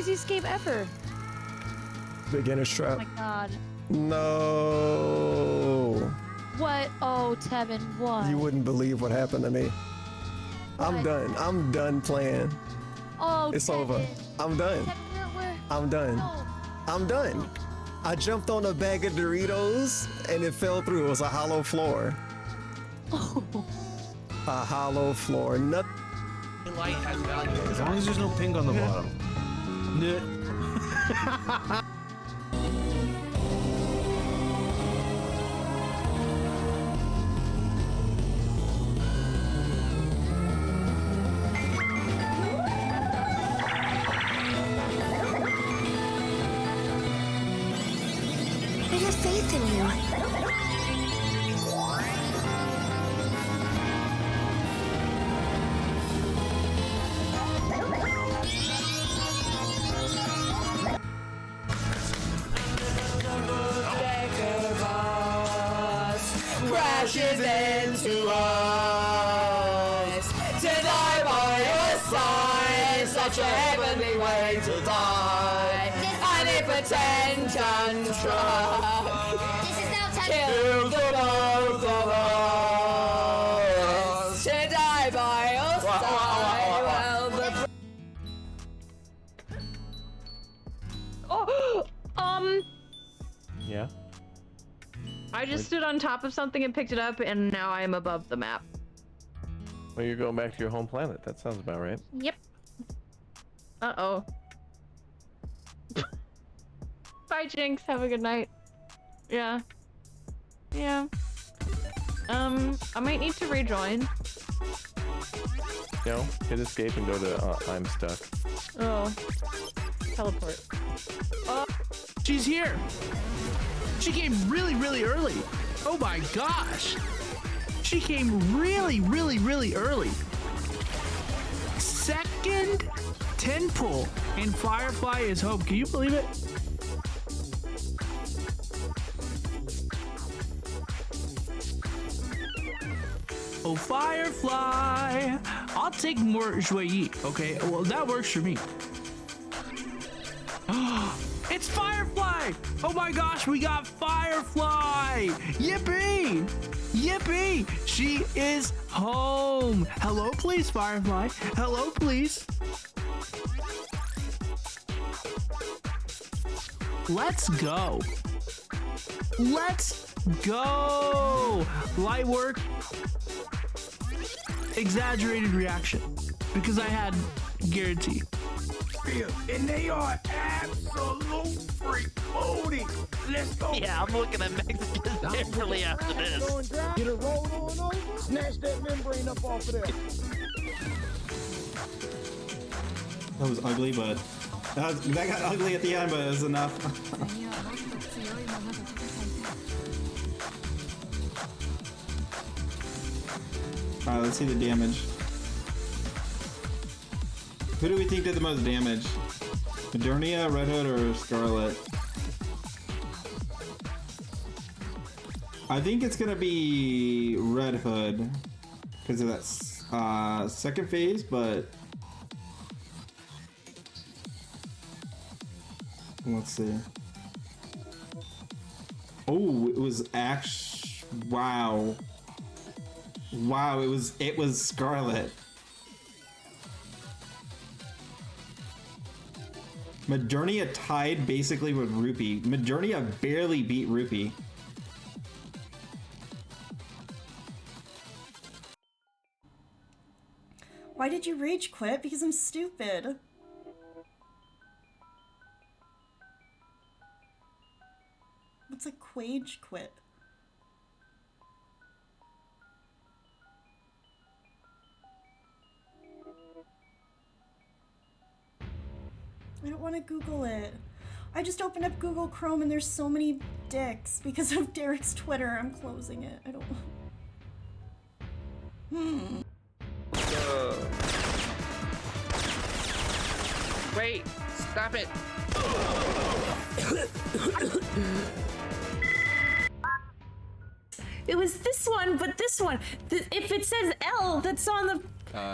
easiest game ever. Beginner's trap. Oh my god. No. What? Oh, Tevin, what? You wouldn't believe what happened to me. I'm done. I'm done playing. Oh, it's Tevin. over. I'm done. Tevin, where? I'm done. No. I'm done. I jumped on a bag of Doritos and it fell through. It was a hollow floor. Oh. A hollow floor. Nothing. Light has value. As long as there's no pink on the bottom. I have faith in you. Crashes into us to die by your side, such a heavenly way to die. And if attention tries, This is now time. kill the both of us to die by your side. Well, the Yeah. I just stood on top of something and picked it up, and now I am above the map. Well, you're going back to your home planet. That sounds about right. Yep. Uh-oh. Bye, Jinx. Have a good night. Yeah. Yeah. I might need to rejoin. No, hit escape and go to I'm stuck. Oh. Teleport. Oh. She's here. She came really, really early. Oh my gosh. She came really, really, really early. Second 10 pull and Firefly is home. Can you believe it? Oh, Firefly. I'll take more Joyeux, okay? Well, that works for me. It's Firefly! Oh my gosh, we got Firefly! Yippee! Yippee! She is home! Hello, please, Firefly. Hello, please. Let's go. Let's go! Light work. Exaggerated reaction. Because I had guarantee. And they are absolute freak booty. Let's go. Yeah, I'm looking at Mexicans differently after this. Get a roll on over. Snatch that membrane up off of there. That was ugly, but that got ugly at the end, but it was enough. Alright, let's see the damage. Who do we think did the most damage? Modernia, Red Hood, or Scarlet? I think it's gonna be Red Hood because of that second phase, but let's see. Oh, it was wow. Wow, it was Scarlet. Modernia tied basically with Rupee. Modernia barely beat Rupee. Why did you rage quit? Because I'm stupid. What's a quage quit? I don't want to Google it. I just opened up Google Chrome and there's so many dicks because of Derek's Twitter. I'm closing it. I don't. Wait, stop it. It was this one, but this one. If it says L, that's on the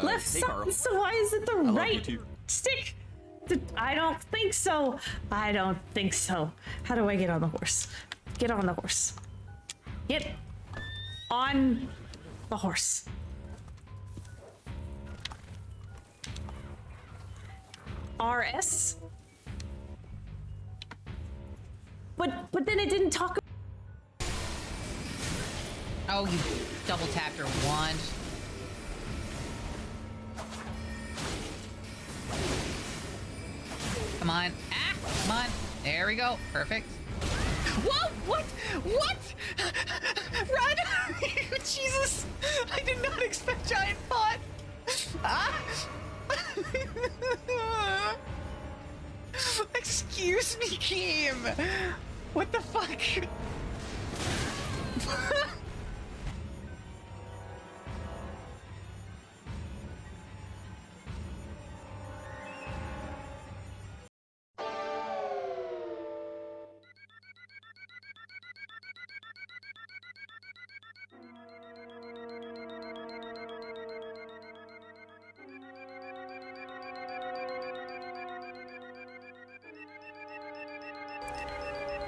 left side. So why is it the right stick? I don't think so. I don't think so. How do I get on the horse? Get on the horse. Get on the horse. RS? But then it didn't talk. Oh, you double tapped her once. Come on. Ah, come on. There we go. Perfect. Whoa! What? What? Run! Jesus! I did not expect giant pot. Ah! Excuse me, game. What the fuck?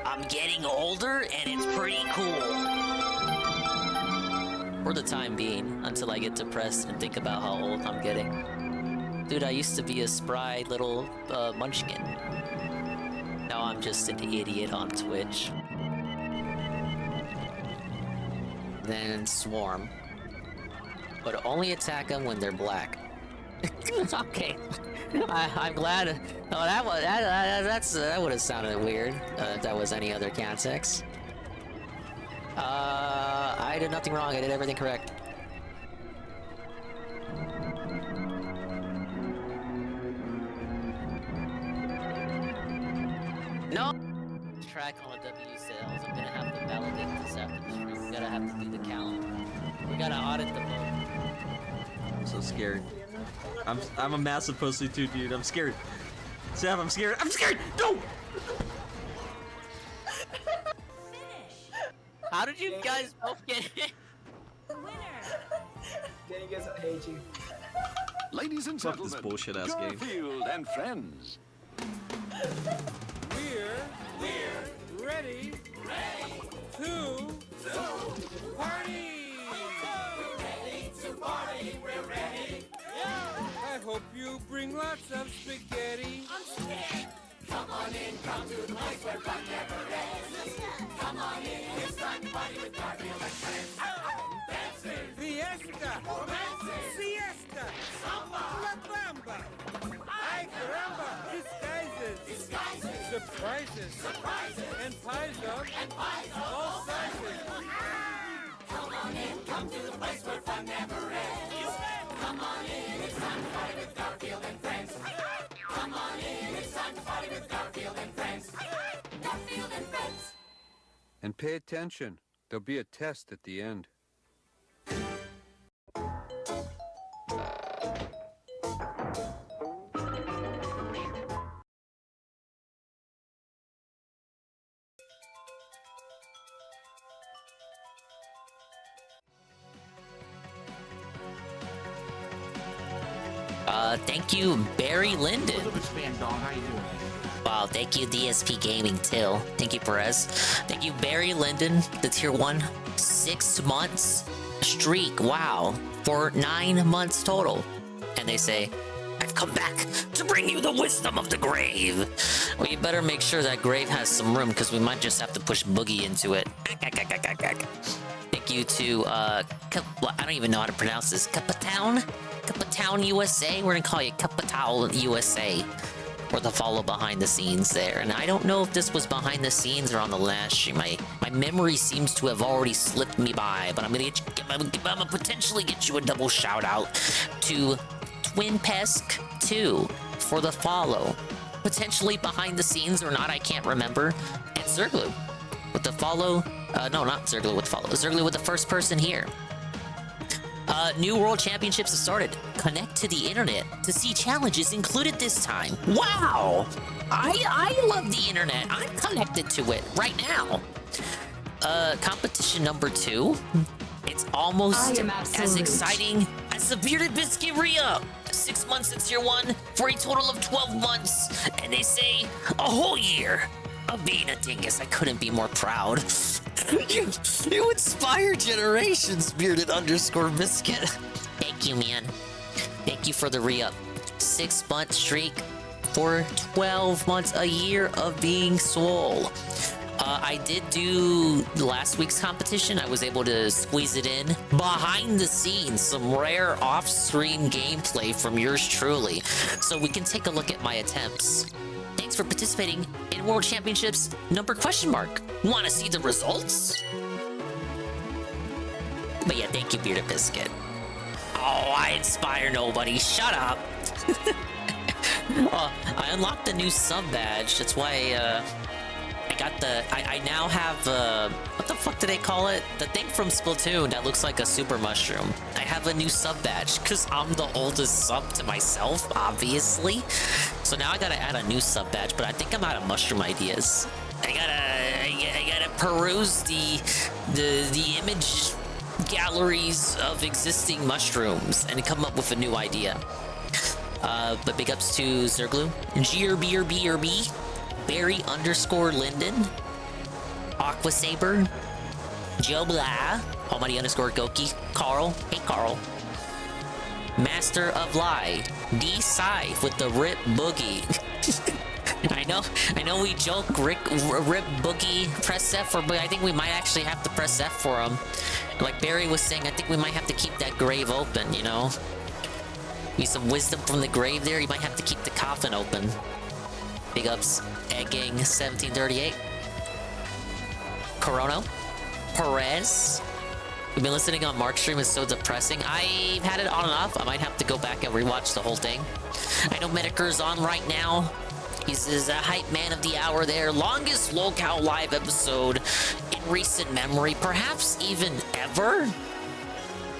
I'm getting older, and it's pretty cool. For the time being, until I get depressed and think about how old I'm getting. Dude, I used to be a spry little munchkin. Now I'm just an idiot on Twitch. Then Swarm. But only attack them when they're black. Okay. I'm glad. Oh, that would have sounded weird if that was any other context. I did nothing wrong. I did everything correct. No. Track on the W sales. I'm gonna have to validate this after the stream. We gotta have to do the count. We gotta audit the vote. I'm so scared. I'm a massive pussy too, dude. I'm scared. Sam, I'm scared. I'm scared. No. How did you guys both get it? The winner. Danny gets I hate you. Ladies and Fuck gentlemen, this bullshit ass game. Garfield and friends. We're ready to party. We're ready. I hope you bring lots of spaghetti. I'm scared. Come on in, come to the place where fun never ends. Come on in, it's time to party with Garfield and friends. Dancing, fiesta, romancing, siesta, samba, la bamba, ay caramba, disguises, surprises, and pies of all sizes. Come on in, come to the place where fun never ends. Come on in, it's time to party with Garfield and friends. Come on in, it's time to party with Garfield and friends. Garfield and friends. And pay attention. There'll be a test at the end. Thank you, Barry Linden. Wow, thank you, DSP Gaming, too. Thank you, Perez. Thank you, Barry Linden, the tier 1. 6 months streak, wow. For 9 months total. And they say, I've come back to bring you the wisdom of the grave. Well, you better make sure that grave has some room, because we might just have to push Boogie into it. Thank you to, I don't even know how to pronounce this. Capitown USA. We're gonna call you Capitown USA. Or the follow behind the scenes there. And I don't know if this was behind the scenes or on the last stream. My memory seems to have already slipped me by, but I'm gonna potentially get you a double shout out to Twin Pesk 2 for the follow. Potentially behind the scenes or not, I can't remember. And Zerglu with the follow. No, not Zerglu with the follow. Zerglu with the first person here. New World Championships have started. Connect to the internet to see challenges included this time. Wow! I love the internet. I'm connected to it right now. Competition number 2. It's almost as exciting as the Bearded Biscuiteria. 6 months in tier 1 for a total of 12 months. And they say a whole year of being a dingus. I couldn't be more proud. You inspire generations, bearded_biscuit. Thank you, man. Thank you for the re-up. 6-month streak for 12 months, a year of being swole. I did do last week's competition. I was able to squeeze it in. Behind the scenes, some rare off-screen gameplay from yours truly. So we can take a look at my attempts. Thanks for participating in World Championships number ? Want to see the results? But yeah, thank you, Bearded Biscuit. Oh, I inspire nobody. Shut up. I unlocked the new sub badge. That's why I got the... I now have... what the fuck do they call it? The thing from Splatoon that looks like a super mushroom. I have a new sub badge because I'm the oldest sub to myself, obviously. So now I gotta add a new sub badge, but I think I'm out of mushroom ideas. I gotta peruse the image galleries of existing mushrooms and come up with a new idea. But big ups to Zerglu, GRB, Barry_Linden, Aquasaber, Joe Blah, Almighty_Goki, Carl, hey Carl, Master of Lie, D Scythe with the Rip Boogie. I know we joke Rip Boogie press F for, but I think we might actually have to press F for him. Like Barry was saying, I think we might have to keep that grave open, you know? Need some wisdom from the grave there. You might have to keep the coffin open. Big ups, Egg Gang 1738. Corono. Perez. We've been listening on Mark's stream. It's so depressing. I've had it on and off. I might have to go back and rewatch the whole thing. I know Medicur's on right now. He's a hype man of the hour there. Longest locale live episode in recent memory. Perhaps even ever.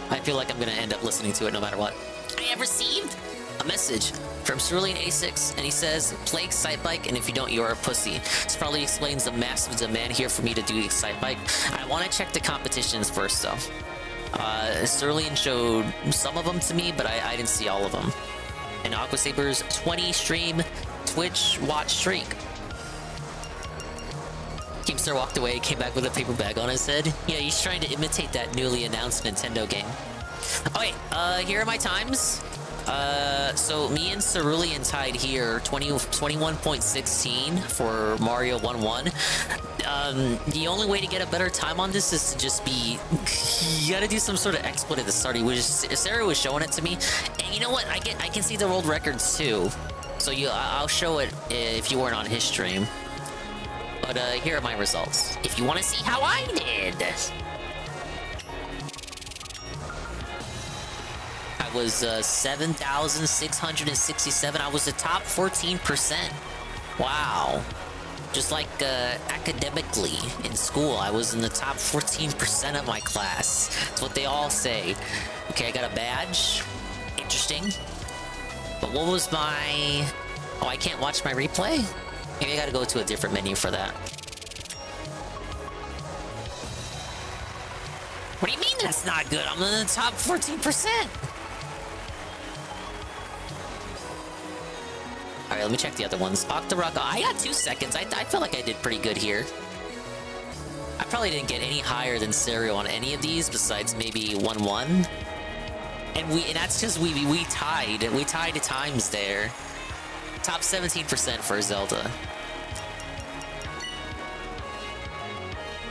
I feel like I'm going to end up listening to it no matter what. I have received a message from Cerulean A6, and he says, play Excite Bike, and if you don't, you're a pussy. This probably explains the massive demand here for me to do Excite Bike. I want to check the competitions first, though. Cerulean showed some of them to me, but I didn't see all of them. And Aquasaber's 20 stream Twitch watch streak. Keemstar walked away, came back with a paper bag on his head. Yeah, he's trying to imitate that newly announced Nintendo game. Okay, here are my times. So me and Cerulean tied here, 21.16 for Mario 1-1. The only way to get a better time on this is to just be... You gotta do some sort of exploit at the start. Sarah was showing it to me. And you know what? I can see the world records too. So I'll show it if you weren't on his stream. But here are my results. If you want to see how I did. I was 7,667. I was the top 14%. Wow. Just like academically in school, I was in the top 14% of my class. That's what they all say. Okay, I got a badge. Interesting. But what was my... Oh, I can't watch my replay? Maybe I gotta go to a different menu for that. What do you mean that's not good? I'm in the top 14%. Alright, let me check the other ones. Octorok, I got 2 seconds. I feel like I did pretty good here. I probably didn't get any higher than Serial on any of these, besides maybe 1-1. And that's because we tied. We tied at times there. Top 17% for Zelda.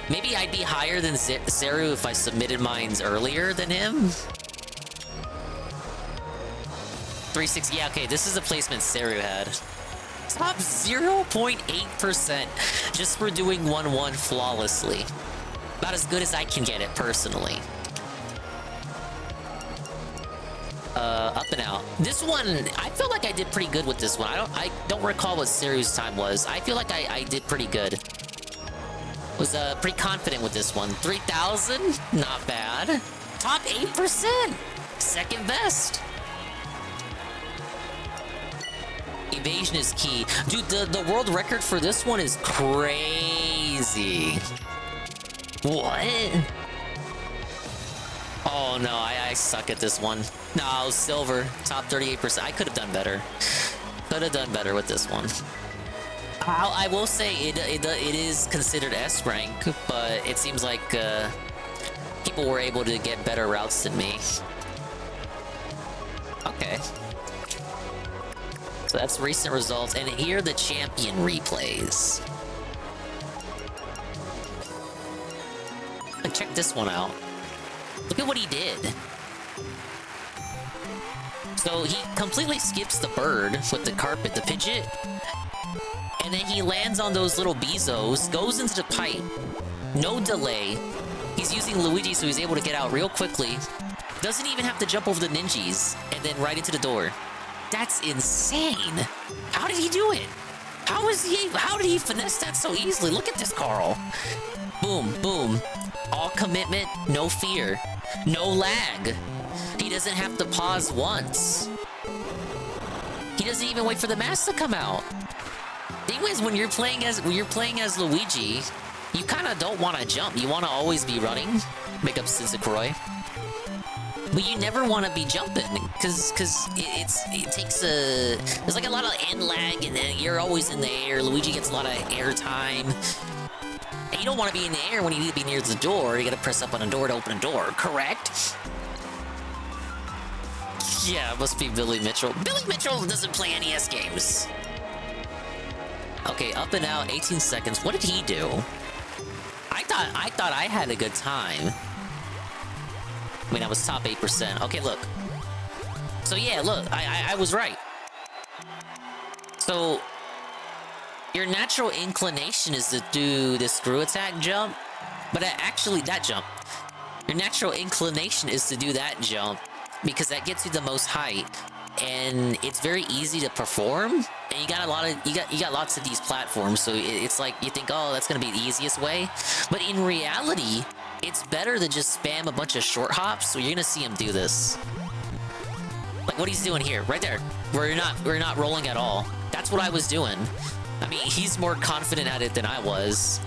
Maybe I'd be higher than Zeru if I submitted mines earlier than him. 360. Yeah, okay, this is the placement Seru had. Top 0.8% just for doing 1-1 flawlessly. About as good as I can get it, personally. Up and out. This one, I feel like I did pretty good with this one. I don't recall what Seru's time was. I feel like I did pretty good. Was pretty confident with this one. 3,000? Not bad. Top 8%! Second best. Evasion is key. Dude, the world record for this one is crazy. What? Oh no, I suck at this one. No, silver, top 38%. I could have done better. Could have done better with this one. I will say it is considered S rank, but it seems like people were able to get better routes than me. Okay. So that's recent results, and here are the champion replays. Like, check this one out. Look at what he did. So he completely skips the bird with the carpet, the Pidgeot, and then he lands on those little Bezos, goes into the pipe, no delay. He's using Luigi, so he's able to get out real quickly. Doesn't even have to jump over the ninjas, and then right into the door. That's insane. How did he do it? How did he finesse that so easily? Look at this, Carl. Boom, boom. All commitment, no fear, no lag. He doesn't have to pause once. He doesn't even wait for the mask to come out. Thing is, when you're playing as Luigi, you kind of don't want to jump. You want to always be running. Make up Sinzacroix. But you never want to be jumping, because it takes there's like a lot of end lag, and then you're always in the air. Luigi gets a lot of air time. And you don't want to be in the air when you need to be near the door. You gotta press up on a door to open a door, correct? Yeah, it must be Billy Mitchell. Billy Mitchell doesn't play NES games. Okay, up and out, 18 seconds. What did he do? I thought I had a good time. I mean, I was top 8%. Okay, look. So yeah, look, I was right. So your natural inclination is to do the screw attack jump, but actually that jump. Your natural inclination is to do that jump because that gets you the most height, and it's very easy to perform. And you got lots of these platforms, so it's like you think, oh, that's gonna be the easiest way, but in reality, it's better to just spam a bunch of short hops. So you're gonna see him do this, like what he's doing here, right there, where you're not rolling at all. That's what I was doing. I mean, he's more confident at it than I was.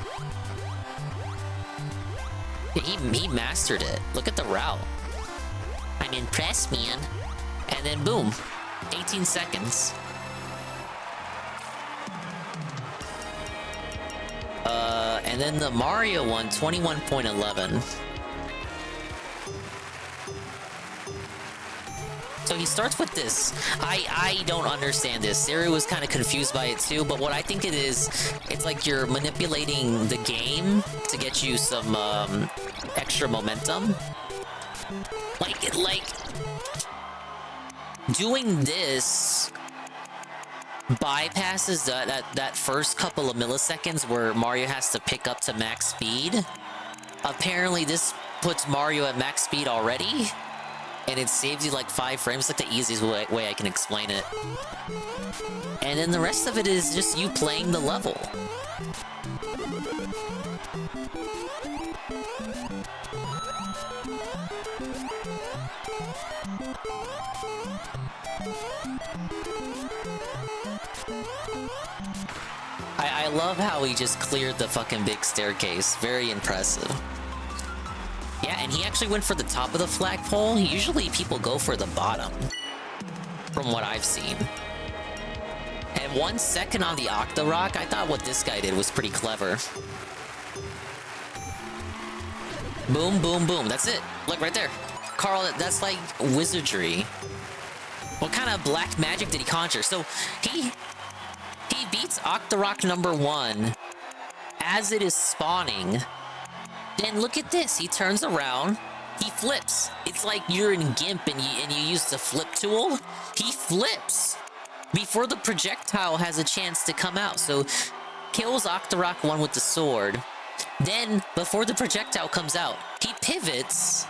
He mastered it. Look at the route. I'm impressed, man. And then boom, 18 seconds. And then the Mario one, 21.11. So he starts with this. I don't understand this. Sarah was kind of confused by it too, but what I think it is, it's like you're manipulating the game to get you some extra momentum. Like doing this bypasses that first couple of milliseconds where Mario has to pick up to max speed. Apparently this puts Mario at max speed already, and it saves you like 5 frames. Like the easiest way I can explain it. And then the rest of it is just you playing the level. I love how he just cleared the fucking big staircase. Very impressive. Yeah, and he actually went for the top of the flagpole. Usually people go for the bottom, from what I've seen. And 1 second on the Octorok, I thought what this guy did was pretty clever. Boom, boom, boom. That's it. Look, right there. Carl, that's like wizardry. What kind of black magic did he conjure? So he beats Octorok number 1 as it is spawning. Then look at this. He turns around. He flips. It's like you're in GIMP and you use the flip tool. He flips before the projectile has a chance to come out. So kills Octorok 1 with the sword. Then, before the projectile comes out, he pivots.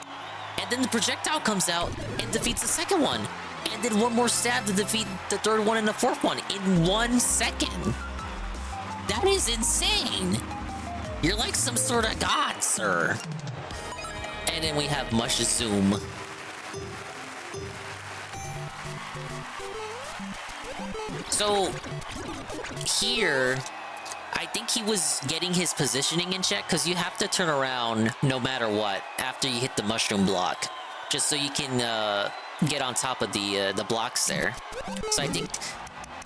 And then the projectile comes out and defeats the second one. And then one more stab to defeat the third one and the fourth one in 1 second. That is insane. You're like some sort of god, sir. And then we have Mush Zoom. So here, I I think he was getting his positioning in check because you have to turn around no matter what after you hit the mushroom block, just so you can get on top of the blocks there. So I think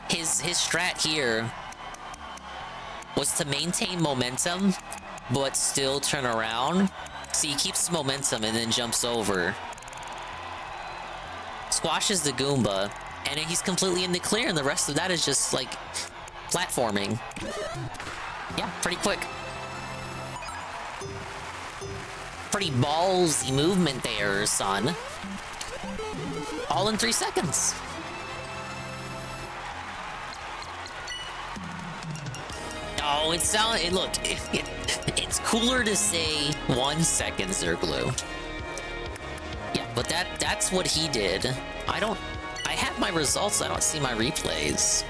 his strat here was to maintain momentum, but still turn around. So he keeps momentum and then jumps over, squashes the Goomba, and then he's completely in the clear, and the rest of that is just like platforming. Yeah, pretty quick. Pretty ballsy movement there, son. All in 3 seconds. Oh, it's cooler to say 1 second, Zerglue. Yeah, but that's what he did. I have my results, I don't see my replays.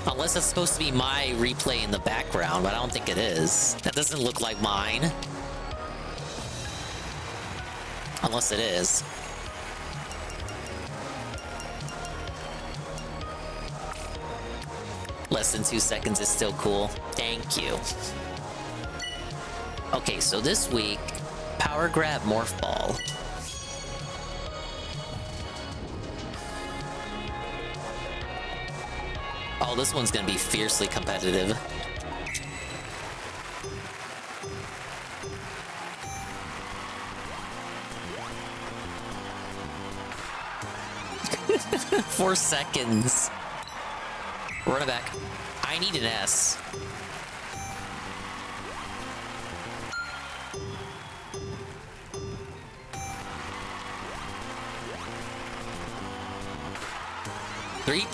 Unless it's supposed to be my replay in the background, but I don't think it is. That doesn't look like mine. Unless it is. Less than 2 seconds is still cool. Thank you. Okay, so this week, Power Grab Morph Ball. Oh, this one's gonna be fiercely competitive. Four seconds. Run it back. I need an S.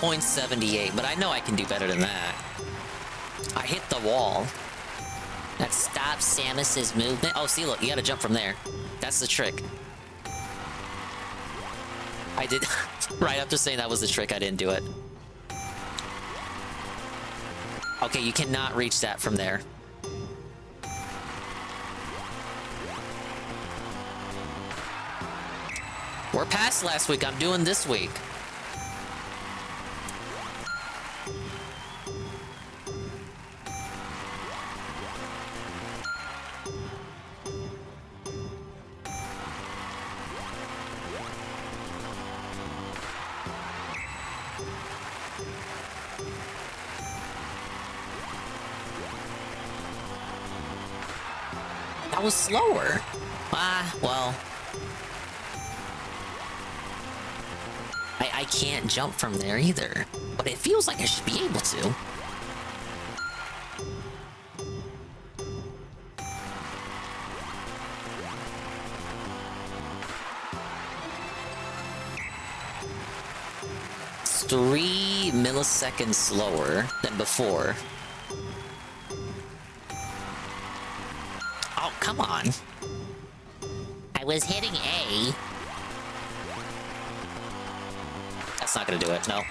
.78, but I know I can do better than that. I hit the wall. That stops Samus's movement. Oh, see, look, you gotta jump from there. That's the trick. I did... right after saying that was the trick, I didn't do it. Okay, you cannot reach that from there. We're past last week. I'm doing this week. That was slower. Well. I can't jump from there either. But it feels like I should be able to. It's 3 milliseconds slower than before. Oh, come on. I was hitting A. That's not gonna do it, no.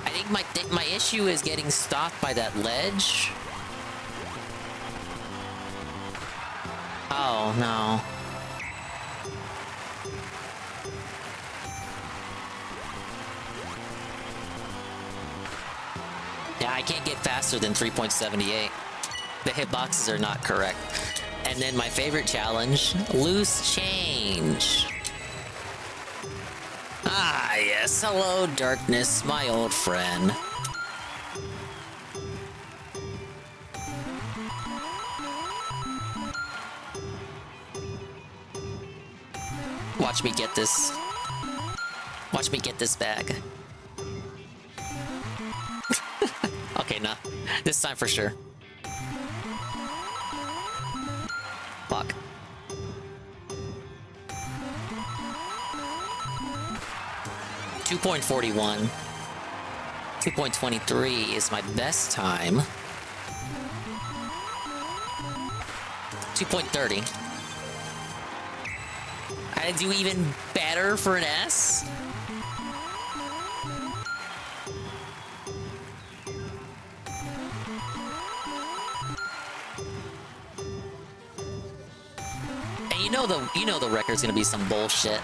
I think my issue is getting stopped by that ledge. Oh, no. Yeah, I can't get faster than 3.78. The hitboxes are not correct. And then my favorite challenge, loose change. Ah, yes. Hello, darkness, my old friend. Watch me get this. Watch me get this bag. Okay, nah. This time for sure. Fuck. .41. 2.23 is my best time. 2.30. I do even better for an S? And you know the record's gonna be some bullshit.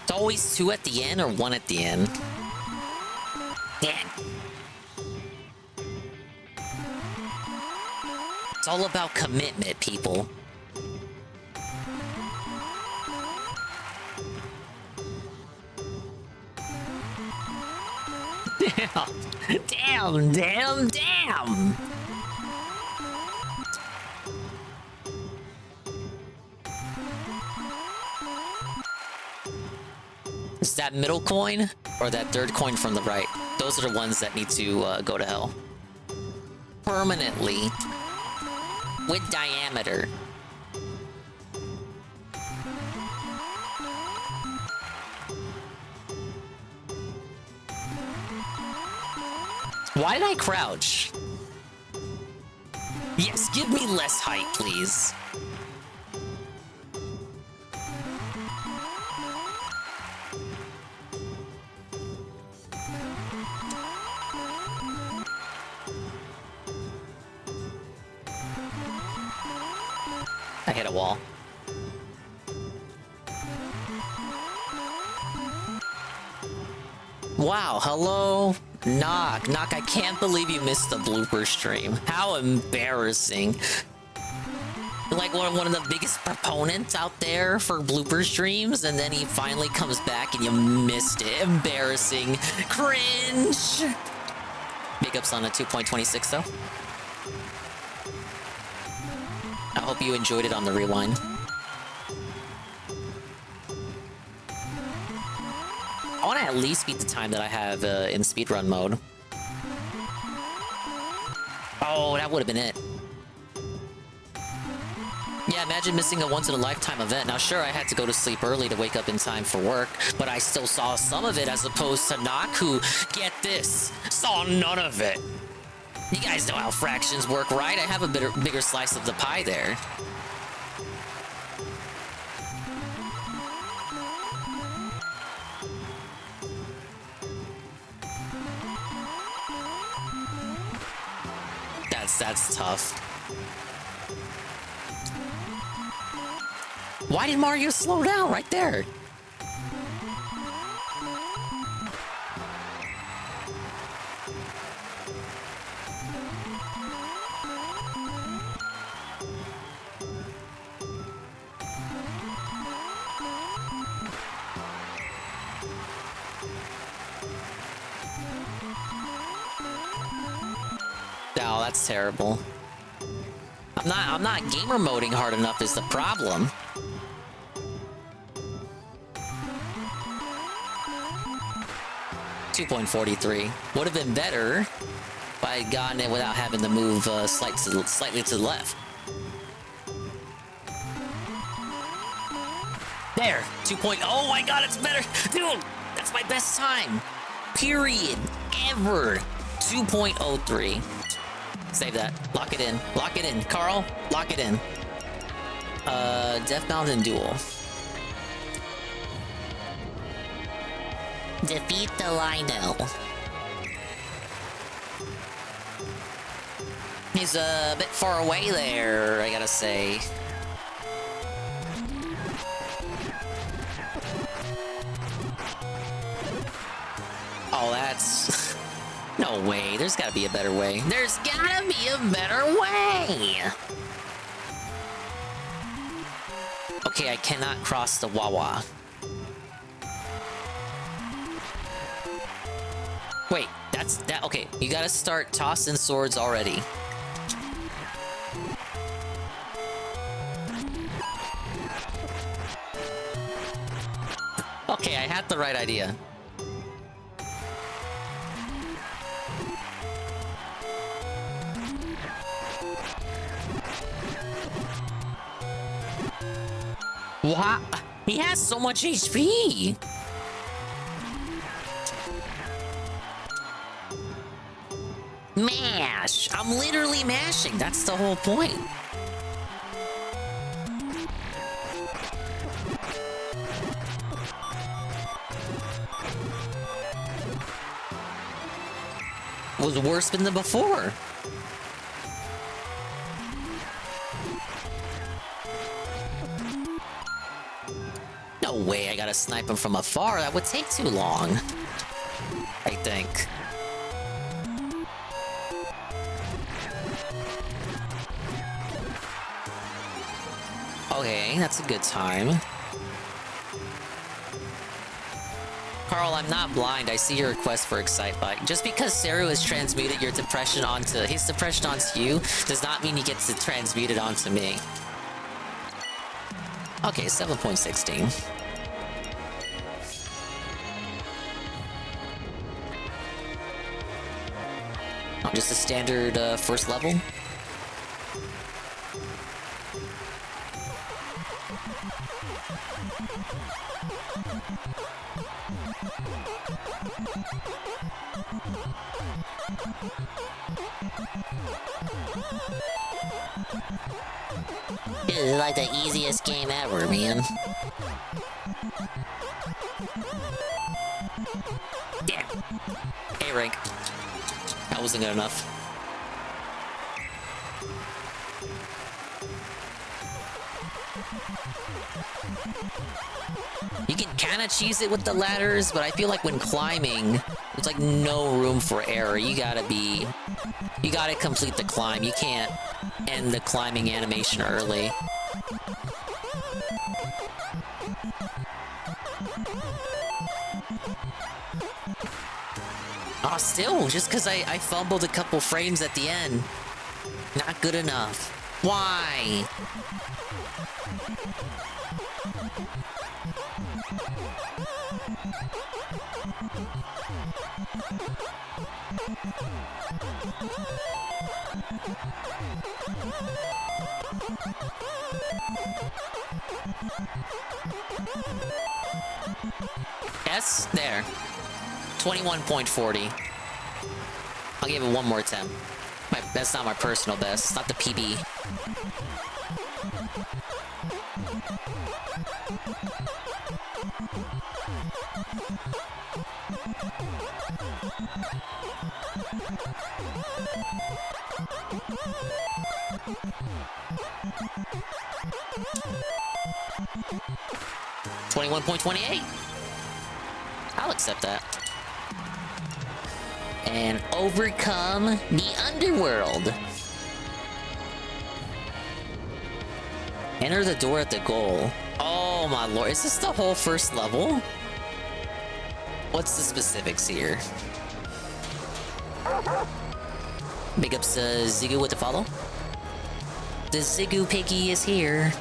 It's always 2 at the end or 1 at the end. Yeah. It's all about commitment, people. Damn. Is that middle coin or that third coin from the right? Those are the ones that need to go to hell. Permanently. With diameter. Why did I crouch? Yes, give me less height, please. I hit a wall. Wow, hello? Knock, I can't believe you missed the blooper stream. How embarrassing. Like one of the biggest proponents out there for blooper streams, and then he finally comes back and you missed it. Embarrassing. Cringe. Big ups on a 2.26 though. I hope you enjoyed it on the rewind. I want to at least beat the time that I have in speedrun mode. Oh, that would have been it. Yeah, imagine missing a once-in-a-lifetime event. Now, sure, I had to go to sleep early to wake up in time for work, but I still saw some of it as opposed to Knock, who, get this, saw none of it. You guys know how fractions work, right? I have a bigger slice of the pie there. That's tough. Why did Mario slow down right there? Oh, that's terrible. I'm not gamer moding hard enough is the problem. .43 would have been better if I had gotten it without having to move slightly to the left. There, 2. Oh my god, it's better, dude. That's my best time, period, ever. 2.03. Save that. Lock it in, Carl. Lock it in. Deathbound and Duel. Defeat the Lionel. He's a bit far away there, I gotta say. Oh, that's... No way. There's gotta be a better way. There's gotta be a better way! Okay, I cannot cross the Wawa. Wait, that. Okay, you gotta start tossing swords already. Okay, I had the right idea. What? He has so much HP! Mash! I'm literally mashing. That's the whole point. Was worse than the before. No way I gotta snipe him from afar. That would take too long. I think. Okay, that's a good time. Carl, I'm not blind. I see your request for Excitebike. Just because Saru has transmuted your depression onto his depression onto you does not mean he gets to transmute it onto me. Okay, 7.16. Just a standard first level. This is like the easiest game ever, man. Damn. A rank. That wasn't good enough. You can kind of cheese it with the ladders, but I feel like when climbing, there's like no room for error. You gotta complete the climb. You can't end the climbing animation early. Oh, still, just because I fumbled a couple frames at the end. Not good enough. Why? Yes, there. 21.40. I'll give it one more attempt. That's not my personal best. It's not the PB. $21.28. I'll accept that. And overcome the underworld. Enter the door at the goal. Oh my lord, is this the whole first level? What's the specifics here? Big ups Zigu with the follow. The Zigu piggy is here.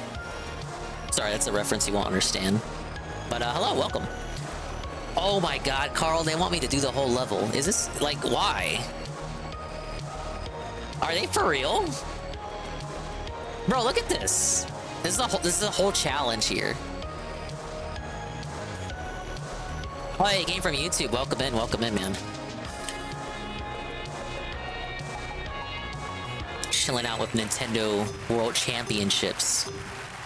Sorry, that's a reference you won't understand. But hello, welcome. Oh my god, Carl, they want me to do the whole level. Is this, like, why? Are they for real? Bro, look at this. This is a whole challenge here. Oh, hey, game from YouTube. Welcome in, man. Chilling out with Nintendo World Championships.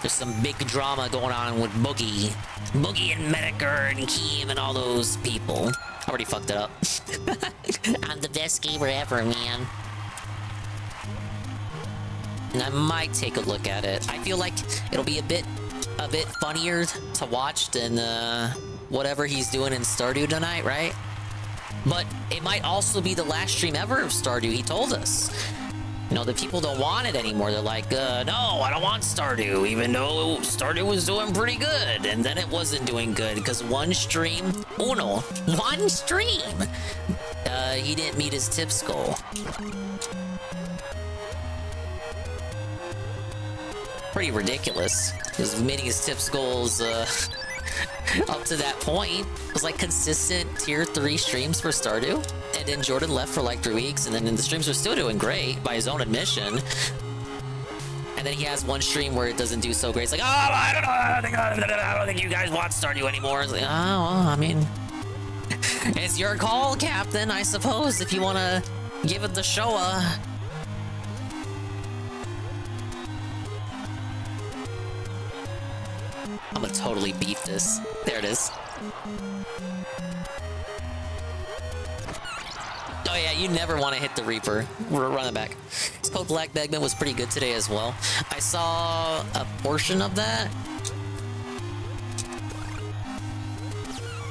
There's some big drama going on with Boogie and Medicare and Keem and all those people. I already fucked it up. I'm the best gamer ever, man. And I might take a look at it. I feel like it'll be a bit funnier to watch than whatever he's doing in Stardew tonight, right? But it might also be the last stream ever of Stardew. He told us. You know, the people don't want it anymore. They're like, no, I don't want Stardew, even though Stardew was doing pretty good. And then it wasn't doing good because one stream, he didn't meet his tips goal. Pretty ridiculous. Because meeting his tips goals up to that point was like consistent tier 3 streams for Stardew. And then Jordan left for like 3 weeks, and then the streams are still doing great by his own admission. And then he has one stream where it doesn't do so great. It's like, oh, I don't know, I don't think you guys want Stardew anymore. It's like, oh, well, I mean, It's your call, Captain, I suppose, if you want to give it the Showa. I'm gonna totally beef this. There it is. Oh yeah, you never want to hit the Reaper. Run it back. This Code Black Bagman was pretty good today as well. I saw a portion of that.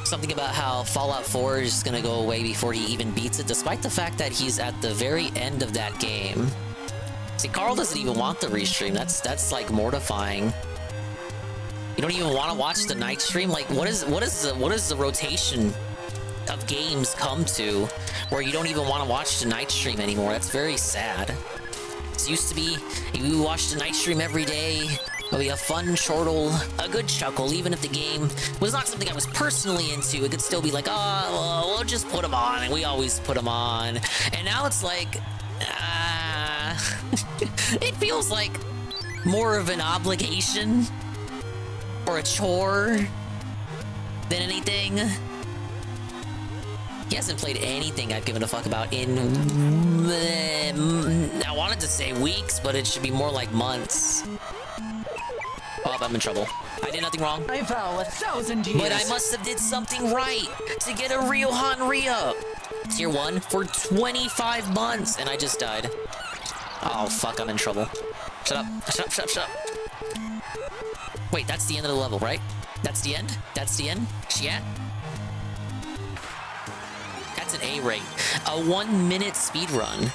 Something about how Fallout 4 is gonna go away before he even beats it, despite the fact that he's at the very end of that game. See, Carl doesn't even want the restream. That's like mortifying. You don't even want to watch the night stream? Like, what is the rotation of games come to where you don't even want to watch the night stream anymore? That's very sad. It used to be, you watch the night stream every day. It'll be a fun chortle, a good chuckle, even if the game was not something I was personally into. It could still be like, oh, well, we'll just put them on, and we always put them on. And now it's like, it feels like more of an obligation or a chore than anything. He hasn't played anything I've given a fuck about in, I wanted to say weeks, but it should be more like months. Oh, I'm in trouble. I did nothing wrong. I vow 1,000 years. But I must have did something right to get a Ryohan re-up. Tier 1 for 25 months, and I just died. Oh, fuck, I'm in trouble. Shut up. Shut up, shut up, shut up. Wait, that's the end of the level, right? That's the end? That's the end? Shit. That's an A rate. A 1 minute speed run.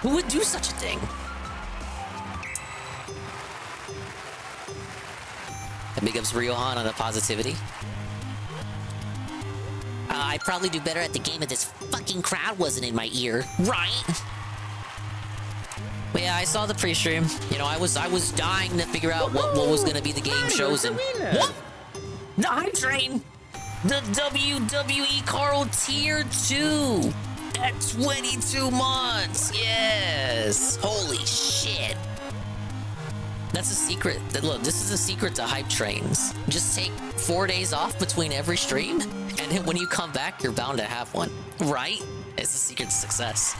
Who would do such a thing? And big ups Ryohan on the positivity. I'd probably do better at the game if this fucking crowd wasn't in my ear, right? But yeah, I saw the pre-stream. You know, I was dying to figure out what was gonna be the game chosen. What? The Hype Train! The WWE Carl Tier 2 at 22 months. Yes. Holy shit. That's a secret. Look, this is a secret to Hype Trains. Just take 4 days off between every stream, and then when you come back, you're bound to have one. Right? It's the secret to success.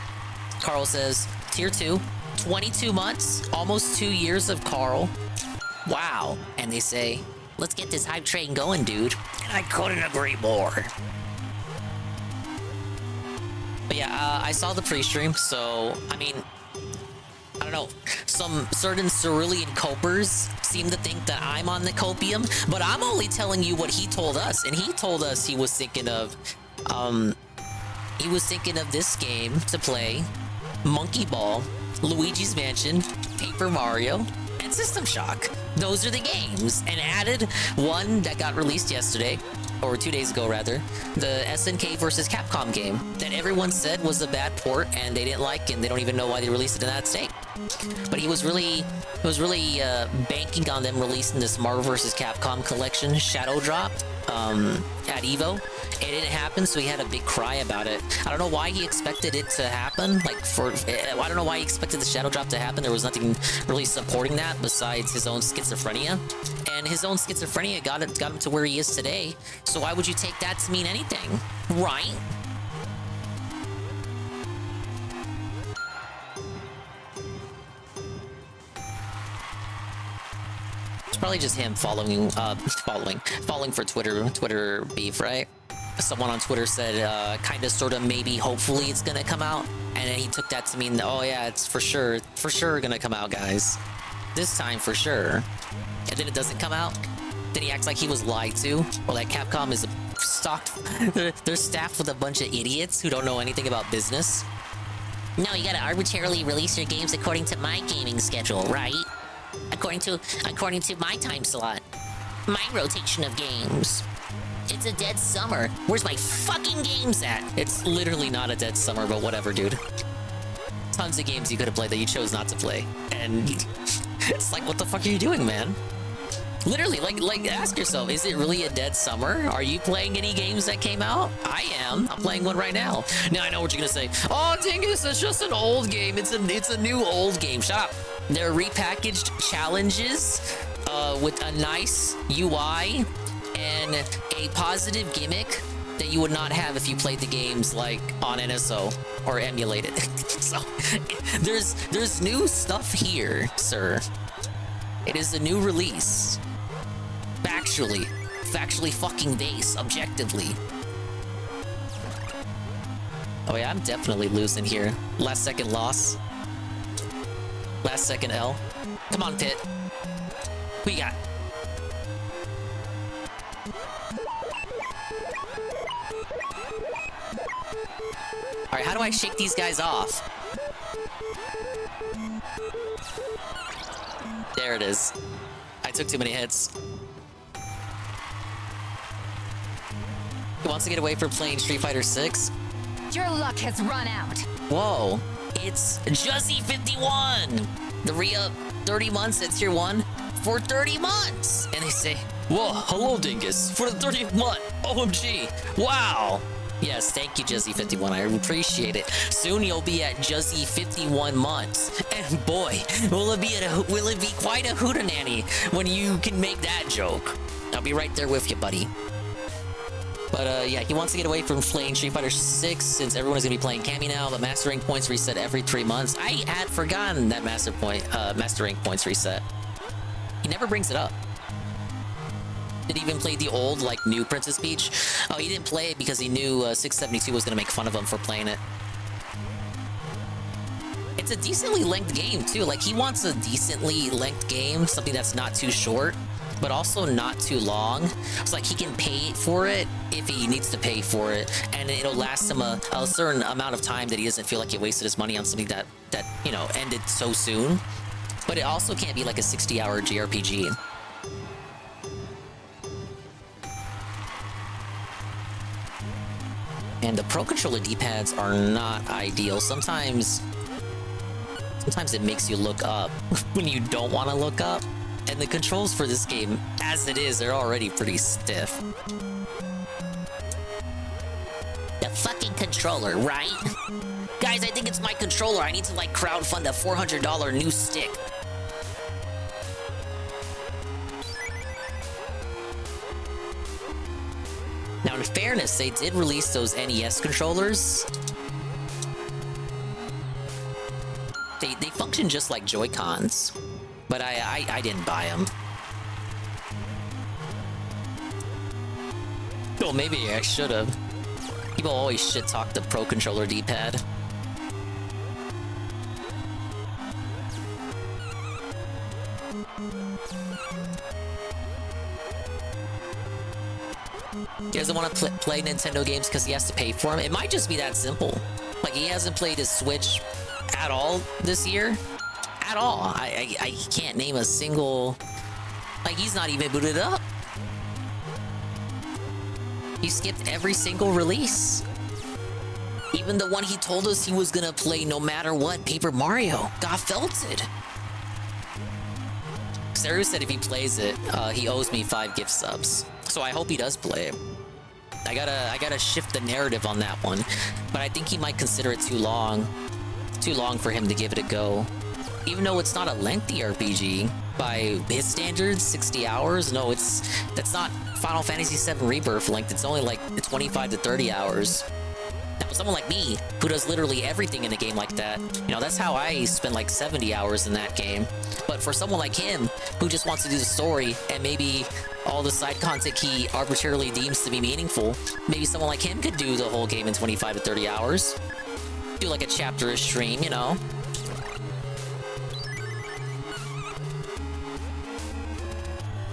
Carl says, Tier 2, 22 months, almost 2 years of Carl. Wow. And they say, let's get this Hype Train going, dude. And I couldn't agree more. But yeah, I saw the pre-stream, so, I mean, I don't know. Some certain cerulean copers seem to think that I'm on the copium, but I'm only telling you what he told us. And he told us he was thinking of this game to play: Monkey Ball, Luigi's Mansion, Paper Mario, and System Shock. Those are the games. And added one that got released yesterday, or 2 days ago rather, the SNK versus Capcom game that everyone said was a bad port and they didn't like, and they don't even know why they released it in that state. But he was really banking on them releasing this Marvel vs. Capcom collection Shadow Drop at EVO. It didn't happen, so he had a big cry about it. I don't know why he expected it to happen. I don't know why he expected the Shadow Drop to happen. There was nothing really supporting that besides his own schizophrenia. And his own schizophrenia got him to where he is today. So why would you take that to mean anything? Right? It's probably just him falling for Twitter beef, right? Someone on Twitter said, kind of, sort of, maybe, hopefully it's gonna come out. And then he took that to mean, oh yeah, it's for sure gonna come out, guys. This time, for sure. And then it doesn't come out. Then he acts like he was lied to. Or that Capcom is they're staffed with a bunch of idiots who don't know anything about business. No, you gotta arbitrarily release your games according to my gaming schedule, right? According to my time slot. My rotation of games. It's a dead summer. Where's my fucking games at? It's literally not a dead summer, but whatever, dude. Tons of games you could have played that you chose not to play. And it's like, what the fuck are you doing, man? Literally, like, ask yourself, is it really a dead summer? Are you playing any games that came out? I am. I'm playing one right now. Now I know what you're gonna say. Oh, Dingus, it's just an old game. It's a new old game. Shut up. They're repackaged challenges with a nice UI and a positive gimmick that you would not have if you played the games like on NSO or emulated. So there's new stuff here, sir. It is a new release. Factually fucking base, objectively. Oh yeah, I'm definitely losing here. Last second loss. Last second L. Come on, Pit. Who you got? Alright, how do I shake these guys off? There it is. I took too many hits. Who wants to get away from playing Street Fighter 6? Your luck has run out. Whoa, it's Juzzy51! The re-up 30 months at tier 1 for 30 months! And they say, whoa, hello Dingus, for the 30th month, OMG, wow! Yes, thank you, Juzzy51, I appreciate it. Soon you'll be at Juzzy51 months. And boy, will it be quite a hootenanny when you can make that joke. I'll be right there with you, buddy. But yeah, he wants to get away from playing Street Fighter 6 since everyone's gonna be playing Cammy now, but Master Rank points reset every 3 months. I had forgotten that Master Rank points reset. He never brings it up. Did he even play the old, like, new Princess Peach? Oh, he didn't play it because he knew 672 was gonna make fun of him for playing it. It's a decently length game, too. Like, he wants a decently length game, something that's not too short, but also not too long. It's like he can pay for it if he needs to pay for it, and it'll last him a certain amount of time that he doesn't feel like he wasted his money on something that you know, ended so soon. But it also can't be like a 60-hour JRPG. And the Pro Controller D-pads are not ideal. Sometimes it makes you look up when you don't want to look up. And the controls for this game, as it is, they're already pretty stiff. The fucking controller, right? Guys, I think it's my controller. I need to, like, crowdfund a $400 new stick. Now, in fairness, they did release those NES controllers. They function just like Joy-Cons, but I didn't buy them. Oh, maybe I should have. People always shit-talk the Pro Controller D-pad. He doesn't want to play Nintendo games because he has to pay for them. It might just be that simple. Like, he hasn't played his Switch at all this year. At all. I can't name a single... Like, he's not even booted up. He skipped every single release. Even the one he told us he was gonna play no matter what, Paper Mario, got felted. Saru said if he plays it, he owes me 5 gift subs. So I hope he does play it. I gotta shift the narrative on that one. But I think he might consider it too long. Too long for him to give it a go. Even though it's not a lengthy RPG, by his standards, 60 hours? No, that's not Final Fantasy VII Rebirth length. It's only like 25 to 30 hours. Now, someone like me, who does literally everything in a game like that, you know, that's how I spend like 70 hours in that game. But for someone like him, who just wants to do the story, and maybe all the side content he arbitrarily deems to be meaningful, maybe someone like him could do the whole game in 25 to 30 hours. Do like a chapter a stream, you know?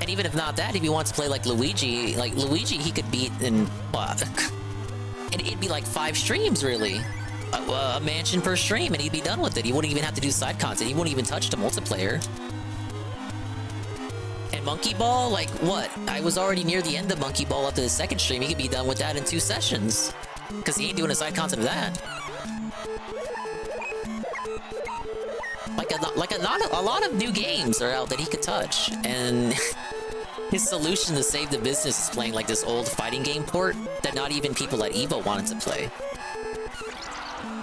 And even if not that, if he wants to play like Luigi, he could beat in, and it'd be like 5 streams, really. A mansion per stream, and he'd be done with it. He wouldn't even have to do side content. He wouldn't even touch the multiplayer. And Monkey Ball, like, what? I was already near the end of Monkey Ball after the 2nd stream. He could be done with that in 2 sessions. Because he ain't doing a side content of that. Like a lot of new games are out that he could touch, and his solution to save the business is playing like this old fighting game port that not even people at EVO wanted to play.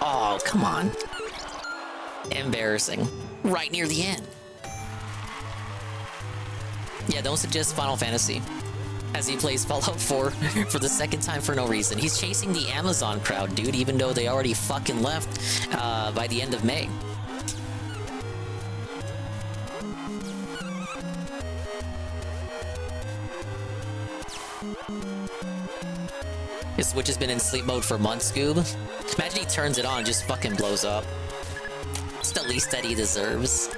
Oh, come on. Embarrassing. Right near the end. Yeah, don't suggest Final Fantasy. as he plays Fallout 4 for the second time for no reason. He's chasing the Amazon crowd, dude, even though they already fucking left by the end of May. His Switch has been in sleep mode for months, Scoob. Imagine he turns it on and just fucking blows up. It's the least that he deserves.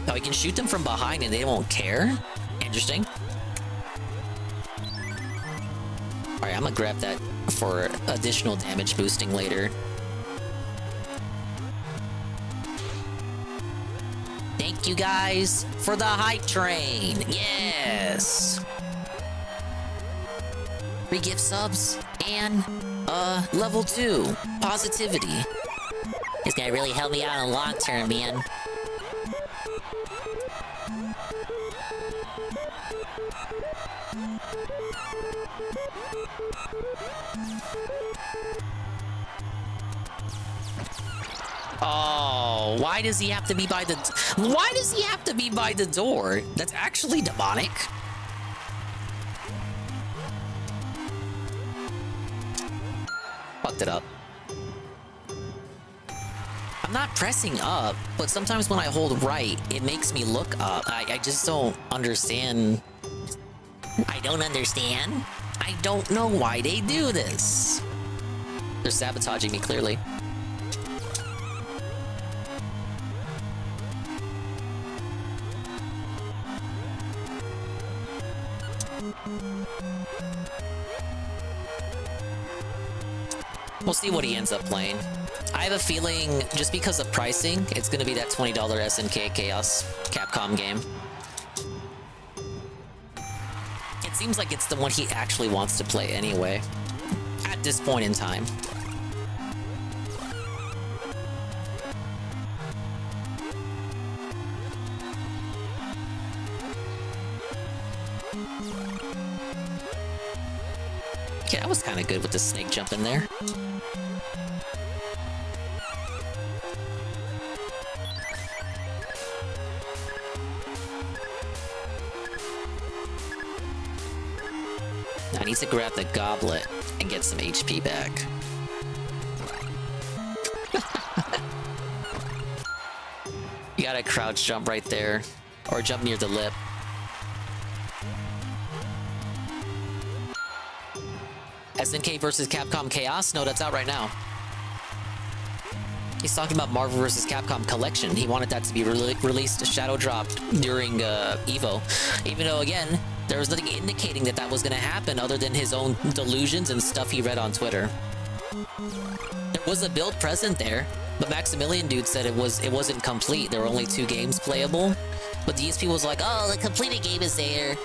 Oh, you can shoot them from behind and they won't care? Interesting. Alright, I'm gonna grab that for additional damage boosting later. Thank you guys for the hype train. Yes. Free gift subs and level 2 positivity. It's gonna really help me out in the long term, man. Oh, why does he have to be by the... Why does he have to be by the door? That's actually demonic. Fucked it up. I'm not pressing up, but sometimes when I hold right, it makes me look up. I just don't understand. I don't understand. I don't know why they do this. They're sabotaging me, clearly. We'll see what he ends up playing. I have a feeling, just because of pricing, it's gonna be that $20 SNK Chaos Capcom game. It seems like it's the one he actually wants to play anyway, at this point in time. Okay, that was kind of good with the snake jump in there. I need to grab the goblet and get some HP back. You gotta crouch jump right there, or jump near the lip. SNK versus Capcom Chaos? No, that's out right now. He's talking about Marvel vs. Capcom Collection. He wanted that to be released, shadow dropped during EVO. Even though, again, there was nothing indicating that that was going to happen other than his own delusions and stuff he read on Twitter. There was a build present there, but Maximilian dude said it wasn't complete. There were only 2 games playable. But the ESP was like, oh, the completed game is there.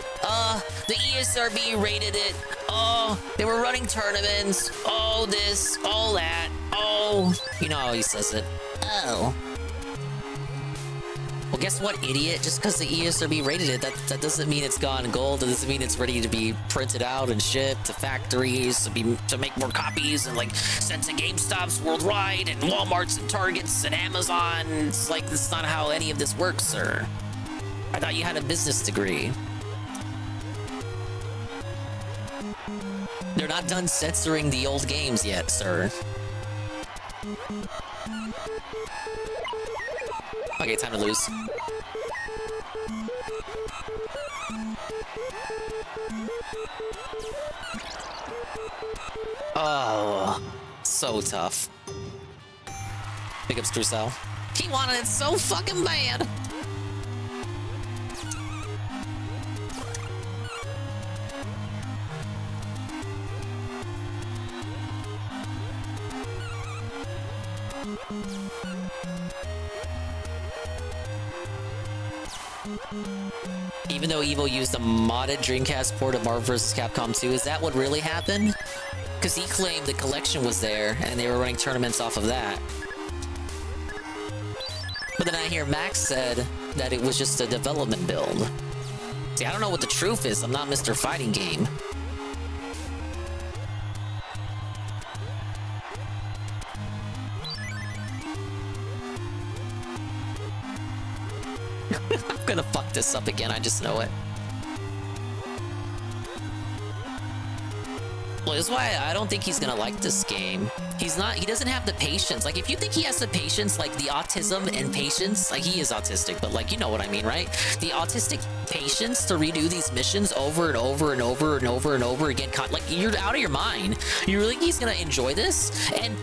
The ESRB rated it. Oh, they were running tournaments. Oh, this, all that. Oh, you know how he says it. Oh. Well, guess what, idiot? Just because the ESRB rated it, that doesn't mean it's gone gold. That doesn't mean it's ready to be printed out and shipped to factories to make more copies and like sent to GameStops worldwide and Walmarts and Targets and Amazon. It's like, that's not how any of this works, sir. I thought you had a business degree. They're not done censoring the old games yet, sir. Okay, time to lose. Oh, so tough. Big ups, Drusel. He wanted it so fucking bad. Even though Evo used a modded Dreamcast port of Marvel vs. Capcom 2, is that what really happened? Because he claimed the collection was there, and they were running tournaments off of that. But then I hear Max said that it was just a development build. See, I don't know what the truth is. I'm not Mr. Fighting Game. I'm gonna fuck this up again, I just know it. Well, that's why I don't think he's gonna like this game. He doesn't have the patience. Like, if you think he has the patience, like the autism and patience, like he is autistic, but like, you know what I mean, right? The autistic patience to redo these missions over and over and over and over and over again, like you're out of your mind. You really think he's gonna enjoy this? And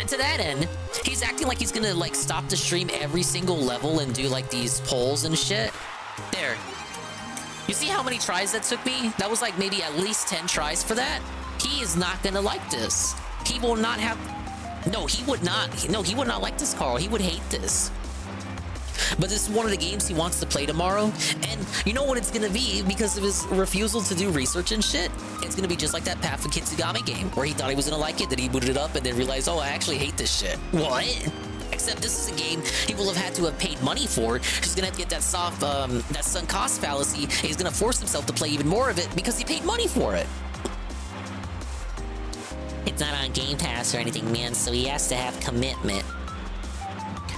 to that end, he's acting like he's gonna like stop the stream every single level and do like these polls and shit. There. You see how many tries that took me? That was like maybe at least 10 tries for that. He is not gonna like this. He will not have... No, he would not. No, he would not like this, Carl. He would hate this. But this is one of the games he wants to play tomorrow. And you know what it's gonna be because of his refusal to do research and shit? It's gonna be just like that Path of Kitsugami game where he thought he was gonna like it, then he booted it up and then realized, oh, I actually hate this shit. What? Except this is a game he will have had to have paid money for. He's gonna have to get that soft, that sunk cost fallacy. And he's gonna force himself to play even more of it because he paid money for it. It's not on Game Pass or anything, man, so he has to have commitment.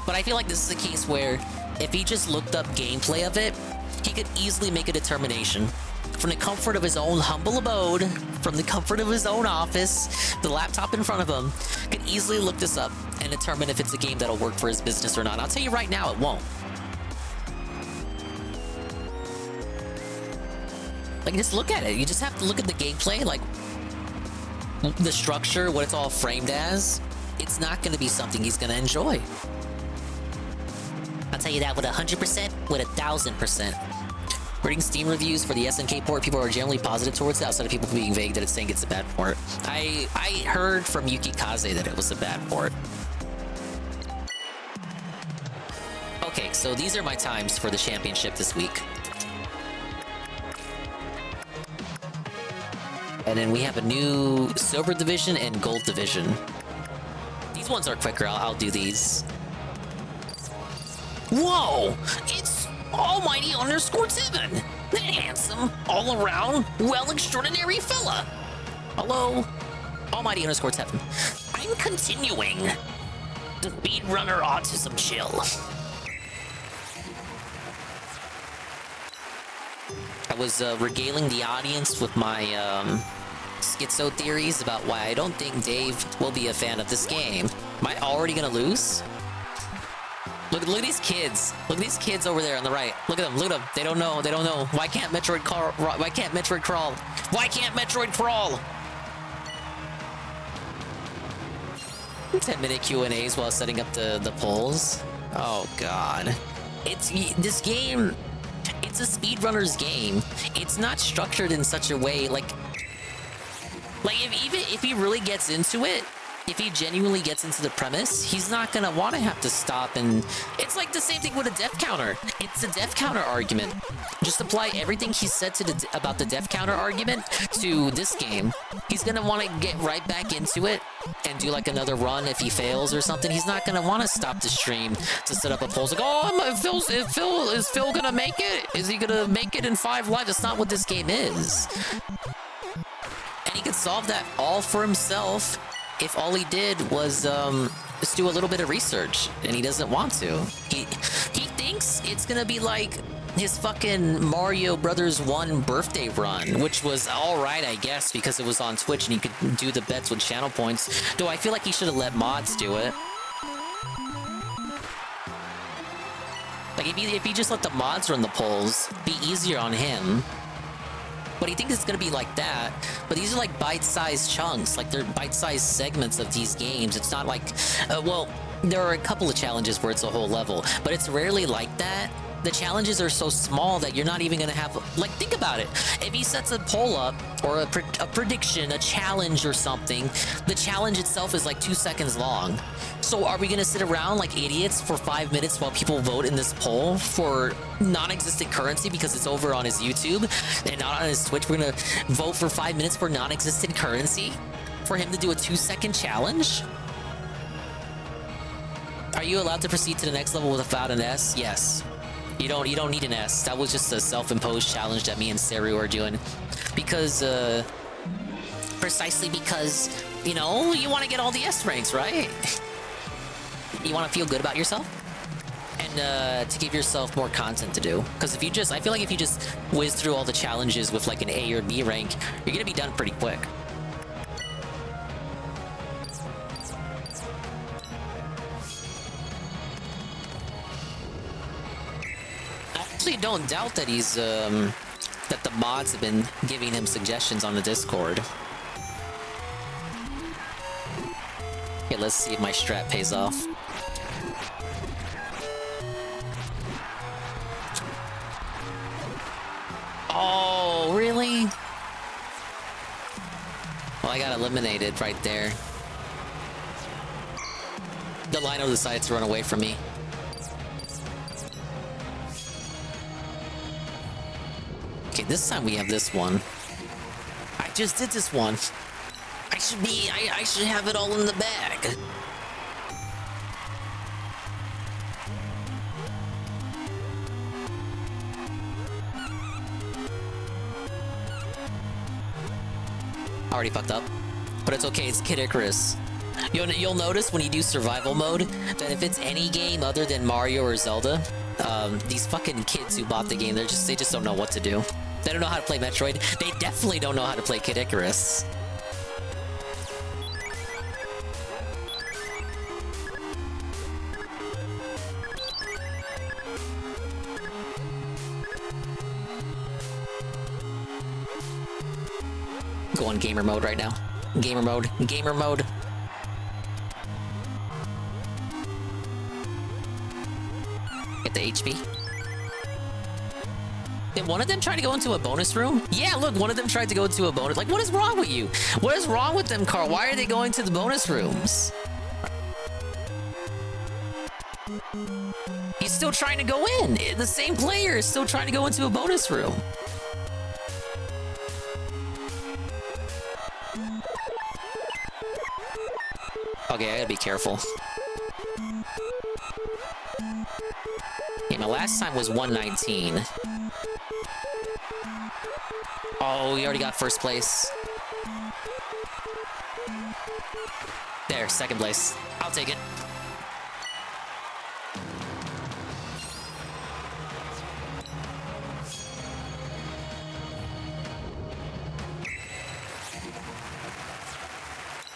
But I feel like this is a case where if he just looked up gameplay of it, he could easily make a determination. From the comfort of his own humble abode, from the comfort of his own office, the laptop in front of him, could easily look this up and determine if it's a game that'll work for his business or not. I'll tell you right now, it won't. Like, just look at it. You just have to look at the gameplay, like, the structure, what it's all framed as. It's not going to be something he's going to enjoy. I'll tell you that with 100%, with 1,000%. Reading Steam reviews for the SNK port, people are generally positive towards it, outside of people being vague that it's saying it's a bad port. I heard from Yuki Kaze that it was a bad port. Okay, so these are my times for the championship this week. And then we have a new silver division and gold division. These ones are quicker, I'll do these. Whoa! It's Almighty _7! That handsome, all around, well extraordinary fella! Hello? Almighty _7. I'm continuing the speedrunner autism chill. I was regaling the audience with my schizo theories about why I don't think Dave will be a fan of this game. Am I already gonna lose? Look at these kids. Look at these kids over there on the right. Look at them. Look at them. They don't know. They don't know. Why can't Metroid crawl? Why can't Metroid crawl? Why can't Metroid crawl? 10-minute Q&As while setting up the polls. Oh God. This game. It's a speedrunner's game. It's not structured in such a way like if he really gets into it, if he genuinely gets into the premise, he's not gonna want to have to stop. And it's like the same thing with a death counter. It's a death counter argument. Just apply everything he said about the death counter argument to this game. He's gonna want to get right back into it and do like another run if he fails or something. He's not gonna want to stop the stream to set up a poll. It's like, oh, is Phil gonna make it? Is he gonna make it in 5 lives? That's not what this game is. And he could solve that all for himself if all he did was just do a little bit of research, and he doesn't want to. He thinks it's gonna be like his fucking Mario Brothers 1 birthday run, which was alright, I guess, because it was on Twitch and he could do the bets with channel points. Though I feel like he should have let mods do it. Like, if he just let the mods run the polls, it'd be easier on him. But he thinks it's gonna be like that. But these are like bite-sized chunks. Like, they're bite-sized segments of these games. It's not like, well, there are a couple of challenges where it's a whole level, but it's rarely like that. The challenges are so small that you're not even gonna have, like, think about it. If he sets a poll up, or a prediction, a challenge or something, the challenge itself is like 2 seconds long. So are we gonna sit around like idiots for 5 minutes while people vote in this poll for non-existent currency because it's over on his YouTube and not on his Twitch? We're gonna vote for 5 minutes for non-existent currency for him to do a 2-second challenge? Are you allowed to proceed to the next level without an S? Yes. You don't need an S. That was just a self-imposed challenge that me and Seru are doing. Because, precisely because, you know, you want to get all the S ranks, right? You want to feel good about yourself? and to give yourself more content to do. Because if you just, I feel like if you just whiz through all the challenges with like an A or B rank, you're gonna be done pretty quick. I actually don't doubt that he's that the mods have been giving him suggestions on the Discord. Okay, let's see if my strat pays off. Oh, really? Well, I got eliminated right there. The Lino decided to run away from me. Okay, this time we have this one. I just did this one. I should have it all in the bag. Already fucked up, but it's okay. It's Kid Icarus. You'll notice when you do survival mode that if it's any game other than Mario or Zelda, these fucking kids who bought the game, they just don't know what to do. They don't know how to play Metroid. They definitely don't know how to play Kid Icarus. Go on gamer mode right now. Gamer mode. Gamer mode. Get the HP. Did one of them try to go into a bonus room? Yeah, look, one of them tried to go into a bonus. Like, what is wrong with you? What is wrong with them, Carl? Why are they going to the bonus rooms? He's still trying to go in. The same player is still trying to go into a bonus room. Okay, I gotta be careful. Okay, my last time was 119. Oh, we already got first place. There, second place. I'll take it.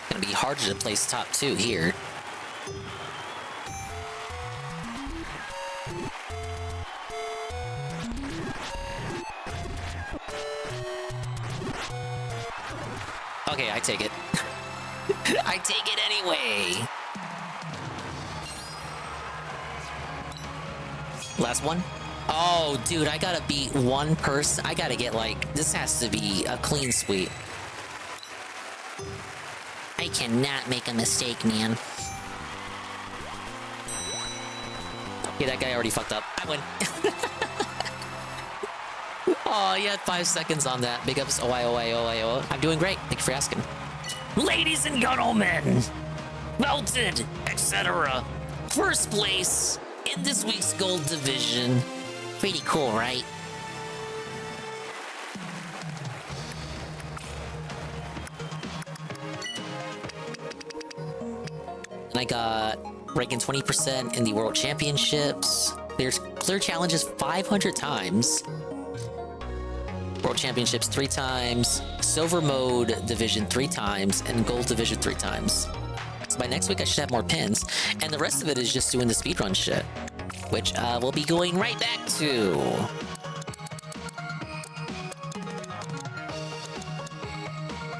Gonna be harder to place top 2 here. Okay, I take it. I take it anyway. Last one. Oh, dude, I gotta beat one person. I gotta get like, this has to be a clean sweep. I cannot make a mistake, man. Okay, that guy already fucked up. I win. Oh, you had 5 seconds on that. Big ups. Oh. I'm doing great. Thank you for asking. Ladies and gentlemen, belted, etc. First place in this week's gold division. Pretty cool, right? And I got ranking 20% in the World Championships. There's clear challenges 500 times. World Championships 3 times. Silver Mode Division 3 times. And Gold Division 3 times. So by next week, I should have more pins. And the rest of it is just doing the speedrun shit. Which we'll be going right back to.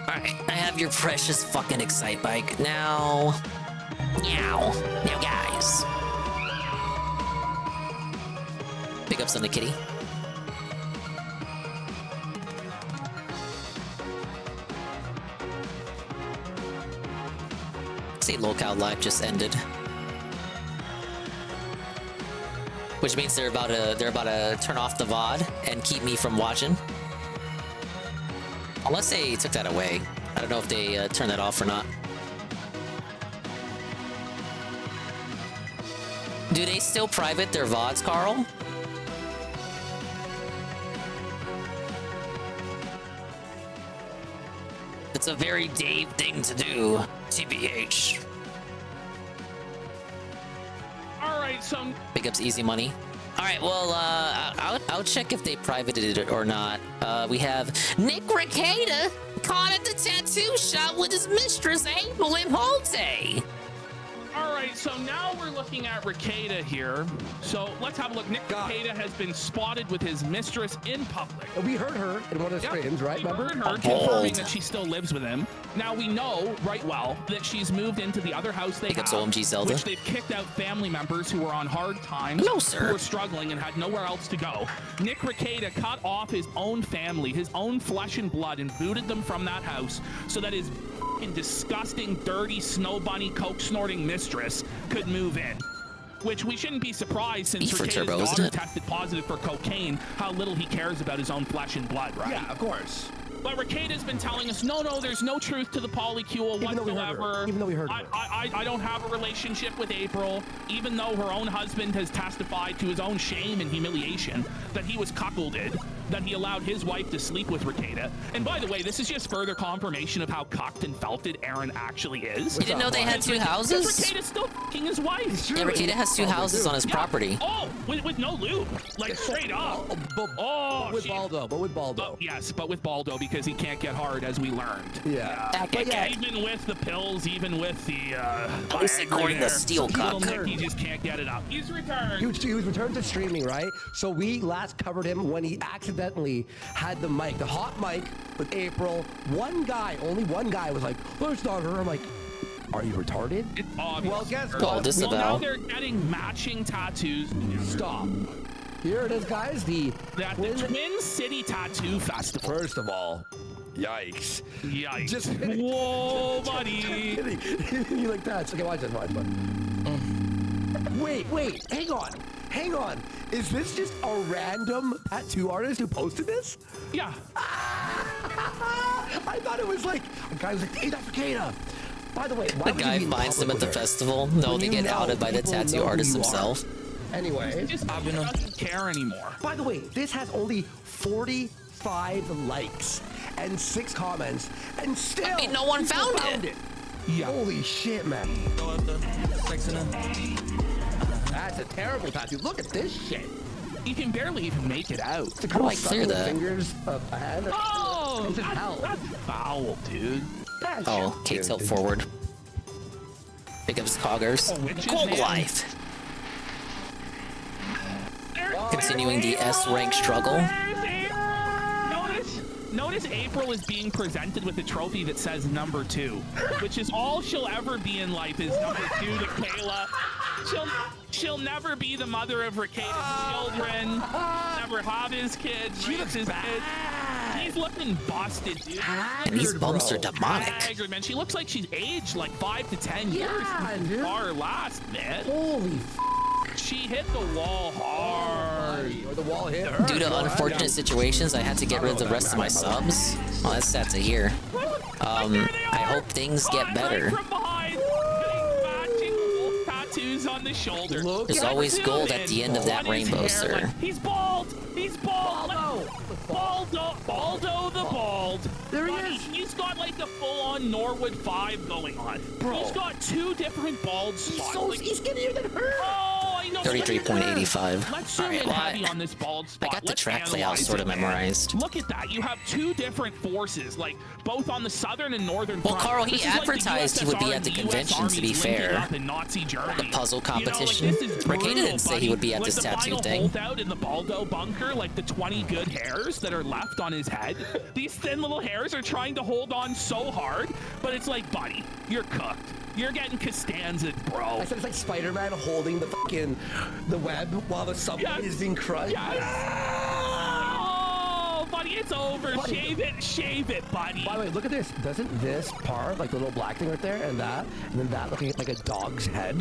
Alright, I have your precious fucking Excite Bike. Now... Now guys. Big ups on the kitty. Say Locale Live just ended. Which means they're about to turn off the VOD and keep me from watching. Unless they took that away. I don't know if they turned that off or not. Do they still private their VODs, Carl? It's a very Dave thing to do, TBH. All right, so Big ups, easy money. All right, well, I'll check if they privated it or not. We have Nick Ricada caught at the tattoo shop with his mistress, April Imholte. All right, so now we're looking at Ricada here. So let's have a look. Nick Ricada has been spotted with his mistress in public. We heard her in one of the streams, right? We Remember? heard her confirming that she still lives with him. Now we know right well that she's moved into the other house they have, OMG Zelda. which they've kicked out family members who were on hard times, No, sir. who were struggling and had nowhere else to go. Nick Ricada cut off his own family, his own flesh and blood, and booted them from that house so that his disgusting, dirty, snow bunny, coke snorting mistress could move in. Which we shouldn't be surprised since Beef for Ricada's Turbo, isn't daughter it? tested positive for cocaine, how little he cares about his own flesh and blood, right? Yeah, of course. But Ricada's been telling us, no, there's no truth to the polycule whatsoever. Even though we heard her. I don't have a relationship with April, even though her own husband has testified to his own shame and humiliation that he was cuckolded, that he allowed his wife to sleep with Ricada. And by the way, this is just further confirmation of how cucked and felted Aaron actually is. You didn't know they had two houses? Ricada's still fucking his wife. Yeah, Ricada has two houses on his property. Oh, with no lube, like straight up. With Baldo, but with Baldo. Yes, but with Baldo because he can't get hard, as we learned. Yeah. But yeah, even with the pills, even with the At least according to Steel little Cup. Nick, he just can't get it up. He's returned. He was returned to streaming, right? So we last covered him when he accidentally had the mic, the hot mic with April. Only one guy was like, "That's not her." I'm like, "Are you retarded?" It's obvious. Well, guess Call what? disavow. Well, now they're getting matching tattoos. Stop. Here it is, guys. The Twin City Tattoo Festival. First of all, yikes. Yikes. Just Whoa, buddy. You like that? Okay, watch this. Wait. Hang on. Is this just a random tattoo artist who posted this? Yeah. I thought it was like a guy was like, "Hey, that's Ricada." By the way, why The would guy you be in finds them at public the with her? festival. No, When they you get know outed by the people know tattoo who artist you are. himself. Anyway, Just doesn't care anymore. by the way, this has only 45 likes and 6 comments, and still I mean, no one people found it. Yeah. Holy shit, man. That's a terrible tattoo. Look at this shit. You can barely even make it out. How do I clear that? Fingers of a hand. Oh, It's just hell. that's foul, dude. That's Oh, shit, Kate tilt dude. forward. Pick up his coggers. Witch's Gold hand. life. Continuing the S rank struggle. Notice April is being presented with a trophy that says number 2, which is all she'll ever be in life is number 2 to Kayla. She'll never be the mother of Ricada's children, never have his kids, raise his kids. He's looking busted, dude. And these bumps are demonic. Haggard, man. She looks like she's aged like 5 to 10 years since dude. our last, man. Holy She hit the wall hard. Or the wall hit her. Due to unfortunate situations, I had to get rid of the rest of my subs. Well, that's sad to hear. I hope things get Right better. from behind, getting matching wolf tattoos on the shoulder. There's always gold at the end of that On his rainbow, hair, sir. like, he's bald. He's bald. Baldo the bald. There he Buddy, is. He's got like a full-on Norwood 5 going on. Bro. He's got 2 different bald spots. He's skinnier than her. Oh, I know. 33.85. Let's zoom in heavy on this bald spot. I got the Let's track layout analyze sort of it, man. memorized. Look at that. You have 2 different forces, like both on the southern and northern Well, front. Carl, he This is like the advertised he would be USSR at the and US convention, to be armies linking fair. up in Nazi Germany. The puzzle You know, like, competition. this is Ricada brutal, didn't say he would be at buddy. this Like, the tattoo final thing. holdout in the Baldo bunker, like the 20 good hairs that are left on his head. These thin little hairs are trying to hold on so hard, but it's like, buddy, you're cooked. You're getting Costanza, bro. I said it's like Spider-Man holding the web while the subway is being crushed. Oh, buddy, it's over. Buddy. Shave it, buddy. By the way, look at this. Doesn't this part, like the little black thing right there, and then that looking like a dog's head?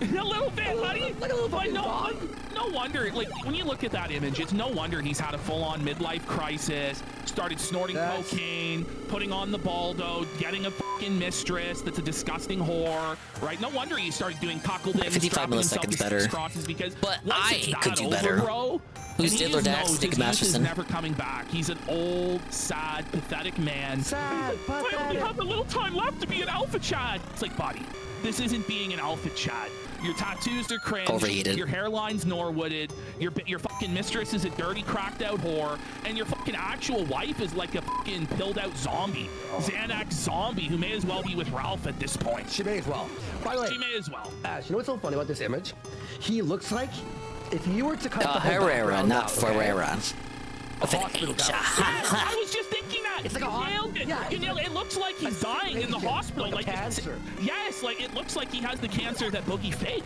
A little bit, buddy. Like a little But fucking no, dog. no wonder, like, when you look at that image, it's no wonder he's had a full-on midlife crisis, started snorting cocaine, putting on the Baldo, getting a fucking mistress that's a disgusting whore, right? No wonder he started doing cuckolding, 55 strapping himself milliseconds to better. crosses because But once I it's that could do over, better. Bro, Who's and he Diddler just Dax? knows Nick his youth is Masterson. never coming back. He's an old, sad, pathetic man. Sad, I only pathetic. have a little time left to be an alpha Chad. It's like, buddy, this isn't being an alpha Chad. Your tattoos are cringe. Overheated. Your hairline's Norwooded. Your fucking mistress is a dirty, cracked out whore, and your fucking actual wife is like a fucking pilled out zombie, Xanax zombie who may as well be with Ralph at this point. She may as well. By the way, she may as well. Ash, you know what's so funny about this image? He looks like if you were to cut the whole Herrera, background not out, Ferreira. Okay? Hospital gown. I was just thinking that. It's like you nailed it. Yeah, You nailed it. It looks like he's dying in the hospital. like cancer. Yes, like it looks like he has the cancer that Boogie faked.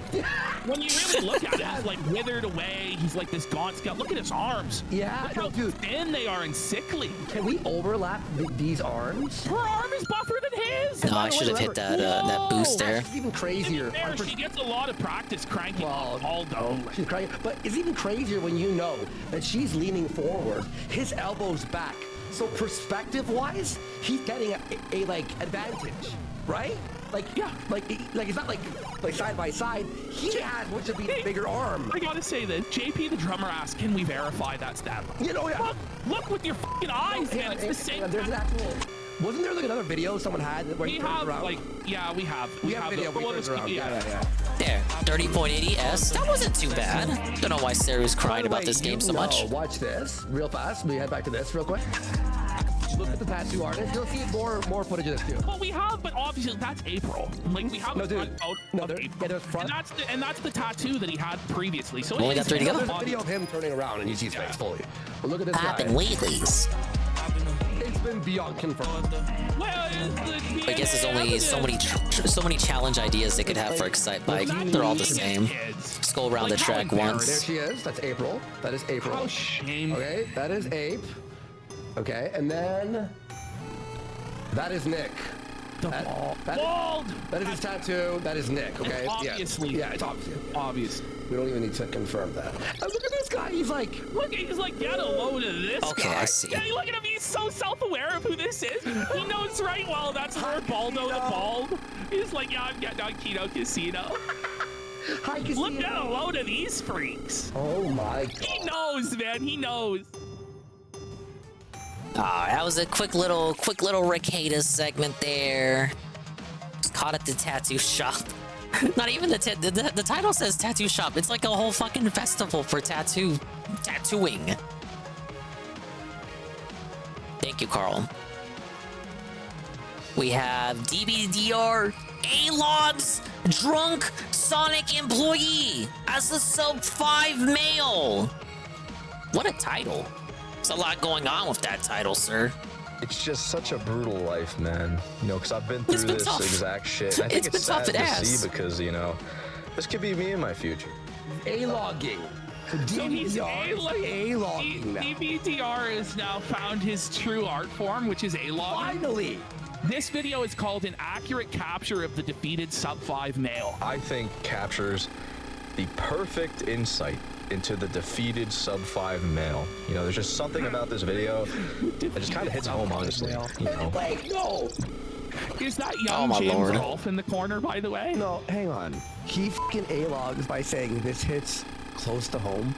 When you really look at it, he's like withered away. He's like this gaunt scout. Look at his arms. Yeah, look how thin they are and sickly. Can we overlap these arms? Her arm is buffer than his. No, I should have hit that boost there. It's even crazier. There, she gets a lot of practice cranking all day. She's cranking, but it's even crazier when you know that she's leaning forward, his elbows back. So perspective-wise, he's getting a like advantage, right? Like it's not like side by side. He has much of a bigger arm. I gotta say that JP the drummer asked, "Can we verify that stat line?" You know, yeah. Look with your fucking eyes, man. It's the same. There's an actual. Wasn't there like another video someone had where he turned around? Yeah, we have. We have a video where he turns around. Yeah. There, 30.80 S. That wasn't too bad. Don't know why Sarah's crying about this game so much. Watch this real fast. We head back to this real quick. Look at the tattoo artist. You'll see more footage of this too. Well, we have, but obviously that's April. Like we have No, a dude. front No, of there- April. yeah, there's front. And that's the tattoo that he had previously. So Only it got is three to go. There's a video of him turning around and you see his face fully. But look at this I've guy. been wheelies. It's been beyond confirmed. Well, I guess there's only so many challenge ideas they could have for Excite Bike. They're all the same. Just go around the track There once. she is. That's April. That is April. How shame. Okay, that is Ape. Okay, and then that is Nick. Bald. That is his tattoo. That is Nick. Okay. It's obviously. Yeah, it's obvious. Obvious. We don't even need to confirm that. And look at this guy. He's like. Look, he's like, get a load of this Okay, guy. I see. Yeah, look at him. He's so self-aware of who this is. He knows right well that's Lord Baldo the Bald. He's like, yeah, I'm getting on Keto Casino. Hi, Casino. Look at a load of these freaks. Oh my God. He knows, man. He knows. That was a quick little Ricada segment there. Just caught at the tattoo shop. Not even the title says tattoo shop. It's like a whole fucking festival for tattooing. Thank you, Carl. We have DBDR A-Logs drunk Sonic employee as the sub 5 male. What a title. There's a lot going on with that title, sir. It's just such a brutal life, man. You know, because I've been through this exact shit. I think It's been it's sad tough to as. see because, you know, this could be me in my future. A-logging. So he's A-logging now. DBDR has now found his true art form, which is A-logging. Finally. This video is called an accurate capture of the defeated sub 5 male. I think captures the perfect insight into the defeated sub 5 male. You know, there's just something about this video that just kind of hits home, honestly. You know. Wait, no. Is that young James Rolfe in the corner, by the way? No, hang on. He fucking A-logs by saying this hits close to home.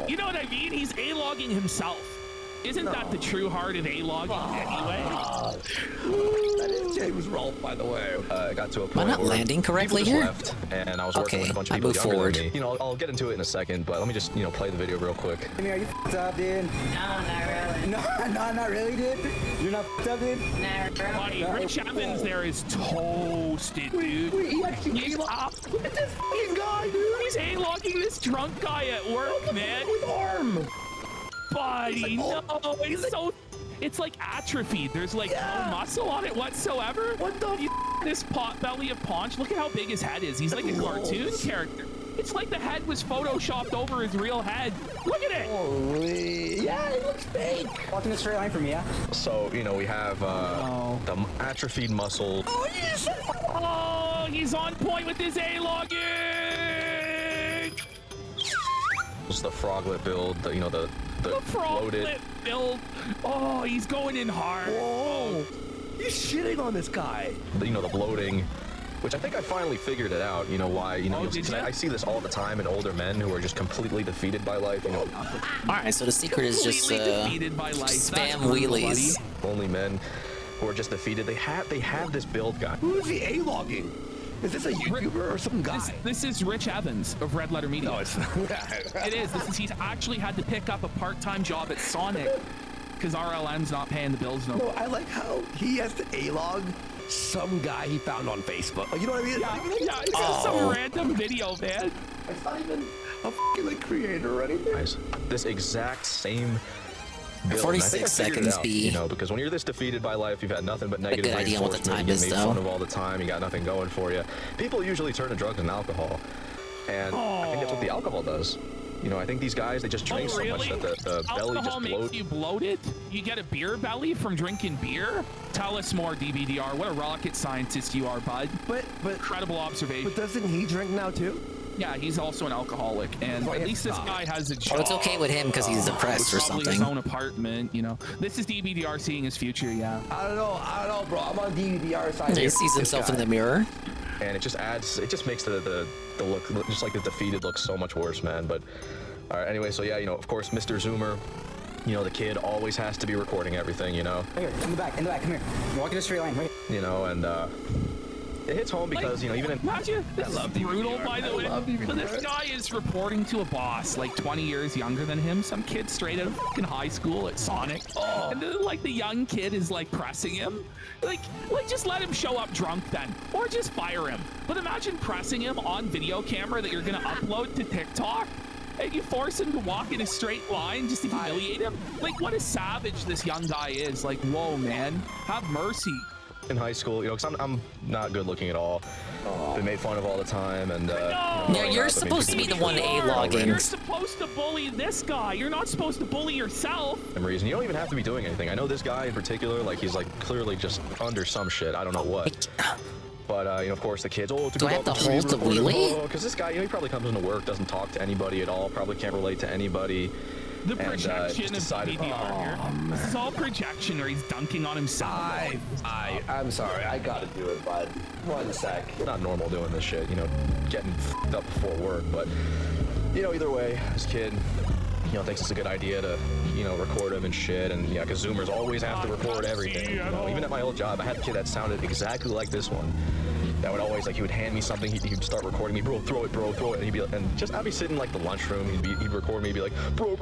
You know what I mean? He's A-logging himself. Isn't that the true heart of A-logging anyway? That is James Rolfe, by the way. I got to a point Am I not where landing correctly people here? just left, and I was working with a bunch of I people move younger forward. than me. You know, I'll get into it in a second, but let me just, you know, play the video real quick. Are you f***ed up, dude? No, not really. No, not really, dude? You're not f***ed up, dude? Buddy, Rich Evans there is toasted, dude. He's up. Look at this fucking guy, dude. He's A-logging this drunk guy at work, man. With arm. Buddy, no, it's so... It's like atrophied. There's like no muscle on it whatsoever. What the this pot belly of Paunch, look at how big his head is. He's like a cartoon character. It's like the head was photoshopped over his real head. Look at it. Holy. Yeah, it looks fake. Walk in a straight line for me, yeah? So, you know, we have the atrophied muscle. Oh, yes. Oh, he's on point with his A-logging. It's the froglet build, the froglet bloated build. Oh, he's going in hard. Whoa. He's shitting on this guy. You know, the bloating, which I think I finally figured it out. You know why? You know, because I see this all the time in older men who are just completely defeated by life. You know. All right, so the secret is just defeated by life. spam wheelies. Only men who are just defeated. They have this build guy. Who is he A-logging? Is this a YouTuber or some guy? This is Rich Evans of Red Letter Media. No, it's it is. He's actually had to pick up a part-time job at Sonic because RLM's not paying the bills no more. No, I like how he has to A-log some guy he found on Facebook. Like, you know what I mean? Yeah, it's just some random video, man. It's not even a fucking like creator or anything. Guys, this exact same build, 46 seconds, out, B. You know, because when you're this defeated by life, you've had nothing but negative good idea what the reinforcement, time you is, get made though. fun of all the time, you got nothing going for you. People usually turn to drugs and alcohol, and I think that's what the alcohol does. You know, I think these guys, they just drink so much that the belly just Alcohol makes bloats. you bloated? You get a beer belly from drinking beer? Tell us more, DBDR. What a rocket scientist you are, bud. But incredible observation. But doesn't he drink now too? Yeah, he's also an alcoholic, and at least this guy has a job. Oh, it's okay with him because he's depressed or Probably something. his own apartment, you know. This is DBDR seeing his future, yeah. I don't know, bro. I'm on DVDR side. He sees himself in the mirror. And it just makes the look, just like the defeated look so much worse, man. But all right, anyway, so yeah, you know, of course, Mr. Zoomer, you know, the kid always has to be recording everything, you know. Right here, in the back, come here. You're walking a straight line, right? You know, and it hits home because, you know, even in... Imagine, this is brutal, by the way. So this guy is reporting to a boss, like 20 years younger than him, some kid straight out of fucking high school at Sonic. And then, like, the young kid is, like, pressing him. Like, just let him show up drunk then, or just fire him. But imagine pressing him on video camera that you're gonna upload to TikTok, and you force him to walk in a straight line just to humiliate him. Like, what a savage this young guy is. Like, whoa, man, have mercy. In high school, you know, because I'm not good looking at all. Been made fun of all the time, and Yeah, you're supposed to be the one A-logging. You're supposed to bully this guy. You're not supposed to bully yourself. some reason. You don't even have to be doing anything. I know this guy in particular, like, he's like clearly just under some shit. I don't know what. But, you know, of course, the kids, Do I have to hold the wheelie? Because this guy, you know, he probably comes into work, doesn't talk to anybody at all, probably can't relate to anybody. The projection of DDR here. This is all projection, or he's dunking on himself. I'm sorry. I gotta do it, bud. 1 sec. It's not normal doing this shit, you know, getting f***ed up before work. But, you know, either way, this kid, you know, thinks it's a good idea to, you know, record him and shit. And, yeah, because Zoomers always have to record everything. You know, even at my old job, I had a kid that sounded exactly like this one. That would always, like, he would hand me something, he'd start recording me, bro, throw it, and he'd be, and just, I'd be sitting, like, the lunchroom, he'd record me, he'd be like, bro,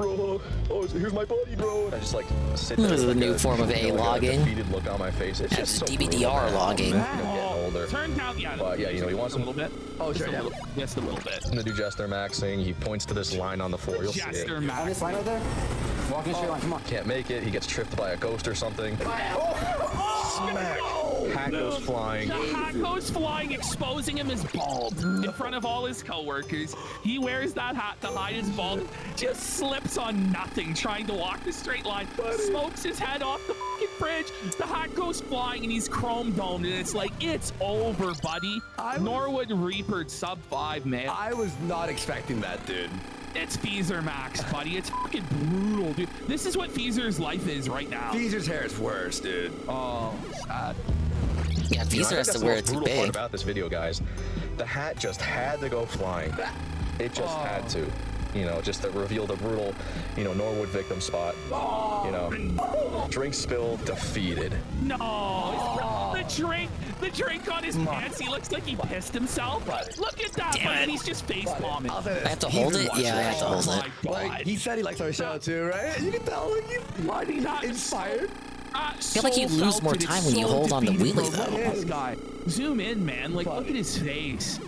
oh, here's my buddy, bro, and I just, like, sit there. This is a with, new like, form of you know, A-logging. like, a defeated look on my face. It's just so DBDR logging. You know, getting older. Turn down, yeah. But, yeah, you know, he wants a little bit. Oh, sure, yeah. Just a little bit. I'm gonna do Jester Maxing, he points to this line on the floor, you'll see it. Jester Max. On this line right there? Walking a straight line, come on. Can't make it, he gets tripped by a ghost or something. Smack! Hat goes flying. The hat goes flying, exposing him as bald in front of all his coworkers. He wears that hat to hide his bald, just slips on nothing, trying to walk the straight line, smokes his head off the fucking fridge. The hat goes flying, and he's chrome domed, and it's like, it's over, buddy. Norwood Reaper sub 5, man. I was not expecting that, dude. It's Feezer Max, buddy. It's fucking brutal, dude. This is what Feezer's life is right now. Feezer's hair is worse, dude. Oh, sad. Yeah, You know, Feezer I has think to wear it that's the too most brutal part big. about this video, guys. The hat just had to go flying. It just had to. You know, just to reveal the brutal, you know, Norwood victim spot. You know, drink spilled, defeated. No, the drink on his pants. He looks like he pissed himself. Look at that, Damn it. and he's just face bombing. I have to hold it? Yeah, I have to hold it. My God. Like, he said he likes our show too, right? You can tell, like, he's inspired. I feel like you lose more time when you hold on the wheelie, though. This guy. Zoom in, man. Like, look at his face.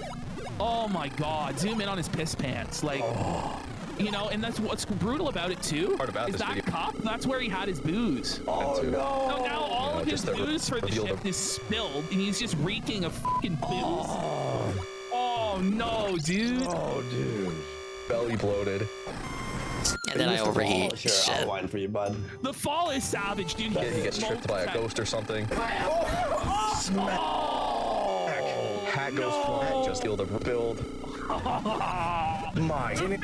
Oh my God. Zoom in on his piss pants. Like, you know, and that's what's brutal about it too. Is that cup? That's where he had his booze. Oh no! So now all of his booze for the shift is spilled, and he's just reeking of fucking booze. Oh no, dude. Oh, dude. Belly bloated. And then I overheat. Sure, I'll whine for you, bud. The fall is savage, dude. He gets tripped by a ghost or something. Smack. Hat goes flying. Just feel the build. My good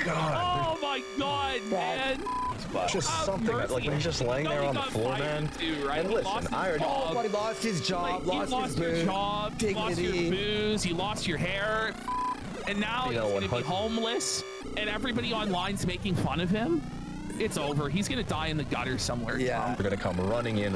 God. Oh my God, man. Just something that, like, when he's just laying there on the floor, man. And listen, I already. Nobody lost his job, Like, lost his your booze, job, you lost your dignity. booze, you lost your hair, and now You he's know, gonna be homeless, and everybody online's making fun of him. It's over. He's gonna die in the gutter somewhere. Yeah. They're gonna come running in.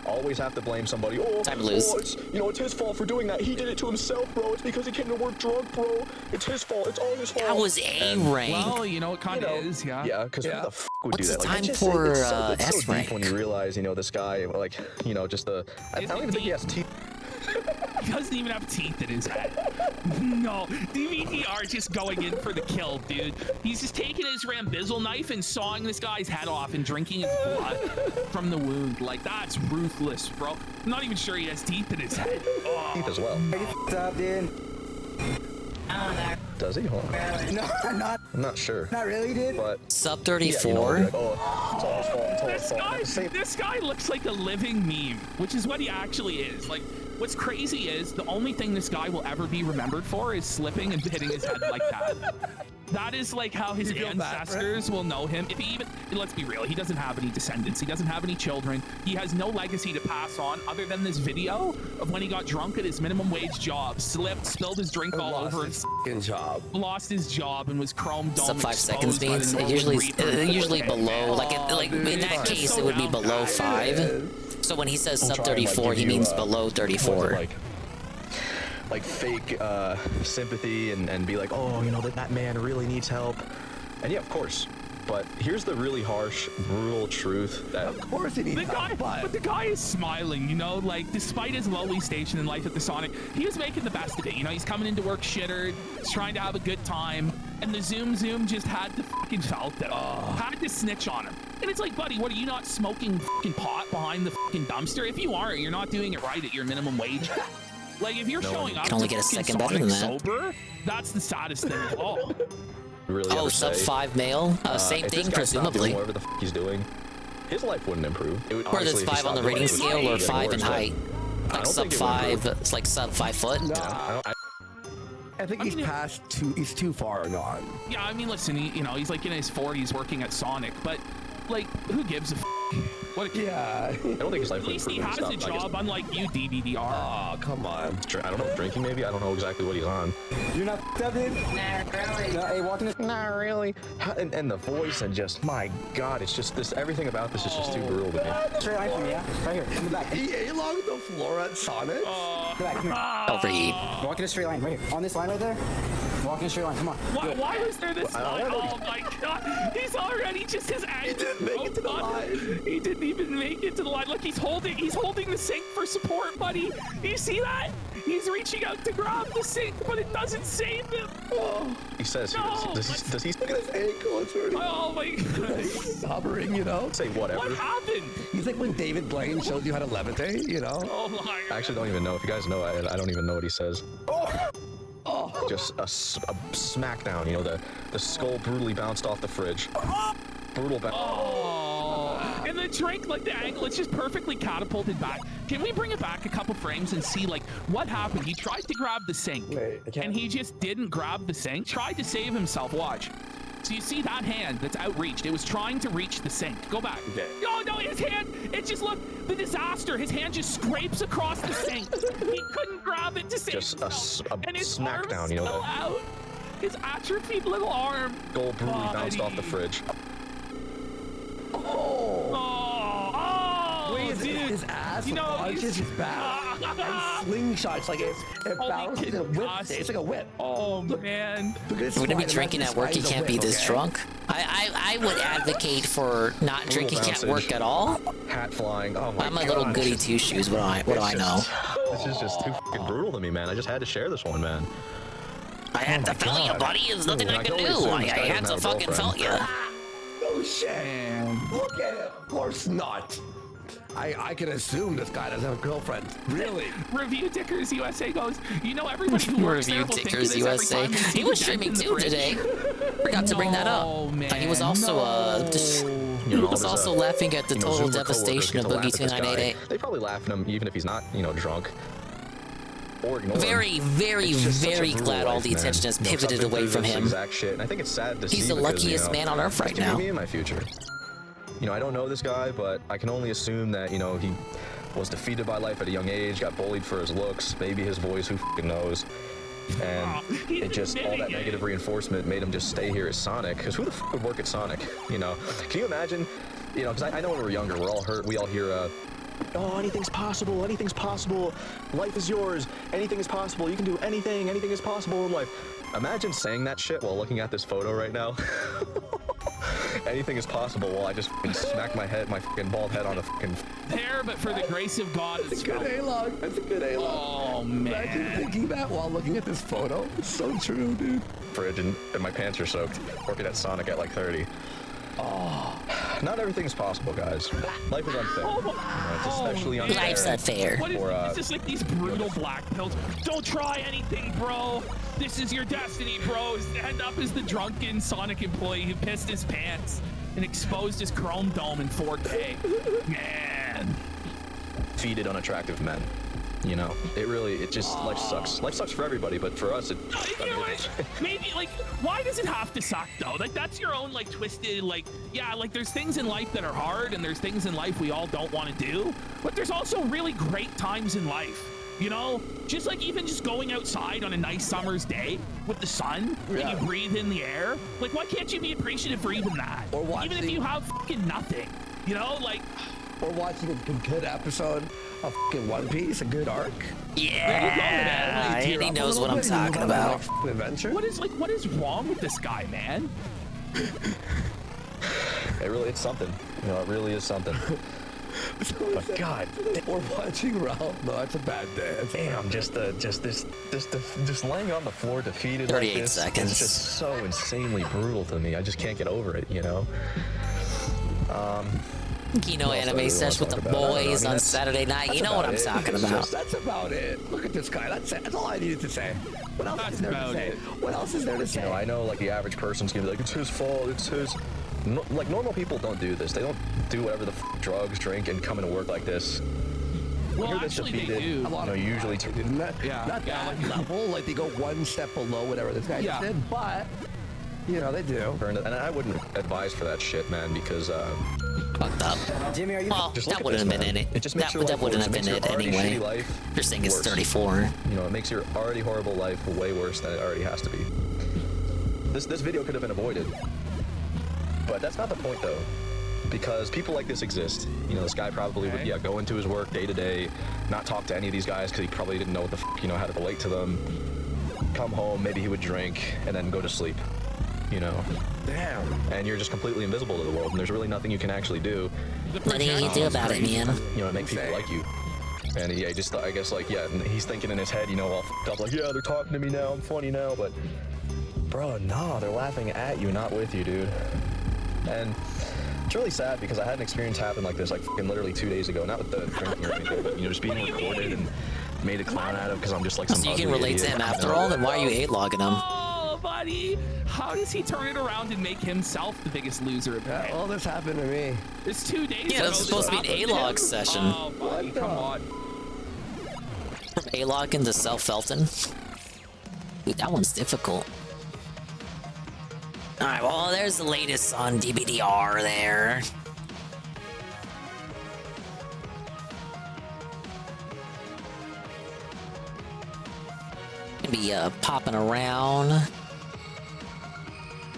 Always have to blame somebody. Oh, Time to lose. Oh, it's his fault for doing that. He did it to himself, bro. It's because he came to work drunk, bro. It's his fault. It's all his fault. That was A rank. Well, you know, it kind of is, yeah. Yeah, because who the f would What's do that? the Like, time it's for it's so S deep rank? when you realize, this guy, like, just the. I don't even think he has teeth. He doesn't even have teeth in his head. No, DVDR just going in for the kill, dude. He's just taking his Rambizzle knife and sawing this guy's head off and drinking his blood from the wound. Like, that's ruthless, bro. I'm not even sure he has teeth in his head. Oh. Teeth as well. What's up, dude? Does he? Hold on. No, I'm not. I'm not sure. Not really, dude. But Sub yeah, 34. like, oh, it's all his fault. It's all his fault. This guy looks like a living meme, which is what he actually is. Like, what's crazy is the only thing this guy will ever be remembered for is slipping and hitting his head like that. That is like how his ancestors will know him. If he even, let's be real, he doesn't have any descendants. He doesn't have any children. He has no legacy to pass on other than this video of when he got drunk at his minimum wage job, slipped, spilled his drink all over his job, lost his job, and was chrome dome. Sub 5 seconds means it usually below. Like in that case, it would be below 5. So when he says sub 34, he means below 34. Like fake sympathy and be like, oh, that man really needs help. And yeah, of course. But here's the really harsh, brutal truth that of course he needs help. But the guy is smiling, like despite his lowly station in life at the Sonic, he was making the best of it. He's coming into work shittered, he's trying to have a good time, and the Zoom just had to fucking felt it. Had to snitch on him. And it's like, buddy, what are you not smoking fucking pot behind the fucking dumpster? If you aren't, you're not doing it right at your minimum wage. Like, if you're showing up can only to get a fucking second better than that. sober, that's the saddest thing of all. really sub 5 male? Same if thing, this guy stopped presumably. doing whatever the f he's doing, his life wouldn't improve. It would, Whether it's honestly, if he 5 on the stopped rating doing it, it would scale or be getting 5 in worse, height. but I Like don't sub think it would 5, improve. it's like sub 5 foot. I think he's past he's too far gone. Yeah, I mean, listen, he's like in his 40s working at Sonic, but like, who gives a f? What a kid. Yeah. I don't think his life At would least improve. he has a job, unlike you, DVDR. Oh, come on. I don't know, drinking maybe? I don't know exactly what he's on. You're not f***ed up, dude? Nah, really. No, hey, walking this. Not really. And the voice and just, my God, it's just this, everything about this is just too brutal to me. Straight line for me, yeah? Right here, in the back. He ate along the floor at Sonic? Go back, come here. Overheat. Walk in a straight line, right here. On this line right there. Walk in a straight line, come on. Why was there this line? Oh my God, he's already just his anger. He didn't make it to the line. He didn't even make it to the line. Look, he's holding the sink for support, buddy. Do you see that? He's reaching out to grab the sink, but it doesn't save him. Oh. He says he does. Does he? Look at his ankle. It's already Oh my God. hovering, Say whatever. What happened? He's like when David Blaine shows you how to levitate, Oh my I actually don't even know. If you guys know, I don't even know what he says. Just a smackdown, the skull brutally bounced off the fridge. Brutal bounce. Oh, and the drink, like the angle, it's just perfectly catapulted back. Can we bring it back a couple frames and see, like, what happened? He tried to grab the sink, and he just didn't grab the sink. Tried to save himself. Watch. So you see that hand that's outreached? It was trying to reach the sink. Go back. Oh no, his hand! It just look the disaster. His hand just scrapes across the sink. He couldn't grab it to save himself. And his smackdown, arm fell out. His atrophied little arm. Skull brutally bounced off the fridge. Wait, dude. his ass punches his back and slingshots like it bounces and whips. It's like a whip. Oh man! Wouldn't be drinking at work. You can't be this drunk. I would advocate for not drinking at work at all. Hat flying. Oh my God. I'm a little goody two shoes. What do I know? This is just too fucking brutal to me, man. I just had to share this one, man. I had to felt you, buddy. There's nothing I can do. I had to fucking felt you. No shit. Look at him. Of course not. I can assume this guy doesn't have a girlfriend. Really? Review Dickers USA goes, everybody who works there will think of this every time they see He was the dent streaming in the too fridge. today. Forgot to bring that up. Man, He was also he was also laughing at the total devastation of Boogie 2988. They probably laugh at him even if he's not, drunk. Or ignore him. Very, very, It's just such a very brutal glad all life, the man. attention has So I've pivoted been away through from this him. Exact shit, and I think it's sad to see. He's the because, luckiest man on earth right this could now. be me in my future. I don't know this guy, but I can only assume that he was defeated by life at a young age, got bullied for his looks, maybe his voice, who fucking knows. And it just, all that negative reinforcement made him just stay here at Sonic. Because who the f would work at Sonic, you know? Can you imagine, you know, because I know when we were younger, we all hear, oh, anything's possible, life is yours, anything is possible, you can do anything is possible in life. Imagine saying that shit while looking at this photo right now. Anything is possible while I just smack my fucking bald head on a fucking... There, but for the grace of God, That's a good A-log. That's a good A-log. Oh, man. Imagine thinking that while looking at this photo. It's so true, dude. Fridge and my pants are soaked. Working at Sonic at like 30. Oh, not everything's possible, guys. Life is unfair. It's especially unfair. Life's unfair. What is it's just like these brutal black pills? Don't try anything, bro. This is your destiny, bro. Stand up as the drunken Sonic employee who pissed his pants and exposed his chrome dome in 4K. Man. Defeated unattractive men. You know, life sucks. Life sucks for everybody, but for us, Maybe, like, why does it have to suck, though? Like, that's your own, like, twisted, like, yeah, like, there's things in life that are hard, and there's things in life we all don't want to do, but there's also really great times in life, you know? Just, like, even just going outside on a nice summer's day with the sun, and you breathe in the air, like, why can't you be appreciative for even that? Or even if you have fucking nothing, you know? Like... Or watching a good episode of fucking One Piece, a good arc. Yeah, Andy knows what I'm talking about. Adventure. What is wrong with this guy, man? It's something. You know, it really is something. But God, or watching Ralph. No, that's a bad day. Damn, just laying on the floor defeated 38 like this. seconds. It's just so insanely brutal to me. I just can't get over it, you know. Kino anime sesh with the boys on Saturday night. You know what I'm talking about. That's about it. Look at this guy. That's it. That's all I needed to say. What else is there to say? What else is there to say? You know, I know like the average person's gonna be like, it's his fault. It's his. No, like normal people don't do this. They don't do whatever the drugs, drink, and come into work like this. Well, actually, they do. A lot of usually not that level. Like they go one step below whatever this guy just did, but you know they do. And I wouldn't advise for that shit, man, because fucked up. Jimmy, are you? Well, that wouldn't have been in it. That wouldn't have been it anyway. You're saying it's 34. You know, it makes your already horrible life way worse than it already has to be. This video could have been avoided, but that's not the point though, because people like this exist. You know, this guy probably would go into his work day to day, not talk to any of these guys because he probably didn't know what the how to relate to them. Come home, maybe he would drink and then go to sleep. You know, damn, and you're just completely invisible to the world, and there's really nothing you can actually do. Nothing you can do about it, man. You know, make people like you. And yeah, just I guess like and he's thinking in his head, you know, all f***ed up, like yeah, they're talking to me now, I'm funny now, but bro, no, they're laughing at you, not with you, dude. And it's really sad because I had an experience happen like this, like fucking literally 2 days ago, not with the drinking or anything, but you know, just being recorded and made a clown out of because I'm just like some. So you can relate to him after all, then why are you 8-logging him? Buddy, how does he turn it around and make himself the biggest loser of the day? All this happened to me. It's 2 days ago. Yeah, that's supposed to be an A-log session. Oh, buddy, come on. From A-log into Self-Felton? Dude, that one's difficult. Alright, well, there's the latest on DBDR there. Gonna be popping around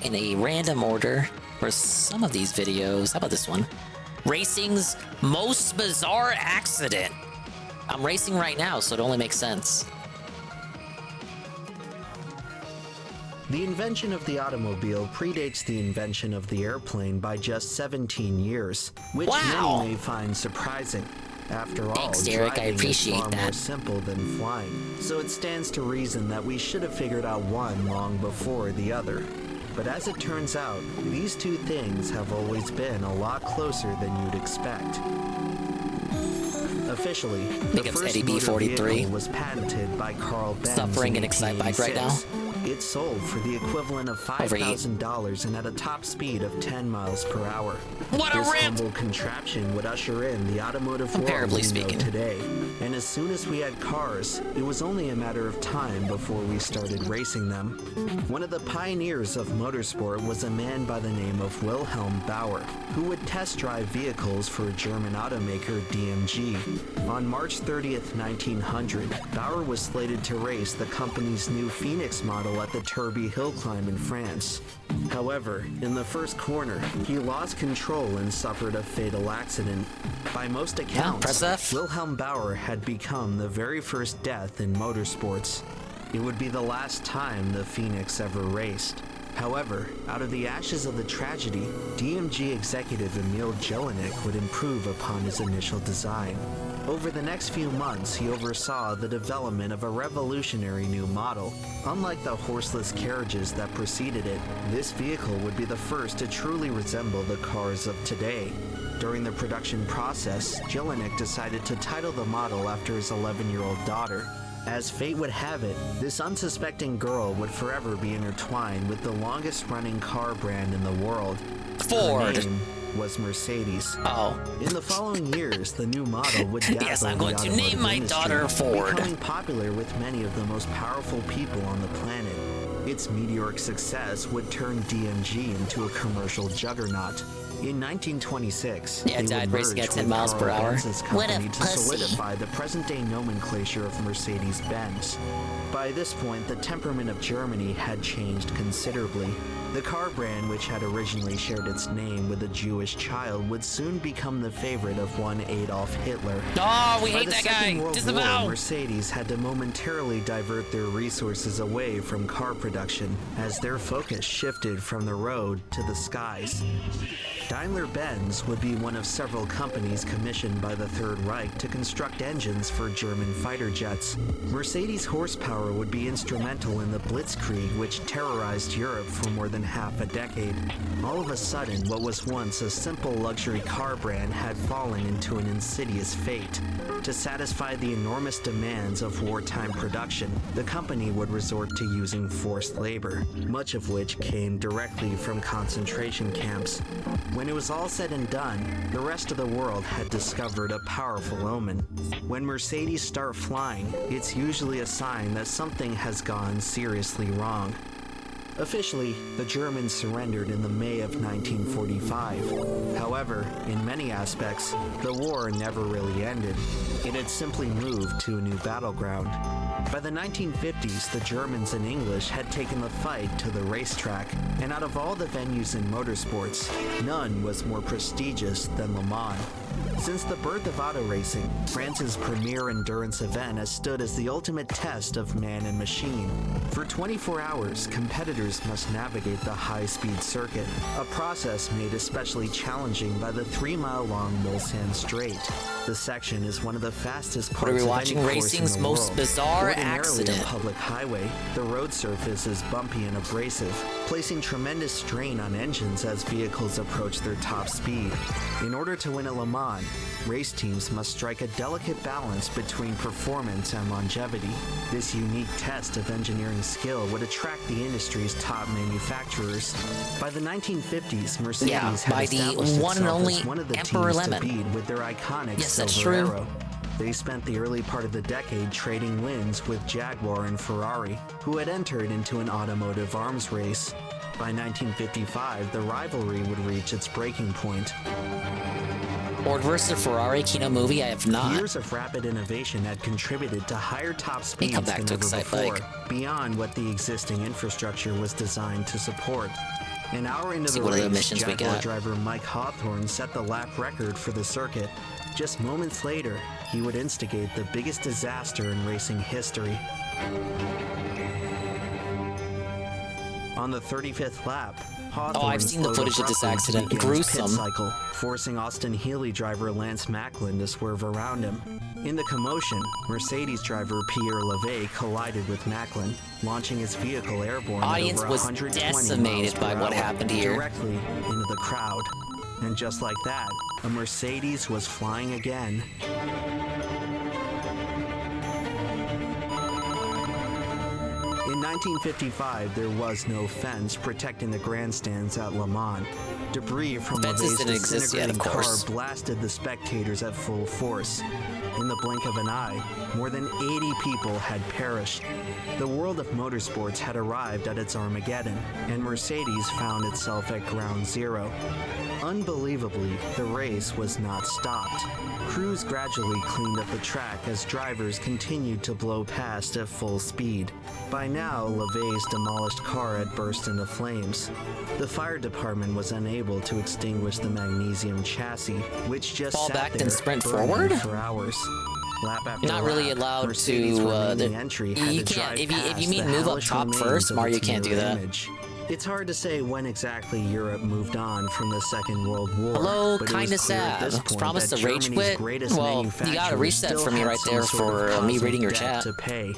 in a random order for some of these videos. How about this one? Racing's most bizarre accident. I'm racing right now, so it only makes sense. The invention of the automobile predates the invention of the airplane by just 17 years, which many may find surprising. After all, thanks, Derek, I appreciate is far more simple than flying, so it stands to reason that we should have figured out one long before the other. But as it turns out, these two things have always been a lot closer than you'd expect. Officially, the first motor vehicle was patented by Carl Benz Stop ringing in Excitebike right now. It sold for the equivalent of $5,000 and at a top speed of 10 miles per hour. What a This rip! humble contraption would usher in the automotive world Comparably we speaking. know today. And as soon as we had cars, it was only a matter of time before we started racing them. One of the pioneers of motorsport was a man by the name of Wilhelm Bauer, who would test drive vehicles for German automaker DMG. On March 30th, 1900, Bauer was slated to race the company's new Phoenix model at the Turby Hill Climb in France. However, in the first corner, he lost control and suffered a fatal accident. By most accounts, Wilhelm Bauer had become the very first death in motorsports. It would be the last time the Phoenix ever raced. However, out of the ashes of the tragedy, DMG executive Emil Jelinek would improve upon his initial design. Over the next few months, he oversaw the development of a revolutionary new model. Unlike the horseless carriages that preceded it, this vehicle would be the first to truly resemble the cars of today. During the production process, Jelinek decided to title the model after his 11-year-old daughter. As fate would have it, this unsuspecting girl would forever be intertwined with the longest-running car brand in the world. Ford. Her name was Mercedes. Oh. In the following years, the new model would dazzle Yes, I'm going the to automotive name my industry, daughter Ford. becoming popular with many of the most powerful people on the planet. Its meteoric success would turn DMG into a commercial juggernaut. In 1926, Yeah, it died racing at 10 miles per hour. What a to pussy. solidify the present-day nomenclature of Mercedes-Benz. By this point, the temperament of Germany had changed considerably. The car brand, which had originally shared its name with a Jewish child, would soon become the favorite of one Adolf Hitler. Oh, we By hate the that Second guy. World Disavow. War, Mercedes had to momentarily divert their resources away from car production as their focus shifted from the road to the skies. Daimler-Benz would be one of several companies commissioned by the Third Reich to construct engines for German fighter jets. Mercedes' horsepower would be instrumental in the Blitzkrieg, which terrorized Europe for more than half a decade. All of a sudden, what was once a simple luxury car brand had fallen into an insidious fate. To satisfy the enormous demands of wartime production, the company would resort to using forced labor, much of which came directly from concentration camps. When it was all said and done, the rest of the world had discovered a powerful omen. When Mercedes start flying, it's usually a sign that something has gone seriously wrong. Officially, the Germans surrendered in the May of 1945. However, in many aspects, the war never really ended. It had simply moved to a new battleground. By the 1950s, the Germans and English had taken the fight to the racetrack, and out of all the venues in motorsports, none was more prestigious than Le Mans. Since the birth of auto racing, France's premier endurance event has stood as the ultimate test of man and machine. For 24 hours, competitors must navigate the high-speed circuit, a process made especially challenging by the 3-mile-long Mulsanne Straight. The section is one of the fastest What are parts we of watching? any course Racing's in the most world. bizarre Ordinarily accident. a public highway, the road surface is bumpy and abrasive, placing tremendous strain on engines as vehicles approach their top speed. In order to win at Le Mans, race teams must strike a delicate balance between performance and longevity. This unique test of engineering skill would attract the industry's top manufacturers. By the 1950s, Mercedes Yeah, had by the established one and itself only as one of the Emperor teams Lemon. to beat with their iconic Yes, that's Silver true. Arrow. They spent the early part of the decade trading wins with Jaguar and Ferrari, who had entered into an automotive arms race. By 1955, the rivalry would reach its breaking point. Ford versus Ferrari Kino movie? I have not. Years of rapid innovation had contributed to higher top speeds come back than to ever Excite before, Bike. beyond what the existing infrastructure was designed to support. An hour into See the what other race, missions we Jaguar got. driver Mike Hawthorne set the lap record for the circuit. Just moments later, he would instigate the biggest disaster in racing history. On the 35th lap, Hawthorne I've seen the slowed footage of this abruptly to accident. begin his pit Gruesome. cycle, forcing Austin Healey driver Lance Macklin to swerve around him. In the commotion, Mercedes driver Pierre Levay collided with Macklin, launching his vehicle airborne Audience at over was 120 decimated miles by per what hour, happened here. directly into the crowd. And just like that, a Mercedes was flying again. In 1955, there was no fence protecting the grandstands at Le Mans. Debris from Fences LeVay's didn't exist yet, of disintegrating car course. blasted the spectators at full force. In the blink of an eye, more than 80 people had perished. The world of motorsports had arrived at its Armageddon, and Mercedes found itself at ground zero. Unbelievably, the race was not stopped. Crews gradually cleaned up the track as drivers continued to blow past at full speed. By now, LeVay's demolished car had burst into flames. The fire department was unable to extinguish the magnesium chassis, which just Fall sat back there and sprint burning forward? for hours. Lap after You're not really lap, allowed Mercedes' to. remaining entry had You to can't. drive If you past mean the move up hellish top remains first, of Mario its can't do mirror that. image. It's hard to say when exactly Europe moved on from the Second World War. Hello, but it was kinda clear at this sad. point Promise that to rage Germany's quit? greatest Well, you got a manufacturers reset still for me had right some there sort of for me cosmic reading your debt chat. to pay.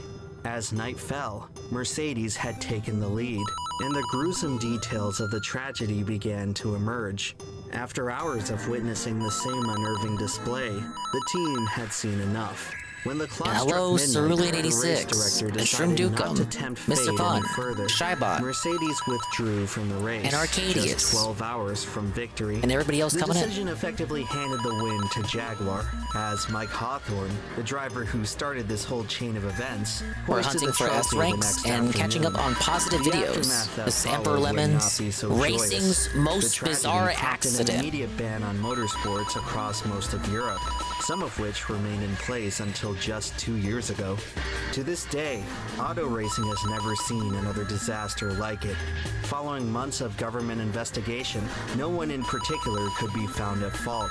As night fell, Mercedes had taken the lead, and the gruesome details of the tragedy began to emerge. After hours of witnessing the same unnerving display, the team had seen enough. When the clock Hello, struck Cerulean midnight, the race 86, director Shroom decided not to Dukem, tempt Mr. fate Fun, any further. Shybot, Mercedes withdrew from the race, and Arcadius. just 12 hours from victory. And everybody else the coming in. decision effectively handed the win to Jaguar, as Mike Hawthorne, the driver who started this whole chain of events, We're hoisted hunting the for S trophy the ranks next and catching up afternoon. on positive The videos. aftermath that The Samper followed would Lemons, not be so racing's joyous. most The tragedy bizarre prompted an accident. immediate ban on motorsports across most of Europe, some of which remained in place until just 2 years ago. To this day, auto racing has never seen another disaster like it. Following months of government investigation, no one in particular could be found at fault.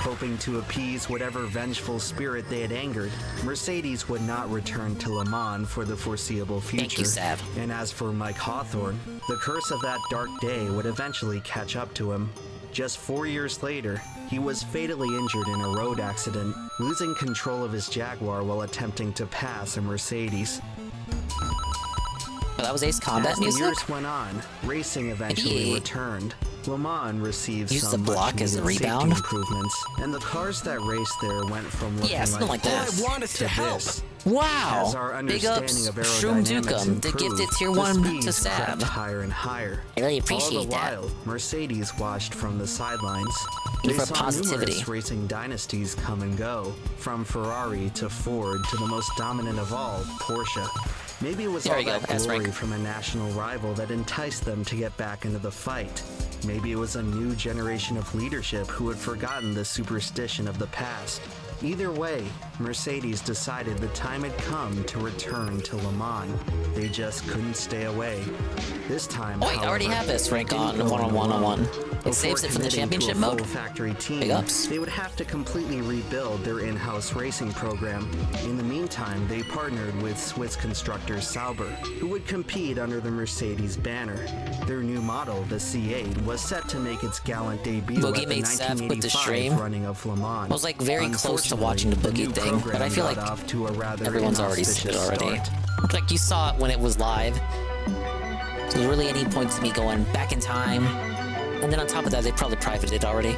Hoping to appease whatever vengeful spirit they had angered, Mercedes would not return to Le Mans for the foreseeable future. Thank you, Sav. And as for Mike Hawthorne, the curse of that dark day would eventually catch up to him. Just 4 years later, he was fatally injured in a road accident, losing control of his Jaguar while attempting to pass a Mercedes. Oh, that was Ace Combat As music? the years went on, racing eventually Maybe returned. Le Mans received use the some block as a much-needed rebound? safety improvements, and the cars that raced there went from looking Yeah, something like that. this I want us to help. this. Wow! As our Big understanding ups, of Shroom aerodynamics Dukem, the improved, gifted tier the 1 to speeds Sav. crept higher and higher. I really All appreciate the that. while, Mercedes watched from the sidelines. Thank you They for saw positivity. numerous racing dynasties come and go, from Ferrari to Ford to the most dominant of all, Porsche. Maybe it was There all you go, that S-rank. glory from a national rival that enticed them to get back into the fight. Maybe it was a new generation of leadership who had forgotten the superstition of the past. Either way, Mercedes decided the time had come to return to Le Mans. They just couldn't stay away. This time, Oh, wait, I already however, have this rank it didn't on go 1-on-1-on-1. alone. It Before saves it from the committing to championship a full mode. factory team, Big ups. they would have to completely rebuild their in-house racing program. In the meantime, they partnered with Swiss constructor Sauber, who would compete under the Mercedes banner. Their new model, the C8, was set to make its gallant debut Boogie at the made Sav quit the 1985 stream. running of Le Mans. I was like very close to watching the Unfortunately, Boogie the thing, new but I feel program like got off to a rather everyone's already seen it inauspicious already. start. Like you saw it when it was live. So there's really any point to me going back in time. And then on top of that, they probably privated it already.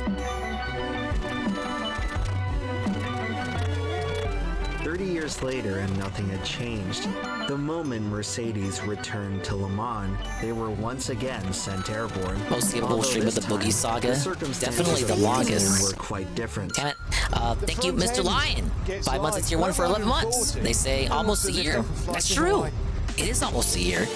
30 years later, and nothing had changed. The moment Mercedes returned to Le Mans, they were once again sent airborne. Most skippable Although stream of this the Boogie time, Saga. the circumstances Definitely of the longest. season were quite different. Damn it. Thank you, Mr. Lion. 5 months at tier 1 for 11 months. They say almost a year. That's true. It is almost a year.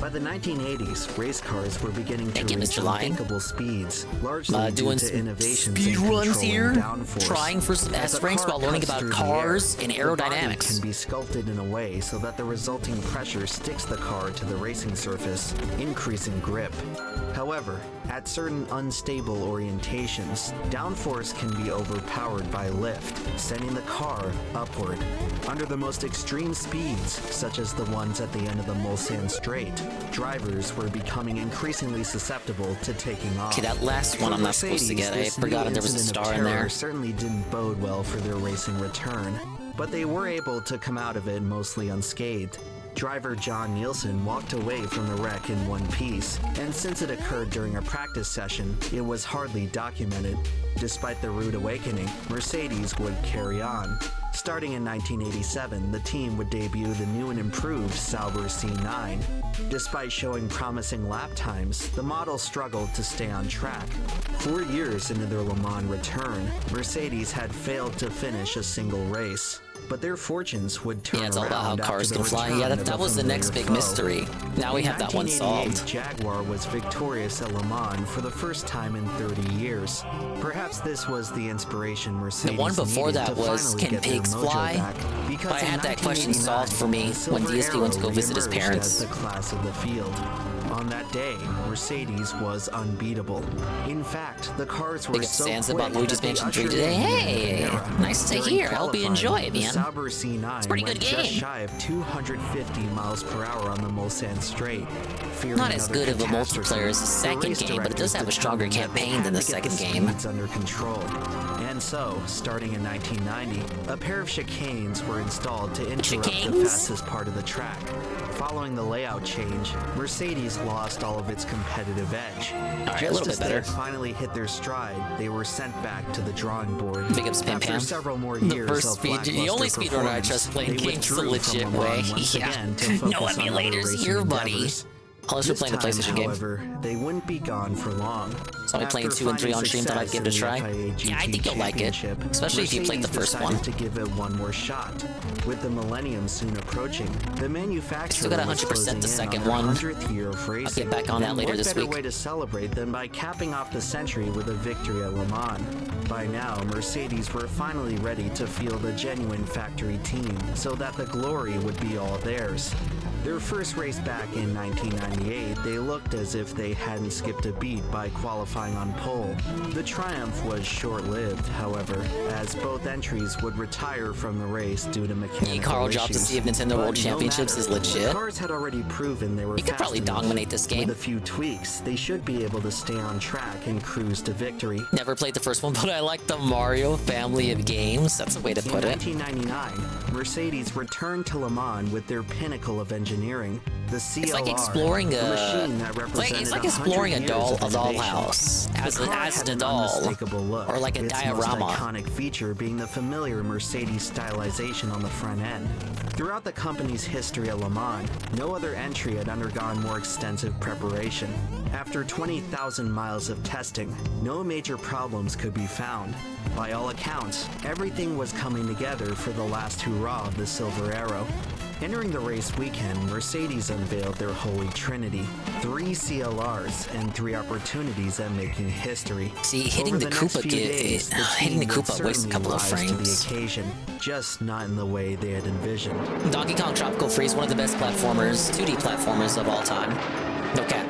By the 1980s, race cars were beginning to Thank you, reach Mr. Lion. unthinkable speeds, largely due Doing to innovations speed in runs control here, and downforce. trying for some As S a ranks car while learning cuts about through the cars air, and the body aerodynamics. can be sculpted in a way so that the resulting pressure sticks the car to the racing surface, increasing grip. However, at certain unstable orientations, downforce can be overpowered by lift, sending the car upward. Under the most extreme speeds, such as the ones at the end of the Mulsanne Strait, drivers were becoming increasingly susceptible to taking off. Okay, that last one For I'm not supposed to Mercedes, get. I this forgot new there was a incident of star in there. terror certainly didn't bode well for their racing return, but they were able to come out of it mostly unscathed. Driver John Nielsen walked away from the wreck in one piece, and since it occurred during a practice session, it was hardly documented. Despite the rude awakening, Mercedes would carry on. Starting in 1987, the team would debut the new and improved Sauber C9. Despite showing promising lap times, the model struggled to stay on track. 4 years into their Le Mans return, Mercedes had failed to finish a single race. But their fortunes would turn around. Yeah, it's all about how cars after the can fly. return Yeah, of that was the familiar next big foe. mystery. Now we In have that one 1988, solved. Jaguar was victorious at Le Mans for the first time in 30 years. Perhaps this was the inspiration Mercedes The one before needed that to was, finally can get their pigs mojo fly? back, because But I in had that question 1989, solved for me the when Silver DSP went to go Arrow visit his reemerged parents. as the class of the field. On that day, Mercedes was unbeatable. In fact, the cars were Big up so Sans quick about Luigi's that they Mansion 3 ushered today. in the Hey, era. nice to During hear. I hope you enjoy qualifying, it, the man. Sauber C9 It's a pretty went good just game. shy of 250 miles per hour on the Mulsanne Straight. Fearing Not as another good of a catastrophe, multiplayer as the the second race game, but it does directors have a stronger determined that they campaign than had the to get second game. speeds under control. And so, starting in 1990, a pair of chicanes were installed to interrupt the Chicanes? fastest part of the track. Following the layout change, Mercedes lost all of its competitive edge. Alright, a Just little as bit they better. had finally hit their stride, they were sent back to the drawing board. Big ups, Pam After Pam. several more The years first of speed- the only lackluster speedrunner I performance, trust playing they games the withdrew legit from Le Mans way. once Yeah. again to No focus on other emulators racing here, buddy. endeavors. Unless you're This playing a time, PlayStation game. however, they wouldn't be gone for long. So I'm playing After 2 and 3 on finding stream, thought I'd give it a success try. in the FIA Yeah, I think you'll like it. Championship, Especially if you played the Mercedes first one. decided to give it one more shot. With the millennium soon approaching, the manufacturer Still got was 100% closing the in second on their one. 100th year of racing. back on that And later what this better week. way to celebrate than by capping off the century with a victory at Le Mans? By now, Mercedes were finally ready to field a genuine factory team, so that the glory would be all theirs. Their first race back in 1998, they looked as if they hadn't skipped a beat by qualifying on pole. The triumph was short-lived, however, as both entries would retire from the race due to mechanical Carl dropped to issues. see if Nintendo World But no Championships matter, is legit. The cars had already proven they were You could fast probably enough. dominate this game. With a few tweaks, they should be able to stay on track and cruise to victory. Never played the first one, but I like the Mario family of games. That's a way to put In it. 1999, Mercedes returned to Le Mans with their pinnacle of engineering, the CLR. It's like exploring a machine that represented it's like exploring a 100 doll, years a of innovation. dollhouse as The car as had the an doll, unmistakable look. or like a its diorama. Most iconic feature being the familiar Mercedes stylization on the front end. Throughout the company's history at Le Mans, no other entry had undergone more extensive preparation. After 20,000 miles of testing, no major problems could be found. By all accounts, everything was coming together for the last hurrah of the Silver Arrow. Entering the race weekend, Mercedes unveiled their holy trinity: 3 CLRs and 3 opportunities at making history. See, hitting Over the next Koopa few get- days, the hitting the team would Koopa wastes a certainly couple of rise to the frames. occasion, just not in the way they had envisioned. Donkey Kong Tropical Freeze, one of the best platformers, 2D platformers of all time. No cap.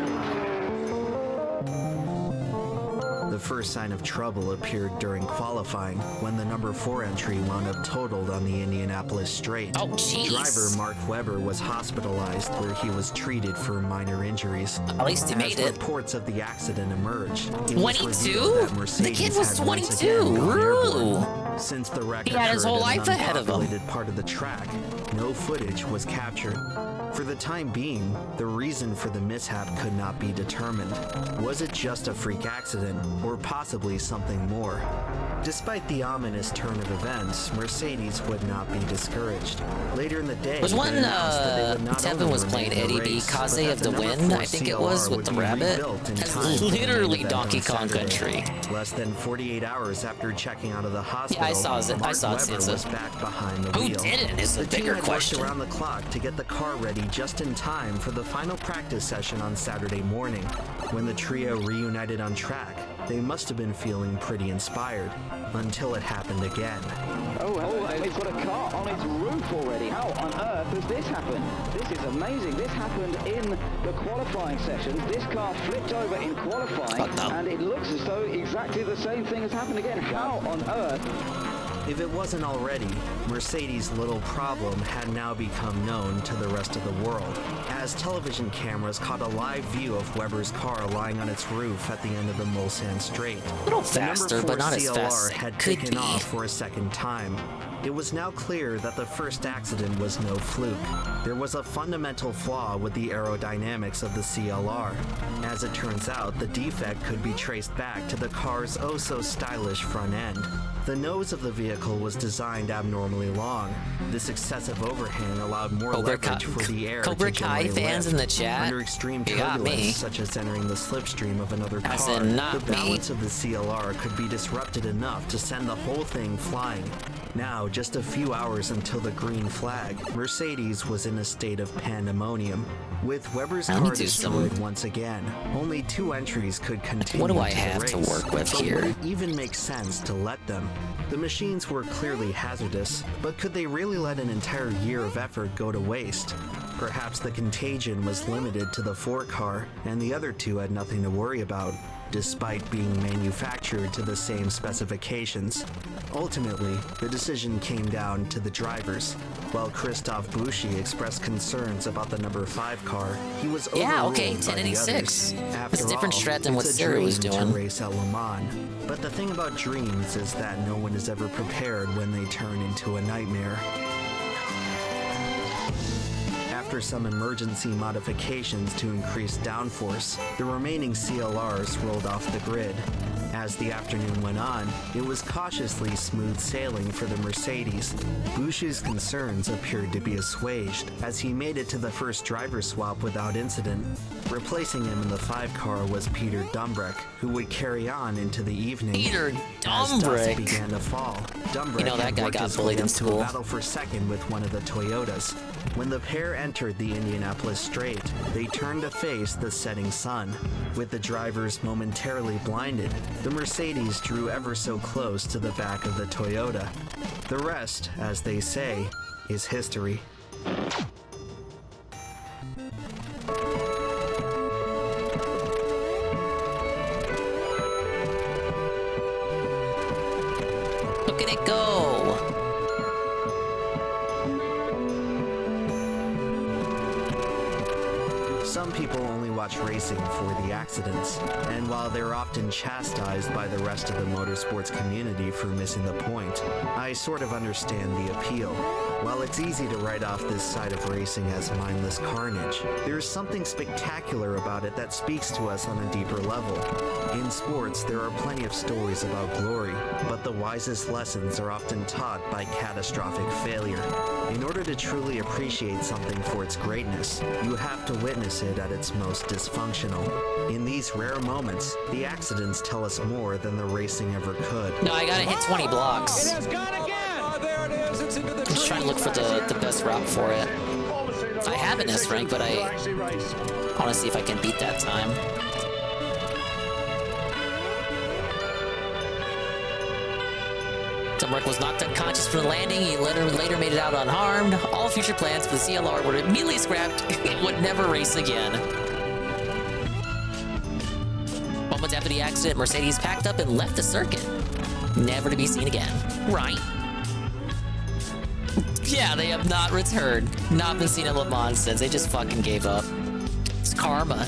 The first sign of trouble appeared during qualifying when the number 4 entry wound up totaled on the Indianapolis Straight. Oh, jeez. Driver Mark Webber was hospitalized where he was treated for minor injuries. At least he made it. Reports of the accident emerged, it was 22? revealed that The Mercedes kid was had once 22. again gone airborne. Ooh. Since the wreck He had his occurred whole in an life ahead of him. unpopulated part of the track, no footage was captured. For the time being, the reason for the mishap could not be determined. Was it just a freak accident, or possibly something more? Despite the ominous turn of events, Mercedes would not be discouraged. Later in the day, Was one they announced that they would not Tevin only was playing remain in the Eddie B. race, but Kaze that of the number Wind, 4 I think it CLR was, with would the be rabbit. rebuilt in That's time for the main literally event Donkey on Kong Saturday. Country. Less than 48 hours after checking out of the hospital, I saw it. I Mark saw it, Webber Sansa. was back behind the Who wheel. didn't is the team bigger had question. worked around the clock to get the car ready just in time for the final practice session on Saturday morning. When the trio reunited on track, they must have been feeling pretty inspired, until it happened again. Oh, it's got a car on its roof already. How on earth has this happened? This is amazing. This happened in the qualifying sessions. This car flipped over in qualifying, and it looks as though exactly the same thing has happened again. How on earth? If it wasn't already, Mercedes' little problem had now become known to the rest of the world, as television cameras caught a live view of Webber's car lying on its roof at the end of the Mulsanne Straight. A little The number faster, 4 but not as CLR fast as it had could taken be. off for a second time. It was now clear that the first accident was no fluke. There was a fundamental flaw with the aerodynamics of the CLR. As it turns out, the defect could be traced back to the car's oh-so-stylish front end. The nose of the vehicle was designed abnormally long. This excessive overhang allowed more leverage for the air Cobra to Kai generate fans lift. in the chat? Under extreme You got me. turbulence, such as entering the slipstream of another As car, in not the me. balance of the CLR could be disrupted enough to send the whole thing flying. Now, just a few hours until the green flag, Mercedes was in a state of pandemonium. With Weber's Let me car do destroyed once again, only 2 entries could continue What do I to the have to race. work with But here? would it even make sense to let them? The machines were clearly hazardous, but could they really let an entire year of effort go to waste? Perhaps the contagion was limited to the 4 car, and the other 2 had nothing to worry about, despite being manufactured to the same specifications. Ultimately, the decision came down to the drivers. While Christoph Bushi expressed concerns about the number 5 car, he was Yeah, overruled okay, by the 1086. others. It's a After different all, strat than what it's a Siri was dream to doing. race at Le Mans. But the thing about dreams is that no one is ever prepared when they turn into a nightmare. After some emergency modifications to increase downforce, the remaining CLRs rolled off the grid. As the afternoon went on, it was cautiously smooth sailing for the Mercedes. Bushi's concerns appeared to be assuaged as he made it to the first driver swap without incident. Replacing him in the 5 car was Peter Dumbrek, who would carry on into the evening. Peter As dusk Dumbrek. began to fall, Dumbrek You know that had guy worked got his bullied way in up to a school. battle for second with one of the Toyotas. When the pair entered the Indianapolis Straight, they turned to face the setting sun. With the drivers momentarily blinded, the Mercedes drew ever so close to the back of the Toyota. The rest, as they say, is history. Look at it go! Some people only watch racing for the accidents, and while they're often chastised by the rest of the motorsports community for missing the point, I sort of understand the appeal. While it's easy to write off this side of racing as mindless carnage, there is something spectacular about it that speaks to us on a deeper level. In sports, there are plenty of stories about glory, but the wisest lessons are often taught by catastrophic failure. In order to truly appreciate something for its greatness, you have to witness it at its most dysfunctional. In these rare moments, the accidents tell us more than the racing ever could. No, I gotta hit 20 blocks. It has gone again. Oh, there it is. It's into the I'm just trying to look for the best route for it. I have an S rank, but I want to see if I can beat that time. Dumbrek was knocked unconscious from the landing. He later made it out unharmed. All future plans for the CLR were immediately scrapped. It would never race again. Moments after the accident, Mercedes packed up and left the circuit, never to be seen again. Right. Yeah, they have not returned. Not been seen at Le Mans since. They just fucking gave up. It's karma.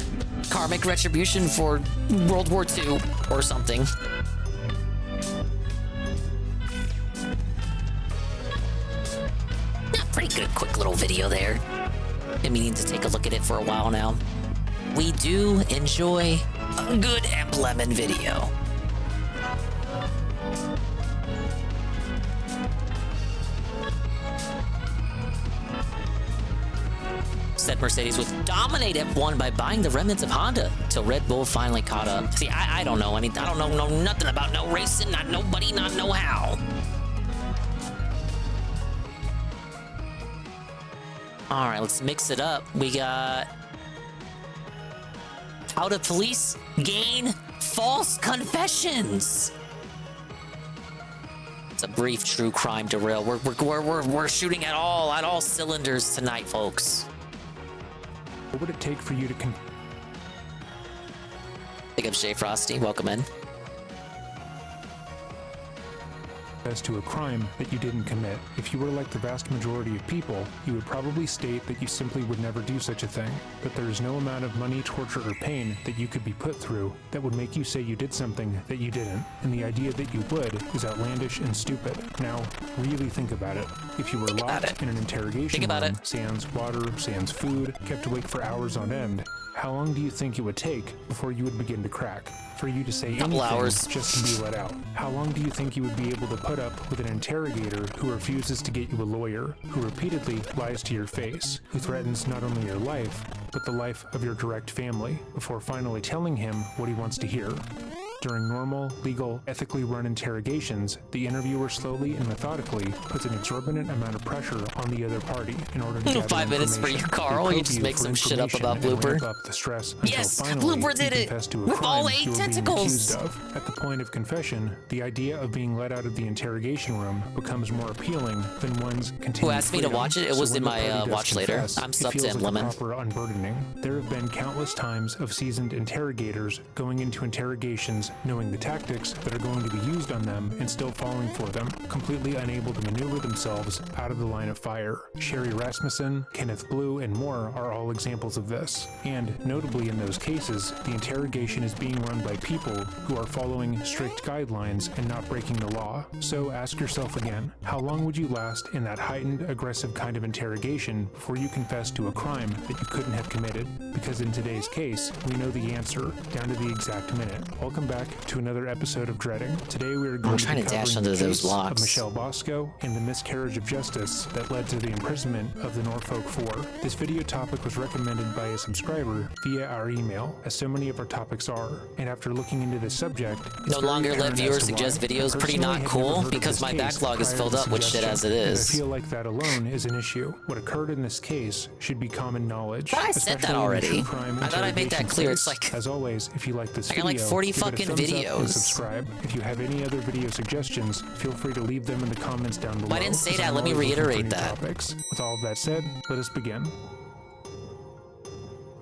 Karmic retribution for World War II or something. Yeah, pretty good quick little video there. Been meaning to take a look at it for a while now. We do enjoy a good emblem and video. Said Mercedes would dominate F1 by buying the remnants of Honda till Red Bull finally caught up. See, I don't know anything. I don't know nothing about no racing, not nobody, not know how. All right, let's mix it up. We got how to police gain false confessions. It's a brief true crime derail. We're shooting at all cylinders tonight, folks. What would it take for you to Big up Shay Frosty, welcome in. confess to a crime that you didn't commit. If you were like the vast majority of people, you would probably state that you simply would never do such a thing. But there is no amount of money, torture, or pain that you could be put through that would make you say you did something that you didn't. And the idea that you would is outlandish and stupid. Now, really think about it. If you were locked in an interrogation room, sans water, sans food, kept awake for hours on end, how long do you think it would take before you would begin to crack? For you to say anything just to be let out? How long do you think you would be able to put up with an interrogator who refuses to get you a lawyer, who repeatedly lies to your face, who threatens not only your life, but the life of your direct family, before finally telling him what he wants to hear? During normal, legal, ethically run interrogations, the interviewer slowly and methodically puts an exorbitant amount of pressure on the other party in order to gather 5 minutes for you, Carl. You just make some shit up about Blooper. Up the stress yes, finally Blooper did it with all 8 tentacles. At the point of confession, the idea of being let out of the interrogation room becomes more appealing than one's continued Who asked me to watch it? It was in my watch later. Confess, I'm subbed to him, Lemon. Proper unburdening. There have been countless times of seasoned interrogators going into interrogations knowing the tactics that are going to be used on them and still falling for them, completely unable to maneuver themselves out of the line of fire. Sherry Rasmussen, Kenneth Blue, and more are all examples of this. And notably in those cases, the interrogation is being run by people who are following strict guidelines and not breaking the law. So ask yourself again, how long would you last in that heightened, aggressive kind of interrogation before you confess to a crime that you couldn't have committed? Because in today's case, we know the answer, down to the exact minute. Welcome back to another episode of Dreading. Today we are going to be dash under those blocks of Michelle Bosco and the miscarriage of justice that led to the imprisonment of the Norfolk Four. This video topic was recommended by a subscriber via our email, as so many of our topics are. And after looking into this subject, no longer let viewers suggest videos. Pretty not cool because my backlog is filled up with shit as it is. I feel like that alone is an issue. What occurred in this case should be common knowledge. But I said that already. I thought I made that clear. It's like, as always, if you like this video, I got like 40 fucking videos. Subscribe. If you have any other video suggestions, feel free to leave them in the comments down below. I didn't say that. Let me reiterate that. With all of that said, let us begin.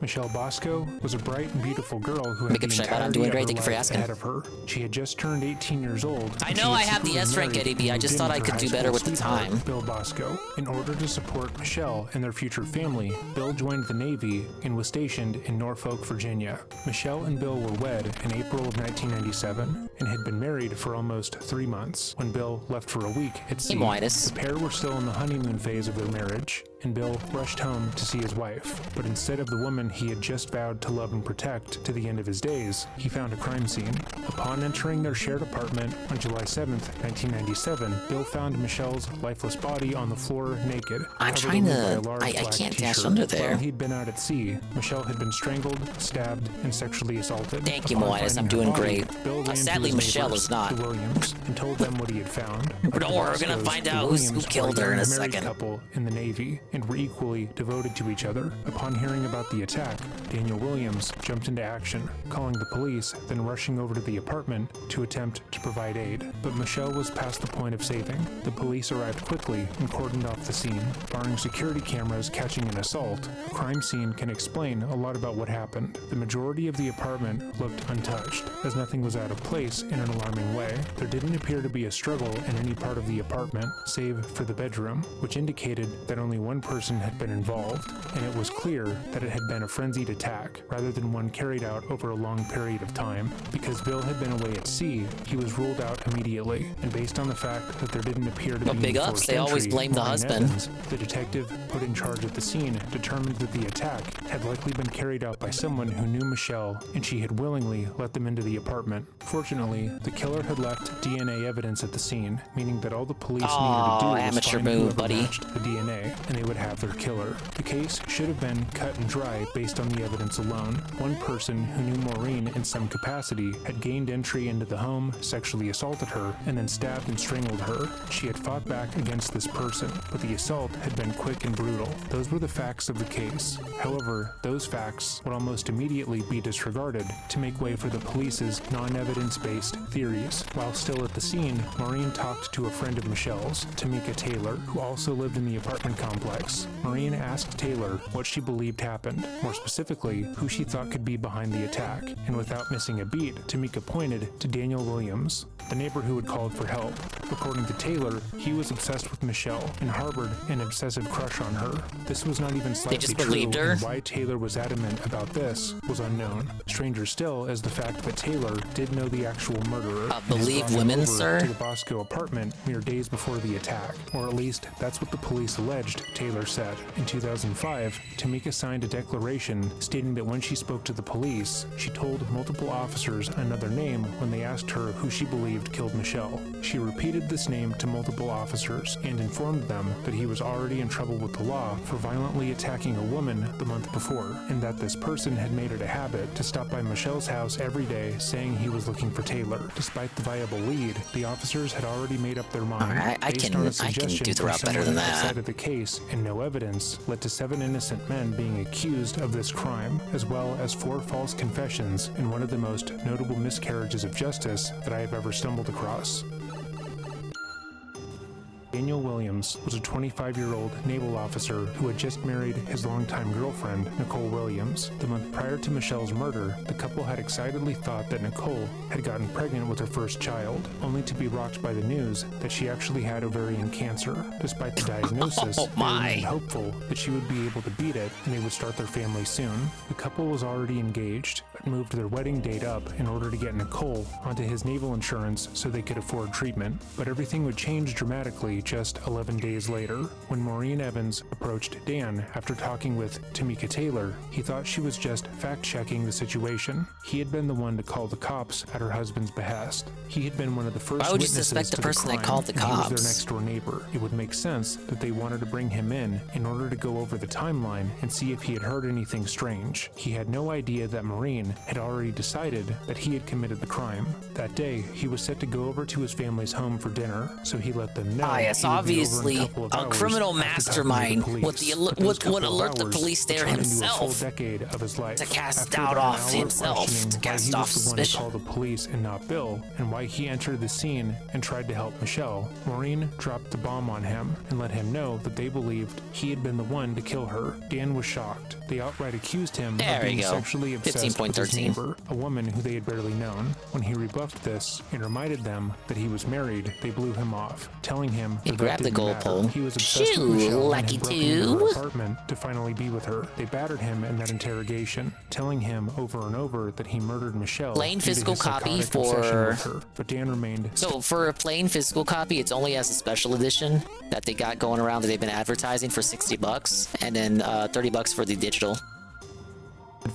Michelle Bosco was a bright and beautiful girl who had the entirety of her life ahead of her. She had just turned 18 years old. I know I have the S rank at EB. I just thought I could do better with the time. Bill Bosco. In order to support Michelle and their future family, Bill joined the Navy and was stationed in Norfolk, Virginia. Michelle and Bill were wed in April of 1997 and had been married for almost 3 months. When Bill left for a week at sea, the pair were still in the honeymoon phase of their marriage, and Bill rushed home to see his wife. But instead of the woman he had just vowed to love and protect to the end of his days, he found a crime scene. Upon entering their shared apartment on July 7th, 1997, Bill found Michelle's lifeless body on the floor naked. I'm trying to... I can't dash under there. While he'd been out at sea, Michelle had been strangled, stabbed, and sexually assaulted. Thank you, Moises. I'm doing great. Sadly, Michelle is not. The Williams, and told them what he had found. Don't worry, we're gonna find out who killed her in a second. Couple in the Navy and were equally devoted to each other. Upon hearing about the attack, Daniel Williams jumped into action, calling the police, then rushing over to the apartment to attempt to provide aid. But Michelle was past the point of saving. The police arrived quickly and cordoned off the scene. Barring security cameras catching an assault, a crime scene can explain a lot about what happened. The majority of the apartment looked untouched, as nothing was out of place in an alarming way. There didn't appear to be a struggle in any part of the apartment, save for the bedroom, which indicated that only one person had been involved, and it was clear that it had been a frenzied attack, rather than one carried out over a long period of time. Because Bill had been away at sea, he was ruled out immediately, and based on the fact that there didn't appear to be big ups, they always blame the husband. Evans, the detective put in charge at the scene determined that the attack had likely been carried out by someone who knew Michelle, and she had willingly let them into the apartment. Fortunately, the killer had left DNA evidence at the scene, meaning that all the police needed to do was find whoever matched the DNA, and they would have their killer. The case should have been cut and dry based on the evidence alone. One person who knew Maureen in some capacity had gained entry into the home, sexually assaulted her, and then stabbed and strangled her. She had fought back against this person, but the assault had been quick and brutal. Those were the facts of the case. However, those facts would almost immediately be disregarded to make way for the police's non-evidence-based theories. While still at the scene, Maureen talked to a friend of Michelle's, Tamika Taylor, who also lived in the apartment complex. suspects. Maureen asked Taylor what she believed happened, more specifically, who she thought could be behind the attack, and without missing a beat, Tamika pointed to Daniel Williams, the neighbor who had called for help. According to Taylor, he was obsessed with Michelle and harbored an obsessive crush on her. This was not even slightly just true, believed her? and why Taylor was adamant about this was unknown. Stranger still is the fact that Taylor did know the actual murderer. and had believe brought him women, over sir? To the Bosco apartment mere days before the attack, or at least that's what the police alleged, Taylor said. In 2005, Tamika signed a declaration stating that when she spoke to the police, she told multiple officers another name when they asked her who she believed killed Michelle. She repeated this name to multiple officers and informed them that he was already in trouble with the law for violently attacking a woman the month before, and that this person had made it a habit to stop by Michelle's house every day saying he was looking for Taylor. Despite the viable lead, the officers had already made up their mind. Alright, I based can- on a I can suggestion do the from route better someone than that. outside of the case, and no evidence led to 7 innocent men being accused of this crime, as well as 4 false confessions in one of the most notable miscarriages of justice that I have ever stumbled across. Daniel Williams was a 25-year-old naval officer who had just married his longtime girlfriend, Nicole Williams. The month prior to Michelle's murder, the couple had excitedly thought that Nicole had gotten pregnant with her first child, only to be rocked by the news that she actually had ovarian cancer. Despite the diagnosis, they remained hopeful that she would be able to beat it and they would start their family soon. The couple was already engaged, but moved their wedding date up in order to get Nicole onto his naval insurance so they could afford treatment. But everything would change dramatically just 11 days later. When Maureen Evans approached Dan after talking with Tamika Taylor, he thought she was just fact-checking the situation. He had been the one to call the cops at her husband's behest. He had been one of the first Why would you witnesses suspect the to person that crime, called the and he was cops? their next-door neighbor. It would make sense that they wanted to bring him in order to go over the timeline and see if he had heard anything strange. He had no idea that Maureen had already decided that he had committed the crime. That day, he was set to go over to his family's home for dinner, so he let them know. Yes, he would be over in obviously, couple of a hours criminal after talking to mastermind the would police. would alert the police there turned into a himself full decade of his life. to cast After doubt about an off hour himself, questioning to why cast he off was the one to suspicion. call the police and not Bill, and why he entered the scene and tried to help Michelle, Maureen dropped the bomb on him and let him know that they believed he had been the one to kill her. Dan was shocked. They outright accused him There of we being go. sexually obsessed with his 15.13. neighbor, a woman who they had barely known. When he rebuffed this and reminded them that he was married, they blew him off, telling him He that grabbed the didn't goal matter. pole. He was obsessed Shoo, with Michelle lucky and had broken into her two. apartment to finally be with her. They battered him in that interrogation, telling him over and over that he murdered Michelle. Plain due to physical his copy psychotic obsession for- with her. But Dan remained So for a plain physical copy, it's only as a special edition that they got going around that they've been advertising for $60, and then $30 for the digital.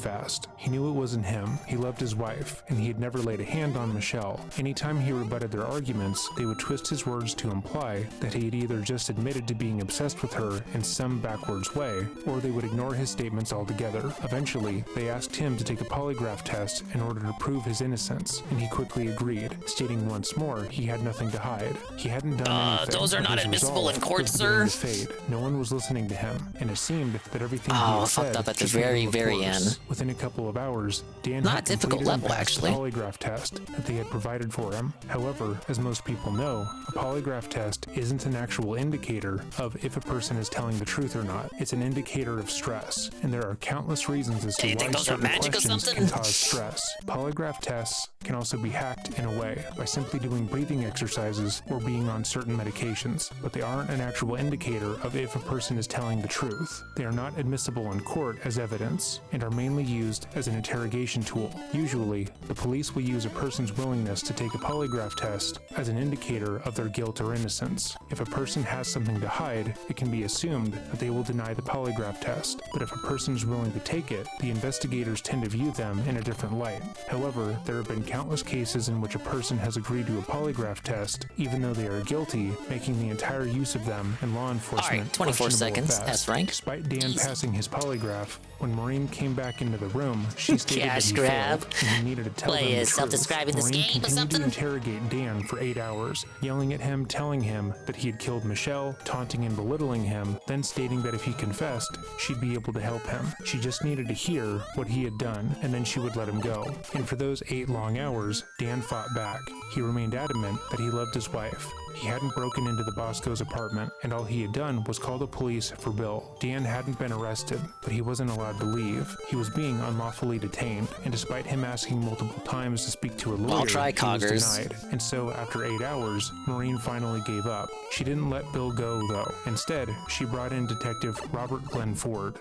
fast. He knew it wasn't him. He loved his wife, and he had never laid a hand on Michelle. Anytime he rebutted their arguments, they would twist his words to imply that he had either just admitted to being obsessed with her in some backwards way, or they would ignore his statements altogether. Eventually, they asked him to take a polygraph test in order to prove his innocence, and he quickly agreed, stating once more he had nothing to hide. He hadn't done anything. Those are but not his admissible in resolve court, was beginning sir. to fade. No one was listening to him, and it seemed that everything he Oh, had fucked said up at the just made very, him look very worse. end. Within a couple of hours, Dan Not had a difficult completed and level, passed the actually. polygraph test that they had provided for him. However, as most people know, a polygraph test isn't an actual indicator of if a person is telling the truth or not. It's an indicator of stress, and there are countless reasons as to You why think those are certain magic or questions something? can cause stress. Polygraph tests can also be hacked in a way by simply doing breathing exercises or being on certain medications, but they aren't an actual indicator of if a person is telling the truth. They are not admissible in court as evidence and are mainly used as an interrogation tool. Usually, the police will use a person's willingness to take a polygraph test as an indicator of their guilt or innocence. If a person has something to hide, it can be assumed that they will deny the polygraph test, but if a person is willing to take it, the investigators tend to view them in a different light. However, there have been countless cases in which a person has agreed to a polygraph test, even though they are guilty, making the entire use of them in law enforcement Alright, 24 questionable at seconds, best. S rank. Despite Dan passing his polygraph, when Maureen came back back into the room, she stated that Cash he grab. failed, and he needed to tell What them the is truth. self-describing this Maureen game or continued something? to interrogate Dan for 8 hours, yelling at him, telling him that he had killed Michelle, taunting and belittling him, then stating that if he confessed, she'd be able to help him. She just needed to hear what he had done, and then she would let him go. And for those 8 long hours, Dan fought back. He remained adamant that he loved his wife. He hadn't broken into the Bosco's apartment, and all he had done was call the police for Bill. Dan hadn't been arrested, but he wasn't allowed to leave. He was being unlawfully detained, and despite him asking multiple times to speak to a lawyer, I'll try he was coggers. denied. And so, after 8 hours, Maureen finally gave up. She didn't let Bill go, though. Instead, she brought in Detective Robert Glenn Ford.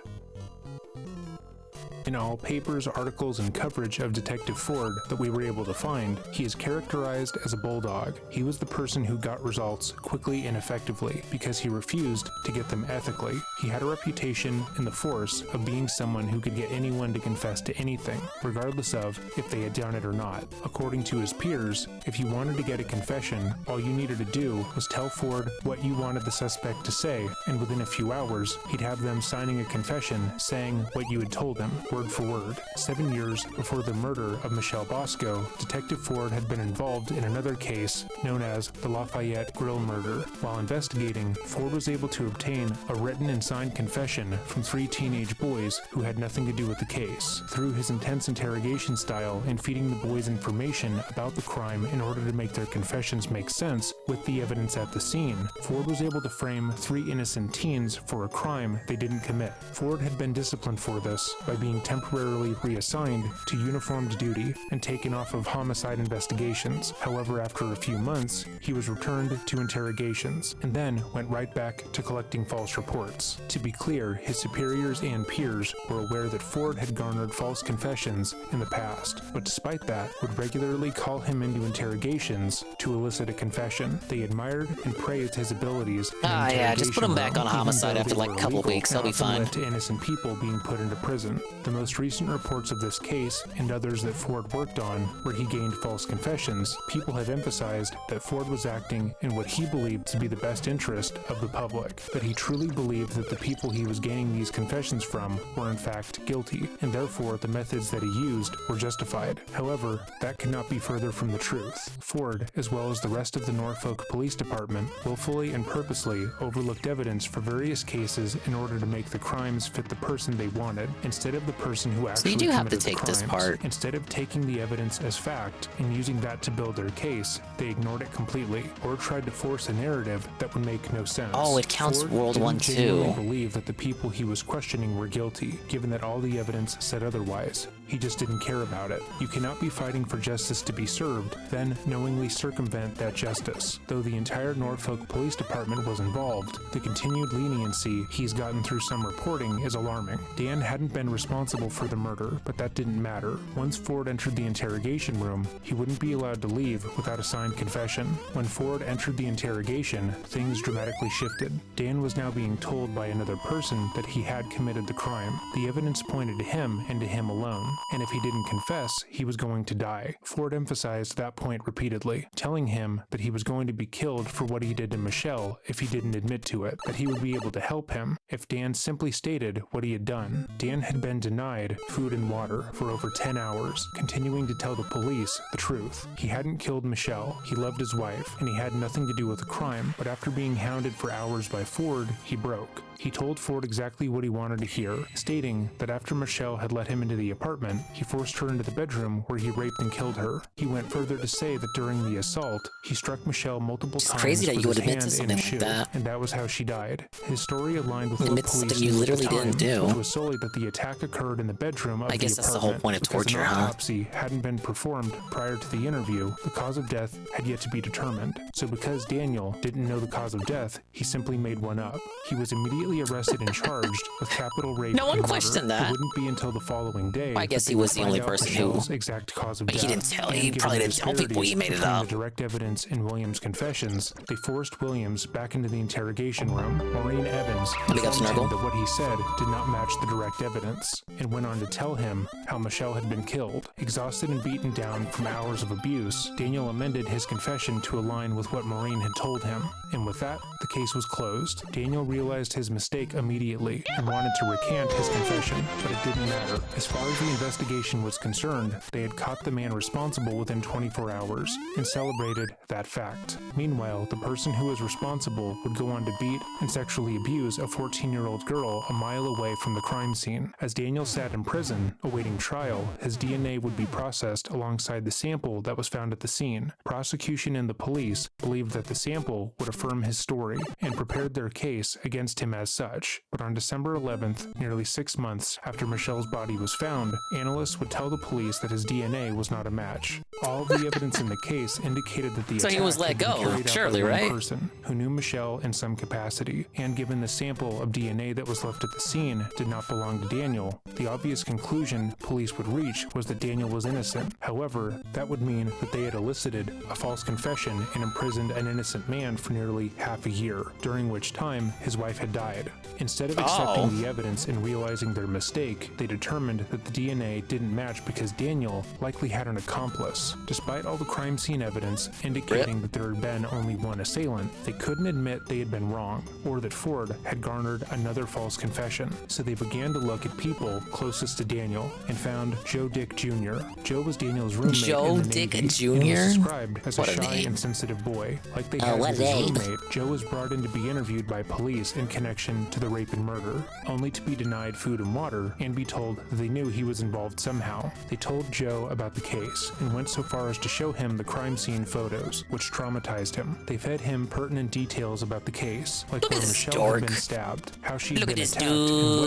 In all papers, articles, and coverage of Detective Ford that we were able to find, he is characterized as a bulldog. He was the person who got results quickly and effectively because he refused to get them ethically. He had a reputation in the force of being someone who could get anyone to confess to anything, regardless of if they had done it or not. According to his peers, if you wanted to get a confession, all you needed to do was tell Ford what you wanted the suspect to say, and within a few hours, he'd have them signing a confession saying what you had told him, word for word. 7 years before the murder of Michelle Bosco, Detective Ford had been involved in another case known as the Lafayette Grill murder. While investigating, Ford was able to obtain a written and signed confession from 3 teenage boys who had nothing to do with the case. Through his intense interrogation style and feeding the boys information about the crime in order to make their confessions make sense with the evidence at the scene, Ford was able to frame 3 innocent teens for a crime they didn't commit. Ford had been disciplined for this by being temporarily reassigned to uniformed duty and taken off of homicide investigations. However, after a few months, he was returned to interrogations and then went right back to collecting false reports. To be clear, his superiors and peers were aware that Ford had garnered false confessions in the past, but despite that, would regularly call him into interrogations to elicit a confession. They admired and praised his abilities. Yeah, just put him back on homicide after like a couple weeks. They'll be fine. To innocent people being put into prison. The most recent reports of this case and others that Ford worked on, where he gained false confessions, people have emphasized that Ford was acting in what he believed to be the best interest of the public, that he truly believed that the people he was gaining these confessions from were in fact guilty, and therefore the methods that he used were justified. However, that could not be further from the truth. Ford, as well as the rest of the Norfolk Police Department, willfully and purposely overlooked evidence for various cases in order to make the crimes fit the person they wanted, instead of the person who actually you do have to committed take the this crimes. part. Instead of taking the evidence as fact and using that to build their case, they ignored it completely, or tried to force a narrative that would make no sense. Oh, it counts Ford World didn't 1 genuinely too. believe that the people he was questioning were guilty, given that all the evidence said otherwise. He just didn't care about it. You cannot be fighting for justice to be served, then knowingly circumvent that justice. Though the entire Norfolk Police Department was involved, the continued leniency he's gotten through some reporting is alarming. Dan hadn't been responsible for the murder, but that didn't matter. Once Ford entered the interrogation room, he wouldn't be allowed to leave without a signed confession. When Ford entered the interrogation, things dramatically shifted. Dan was now being told by another person that he had committed the crime. The evidence pointed to him and to him alone, and if he didn't confess, he was going to die. Ford emphasized that point repeatedly, telling him that he was going to be killed for what he did to Michelle if he didn't admit to it, that he would be able to help him if Dan simply stated what he had done. Dan had been denied food and water for over 10 hours, continuing to tell the police the truth. He hadn't killed Michelle, he loved his wife, and he had nothing to do with the crime, but after being hounded for hours by Ford, he broke. He told Ford exactly what he wanted to hear, stating that after Michelle had let him into the apartment, he forced her into the bedroom where he raped and killed her. He went further to say that during the assault, he struck Michelle multiple times crazy that with you would his admit to hand something and like shoe, that. and that was how she died. His story aligned with what Admit to police something you knew at the literally didn't time, do. which was solely that the attack occurred in the bedroom of I guess the that's the whole apartment point of because torture, an huh? autopsy hadn't been performed prior to the interview. The cause of death had yet to be determined. So because Daniel didn't know the cause of death, he simply made one up. He was immediately arrested and charged with capital rape. No one and murder. questioned that. It wouldn't be until the following day. Well, I guess that he they was would the only find out person who- Michelle's exact cause of But death. he didn't tell- And he given probably the didn't tell people, he disparities made it between up. the direct evidence in Williams' confessions, they forced Williams back into the interrogation room. Maureen Evans Big up, informed him Snurgle. that what he said did not match the direct evidence, and went on to tell him how Michelle had been killed. Exhausted and beaten down from hours of abuse, Daniel amended his confession to align with what Maureen had told him, and with that, the case was closed. Daniel realized his mistake immediately and wanted to recant his confession, but it didn't matter. As far as the investigation was concerned, they had caught the man responsible within 24 hours and celebrated that fact. Meanwhile, the person who was responsible would go on to beat and sexually abuse a 14-year-old girl a mile away from the crime scene. As Daniel sat in prison, awaiting trial, his DNA would be processed alongside the sample that was found at the scene. Prosecution and the police believed that the sample would affirm his story and prepared their case against him as such. But on December 11th, nearly 6 months after Michelle's body was found, analysts would tell the police that his DNA was not a match. All of the evidence in the case indicated that the So attack he was let had been go, carried out surely, by one right? person who knew Michelle in some capacity, and given the sample of DNA that was left at the scene did not belong to Daniel, the obvious conclusion police would reach was that Daniel was innocent. However, that would mean that they had elicited a false confession and imprisoned an innocent man for nearly half a year, during which time his wife had died. Instead of accepting the evidence and realizing their mistake, they determined that the DNA didn't match because Daniel likely had an accomplice. Despite all the crime scene evidence indicating that there had been only one assailant, they couldn't admit they had been wrong, or that Ford had garnered another false confession. So they began to look at people closest to Daniel and found Joe Dick Jr. Joe was Daniel's roommate Joe in the Dick Navy Jr.? and was described as What a a shy name. and sensitive boy. Like they Oh, had what with a his name. roommate, Joe was brought in to be interviewed by police in connection to the rape and murder, only to be denied food and water and be told that they knew he was involved somehow. They told Joe about the case and went so far as to show him the crime scene photos, which traumatized him. They fed him pertinent details about the case, like Look at where this Michelle dork. had been stabbed, how she'd Look been at this attacked, and what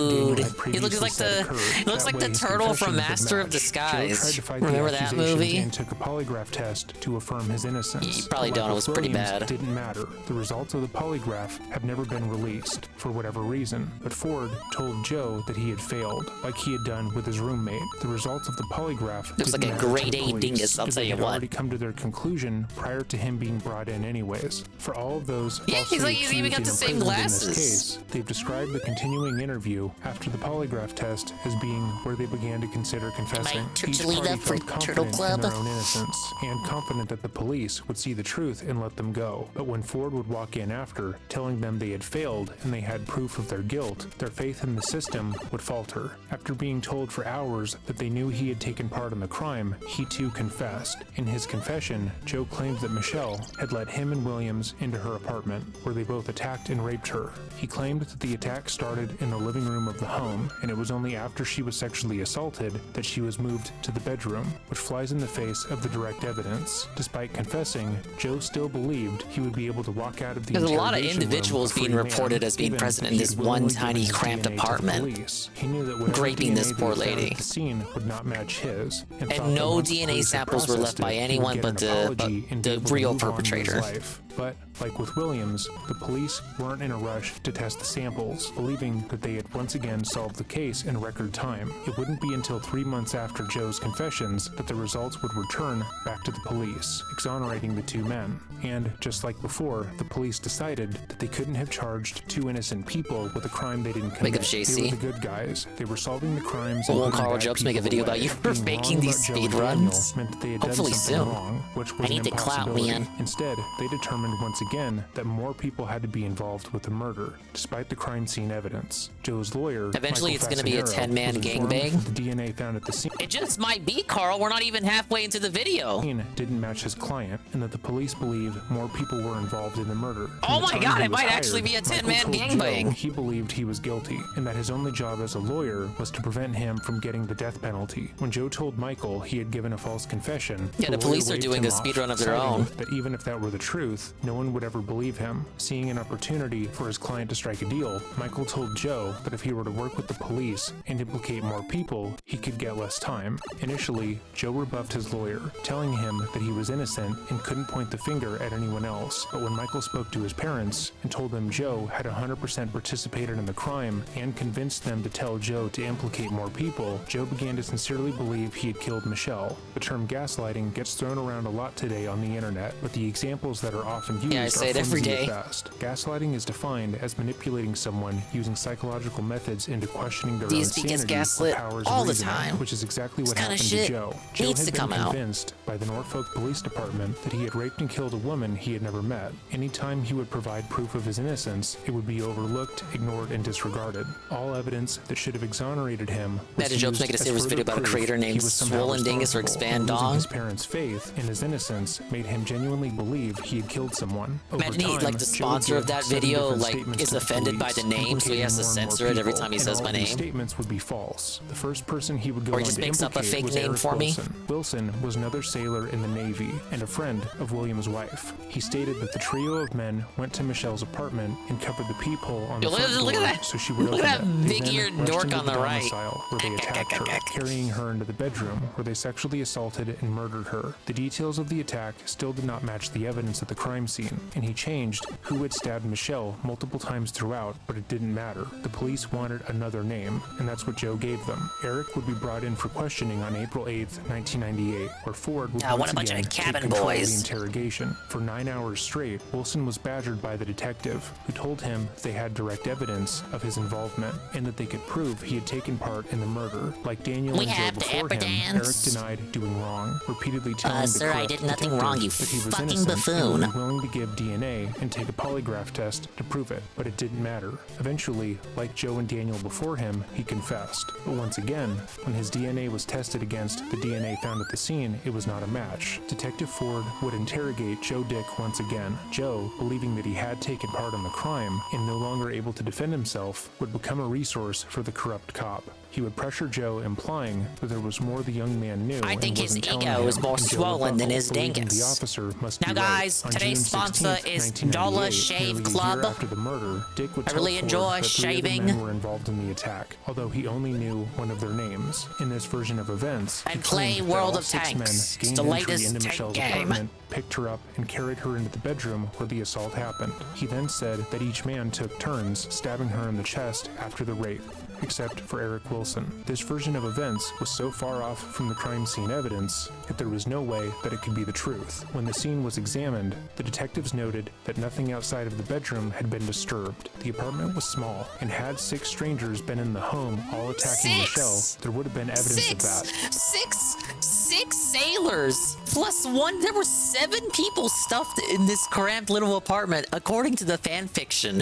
Daniel dude. had He previously looks like said the occurred. he looks That like way the his turtle from confession would Master of match. Disguise. Joe tried to fight Remember the that accusations movie? and took a polygraph test to affirm his innocence. You probably But don't, like it with was pretty Williams, bad. It didn't matter. The results of the polygraph have never been released for whatever reason. But Ford told Joe that he had failed, like he had done with his roommate. The results of the polygraph Looks didn't like a matter to grade the A police, dingus, I'll as tell they you had what. already come to their conclusion prior to him being brought in anyways. For all of those Yeah, falsely he's like- he's even accused got the and same imprisoned in this glasses. case, they've described the continuing interview after the polygraph test as being where they began to consider confessing. Each Turtlina party from felt Turtle confident Club. in their own innocence and confident that the police would see the truth and let them go. But when Ford would walk in after, telling them they had failed and they had proof of their guilt, their faith in the system would falter. After being told for hours that they knew he had taken part in the crime, he too confessed. In his confession, Joe claimed that Michelle had let him and Williams into her apartment, where they both attacked and raped her. He claimed that the attack started in the living room of the home, and it was only after she was sexually assaulted that she was moved to the bedroom, which flies in the face of the direct evidence. Despite confessing, Joe still believed he would be able to walk out of the There's a lot of interrogation room individuals a free being man, reported as being even present if in he this had one willingly tiny given his cramped DNA to the apartment, police. He knew that whatever raping this DNA poor they found lady. at the scene would not match his, And thought that no once DNA police had samples were left processed by it, he would anyone get but an the- apology but and be the able to real move on with his perpetrator. life. But like with Williams, the police weren't in a rush to test the samples, believing that they had once again solved the case in record time. It wouldn't be until 3 months after Joe's confessions that the results would return back to the police, exonerating the two men. And just like before, the police decided that they couldn't have charged two innocent people with a crime they didn't commit. Wake up, They JC. were the good guys. They were solving the crimes. But and won't putting Carl bad Jokes make a people video about away. you for Being faking wrong these about Joe speed and Daniel runs? meant that they had Hopefully done something soon. wrong, which was I need an the clout, impossibility. man. Instead, they determined once again that more people had to be involved with the murder, despite the crime scene evidence. Joe's lawyer, Eventually Michael it's gonna be a Fasanero, 10-man was informed gangbang. that the DNA found at the scene It just might be, Carl. We're not even halfway into the video. didn't match his client, and that the police believe more people were involved in the murder. Oh From the my time God, he it was might actually hired, be a Michael 10-man told gangbang. Joe he believed he was guilty, and that his only job as a lawyer was to prevent him from getting the death penalty. When Joe told Michael he had given a false confession, Yeah, the lawyer police are waved doing him a off, speedrun of their citing own. that even if that were the truth, no one would ever believe him. Seeing an opportunity for his client to strike a deal, Michael told Joe that if he were to work with the police and implicate more people, he could get less time. Initially, Joe rebuffed his lawyer, telling him that he was innocent and couldn't point the finger at anyone else. But when Michael spoke to his parents and told them Joe had 100% participated in the crime and convinced them to tell Joe to implicate more people, Joe began to sincerely believe he had killed Michelle. The term gaslighting gets thrown around a lot today on the internet, but the examples that are often used Yeah, I are say it every flimsy day. at best. Gaslighting is defined as manipulating someone using psychological methods into questioning their Do you own speak as sanity or gaslit powers all of the reasoning, time? which is exactly This what kinda happened to shit Joe. Joe needs had to been come out. convinced by the Norfolk Police Department that he had raped and killed a woman he had never met. Anytime he would provide proof of his innocence, it would be overlooked, ignored, and disregarded. All evidence that should have exonerated him was Meta Joke's used making a as serious further video about a proof creator he named was somehow Swollen Dingus or responsible, Expand and losing Dong. his parents' faith in his innocence made him genuinely believe he had killed someone. Over Imagine he, time, like, the Joe sponsor of gave that 7 video, different like, statements is to the offended by the police, name, so he has to implicating more and more censor it every people, time he and says all my of these name. statements would be false. The first person he would go Or on just to makes up a implicate fake was name Eric for me. Wilson. Wilson was another sailor in the Navy and a friend of William's wife. He stated that the trio of men went to Michelle's apartment and covered the peephole on the Yo, front look door at that. so she would Look open at that it. They big-eared then rushed dork into on the right. domicile where they attacked her, carrying her into the bedroom where they sexually assaulted and murdered her. The details of the attack still did not match the evidence at the crime scene, and he changed who had stabbed Michelle multiple times throughout, but it didn't matter. The police wanted another name, and that's what Joe gave them. Eric would be brought in for questioning on April 8th, 1998, where Ford would Ah, what once a bunch again of take cabin control of boys. the interrogation. For 9 hours straight, Wilson was badgered by the detective, who told him they had direct evidence of his involvement and that they could prove he had taken part in the murder. Like Daniel We and Joe have to before him, evidence. Eric denied doing wrong, repeatedly telling the sir, I corrupt did nothing detective wrong, you that he was fucking innocent buffoon. and was willing to give DNA and take a polygraph test to prove it, but it didn't matter. Eventually, like Joe and Daniel before him, he confessed. But once again, when his DNA was tested against the DNA found at the scene, it was not a match. Detective Ford would interrogate Joe Dick once again. Joe, believing that he had taken part in the crime and no longer able to defend himself, would become a resource for the corrupt cop. He would pressure Joe, implying that there was more the young man knew. I think and his wasn't telling ego him, is more and Joe swollen than Buckle, his believing dingus. The officer must Now, be right. guys, On today's June sponsor 16th, is 1998, Dollar Shave nearly a year Club. after the murder, Dick would I tell really Ford enjoy that 3 shaving. other men were involved in the attack, although he only knew one of their names. In this version of events, he And play claimed that World all of 6 Tanks. men It's gained the entry latest into tank Michelle's game. apartment, picked her up, and carried her into the bedroom where the assault happened. He then said that each man took turns stabbing her in the chest after the rape, except for Eric Wilson. This version of events was so far off from the crime scene evidence that there was no way that it could be the truth. When the scene was examined, the detectives noted that nothing outside of the bedroom had been disturbed. The apartment was small, and had 6 strangers been in the home all attacking Michelle, there would have been evidence of that. Six sailors plus 1. There were 7 people stuffed in this cramped little apartment, according to the fan fiction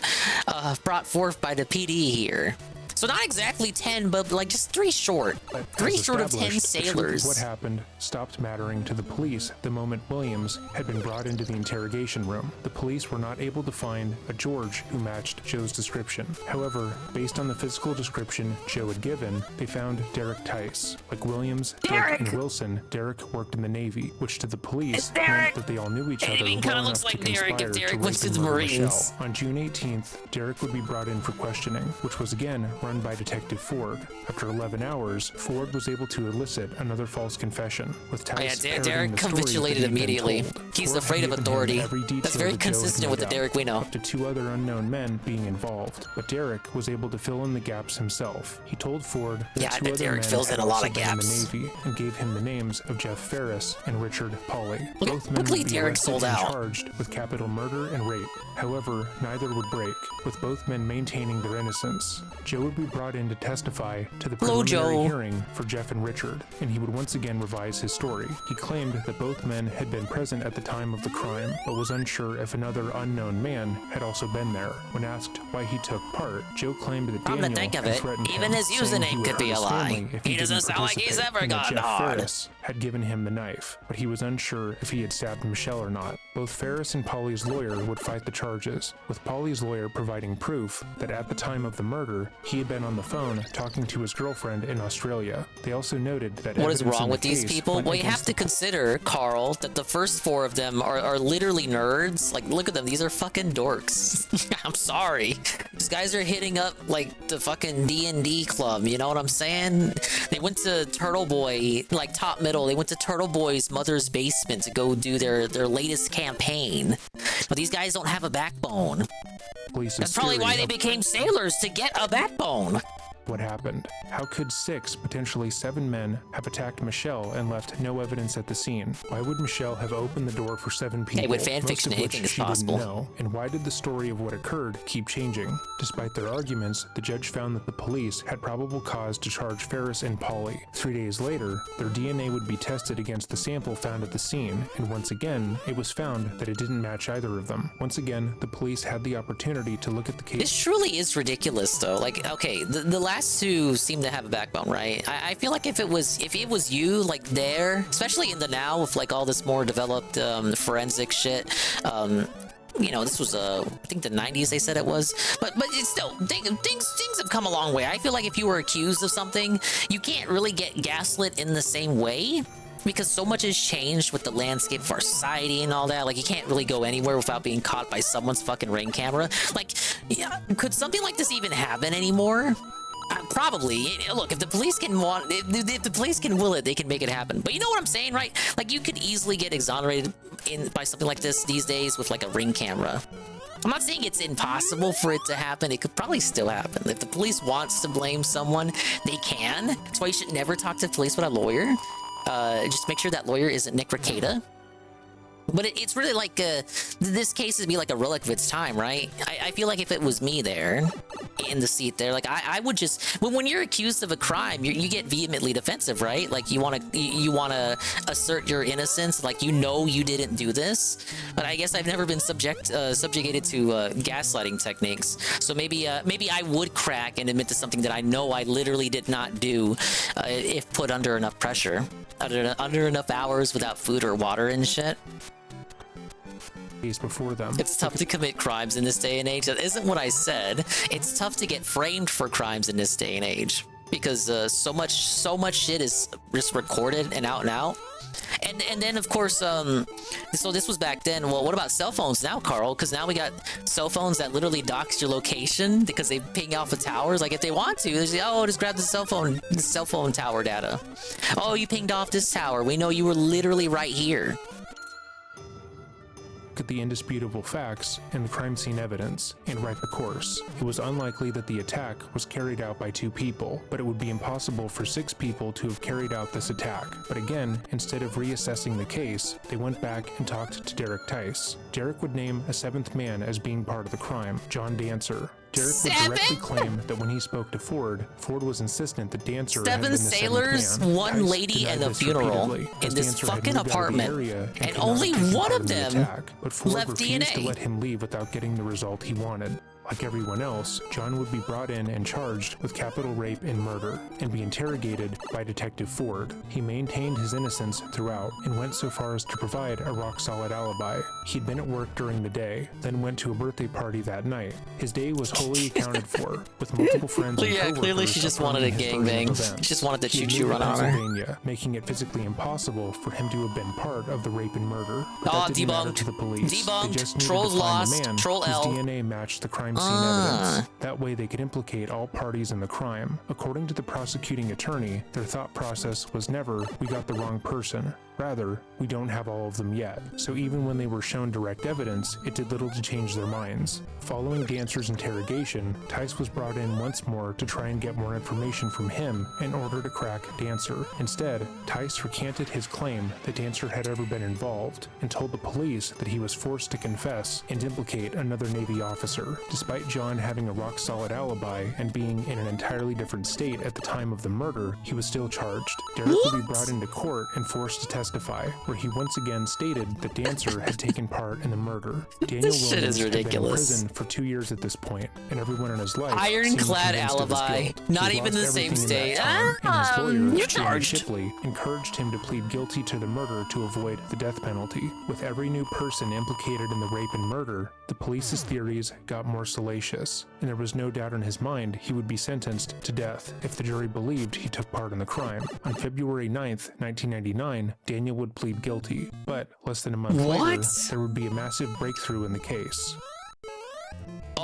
brought forth by the PD here. So not exactly 10, but like just 3 short. 3 short of 10 established, the truth of sailors. what happened stopped mattering to the police the moment Williams had been brought into the interrogation room. The police were not able to find a George who matched Joe's description. However, based on the physical description Joe had given, they found Derek Tice. Like Williams, Dick, and Wilson, Derek worked in the Navy, which to the police meant that they all knew each other even well kinda enough looks like to Derek if conspire to Derek rape was and in the murder Marines. Michelle. On June 18th, Derek would be brought in for questioning, which was again run by Detective Ford. After 11 hours, Ford was able to elicit another false confession, with Tice parroting Derek the story that capitulated he had been immediately. told. He's Ford afraid had of given him authority. every detail That's very that Joe had consistent made with the up, Derek we know. up to 2 other unknown men being involved, but Derek was able to fill in the gaps himself. He told Ford that Yeah, I 2 bet other Derek men fills had in a lot also of been in gaps. the Navy and gave him the names of Jeff Ferris and Richard Pauly. Both men luckily would be Derek arrested sold and out. charged with capital murder and rape. However, neither would break, with both men maintaining their innocence. Joe would be brought in to testify to the Hello, preliminary Joe. hearing for Jeff and Richard, and he would once again revise his story. He claimed that both men had been present at the time of the crime, but was unsure if another unknown man had also been there. When asked why he took part, Joe claimed that Come to Daniel think of had it, threatened even him, his saying he username would could be hurt a his lie. family if He didn't doesn't sound like he's participate, ever and that gone Jeff hard. Ferris had given him the knife, but he was unsure if he had stabbed Michelle or not. Both Ferris and Polly's lawyer would fight the charges, with Polly's lawyer providing proof that at the time of the murder, he had been on the phone talking to his girlfriend in Australia. They also noted that What is evidence wrong in the with these case people? went Well, you have against to consider, Carl, that the first 4 of them are literally nerds. Like, look at them. These are fucking dorks. I'm sorry. These guys are hitting up, like, the fucking D&D club. You know what I'm saying? They went to Turtle Boy, like, top middle. They went to Turtle Boy's mother's basement to go do their latest campaign. But these guys don't have a backbone. Police That's probably why they became sailors, to get a backbone. what happened. How could 6, potentially 7 men have attacked Michelle and left no evidence at the scene? Why would Michelle have opened the door for 7 people, Hey, with fan most fiction, of which anything is she possible. didn't know? And why did the story of what occurred keep changing? Despite their arguments, the judge found that the police had probable cause to charge Ferris and Polly. 3 days later, their DNA would be tested against the sample found at the scene, and once again, it was found that it didn't match either of them. Once again, the police had the opportunity to look at the case. This truly is ridiculous, though. Like, okay, the last 2 seem to have a backbone, right? I feel like if it was you, like, there, especially in the now with like all this more developed forensic shit, you know, this was I think the 90s they said it was, but it's still things have come a long way. I feel like if you were accused of something, you can't really get gaslit in the same way, because so much has changed with the landscape of our society and all that. Like, you can't really go anywhere without being caught by someone's fucking ring camera. Like, yeah, could something like this even happen anymore? Probably. Look, if the police can if the police can will it, they can make it happen. But you know what I'm saying, right? Like, you could easily get exonerated by something like this these days with like a ring camera. I'm not saying it's impossible for it to happen. It could probably still happen. If the police wants to blame someone, they can. That's why you should never talk to the police with a lawyer. Just make sure that lawyer isn't Nick Rekieta. But it's really like, this case would be like a relic of its time, right? I feel like if it was me there, in the seat there, like, I would just, when you're accused of a crime, you get vehemently defensive, right? Like, you wanna assert your innocence, like, you know you didn't do this. But I guess I've never been subjugated to gaslighting techniques. So maybe I would crack and admit to something that I know I literally did not do, if put under enough pressure, under enough hours without food or water and shit. Before them. It's tough to commit crimes in this day and age. That isn't what I said. It's tough to get framed for crimes in this day and age, because so much shit is just recorded and out. And then of course, so this was back then. Well, what about cell phones now, Carl? Because now we got cell phones that literally dox your location because they ping off of towers. Like, if they want to, they say, oh, just grab the cell phone tower data. Oh, you pinged off this tower. We know you were literally right here. At the indisputable facts and the crime scene evidence and write the course. It was unlikely that the attack was carried out by 2 people, but it would be impossible for 6 people to have carried out this attack. But again, instead of reassessing the case, they went back and talked to Derek Tice. Derek would name a 7th man as being part of the crime, John Dancer. Derek would directly claim that when he spoke to Ford was insistent that Dancer had been the 7th sailors, man. 1 Tice lady, denied and a this funeral repeatedly, in as this Dancer had fucking moved out of the apartment, area and could not only have taken one part of in the them attack, but Ford left refused to DNA. let him leave without getting the result he wanted. Like everyone else, John would be brought in and charged with capital rape and murder, and be interrogated by Detective Ford. He maintained his innocence throughout, and went so far as to provide a rock-solid alibi. He'd been at work during the day, then went to a birthday party that night. His day was wholly accounted for, with multiple friends and Yeah, clearly coworkers she just affirming wanted a his version gangbang. of events. She just wanted the He had choo-choo moved run to on her. Pennsylvania, making it physically impossible for him to have been part of the rape and murder. But Oh, that didn't matter debunked. to the police. Debunked. They just needed Trolls to find lost. the man Troll whose L. DNA matched the crime scene evidence. That way they could implicate all parties in the crime. According to the prosecuting attorney, their thought process was never, we got the wrong person. Rather, we don't have all of them yet. So even when they were shown direct evidence, it did little to change their minds. Following Dancer's interrogation, Tice was brought in once more to try and get more information from him in order to crack Dancer. Instead, Tice recanted his claim that Dancer had ever been involved, and told the police that he was forced to confess and implicate another Navy officer. Despite John having a rock-solid alibi and being in an entirely different state at the time of the murder, he was still charged. Derek would be brought into court and forced to testify, where he once again stated that Dancer had taken part in the murder. Daniel This shit is Williams had been in ridiculous. prison for 2 years at this point, and everyone in his life Ironclad seemed convinced of his alibi. guilt. Not He even lost the same everything in state. that time, and his lawyer, You're Jamie charged. Shipley, encouraged him to plead guilty to the murder to avoid the death penalty. With every new person implicated in the rape and murder, the police's theories got more salacious, and there was no doubt in his mind he would be sentenced to death if the jury believed he took part in the crime. On February 9th, 1999, Daniel would plead guilty, but less than a month later, there would be a massive breakthrough in the case.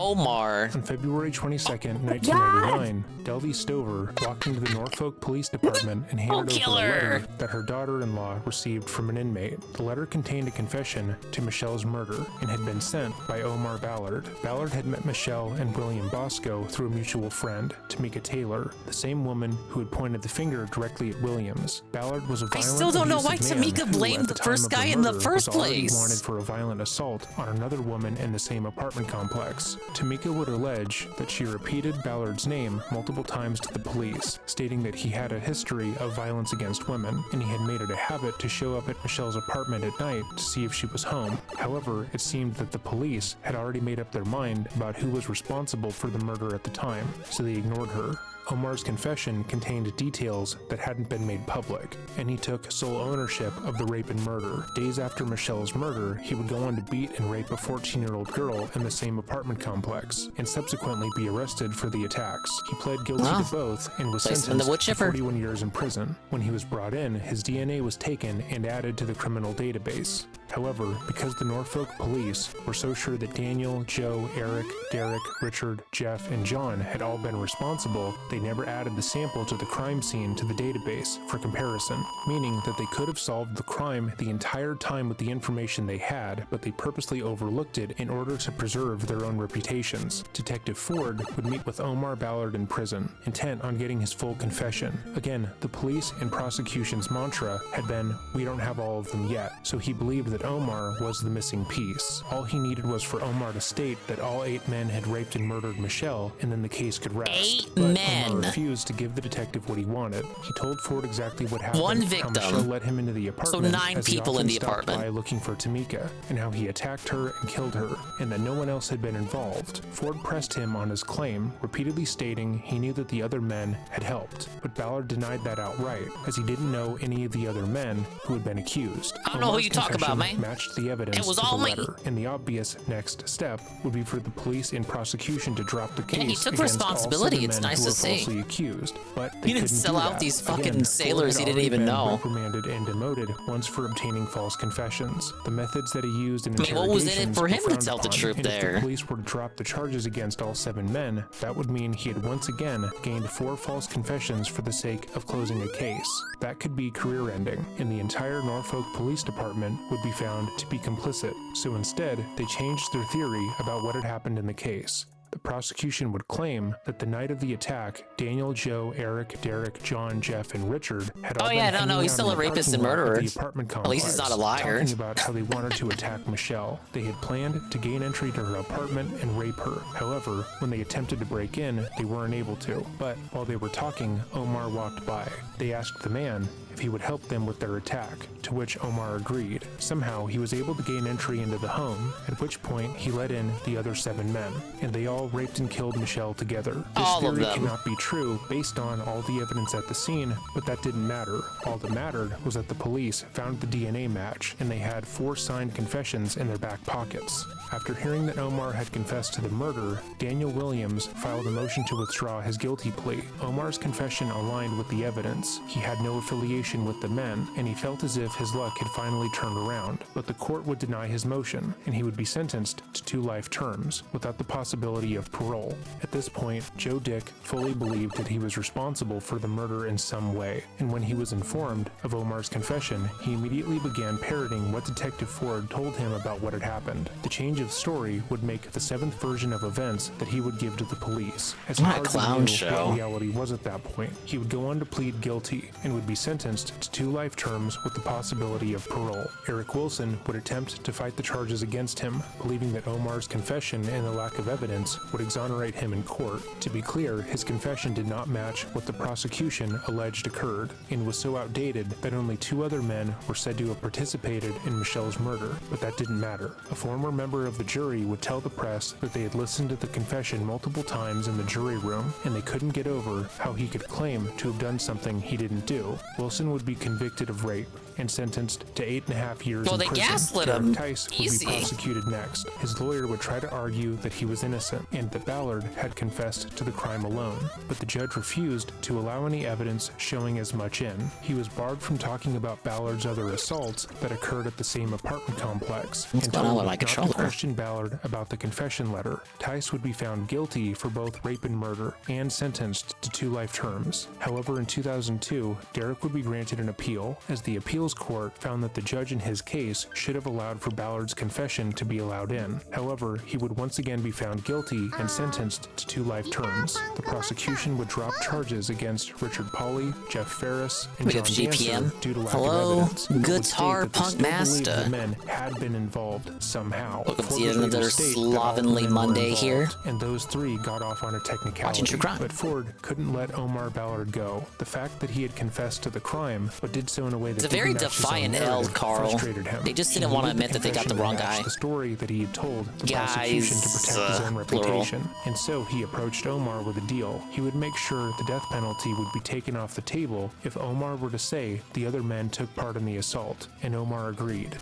Omar. On February 22nd, 1999, Delvey Stover walked into the Norfolk Police Department and handed over a letter that her daughter-in-law received from an inmate. The letter contained a confession to Michelle's murder and had been sent by Omar Ballard. Ballard had met Michelle and William Bosco through a mutual friend, Tamika Taylor, the same woman who had pointed the finger directly at Williams. Ballard was a violent, I still don't know why abusive man Tamika who, blamed at the time first of guy in the murder, first was already place. wanted for a violent assault on another woman in the same apartment complex. Tamika would allege that she repeated Ballard's name multiple times to the police, stating that he had a history of violence against women, and he had made it a habit to show up at Michelle's apartment at night to see if she was home. However, it seemed that the police had already made up their mind about who was responsible for the murder at the time, so they ignored her. Omar's confession contained details that hadn't been made public, and he took sole ownership of the rape and murder. Days after Michelle's murder, he would go on to beat and rape a 14-year-old girl in the same apartment complex, and subsequently be arrested for the attacks. He pled guilty to both and was sentenced to 41 years in prison. When he was brought in, his DNA was taken and added to the criminal database. However, because the Norfolk police were so sure that Daniel, Joe, Eric, Derek, Richard, Jeff, and John had all been responsible, they never added the sample to the crime scene to the database for comparison, meaning that they could have solved the crime the entire time with the information they had, but they purposely overlooked it in order to preserve their own reputations. Detective Ford would meet with Omar Ballard in prison, intent on getting his full confession. Again, the police and prosecution's mantra had been, "We don't have all of them yet," so he believed that Omar was the missing piece. All he needed was for Omar to state that all 8 men had raped and murdered Michelle, and then the case could rest. Omar refused to give the detective what he wanted. He told Ford exactly what happened, One how victim. Michelle let him into the apartment, So 9 as he people in often the stopped apartment. by looking for Tamika, and how he attacked her and killed her, and that no one else had been involved. Ford pressed him on his claim, repeatedly stating he knew that the other men had helped, but Ballard denied that outright, as he didn't know any of the other men who had been accused. I don't know who you talk about, man. Matched the evidence It was to all the me. letter, and the obvious next step would be for the police and prosecution to drop the case. Yeah, he took against all responsibility. 7 It's men nice who to were see. falsely accused, but they He didn't couldn't sell do out that. these fucking Again, sailors Ford he had didn't even already know. been reprimanded and demoted once for obtaining false confessions. The methods that he used in I mean, what was in it interrogations for were him to frowned tell the upon, truth and if the there? police were to drop the charges against all 7 men, that would mean he had once again gained 4 false confessions for the sake of closing a case. That could be career-ending, and the entire Norfolk Police Department would be found to be complicit. So instead, they changed their theory about what had happened in the case. The prosecution would claim that the night of the attack, Daniel, Joe, Eric, Derek, John, Jeff, and Richard had all Oh, been yeah, no, hanging he's out still in a the rapist parking and lot of murderer. the apartment At least he's complex, not a liar. talking about how they wanted to attack Michelle. They had planned to gain entry to her apartment and rape her. However, when they attempted to break in, they weren't able to. But while they were talking, Omar walked by. They asked the man if he would help them with their attack, to which Omar agreed. Somehow, he was able to gain entry into the home, at which point he let in the other 7 men, and they all raped and killed Michelle together. This All of theory them. cannot be true based on all the evidence at the scene, but that didn't matter. All that mattered was that the police found the DNA match, and they had 4 signed confessions in their back pockets. After hearing that Omar had confessed to the murder, Daniel Williams filed a motion to withdraw his guilty plea. Omar's confession aligned with the evidence. He had no affiliation with the men, and he felt as if his luck had finally turned around. But the court would deny his motion, and he would be sentenced to 2 life terms, without the possibility of parole. At this point, Joe Dick fully believed that he was responsible for the murder in some way, and when he was informed of Omar's confession, he immediately began parroting what Detective Ford told him about what had happened. The change of story would make the 7th version of events that he would give to the police, as he What a hardly clown knew show. what reality was at that point. He would go on to plead guilty, and would be sentenced to 2 life terms with the possibility of parole. Eric Wilson would attempt to fight the charges against him, believing that Omar's confession and the lack of evidence would exonerate him in court. To be clear, his confession did not match what the prosecution alleged occurred, and was so outdated that only 2 other men were said to have participated in Michelle's murder, but that didn't matter. A former member of the jury would tell the press that they had listened to the confession multiple times in the jury room, and they couldn't get over how he could claim to have done something he didn't do. Wilson would be convicted of rape and sentenced to 8.5 years Well, in they prison. gaslit Derek him. Tice would Easy. be prosecuted next. His lawyer would try to argue that he was innocent, and that Ballard had confessed to the crime alone, but the judge refused to allow any evidence showing as much in. He was barred from talking about Ballard's other assaults that occurred at the same apartment complex, and told not to question Ballard about the confession letter. Tice would be found guilty for both rape and murder, and sentenced to 2 life terms. However, in 2002, Derek would be granted an appeal, as the appeals court found that the judge in his case should have allowed for Ballard's confession to be allowed in. However, he would once again be found guilty and sentenced to 2 life terms. The prosecution would drop charges against Richard Pauly, Jeff Ferris, and John Dancer due to lack of evidence. Guitar Punk Master. The men had been involved somehow. Welcome to yet another slovenly Monday here. And those 3 got off on a technicality. But Ford couldn't let Omar Ballard go. The fact that he had confessed to the crime, but did so in a way that it's a very defiant L, Carl. Frustrated him. They just didn't want to admit that they got the wrong guy. The story that he had told the prosecution to protect his own reputation. And so he approached Omar with a deal. He would make sure the death penalty would be taken off the table if Omar were to say the other men took part in the assault, and Omar agreed.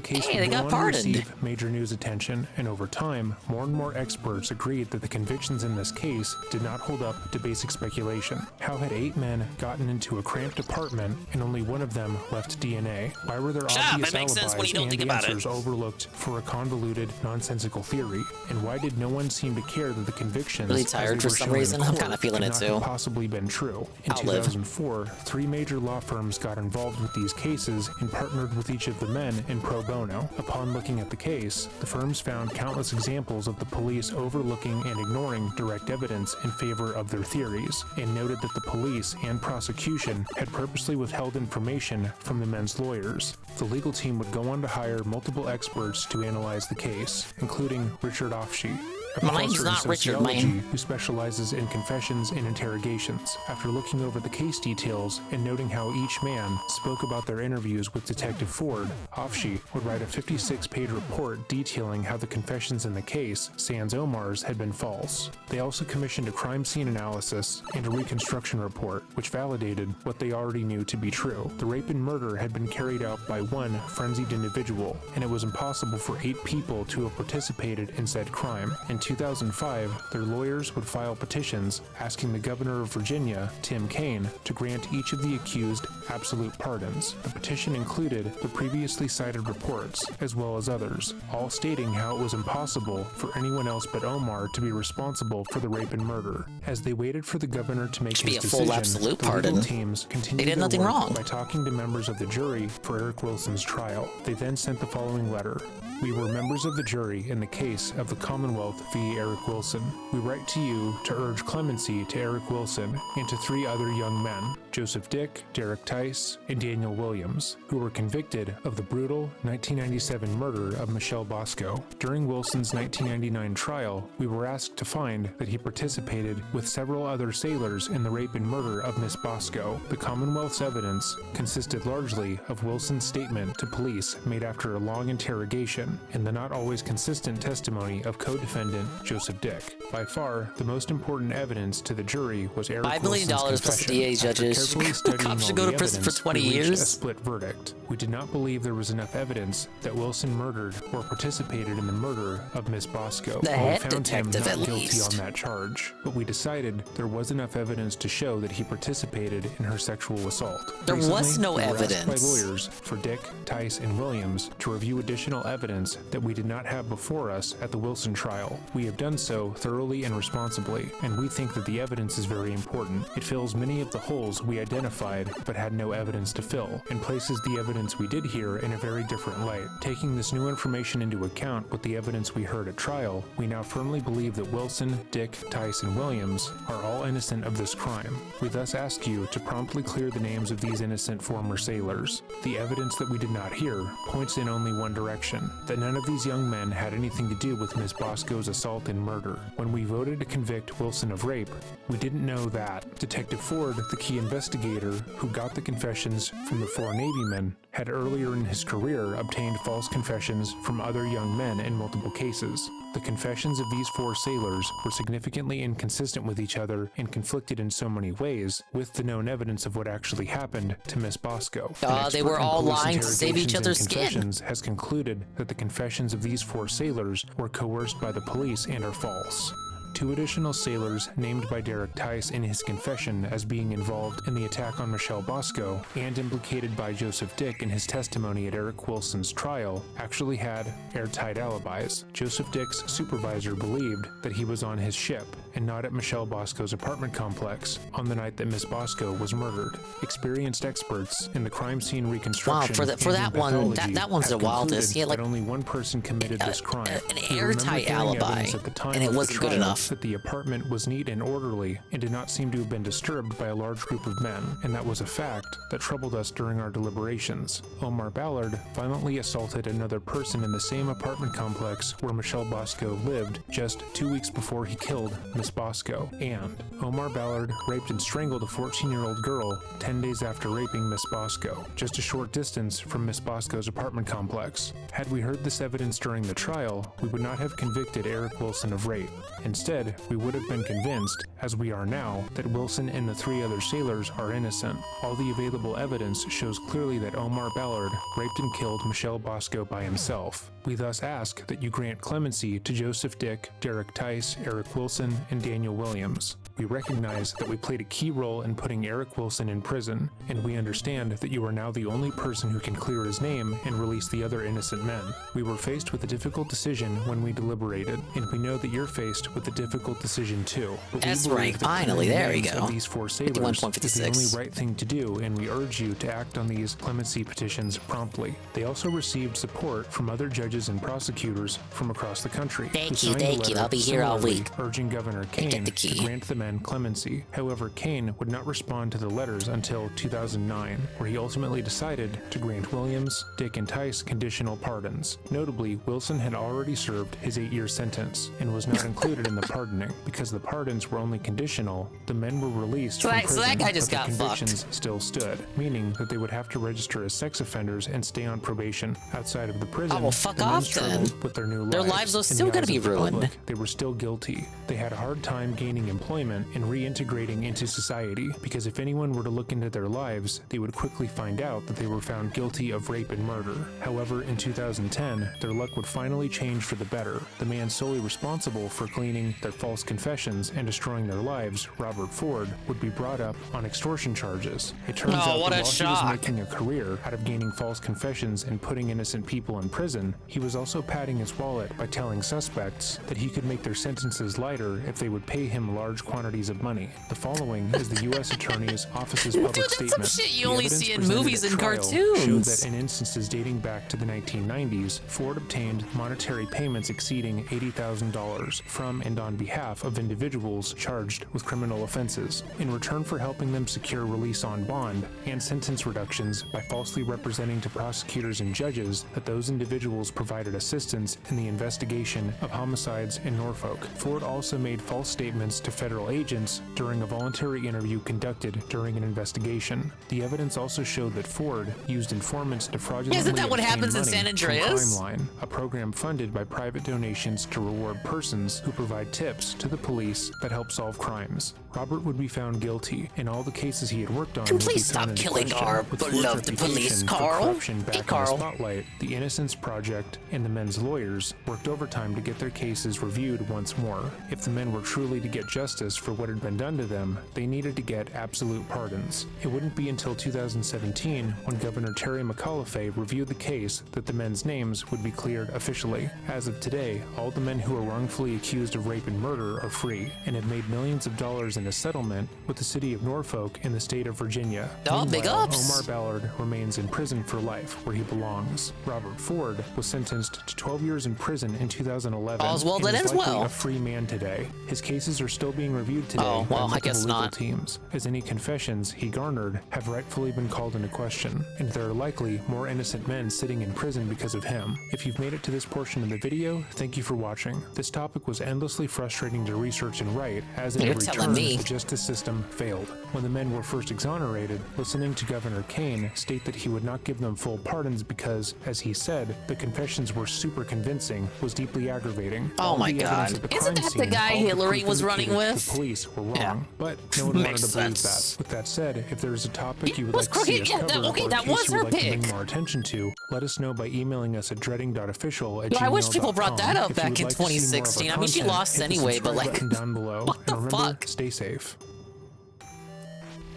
Case hey, they got pardoned. Receive major news attention, and over time, more and more experts agreed that the convictions in this case did not hold up to basic speculation. How had 8 men gotten into a cramped apartment and only one of them left DNA? Why were there obvious alibis and answers overlooked for a convoluted, nonsensical theory? And why did no one seem to care that the convictions really tired for some reason? I'm kind of feeling it too. Possibly been true. In 2004, 3 major law firms got involved with these cases and partnered with each of the men in pro bono. Upon looking at the case, the firms found countless examples of the police overlooking and ignoring direct evidence in favor of their theories, and noted that the police and prosecution had purposely withheld information from the men's lawyers. The legal team would go on to hire multiple experts to analyze the case, including Richard Offsheet, a my name's not Richard, man. Who specializes in confessions and interrogations. After looking over the case details and noting how each man spoke about their interviews with Detective Ford, Offsheet would write a 56-page report detailing how the confessions in the case, sans Omar's, had been false. They also commissioned a crime scene analysis and a reconstruction report, which validated what they already knew to be true. The rape and murder had been carried out by one frenzied individual, and it was impossible for 8 people to have participated in said crime. In 2005, their lawyers would file petitions asking the governor of Virginia, Tim Kaine, to grant each of the accused absolute pardons. The petition included the previously cited reports, as well as others, all stating how it was impossible for anyone else but Omar to be responsible for the rape and murder. As they waited for the governor to make his decision, the legal teams continued their work by talking to members of the jury for Eric Wilson's trial. They then sent the following letter. We were members of the jury in the case of the Commonwealth v. Eric Wilson. We write to you to urge clemency to Eric Wilson and to 3 other young men, Joseph Dick, Derek Tice, and Daniel Williams, who were convicted of the brutal 1997 murder of Michelle Bosco. During Wilson's 1999 trial, we were asked to find that he participated with several other sailors in the rape and murder of Miss Bosco. The Commonwealth's evidence consisted largely of Wilson's statement to police made after a long interrogation, and the not always consistent testimony of co-defendant Joseph Dick. By far, the most important evidence to the jury was Eric $5 million Wilson's plus the DA judges. Cops should go to prison for 20 years. A split verdict. We did not believe there was enough evidence that Wilson murdered or participated in the murder of Miss Bosco. The head detective, at least, on that charge, but we decided there was enough evidence to show that he participated in her sexual assault. There was no we were evidence. Asked by lawyers for Dick, Tice, and Williams to review additional evidence that we did not have before us at the Wilson trial. We have done so thoroughly and responsibly, and we think that the evidence is very important. It fills many of the holes we identified but had no evidence to fill, and places the evidence we did hear in a very different light. Taking this new information into account with the evidence we heard at trial, we now firmly believe that Wilson, Dick, Tice, and Williams are all innocent of this crime. We thus ask you to promptly clear the names of these innocent former sailors. The evidence that we did not hear points in only one direction, that none of these young men had anything to do with Miss Bosco's assault and murder. When we voted to convict Wilson of rape, we didn't know that Detective Ford, the key investigator who got the confessions from the 4 Navy men, had earlier in his career obtained false confessions from other young men in multiple cases. The confessions of these 4 sailors were significantly inconsistent with each other and conflicted in so many ways, with the known evidence of what actually happened to Miss Bosco. They were all lying to save each other's skin. Has concluded that the confessions of these 4 sailors were coerced by the police and are false. 2 additional sailors, named by Derek Tice in his confession as being involved in the attack on Michelle Bosco and implicated by Joseph Dick in his testimony at Eric Wilson's trial, actually had airtight alibis. Joseph Dick's supervisor believed that he was on his ship and not at Michelle Bosco's apartment complex on the night that Miss Bosco was murdered. Experienced experts in the crime scene reconstruction for that one, that one's the wildest. Yeah, like that only one person committed this crime. An airtight alibi, and it wasn't good enough. That the apartment was neat and orderly and did not seem to have been disturbed by a large group of men, and that was a fact that troubled us during our deliberations. Omar Ballard violently assaulted another person in the same apartment complex where Michelle Bosco lived just 2 weeks before he killed Miss Bosco, and Omar Ballard raped and strangled a 14-year-old girl 10 days after raping Miss Bosco, just a short distance from Miss Bosco's apartment complex. Had we heard this evidence during the trial, we would not have convicted Eric Wilson of rape. Instead, we would have been convinced, as we are now, that Wilson and the 3 other sailors are innocent. All the available evidence shows clearly that Omar Ballard raped and killed Michelle Bosco by himself. We thus ask that you grant clemency to Joseph Dick, Derek Tice, Eric Wilson, and Daniel Williams. We recognize that we played a key role in putting Eric Wilson in prison, and we understand that you are now the only person who can clear his name and release the other innocent men. We were faced with a difficult decision when we deliberated, and we know that you're faced with a difficult decision too. But that's right, finally, there we go. These 4 sailors is the only right thing to do, and we urge you to act on these clemency petitions promptly. They also received support from other judges and prosecutors from across the country. Thank you. I'll be here all week. Urging Governor Kane to grant the men clemency. However, Kane would not respond to the letters until 2009, where he ultimately decided to grant Williams, Dick, and Tice conditional pardons. Notably, Wilson had already served his 8-year sentence and was not included in the pardoning. Because the pardons were only conditional, the men were released from prison, so that guy just got the convictions fucked. Still stood, meaning that they would have to register as sex offenders and stay on probation outside of the prison. Oh, well, fuck off then. With their new Their lives are still going to be ruined. Public, they were still guilty. They had a hard time gaining employment and reintegrating into society, because if anyone were to look into their lives, they would quickly find out that they were found guilty of rape and murder. However, in 2010, their luck would finally change for the better. The man solely responsible for cleaning their false confessions and destroying their lives, Robert Ford, would be brought up on extortion charges. It turns out that while he was making a career out of gaining false confessions and putting innocent people in prison, he was also padding his wallet by telling suspects that he could make their sentences lighter if they would pay him large quantities of money. The following is the U.S. Attorney's Office's public statement. Some shit you only see in movies and cartoons. Showed that in instances dating back to the 1990s, Ford obtained monetary payments exceeding $80,000 from and on behalf of individuals charged with criminal offenses, in return for helping them secure release on bond and sentence reductions by falsely representing to prosecutors and judges that those individuals provided assistance in the investigation of homicides in Norfolk. Ford also made false statements to federal agents during a voluntary interview conducted during an investigation. The evidence also showed that Ford used informants to fraudulently Isn't that what happens in San Andreas? Crime Line, a program funded by private donations to reward persons who provide tips to the police that help solve crimes. Robert would be found guilty, and all the cases he had worked on. And please stop killing our beloved police, Carl. Hey, Carl. Spotlight, the Innocence Project and the men's lawyers worked overtime to get their cases reviewed once more. If the men were truly to get justice for what had been done to them, they needed to get absolute pardons. It wouldn't be until 2017, when Governor Terry McAuliffe reviewed the case, that the men's names would be cleared officially. As of today, all the men who are wrongfully accused of rape and murder are free, and have made millions of dollars in a settlement with the city of Norfolk in the state of Virginia. Oh, big ups! Omar Ballard remains in prison for life, where he belongs. Robert Ford was sentenced to 12 years in prison in 2011. Oswald, and that is ends likely well. A free man today. His cases are still being reviewed today Oh, well, by I guess legal not. teams, as any confessions he garnered have rightfully been called into question, and there are likely more innocent men sitting in prison because of him. If you've made it to this portion of the video, thank you for watching. This topic was endlessly frustrating to research and write, as it You're every telling turn me. me. The justice system failed. When the men were first exonerated, listening to Governor Kane state that he would not give them full pardons because, as he said, the confessions were super convincing was deeply aggravating. Oh All my the evidence God. at the Isn't crime that the scene, guy all the Hillary proof was running indicated with? The police were wrong, Yeah. but no one wanted Makes to believe sense. that. With that said, if there is a topic you would was like to see us crooked. Yeah, cover okay, or a that case was you would her like to bring pick. more attention to, let us know by emailing us at dreading.official@gmail.com. I wish people brought that up If you back would in like to see more of our 2016. I mean, she content, lost hit the anyway, but subscribe like, button down below. what the And remember, fuck? stay safe.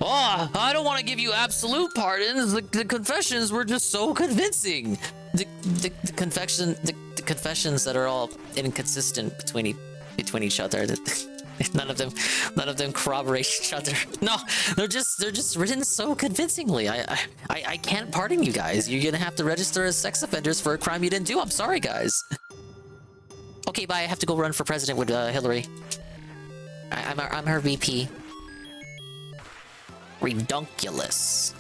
Oh, I don't want to give you absolute pardons. The confessions were just so convincing. The confessions that are all inconsistent between each other. None of them corroborate each other. No, they're just written so convincingly. I can't pardon you guys. You're gonna have to register as sex offenders for a crime you didn't do. I'm sorry, guys. Okay, bye. I have to go run for president with Hillary. I'm her VP. Redunculous.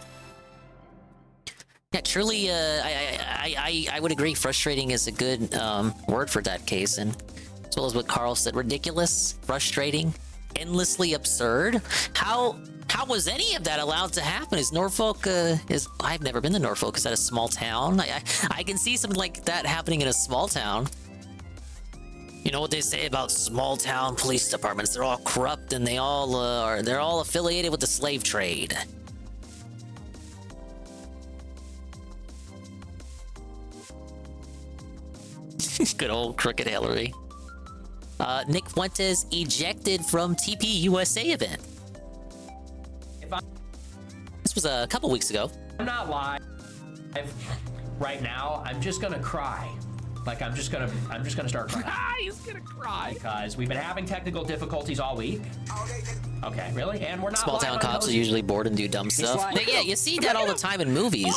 Yeah, truly, I would agree. Frustrating is a good word for that case, and as well as what Carl said, ridiculous, frustrating, endlessly absurd. How was any of that allowed to happen? Is Norfolk I've never been to Norfolk. Is that a small town? I can see something like that happening in a small town. You know what they say about small town police departments? They're all corrupt and they're all affiliated with the slave trade. Good old crooked Hillary. Nick Fuentes ejected from TP USA event. This was a couple weeks ago. I'm not live right now. I'm just gonna cry. Like I'm just gonna start crying. He's gonna cry. Because we've been having technical difficulties all week. Okay, really? And we're not Small town live on cops are those- usually bored and do dumb stuff. like- Yeah, you see that all the time in movies.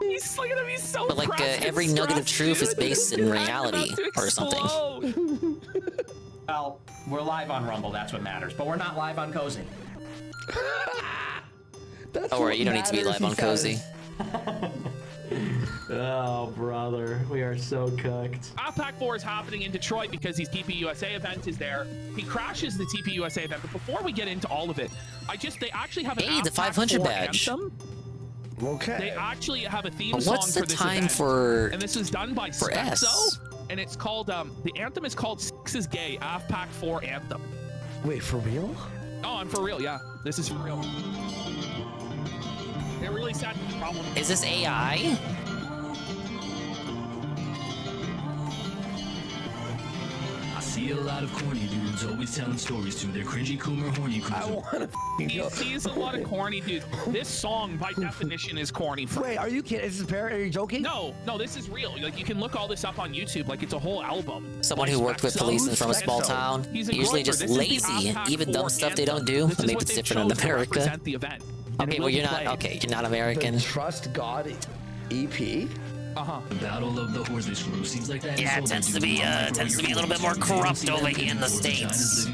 He's look at him. He's so But like pressed every and nugget of stressed, truth is dude. based in His reality head's about or to something. explode. Well, we're live on Rumble. That's what matters. But we're not live on Cozy. Oh, right, you don't need to be live on Cozy. Oh, brother. We are so cooked. Pack 4 is happening in Detroit because his TP USA event is there. He crashes the TP USA event, but before we get into all of it, they actually have an Hey, the AppPack 500 4 badge. Anthem. Okay. They actually have a theme But song what's for the this time event, for and this was done by for Spexo, S? and it's called the anthem is called "Sex is Gay" AppPack 4 anthem. Wait, for real? Oh, I'm for real. Yeah, this is for real. They really sat the problem. Is this AI? I see a lot of corny dudes always telling stories to their cringy coomer horny cruiser. I want to He sees a lot of corny dudes. This song, by definition, is corny. Wait, are you kidding? Is this parrot? Are you joking? No, this is real. Like, you can look all this up on YouTube. Like, it's a whole album. Someone who worked with police and from a small town, He's a usually groiper. just This is the lazy, AppPack even 4 dumb stuff they don't anthem. do. This is Maybe what it's they've different in chosen to America. represent the event. And Okay, it well will you're be not. played. Okay, you're not American. The Trust God EP? The Battle of the Horsley Screw seems like that. Yeah, it tends to be a little bit more corrupt over here in the States.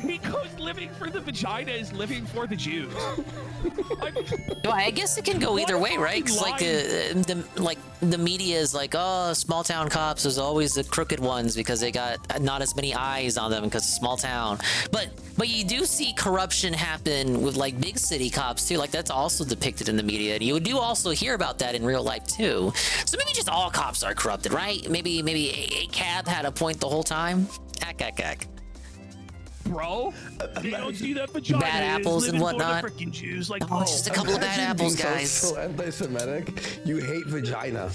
He goes living for the vagina is living for the Jews. Well, I guess it can go either way, right? Because the media is like, oh, small town cops. There's always the crooked ones because they got not as many eyes on them because small town. But you do see corruption happen with like big city cops too. Like that's also depicted in the media, and you do also hear about that in real life too. So maybe just all cops are corrupted, right? Maybe a cab had a point the whole time. Ack. Bro, they don't see that vagina. Bad apples is and living for the whatnot. frickin' Jews. Like, Oh, it's just a couple of bad apples, guys. So anti-Semitic. You hate vagina.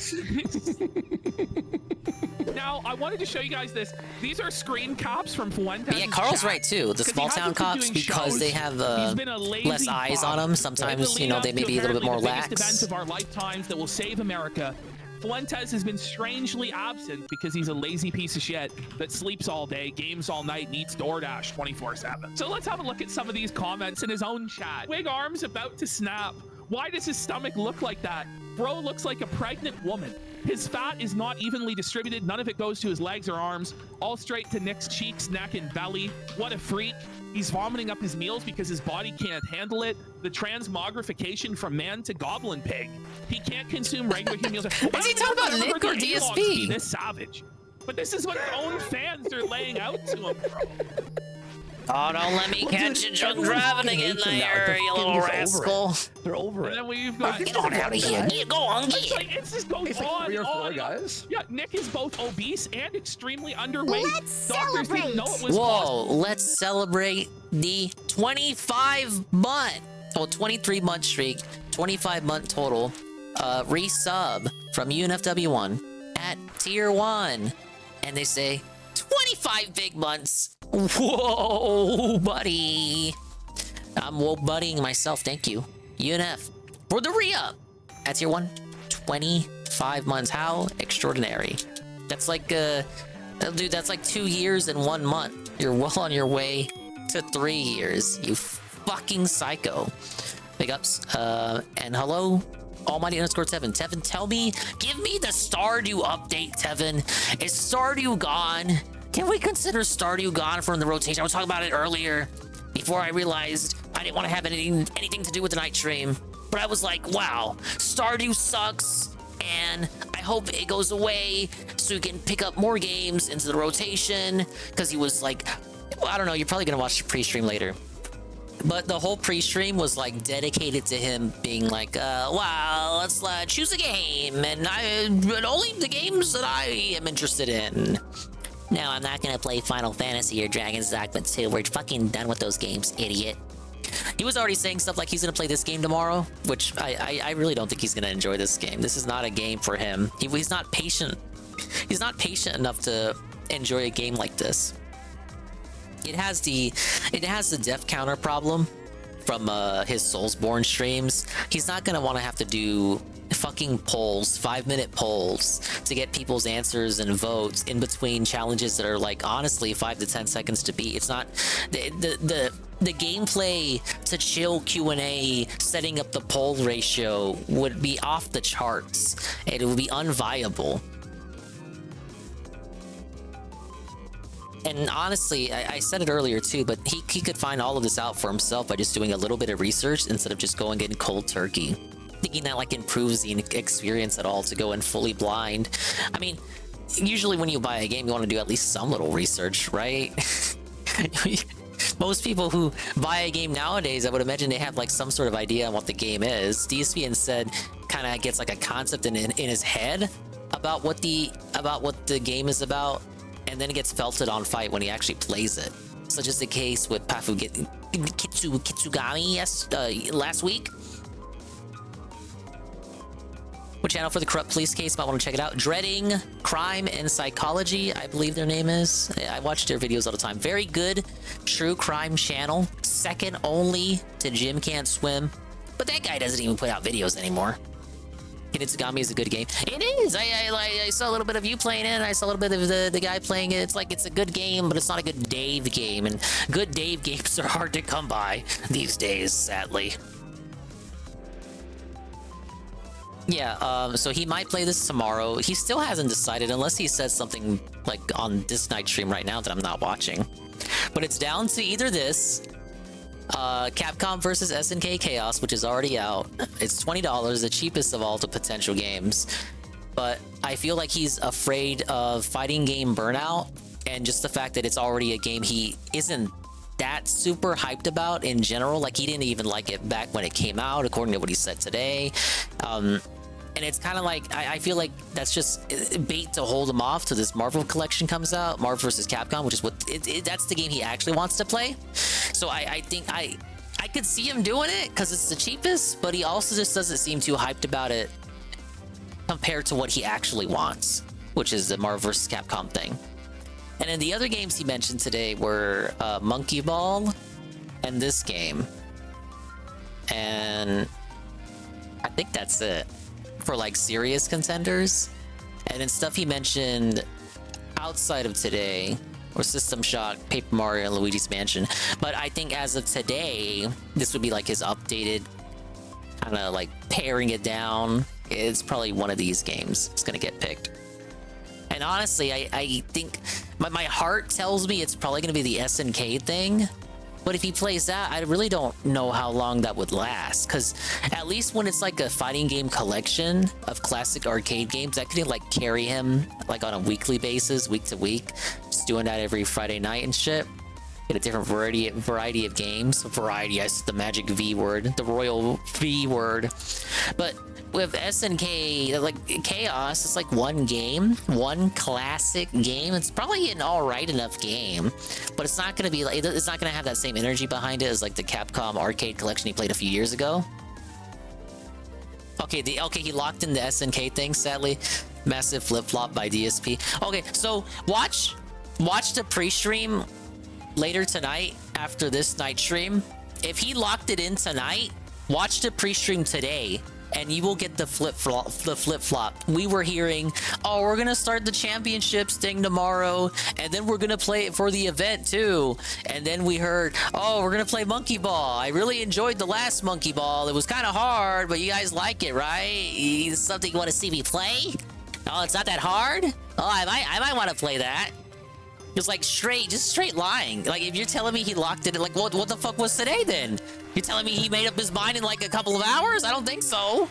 Now, I wanted to show you guys this. These are screen caps from Fuentes. Yeah, Carl's right too. The small town cops, because they have less eyes on them, sometimes they may be a little bit more the biggest lax. event of our lifetimes that will save America. Fuentes has been strangely absent because he's a lazy piece of shit that sleeps all day, games all night, and eats DoorDash 24/7. So let's have a look at some of these comments in his own chat. Wig arms about to snap. Why does his stomach look like that? Bro looks like a pregnant woman. His fat is not evenly distributed. None of it goes to his legs or arms. All straight to Nick's cheeks, neck, and belly. What a freak. He's vomiting up his meals because his body can't handle it. The transmogrification from man to goblin pig. He can't consume regular human meals. Is he talking about Nick or DSP? This savage. But this is what his own fans are laying out to him, bro. Oh, don't let me catch you drunk driving again there, you little rascal. They're over And then we've got. Get on out of here. Yeah, go on, It's get. like, it's just going It's like on 3 or and 4 on. guys. Yeah, Nick is both obese and extremely underweight. Let's Doctors didn't know it was Whoa, possible. let's celebrate the 25-month, well, 23-month streak, 25-month total, resub from UNFW1 at tier 1. And they say, 25 big months. Whoa, buddy. I'm woke buddying myself, thank you. UNF for the re-up at tier 1, 25 months. How extraordinary. That's like, dude, that's like 2 years and 1 month. You're well on your way to 3 years, you fucking psycho. Big ups. And hello, Almighty _ Tevin. Tevin, tell me, give me the Stardew update, Tevin. Is Stardew gone? Can we consider Stardew gone from the rotation? I was talking about it earlier before I realized I didn't want to have anything to do with the night stream. But I was like, wow, Stardew sucks. And I hope it goes away so you can pick up more games into the rotation. Because he was like, well, I don't know, you're probably going to watch the pre-stream later. But the whole pre-stream was like dedicated to him being like, wow, let's choose a game. And only the games that I am interested in. No, I'm not going to play Final Fantasy or Dragon's Dogma 2. We're fucking done with those games, idiot. He was already saying stuff like he's going to play this game tomorrow, which I really don't think he's going to enjoy this game. This is not a game for him. He's not patient. He's not patient enough to enjoy a game like this. It has the death counter problem from his Soulsborne streams. He's not going to want to have to do fucking polls, 5-minute polls to get people's answers and votes in between challenges that are like honestly 5 to 10 seconds to beat. It's not the gameplay to chill Q&A setting up the poll ratio would be off the charts. It would be unviable. And honestly, I said it earlier too, but he could find all of this out for himself by just doing a little bit of research instead of just going in cold turkey. Thinking that like improves the experience at all to go in fully blind. I mean, usually when you buy a game, you want to do at least some little research, right? Most people who buy a game nowadays, I would imagine they have like some sort of idea on what the game is. DSP instead kind of gets like a concept in his head about what the game is about, and then it gets felted on fight when he actually plays it. Such as the case with Pafu Kitsugami last week. What channel for the corrupt police case? Might want to check it out. Dreading Crime and Psychology, I believe their name is. I watch their videos all the time. Very good true crime channel. Second only to Jim Can't Swim. But that guy doesn't even put out videos anymore. Kitsugami is a good game. It is! I saw a little bit of you playing it, and I saw a little bit of the guy playing it. It's like it's a good game, but it's not a good Dave game. And good Dave games are hard to come by these days, sadly. Yeah, so he might play this tomorrow. He still hasn't decided unless he says something like on this night stream right now that I'm not watching. But it's down to either this, Capcom versus SNK Chaos, which is already out. It's $20, the cheapest of all the potential games. But I feel like he's afraid of fighting game burnout and just the fact that it's already a game he isn't that super hyped about in general. Like he didn't even like it back when it came out, according to what he said today. And it's kind of like I feel like that's just bait to hold him off till this Marvel collection comes out, Marvel vs. Capcom, which is what that's the game he actually wants to play. So I think I could see him doing it because it's the cheapest, but he also just doesn't seem too hyped about it compared to what he actually wants, which is the Marvel vs. Capcom thing. And then the other games he mentioned today were Monkey Ball and this game. And I think that's it for like serious contenders. And then stuff he mentioned outside of today or System Shock, Paper Mario, and Luigi's Mansion. But I think as of today, this would be like his updated kind of like paring it down. It's probably one of these games it's gonna get picked. And honestly, I think my heart tells me it's probably gonna be the SNK thing, But if he plays that, I really don't know how long that would last. Because at least when it's like a fighting game collection of classic arcade games, that could like carry him like on a weekly basis, week to week. Just doing that every Friday night and shit. Get a different variety of games. Variety, I said the magic V word, the royal V word. But with SNK, like Chaos, it's like one game, one classic game. It's probably an alright enough game, but it's not gonna be like, it's not gonna have that same energy behind it as like the Capcom arcade collection he played a few years ago. Okay, he locked in the SNK thing, sadly. Massive flip-flop by DSP. Okay, so watch the pre-stream later tonight after this night stream. If he locked it in tonight, watch the pre-stream today and you will get the flip-flop. We were hearing, oh, we're gonna start the championships thing tomorrow, and then we're gonna play it for the event too. And then we heard, oh, we're gonna play Monkey Ball. I really enjoyed the last Monkey Ball. It was kind of hard, but you guys like it, right? It's something you want to see me play? Oh, it's not that hard? Oh, I might want to play that. It's like just straight lying. Like, if you're telling me he locked it, like, what the fuck was today then? You're telling me he made up his mind in like a couple of hours? I don't think so.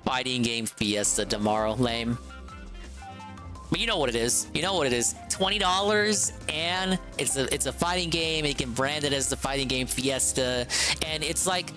Fighting game fiesta tomorrow, lame. But you know what it is. You know what it is. $20 and it's a fighting game. And you can brand it as the fighting game fiesta. And it's like,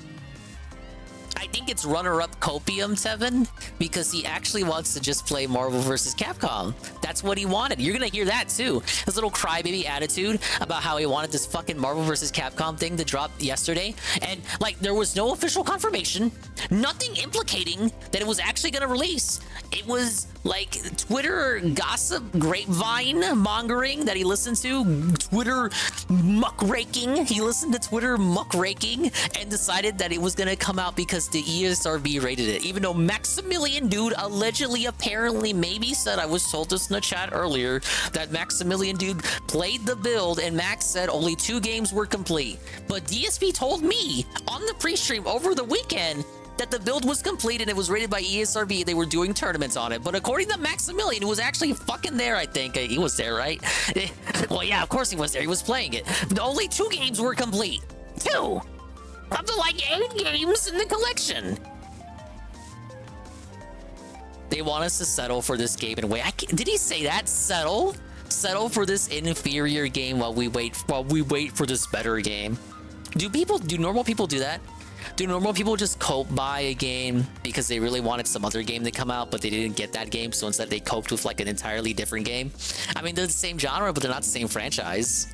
I think it's runner-up Copium, Tevin, because he actually wants to just play Marvel vs. Capcom. That's what he wanted. You're gonna hear that too. His little crybaby attitude about how he wanted this fucking Marvel vs. Capcom thing to drop yesterday. And like, there was no official confirmation, nothing implicating that it was actually gonna release. It was like Twitter gossip, grapevine mongering that he listened to, Twitter muckraking. He listened to Twitter muckraking and decided that it was gonna come out because the ESRB rated it. Even though Maximilian Dude allegedly, apparently, maybe said, I was told this in the chat earlier, that Maximilian Dude played the build and Max said only 2 games were complete. But DSP told me on the pre-stream over the weekend that the build was complete and it was rated by ESRB. They were doing tournaments on it. But according to Maximilian, who was actually fucking there, I think. He was there, right? Well, yeah, of course he was there. He was playing it. But only 2 games were complete. 2! Up to like 8 games in the collection. They want us to settle for this game and wait. Did he say that? Settle? Settle for this inferior game while we wait for this better game. Do normal people do that? Do normal people just cope by a game because they really wanted some other game to come out, but they didn't get that game, so instead they coped with like an entirely different game? I mean, they're the same genre, but they're not the same franchise.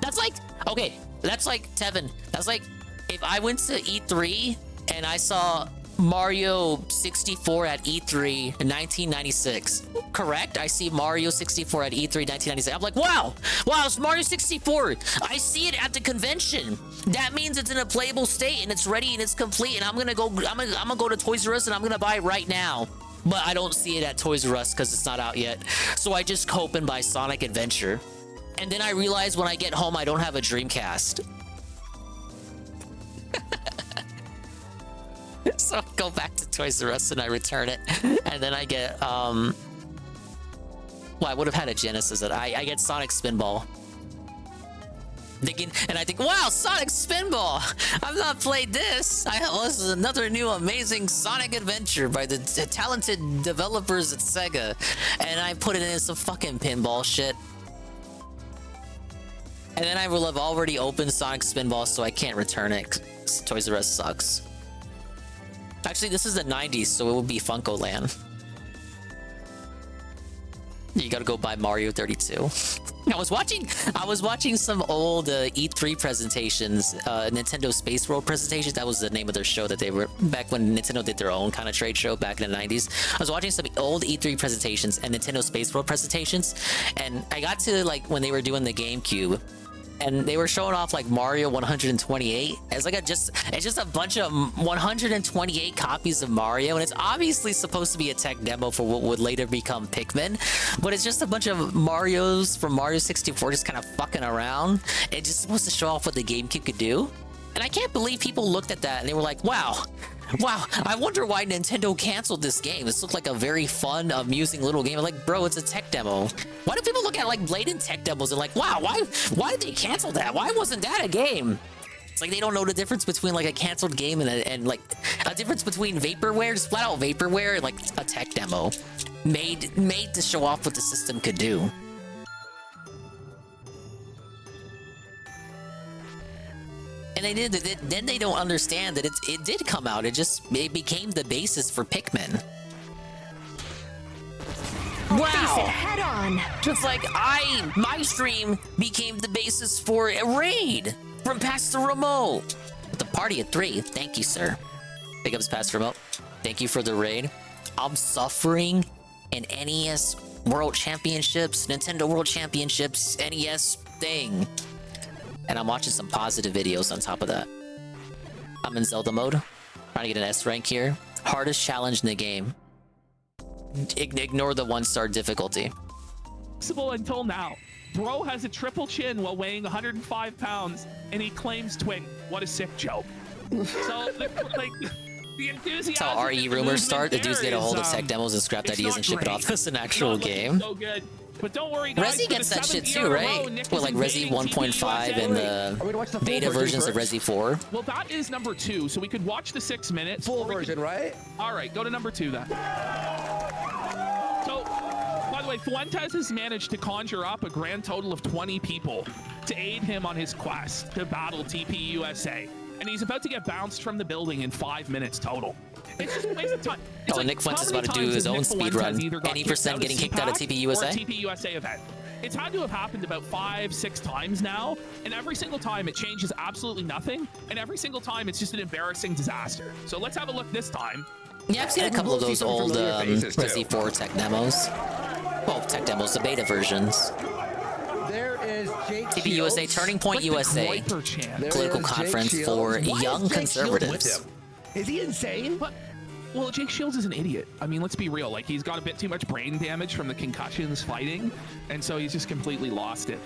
That's like, okay, that's like, Tevin, that's like if I went to E3 and I saw Mario 64 at E3 in 1996. Correct? I see Mario 64 at E3 1996. I'm like, wow, it's Mario 64. I see it at the convention. That means it's in a playable state and it's ready and it's complete. And I'm gonna go to Toys R Us and I'm gonna buy it right now. But I don't see it at Toys R Us because it's not out yet. So I just cope and buy Sonic Adventure. And then I realize when I get home I don't have a Dreamcast. So I go back to Toys R Us and I return it, and then I get well, I would have had a Genesis. I get Sonic Spinball. And I think, wow, Sonic Spinball! I've not played this. This is another new amazing Sonic adventure by the talented developers at Sega, and I put it in some fucking pinball shit. And then I will have already opened Sonic Spinball, so I can't return it. Toys R Us sucks. Actually, this is the 90s, so it would be Funko Land. You gotta go buy Mario 32. I was watching some old E3 presentations, Nintendo Space World presentations. That was the name of their show that they were back when Nintendo did their own kind of trade show back in the 90s. I was watching some old E3 presentations and Nintendo Space World presentations, and I got to like when they were doing the GameCube. And they were showing off like Mario 128. It's like it's just a bunch of 128 copies of Mario, and it's obviously supposed to be a tech demo for what would later become Pikmin, but it's just a bunch of Marios from Mario 64 just kind of fucking around. It's just supposed to show off what the GameCube could do. And I can't believe people looked at that and they were like, wow, I wonder why Nintendo canceled this game. This looked like a very fun, amusing little game. I'm like, bro, it's a tech demo. Why do people look at like blatant tech demos and like, wow, why did they cancel that? Why wasn't that a game? It's like they don't know the difference between like a canceled game and like a difference between vaporware, just flat out vaporware, and like a tech demo made to show off what the system could do. And then they don't understand that it did come out. It became the basis for Pikmin. Wow! Face it head on. Just like my stream became the basis for a raid from Pastor Remote. The party at 3. Thank you, sir. Big ups, Pastor Remote. Thank you for the raid. I'm suffering in NES World Championships, Nintendo World Championships, NES thing. And I'm watching some positive videos on top of that. I'm in Zelda mode, trying to get an S rank here. Hardest challenge in the game. Ignore the 1-star difficulty. Until now. Bro has a triple chin while weighing 105 pounds, and he claims twin. What a sick joke. So, the enthusiasm. That's how RE rumors start. The dudes get a hold of tech demos and scrap ideas and ship it off as an actual game. So good. But don't worry, guys. Resi gets that shit too, right? Well, like Resi 1.5 and the beta versions of Resi 4. Well, that is number 2, so we could watch the 6 minutes. Full version, right? All right, go to number 2 then. So, by the way, Fuentes has managed to conjure up a grand total of 20 people to aid him on his quest to battle TP USA. And he's about to get bounced from the building in 5 minutes total. It's just a waste of time. Oh, Nick Fuentes is about to do his own speed run. Any percent getting kicked out of TP USA? TP USA event. It's had to have happened about 5-6 times now, and every single time it changes absolutely nothing, and every single time it's just an embarrassing disaster. So let's have a look this time. Yeah, I've seen a couple of those old Resi 4 tech demos. Well, tech demos, the beta versions. There is Jake TP USA, Turning Point USA, political conference for young conservatives. Is he insane? Well, Jake Shields is an idiot. I mean, let's be real. Like, he's got a bit too much brain damage from the concussions and so he's just completely lost it.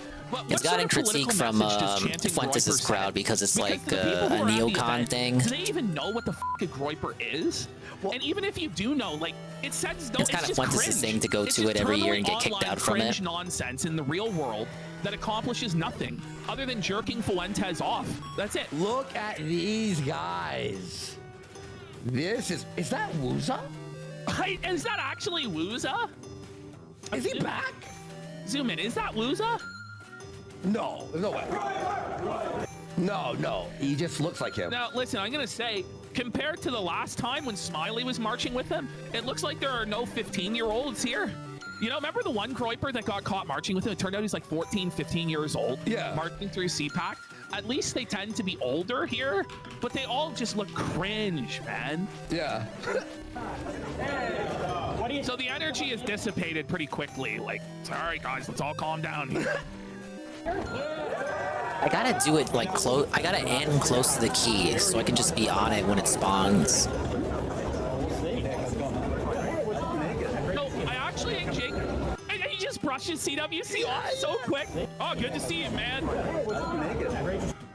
It's gotten critique from Fuentes' crowd because it's like a neocon thing. Do they even know what the fuck a Groiper is? Well, and even if you do know, like, it says it's kind of Fuentes' thing to go to it every year and get kicked out from it. Nonsense in the real world that accomplishes nothing other than jerking Fuentes off. That's it. Look at these guys. Is that Wooza? Is that actually Wooza? Is he back? Zoom in. Is that Wooza? No way. No. He just looks like him. Now, listen, I'm going to say, compared to the last time when Smiley was marching with him, it looks like there are no 15-year-olds here. You know, remember the one Groiper that got caught marching with him? It turned out he's like 14, 15 years old. Yeah. Marching through CPAC. At least they tend to be older here, but they all just look cringe, man. Yeah. So the energy is dissipated pretty quickly. Like, all right, guys, let's all calm down here. I gotta do it like close. I gotta end close to the key so I can just be on it when it spawns. No, I actually think Jake. He just brushes CWC off so quick. Oh, good to see you, man.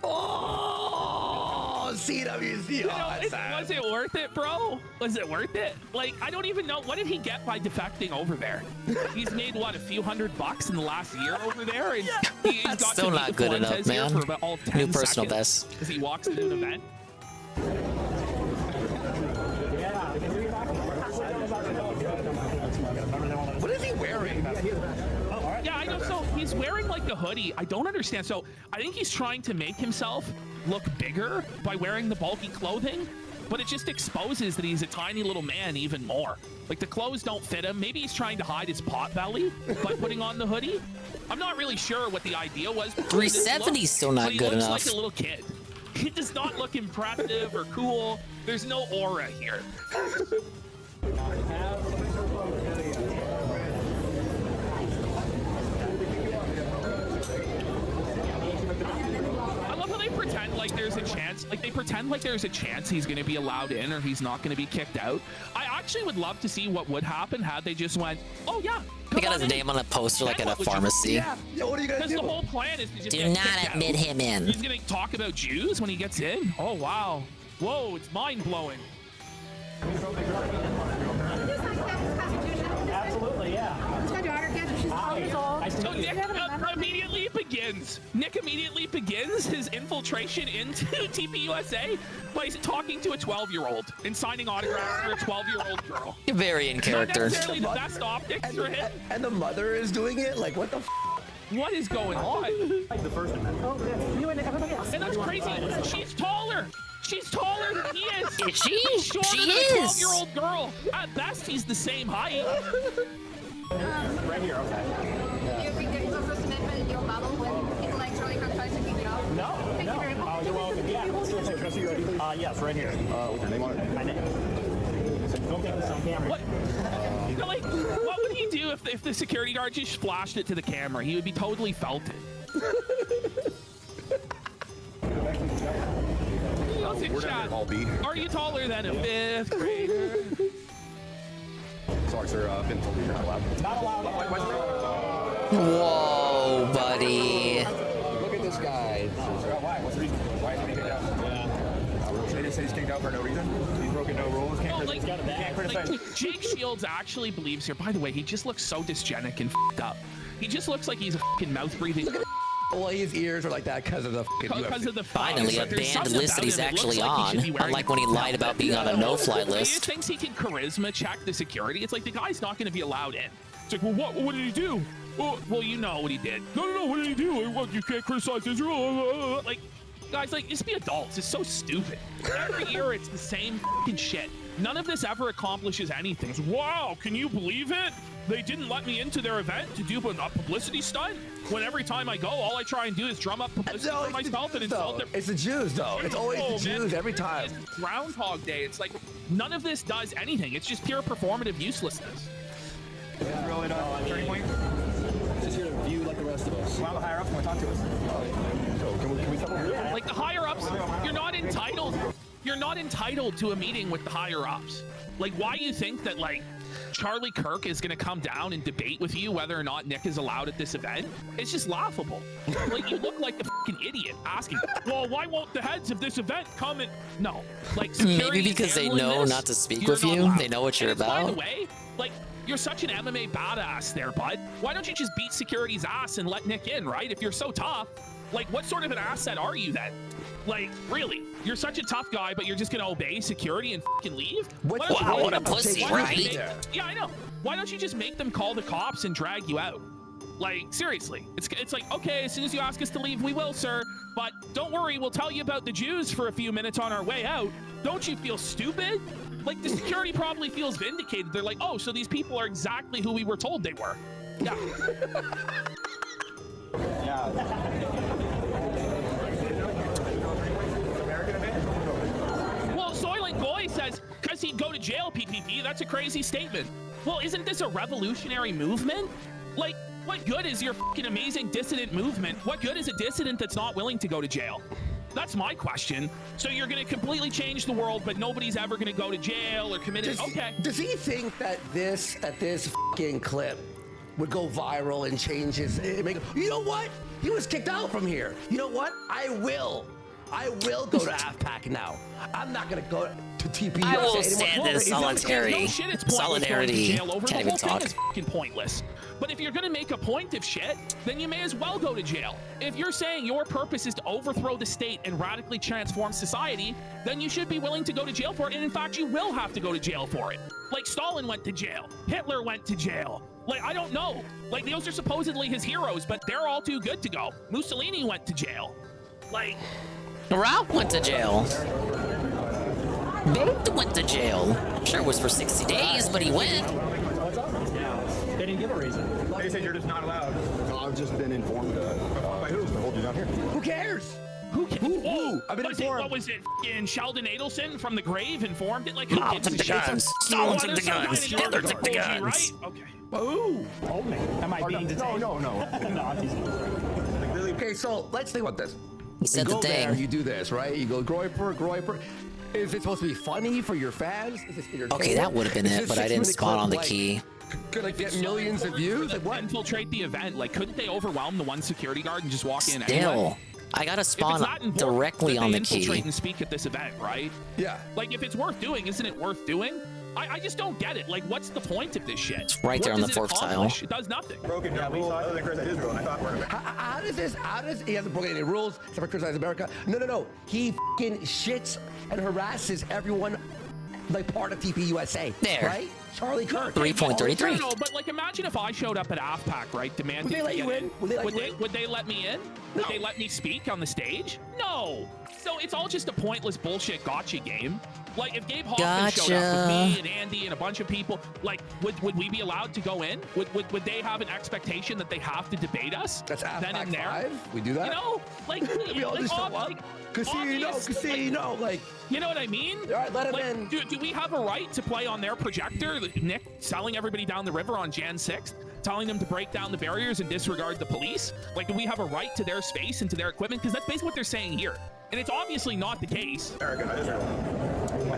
Oh, CWC. You know, was it worth it, bro? Was it worth it? Like, I don't even know. What did he get by defecting over there? He's made, what, a few $100 in the last year over there? And he's got still not good enough, man. For about all 10 New personal seconds best. as he walks into an event. What is he wearing? Yeah, I know. So he's wearing like a hoodie. I don't understand. So I think he's trying to make himself look bigger by wearing the bulky clothing, but it just exposes that he's a tiny little man even more. Like, the clothes don't fit him. Maybe he's trying to hide his pot belly by putting on the hoodie. I'm not really sure what the idea was. 370 is still not good enough. He looks like a little kid. He does not look impressive or cool. There's no aura here. I love how they pretend like there's a chance. Like, they pretend like there's a chance he's going to be allowed in or he's not going to be kicked out. I actually would love to see what would happen had they just went, oh yeah. They got his name on a poster like at a pharmacy. Yeah, what are you gonna do? Because the whole plan is to just Do get not kicked admit out. him in. He's gonna talk about Jews when he gets in. Oh wow. Whoa, it's mind blowing. Absolutely, yeah. It's my daughter, Kathy. She's 12 years old. So Nick immediately begins. Nick immediately begins his infiltration into TPUSA by talking to a 12-year-old and signing autographs for a 12-year-old girl. Very in character. Not necessarily the best optics for him. And the mother is doing it? Like, what the What is going on? Like the first amendment. Oh, yeah. You and everybody else. And that's crazy. She's taller. She's taller than he is. Is she? He's shorter She than is. a 12-year-old girl. At best, he's the same height. Right here, okay. You think there's no First Amendment in your bubble when people like Charlie Kirk tries to kick it off? No, Thank you very no. much. You're welcome. Yeah, let's go take a ready, please. Yes, right here. What's your name on it? My name. Don't get this on camera. What? Like, what would he do if the security guard just flashed it to the camera? He would be totally felted. We're down here, Hall B. Are you taller than a fifth grader? Sorry, sir. I've been told you're not allowed. Not allowed. Whoa, buddy. Look at this guy. Why? What's the reason? Why is he kicked out? Yeah. They just say he's kicked out for no reason. He's broken no rules. Can't criticize. Like, Jake Shields actually believes here. By the way, he just looks so dysgenic and f***ed up. He just looks like he's a fucking mouth-breathing. Well, his ears are like that because of the Finally, a band list that he's actually on, unlike when he lied about being on a no-fly He list. thinks he can charisma check the security. It's like the guy's not going to be allowed in. It's like, well, what did he do? Well, you know what he did. No, what did he do? What, you can't criticize Israel. Like, guys, like, just be adults. It's so stupid. Every year, it's the same fucking shit. None of this ever accomplishes anything. It's, wow, can you believe it? They didn't let me into their event to do a publicity stunt. When every time I go, all I try and do is drum up publicity for myself and insult them. It's the Jews, though. It's always the Jews every time. It's Groundhog Day. It's like none of this does anything. It's just pure performative uselessness. Really not turning point? Just here to view like the rest of us. Well, the higher ups want to talk to us. So can we come over here? Like the higher ups, you're not entitled. You're not entitled to a meeting with the higher ups. Like, why do you think that like Charlie Kirk is going to come down and debate with you whether or not Nick is allowed at this event? It's just laughable. Like, you look like a fucking idiot asking, well, why won't the heads of this event come and... No. Like, Maybe because they know not to speak with you. They know what you're about. By the way, like, you're such an MMA badass there, bud. Why don't you just beat security's ass and let Nick in, right? If you're so tough, like, what sort of an asset are you then? Like, really? You're such a tough guy, but you're just gonna obey security and fucking leave? Wow, what a pussy, right? Yeah, I know. Why don't you just make them call the cops and drag you out? Like, seriously. It's like, okay, as soon as you ask us to leave, we will, sir. But don't worry, we'll tell you about the Jews for a few minutes on our way out. Don't you feel stupid? Like, the security probably feels vindicated. They're like, oh, so these people are exactly who we were told they were. Yeah. Well, Soylent Goy says, because he'd go to jail, PPP, that's a crazy statement. Well, isn't this a revolutionary movement? Like, what good is your fucking amazing dissident movement? What good is a dissident that's not willing to go to jail? That's my question. So you're going to completely change the world, but nobody's ever going to go to jail or commit it? Okay. Does he think that this fucking clip would go viral and change his... You know what? He was kicked out from here. You know what? I will go to AFPAC now. I'm not going to go to TPUSA I will anymore. stand this solidarity. Solidarity. Can't even talk. It's fucking pointless. But if you're going to make a point of shit, then you may as well go to jail. If you're saying your purpose is to overthrow the state and radically transform society, then you should be willing to go to jail for it. And in fact, you will have to go to jail for it. Like Stalin went to jail. Hitler went to jail. Like, I don't know. Like, those are supposedly his heroes, but they're all too good to go. Mussolini went to jail. Like... Ralph went to jail. Baked went to jail. Sure, it was for 60 days, but he went. They didn't give a reason. They said you're just not allowed. No, I've just been informed. By who? To hold you down here. Who cares? Who? I've been informed. What was it? F***ing Sheldon Adelson from the grave informed it? Like, Mao took the guns. Stalin took the guns. Hitler took the guns. Right? Okay. Who? Told me. Am I being detained? No. No, I'm teasing. Okay, so let's think about this. He said you the go thing. there, you do this, right? You go Groiper. Is it supposed to be funny for your fans? Is this Okay, that would have been it, but I didn't spawn on the like, key. Could I get millions of views? Like what? Infiltrate the event. Like, couldn't they overwhelm the one security guard and just walk in Still, anyway? I gotta If it's spawn that important directly that on they the key. infiltrate and speak at this event, right? Yeah. Like, if it's worth doing, isn't it worth doing? I just don't get it. Like, what's the point of this shit? It's right there on the fourth tile. It does nothing. Broken your rule other than criticize Israel, and I thought we're How does this? He hasn't broken any rules except for criticize America. No. He fucking shits and harasses everyone like part of TP USA. There. Right? Charlie Kirk. 3.33. No, but like, imagine if I showed up at AFPAC, right, demanding Would they let to you get in? Would they let you in? Would they let me in? Would they let me speak on the stage? No. So it's all just a pointless bullshit gotcha game. Like, if Gabe Hoffman showed up with me and Andy and a bunch of people, like, would we be allowed to go in? Would they have an expectation that they have to debate us? That's then and there. 5. We do that. You know, like, we all just show up. Casino, like. You know what I mean? All right, let him in. Do we have a right to play on their projector? Nick selling everybody down the river on Jan 6th, telling them to break down the barriers and disregard the police? Like, do we have a right to their space and to their equipment? Because that's basically what they're saying here. And it's obviously not the case.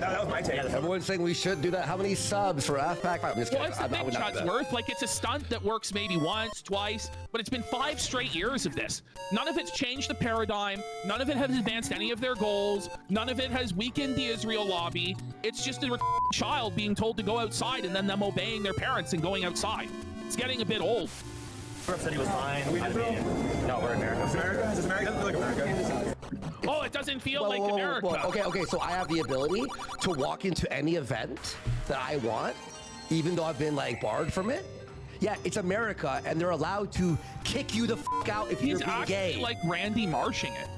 That was my take. Everyone's saying we should do that. How many subs for FPAC? I'm just Well, kidding. it's the I'm thing, not with that. Chatsworth. Like, it's a stunt that works maybe once, twice, but it's been 5 straight years of this. None of it's changed the paradigm. None of it has advanced any of their goals. None of it has weakened the Israel lobby. It's just a child being told to go outside and then them obeying their parents and going outside. It's getting a bit old. Trump said he was fine. No, we're America. Is America? Is America? Doesn't feel like America. Oh, it doesn't feel like America. Okay, so I have the ability to walk into any event that I want, even though I've been like barred from it. Yeah, it's America, and they're allowed to kick you the fuck out if you're being gay. He's like Randy Marshing it.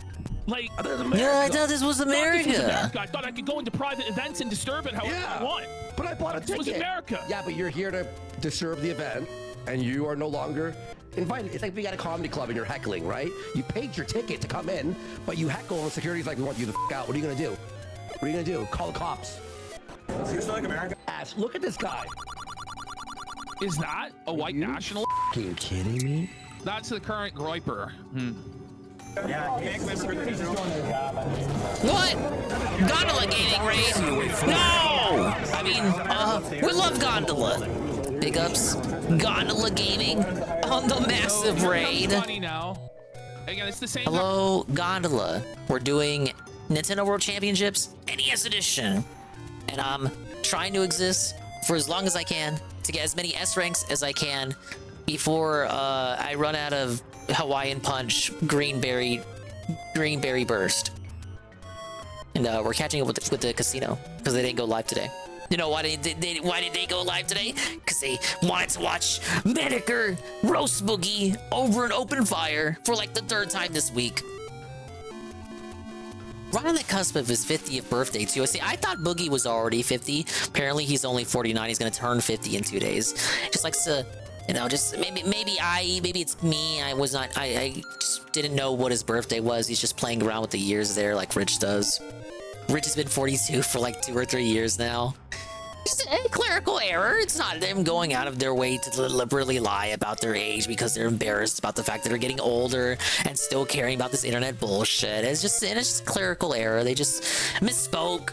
Like, Yeah, I thought this was America. I thought I could go into private events and disturb it however I want. But I bought a ticket. This was America. Yeah, but you're here to disturb the event, and you are no longer invited. It's like we got a comedy club and you're heckling, right? You paid your ticket to come in, but you heckle and security's like, we want you to out. What are you gonna do? What are you gonna do? Call the cops. You're still like America? Ass, look at this guy. Is that a white national? Are you kidding me? That's the current Groiper. Yeah, you can't claim for Israel. What? Gondola gaming raid? No! I mean, we love Gondola. Big ups, Gondola Gaming on the massive raid. Funny now. Again, it's the same. Hello, Gondola. We're doing Nintendo World Championships NES Edition. And I'm trying to exist for as long as I can to get as many S ranks as I can before I run out of Hawaiian Punch Greenberry Burst. And we're catching up with the casino because they didn't go live today. You know why did they go live today? Because they wanted to watch Medicare Roast Boogie over an open fire for like the 3rd time this week. Right on the cusp of his 50th birthday too. See, I thought Boogie was already 50. Apparently he's only 49. He's gonna turn 50 in 2 days. Just likes to, you know, just maybe it's me. I just didn't know what his birthday was. He's just playing around with the years there like Rich does. Rich has been 42 for like 2 or 3 years now. Just a clerical error. It's not them going out of their way to deliberately lie about their age because they're embarrassed about the fact that they're getting older and still caring about this internet bullshit. It's just clerical error. They just misspoke.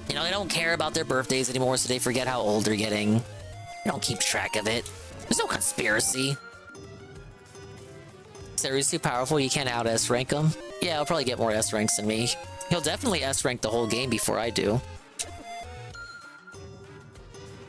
You know, they don't care about their birthdays anymore, so they forget how old they're getting. They don't keep track of it. There's no conspiracy. Saru's too powerful, you can't out S-rank him. Yeah, I'll probably get more S-ranks than me. He'll definitely S-rank the whole game before I do.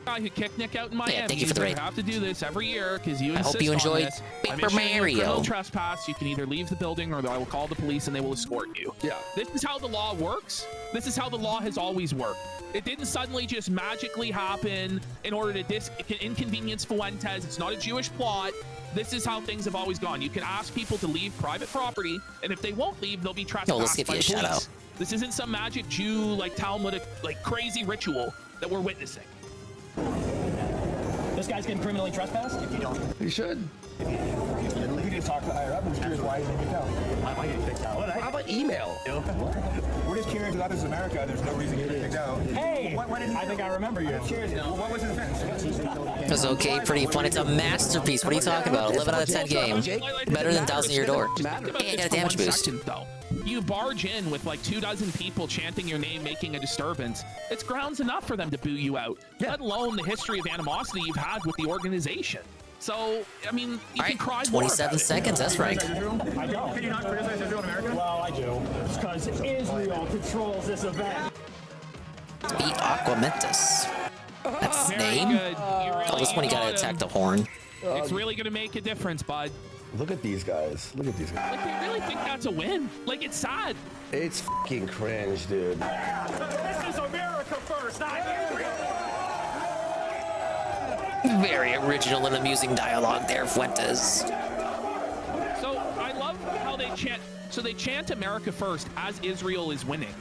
Guy who kicked Nick out in Miami. Yeah, thank you for the raid. have to do this every year because you insist I hope you enjoyed on this. Paper I'm issuing you a Mario. criminal trespass. You can either leave the building or I will call the police and they will escort you. Yeah. This is how the law works. This is how the law has always worked. It didn't suddenly just magically happen in order to inconvenience Fuentes. It's not a Jewish plot. This is how things have always gone. You can ask people to leave private property, and if they won't leave, they'll be trespassed No, let's give by you a police. shout out. This isn't some magic Jew, like Talmudic, like crazy ritual that we're witnessing. This guy's getting criminally trespassed? If you don't. You should. You just talk to the higher up. I'm just curious why he's getting kicked out. Why get kicked out? How about email? We're just curious about this is America. There's no reason to get kicked out. Hey! What did he I think I remember you. Curious. What was his offense? It's okay, pretty fun. It's a masterpiece. What are you talking about? 11 out of 10 game. Better than Thousand Year Door. Hey, I got a damage boost. Though. you barge in with like 24 people chanting your name, making a disturbance, it's grounds enough for them to boo you out, let alone the history of animosity you've had with the organization. So, I mean, you can cry more 27 about it. seconds, that's right. I don't. Can you not criticize Israel in America? Well, I do. Because Israel controls this event. Beat Aquamentus. That's his name? Oh, this one he gotta attack the horn. It's really gonna make a difference, bud. Look at these guys. Look at these guys. Like, they really think that's a win? Like, it's sad. It's fucking cringe, dude. This is America first, not Israel. Very original and amusing dialogue there, Fuentes. So I love how they chant. So they chant America first as Israel is winning.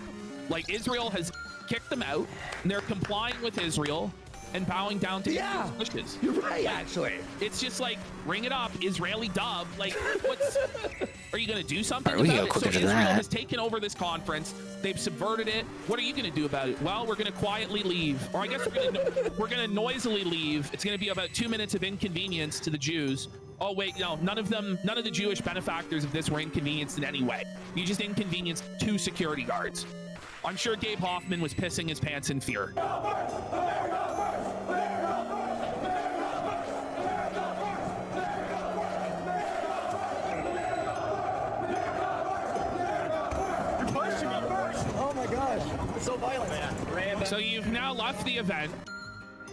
Like, Israel has kicked them out, and they're complying with Israel and bowing down to Israel's wishes. You're right, Like, actually. It's just like, ring it up, Israeli dub. Like, what's... Are you going to do something All right, we can about go it? So quicker than Israel that. has taken over this conference. They've subverted it. What are you going to do about it? Well, we're going to quietly leave. Or I guess we're going to noisily leave. It's going to be about 2 minutes of inconvenience to the Jews. Oh, wait, no, none of the Jewish benefactors of this were inconvenienced in any way. You just inconvenienced 2 security guards. I'm sure Gabe Hoffman was pissing his pants in fear. Oh my gosh, it's so violent, man. So you've now left the event.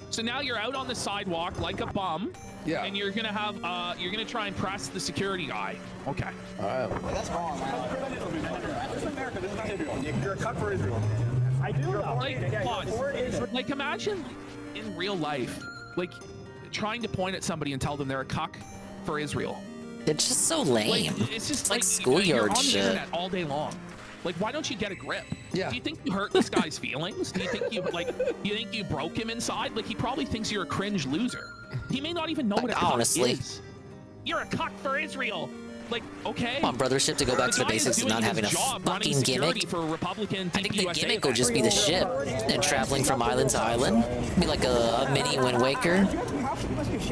So now you're out on the sidewalk like a bum. Yeah. And you're gonna have you're gonna try and press the security guy. Okay. All right. That's wrong, man. This is America. This is not Israel. You're a cut for Israel. I do know. Like imagine in real life, like trying to point at somebody and tell them they're a cuck for Israel. It's just so lame. Like, it's just like you're schoolyard on the shit. internet all day long. Like, why don't you get a grip? Yeah. Do you think you hurt this guy's feelings? Do you think you broke him inside? Like, he probably thinks you're a cringe loser. He may not even know what a cuck honestly. is. You're a cuck for Israel. Like, okay. Come on, brothership to go back to the guy is basics of doing not his having a job running fucking security gimmick. For a Republican I think the TPUSA gimmick will event. just be the ship and traveling from island to island. Be like a mini Wind Waker.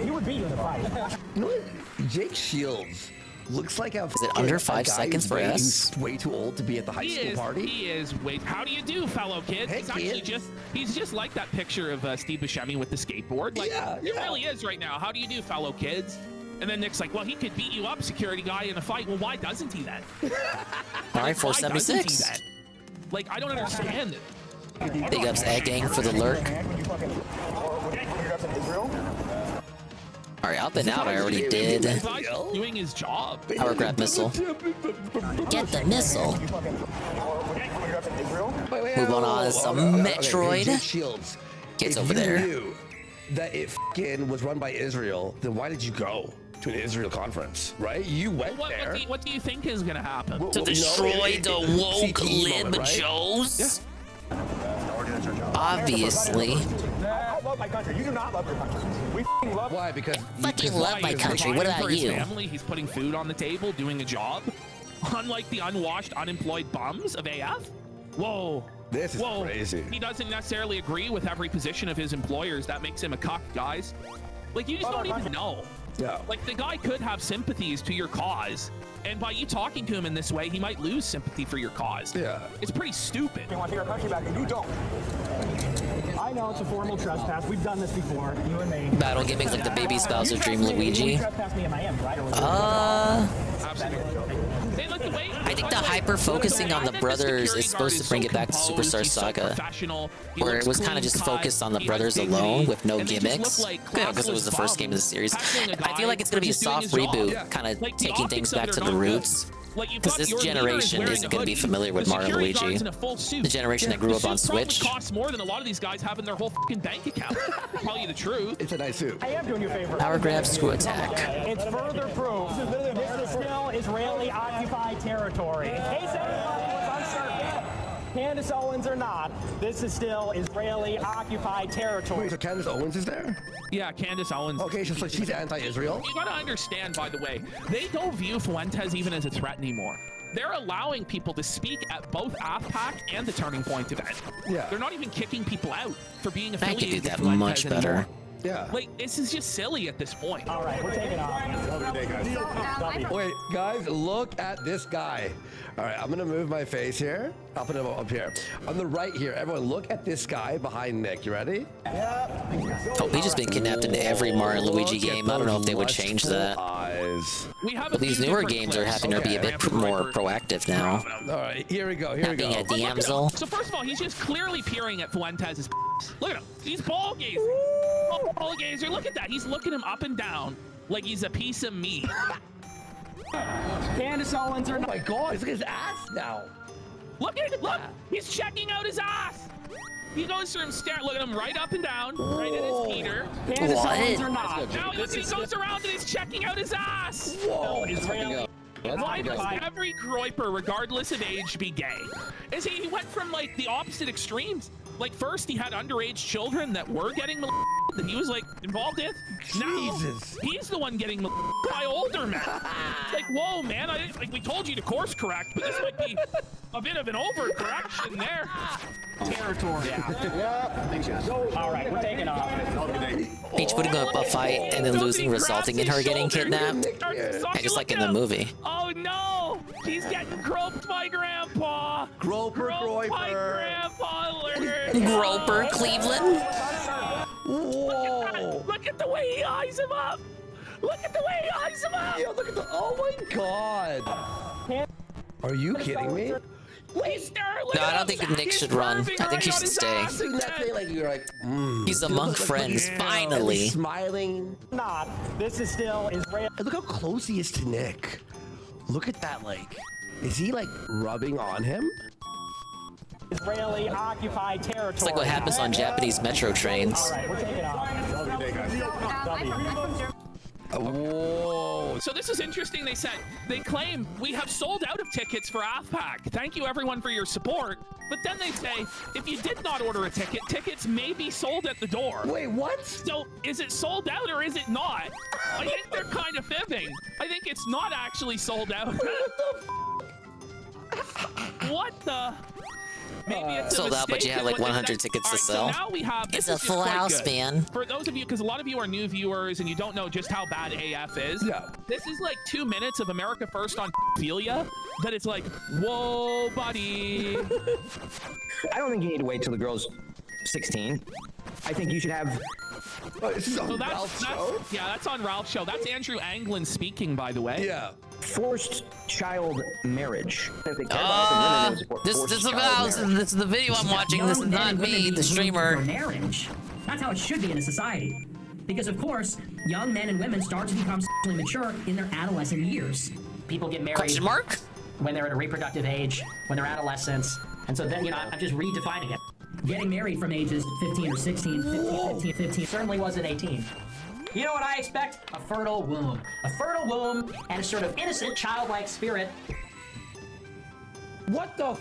You would beat you in a fight. You know what? Jake Shields looks like a. Is it under 5 guy seconds who's for way, us? who's way too old to be at the high school party. He is. Wait, how do you do, fellow kids? Hey, He's actually he's just like that picture of Steve Buscemi with the skateboard. Like, he really is right now. How do you do, fellow kids? And then Nick's like, well, he could beat you up, security guy, in a fight. Well, why doesn't he then? All right, Why doesn't he 476. then? Like, I don't understand it. Big ups, Egg Gang, for the lurk. All right, up and out. I already did. This guy's doing his job. Power grab missile. Get the missile. Move on to some Metroid. Jake Shields. Gets if over you there. Knew that it fucking was run by Israel, then why did you go to an Israel conference, right? You went there. What do you think is going to happen? To destroy the woke lib Joes? Obviously. I love my country. You do not love your country. We love. Why? Because fucking love my country. What about for his you? family, he's putting food on the table, doing a job. Unlike the unwashed, unemployed bums of AF. Whoa. This is crazy. He doesn't necessarily agree with every position of his employers. That makes him a cuck, guys. Like, you just don't even know. Yeah. Like, the guy could have sympathies to your cause. And by you talking to him in this way, he might lose sympathy for your cause. Yeah. It's pretty stupid. You want to take our country back, and you don't. I know it's a formal trespass. We've done this before, you and me. Battle gimmicks like the baby spouse of Dream Luigi. You trespassed me in Miami, right? Absolutely. Hey, look, the way, I think the hyper focusing on the brothers is supposed to bring it back to Superstar Saga, where it was kind of just focused on the brothers alone with no gimmicks, because it was the first game of the series. I feel like it's gonna be a soft reboot, kind of taking things back to the roots. Because this generation isn't going to be familiar with Mario and Luigi. The generation that grew up on Switch. Costs more than a lot of these guys have in their whole fucking bank account. To tell you the truth. It's a nice suit. I am doing you a favor. Power grab, screw attack. It's further proof. This is still Israeli occupied territory. In case anyone was uncertain, Candace Owens or not, this is still Israeli occupied territory. Wait, so Candace Owens is there? Yeah, Candace Owens. Okay, so she's anti-Israel? You gotta understand, by the way, they don't view Fuentes even as a threat anymore. They're allowing people to speak at both AFPAC and the Turning Point event. Yeah. They're not even kicking people out for being I could affiliated do that with Fuentes much better. anymore. Yeah. Like, this is just silly at this point. All right, we're taking off. Wait, guys, look at this guy. All right, I'm gonna move my face here. I'll put him up here. On the right here, everyone look at this guy behind Nick. You ready? Oh, he's just been kidnapped into every Mario and Luigi game. I don't know if they would change that. But these newer games are having to be a bit more proactive now. All right, here we go. Not being a damsel. So first of all, he's just clearly peering at Fuentes' Look at him. He's ball gazing. Ball gazer. Look at that. He's looking him up and down like he's a piece of meat. Candace Owens Oh my God! Look at his ass now. Look at it. Look. He's checking out his ass. He goes through him, stare. Look at him right up and down, right at his Peter. Candace Owens or not. Now look, he goes around and he's checking out his ass. Whoa. Israeli. Why must every groiper, regardless of age, be gay? Is he went from like the opposite extremes. Like first he had underage children that were getting molested that he was like involved in. Now he's the one getting molested by older men. It's like, whoa, man! Like we told you to course correct, but this might be a bit of an overcorrection there. Territory. Yeah. All right, we're taking off. Peach putting up a fight and then losing, resulting in her getting kidnapped. And just like in the movie. Oh no! He's getting groped by Grandpa. Groper, groped by Grandpa. Groper, Cleveland. Whoa! Look at the way he eyes him up. Look at the way he eyes him up. Yeah, look at the. Oh my God! Are you kidding me? No, I don't think Nick should run. I think he should stay. He's among friends, finally. Smiling. Not. This is still Israel. Look how close he is to Nick. Look at that, like, is he like rubbing on him? Israeli occupied territory. It's like what happens on Japanese metro trains. All right, we're taking off. Whoa. So this is interesting. They claim we have sold out of tickets for AFPAC. Thank you everyone for your support. But then they say if you did not order a ticket, tickets may be sold at the door. Wait, what? So is it sold out or is it not? I think they're kind of fibbing. I think it's not actually sold out. What the? Maybe it's sold out, but you had like 100 tickets to sell. So now we have. It's a full house, man. For those of you, because a lot of you are new viewers and you don't know just how bad AF is. Yeah. This is like 2 minutes of America First on Ophelia. That it's like, whoa, buddy. I don't think you need to wait till the girl's 16. I think you should have. Oh, this is on Ralph's show? Yeah, that's on Ralph's show. That's Andrew Anglin speaking, by the way. Yeah. Forced child marriage. This is the video I'm watching. This is not me, the streamer. Marriage. That's how it should be in a society. Because of course, young men and women start to become sexually mature in their adolescent years. People get married. Question mark? When they're at a reproductive age, when they're adolescents. And so then, I'm just redefining it. Getting married from ages 15 or 16, 15, certainly wasn't 18. You know what I expect? A fertile womb. A fertile womb and a sort of innocent, childlike spirit. What the?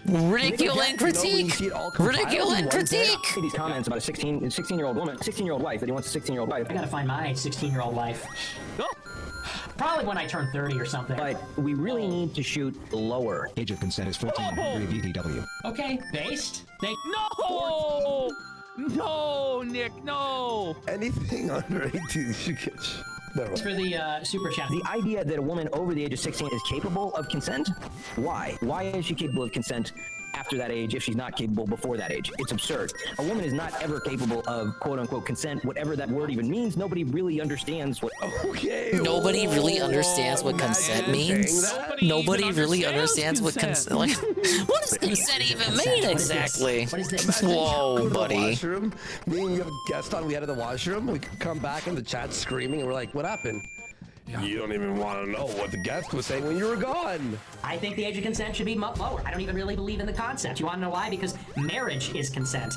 Ridicule and critique. Ridicule and critique. These comments about a 16-year-old woman, 16-year-old wife, that he wants a 16-year-old wife. I gotta find my 16-year-old wife. Probably when I turn 30 or something. But we really need to shoot lower. Age of consent is 14. VDW. Okay, based. No! No, Nick, no! Anything under 18 you should get. For the super chat. The idea that a woman over the age of 16 is capable of consent? Why? Why is she capable of consent after that age if she's not capable before that age? It's absurd. A woman is not ever capable of quote-unquote consent, whatever that word even means. Nobody really understands what... Okay. Nobody really understands what consent means. Nobody really understands what consent... Like, what does consent even mean exactly? Whoa, buddy. Me and you have a guest on, we had at the washroom. We come back in the chat screaming and we're like, what happened? You don't even want to know what the guest was saying when you were gone. I think the age of consent should be much lower. I don't even really believe in the concept. You want to know why? Because marriage is consent.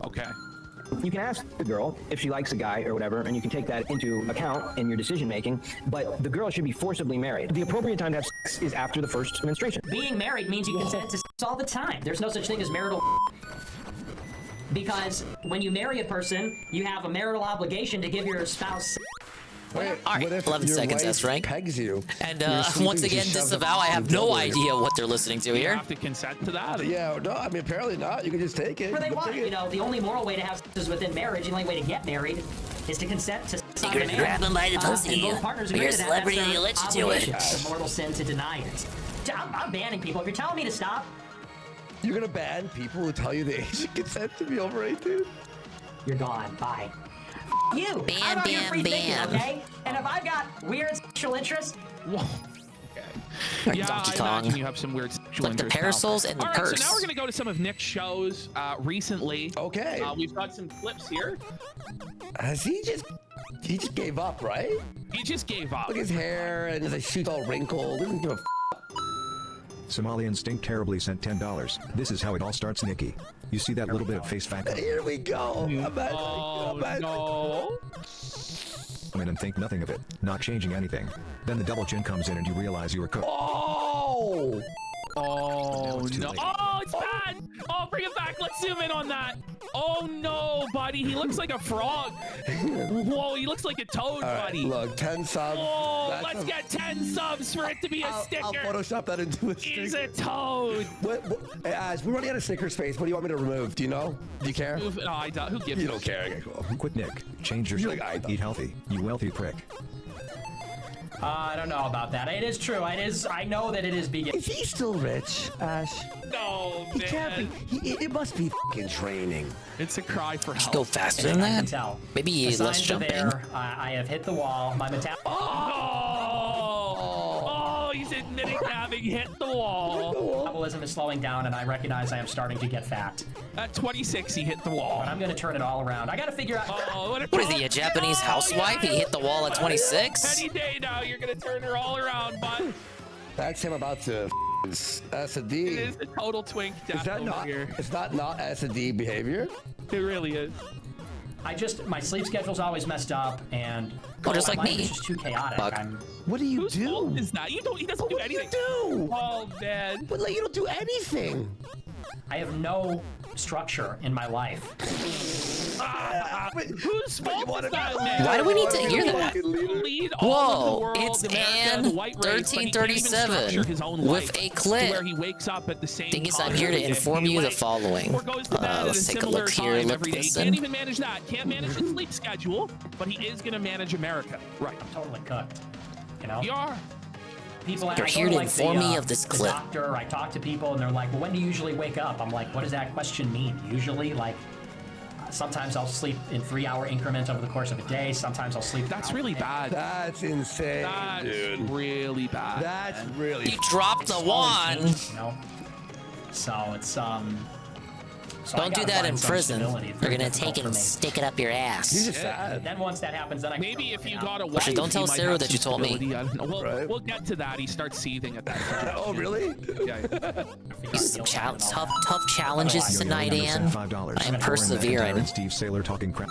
Okay. You can ask the girl if she likes a guy or whatever, and you can take that into account in your decision making, but the girl should be forcibly married. The appropriate time to have sex is after the first menstruation. Being married means you consent to sex all the time. There's no such thing as marital. Because when you marry a person, you have a marital obligation to give your spouse. Wait, All right, what if 11 your seconds, wife S rank. pegs you? And You're sleeping, once she again, shoves it disavow. I in have the no door. idea what they're listening to You here. have to consent to that. Yeah, no, I mean apparently not. You can just take it. Whatever they But want. take it. You know, the only moral way to have sex is within marriage. The only way to get married is to consent to sign You're a gonna marriage. grab him by the pussy. And both partners You're agree a to that. celebrity, That's their they'll let you do it. obligation. It's a mortal sin to deny it. I'm banning people. If you're telling me to stop, You're gonna ban people who tell you the age of consent to be over 18? you're gone. Bye. You. Ban, I'm out here ban, free thinking, ban. okay? And if I've got weird sexual interests, Yeah, Donkey I Kong. imagine you have some weird sexual Like the interests now. parasols and the All right, purse. so now we're gonna go to some of Nick's shows recently. Okay. We've got some clips here. Has he just gave up, right? He just gave up. Look at his hair and his shoes all wrinkled. Doesn't give a Somalians stink terribly sent $10. This is how it all starts, Nikki. You see that little bit of face fat? Here we go. Oh, no. Come in and think nothing of it, not changing anything. Then the double chin comes in and you realize you were cooked. Oh! Oh, it's too no. late. Oh, it's bad. Oh, bring it back. Let's zoom in on that. Oh, no, buddy. He looks like a frog. Whoa, he looks like a toad, All right, buddy. look, 10 subs. Oh, That's let's a- get 10 subs for it to be a sticker. I'll Photoshop that into a sticker. He's a toad. Hey, Ash, we're running out of sticker space. What do you want me to remove? Do you know? Do you care? No, I don't. Who gives You a don't care. Okay, cool. Quit, Nick. Change your You're shit. like, I don't. Eat healthy, you wealthy prick. I don't know about that. It is true. It is. I know that it is vegan. Is he still rich, Ash? No, He man. can't be. It must be fucking training. It's a cry for help. Go faster than I can that. tell. Maybe The less signs are jumping. there. I have hit the wall. My Oh, he's admitting having hit the wall. metabolism is slowing down, and I recognize I am starting to get fat. At 26, he hit the wall. But I'm going to turn it all around. I got to figure out. Oh, What is he, a Japanese housewife? He hit the wall at 26? Any day now, you're gonna turn her all around, bud. That's him about to S&D. It is a total twink Is death that over not? here. It's not S&D behavior. It really is. My sleep schedule's always messed up, and Oh, just my like life me. is just too chaotic. Fuck. What do you Whose do? fault is that? He doesn't do What do you anything. do? Oh, man. But like, you don't do anything. I have no structure in my life. Whose fault is that, man? Why do we need to hear He that? lead all of the Whoa, world, it's America, Ann the white race, but he can't even 1337 structure his own with life a to clip. where he wakes up at the same Thing is, time I'm here to every day. inform He you the wakes- following. Or goes to bed at a Let's take a similar look here. time Look, every day. He listen. can't even manage that. Can't manage his sleep schedule, but he is going to manage America. Right. I'm totally cooked. You know? You are. People You're I go here to like inform the, me of this the clip. doctor, I talk to people, and they're like, well, when do you usually wake up? I'm like, what does that question mean? Usually, like, sometimes I'll sleep in 3-hour increments over the course of a day. Sometimes I'll sleep. That's really bad. That's insane, That's dude. really bad. That's really. He dropped the wand. You know? So it's So I Don't do gotta that find in some prison. stability. It's They're very gonna difficult take it for and me. stick it up your ass. He's just sad. Then once that happens, then I Maybe if you got a Actually, wife, don't tell he might Sarah have that you some told me. stability. I don't know. We'll, Right. we'll get to that. He starts seething at that point. Oh, really? Yeah. These some tough challenges tonight, Yo-Yo Ann. sent $5. I am Warren persevering. McIntyre and Steve Saylor talking crap.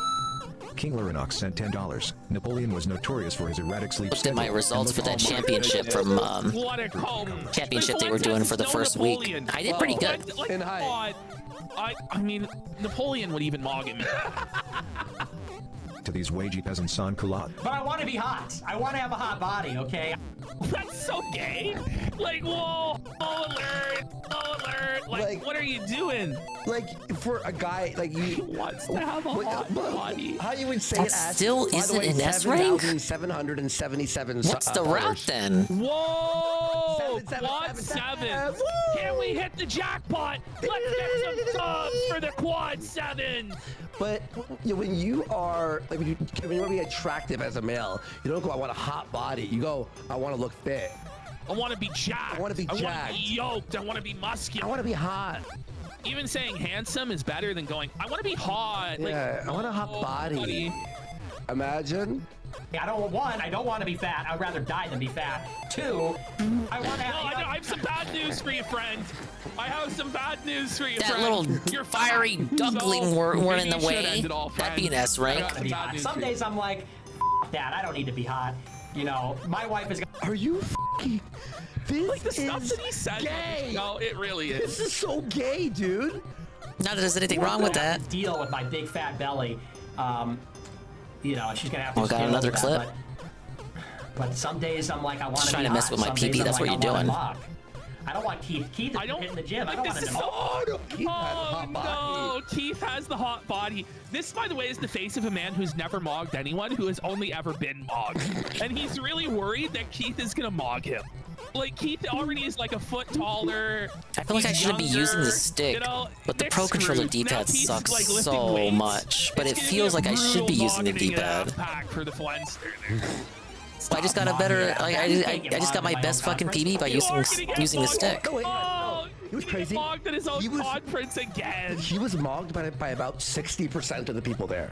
King Larinox sent $10. Napoleon was notorious for his erratic sleep Looked at my schedule, results and for looked that all championship from What a call. championship they were doing for the first week. Napoleon. I did pretty good. Like, In height. I mean, Napoleon would even mog him. to these wagey peasants sans culotte. But I want to be hot. I want to have a hot body, okay? That's so gay. Like, whoa, oh alert, oh alert. Like, what are you doing? Like for a guy like you He wants to have a hot body. How you would say That it? Ash, still by the isn't way, an S rank? 7,777. What's the route followers. then? Whoa! Seven, Quad seven, 7. woo! Can we hit the jackpot? Let's get some subs for the Quad 7. But when you are like when you want to be attractive as a male, you don't go, I want a hot body. You go, I want to look fit. I want to be jacked. I wanna be I want jacked. to be yoked. I want to be muscular. I want to be hot. Even saying handsome is better than going, I want to be hot. Yeah, I want a hot oh, body. buddy. Imagine. I don't want to be fat. I'd rather die than be fat. 2, I want to have. I have some bad news for you, friend. I have some bad news for you, That friend. little You're fiery fat. duckling So, weren't maybe in the you should way. end it all, That'd be an friend. S rank. I got some Be bad hot. news Some for you. days I'm like, that. I don't need to be hot. You know, my wife is. Are you f***ing? This Like the stuff is that he said. gay. No, it really is. This is so gay, dude. Not that there's anything wrong with that. Deal with my big fat belly. You know, and she's gonna have to. Oh, just got deal another with clip? that, But some days I'm like, I want to be trying to mess with my Some days PB, I'm that's what like, you're I wanna doing. mock. I don't want Keith. Keith is hitting the gym. I don't want him to No, Keith has the hot body. This, by the way, is the face of a man who's never mogged anyone, who has only ever been mogged. And he's really worried that Keith is gonna mog him. Like, Keith already is like a foot taller. I feel like I shouldn't be using the stick, but the Pro Controller D-pad sucks so much. But it feels like I should be using the D-pad. For the Flenster. So I just got a better, like, I just got my best fucking PB by using the stick. Oh, he was crazy. Mogged at his own conference again. He was mogged by about 60% of the people there.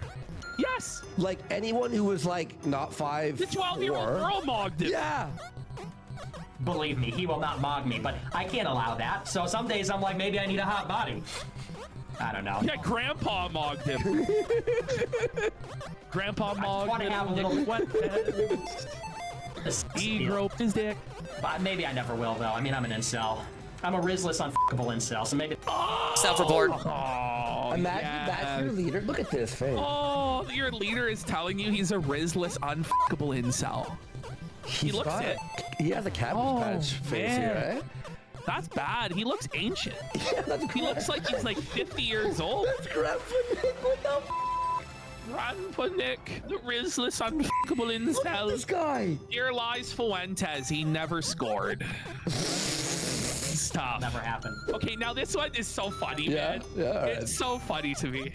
Yes. Like anyone who was like not 5'4". The 12-year-old girl mogged him. Yeah. Believe me, he will not mog me, but I can't allow that. So some days I'm like, maybe I need a hot body. I don't know. Yeah, Grandpa mogged him. Grandpa mogged him. Have a little he groped his dick. But maybe I never will, though. I mean, I'm an incel. I'm a Rizless, unfuckable incel, so maybe... Self-report. Oh, Imagine your leader. Look at this face. Oh, your leader is telling you he's a Rizless, unfuckable incel. He looks it. He has a cabbage patch face here, right? That's bad. He looks ancient. Yeah, he looks like he's like 50 years old. That's Grandpa Nick. What the Grandpa Nick, the Rizless, unfuckable incel. Look at this guy. Here lies Fuentes. He never scored. Stop. Never happened. Okay, now this one is so funny, man. Yeah, all right. It's so funny to me.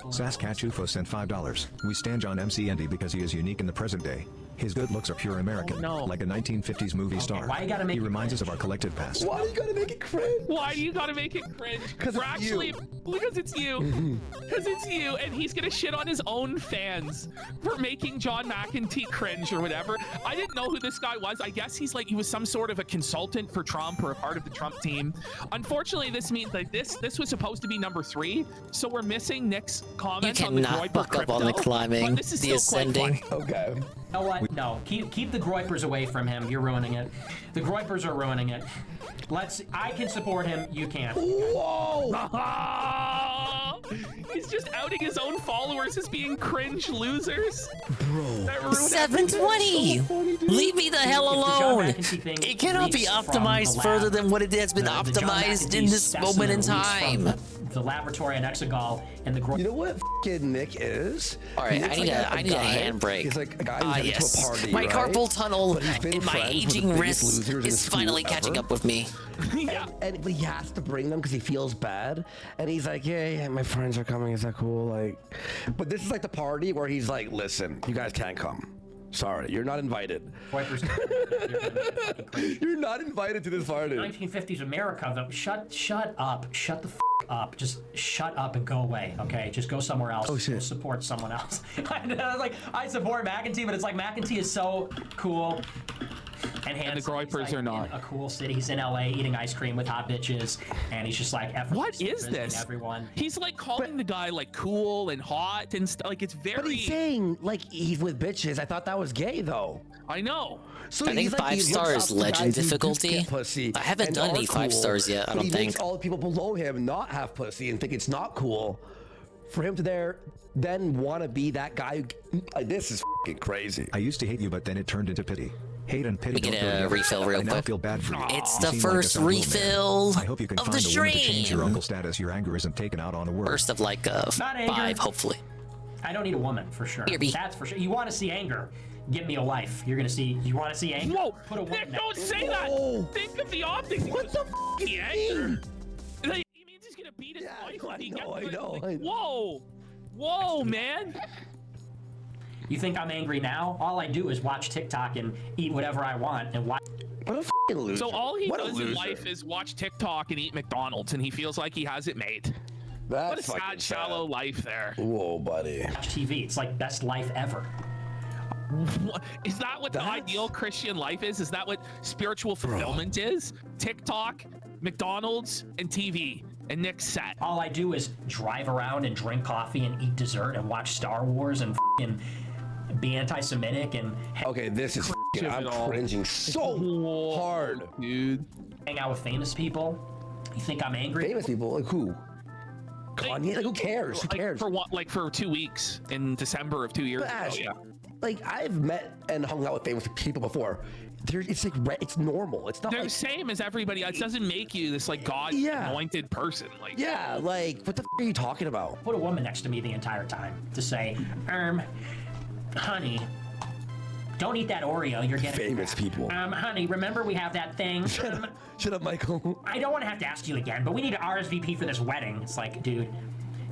Saskatchufo sent $5. We stand on MC Andy because he is unique in the present day. His good looks are pure American, like a 1950s movie star. Why you gotta make he it reminds us of our collective past. Why do you gotta make it cringe? Why do you gotta make it cringe? Because it's you. Because it's you, and he's gonna shit on his own fans for making John McEntee cringe or whatever. I didn't know who this guy was. I guess he was some sort of a consultant for Trump or a part of the Trump team. Unfortunately, this means like this was supposed to be number 3, so we're missing Nick's comment on the cannot buck up on the climbing, the ascending. Okay. You know what? No, keep the Groypers away from him. You're ruining it. The Groypers are ruining it. I can support him. You can't. Whoa! He's just outing his own followers as being cringe losers. Bro. 720! Leave me the hell alone! It cannot be optimized further than what it has been optimized in this moment in time. The laboratory in Exegol and the You know what f***ing Nick is? Alright, I need a handbrake. He's like a guy who's headed to a party, My right? carpal tunnel and my friends with aging the biggest wrist losers in is school finally catching ever. up with me. But he has to bring them because he feels bad, and he's like, yeah, my friends are coming. Is that cool? Like, but this is like the party where he's like, listen, you guys can't come. Sorry, you're not invited. You're not invited to this party. 1950s America, though. Shut up. Shut the f up. Just shut up and go away. Okay, just go somewhere else. Oh shit. Go support someone else. I support McEntee, but it's like McEntee is so cool. And the Groypers are not. In a cool city. He's in LA eating ice cream with hot bitches, and he's just like, what is this? Everyone. He's like calling the guy like cool and hot and stuff. Like it's very. But he's saying like he's with bitches. I thought that was gay though. I know. So I think 5-star is legend difficulty. I haven't done any 5 stars yet. I don't he think. makes all the people below him not have pussy and think it's not cool. For him to then want to be that guy. This is fucking crazy. I used to hate you, but then it turned into pity. Hate and pity. We get a refill real I now quick. feel bad for you. It's You the seem first like a fun refill man. I hope you can of find the a woman to change your stream. uncle status. Your anger isn't taken out on a word. First of like Not anger. 5, hopefully. I don't need a woman for sure. Here, B. That's for sure. You want to see anger? Give me a wife. You're gonna see. You want to see anger? Whoa! Put a woman Nick, there. don't say that. Think of the optics. What the f? He anger. He means he's gonna beat his wife. I know. Whoa! Whoa, man! You think I'm angry now? All I do is watch TikTok and eat whatever I want and watch. What a f***ing loser. So all he What a does in loser. life is watch TikTok and eat McDonald's, and he feels like he has it made. What a fucking sad, shallow life there. Whoa, buddy. Watch TV. It's like best life ever. Is that what the ideal Christian life is? Is that what spiritual fulfillment is? TikTok, McDonald's, and TV. And Nick's set. All I do is drive around and drink coffee and eat dessert and watch Star Wars and f***ing be anti-Semitic and. Okay, this is f***ing. I'm cringing so hard, dude. Hang out with famous people. You think I'm angry? Famous people, like who? Kanye, like, who cares? Who cares? For what? Like for 2 weeks in December of 2 years ago. Ash, Yeah. Like I've met and hung out with famous people before. It's like it's normal. It's not. They're like, the same as everybody. It doesn't make you this like God anointed person. Like like what the f are you talking about? Put a woman next to me the entire time to say, honey, don't eat that Oreo. You're getting famous people. Honey, remember we have that thing. Shut up, Michael. I don't want to have to ask you again, but we need to RSVP for this wedding. It's like, dude,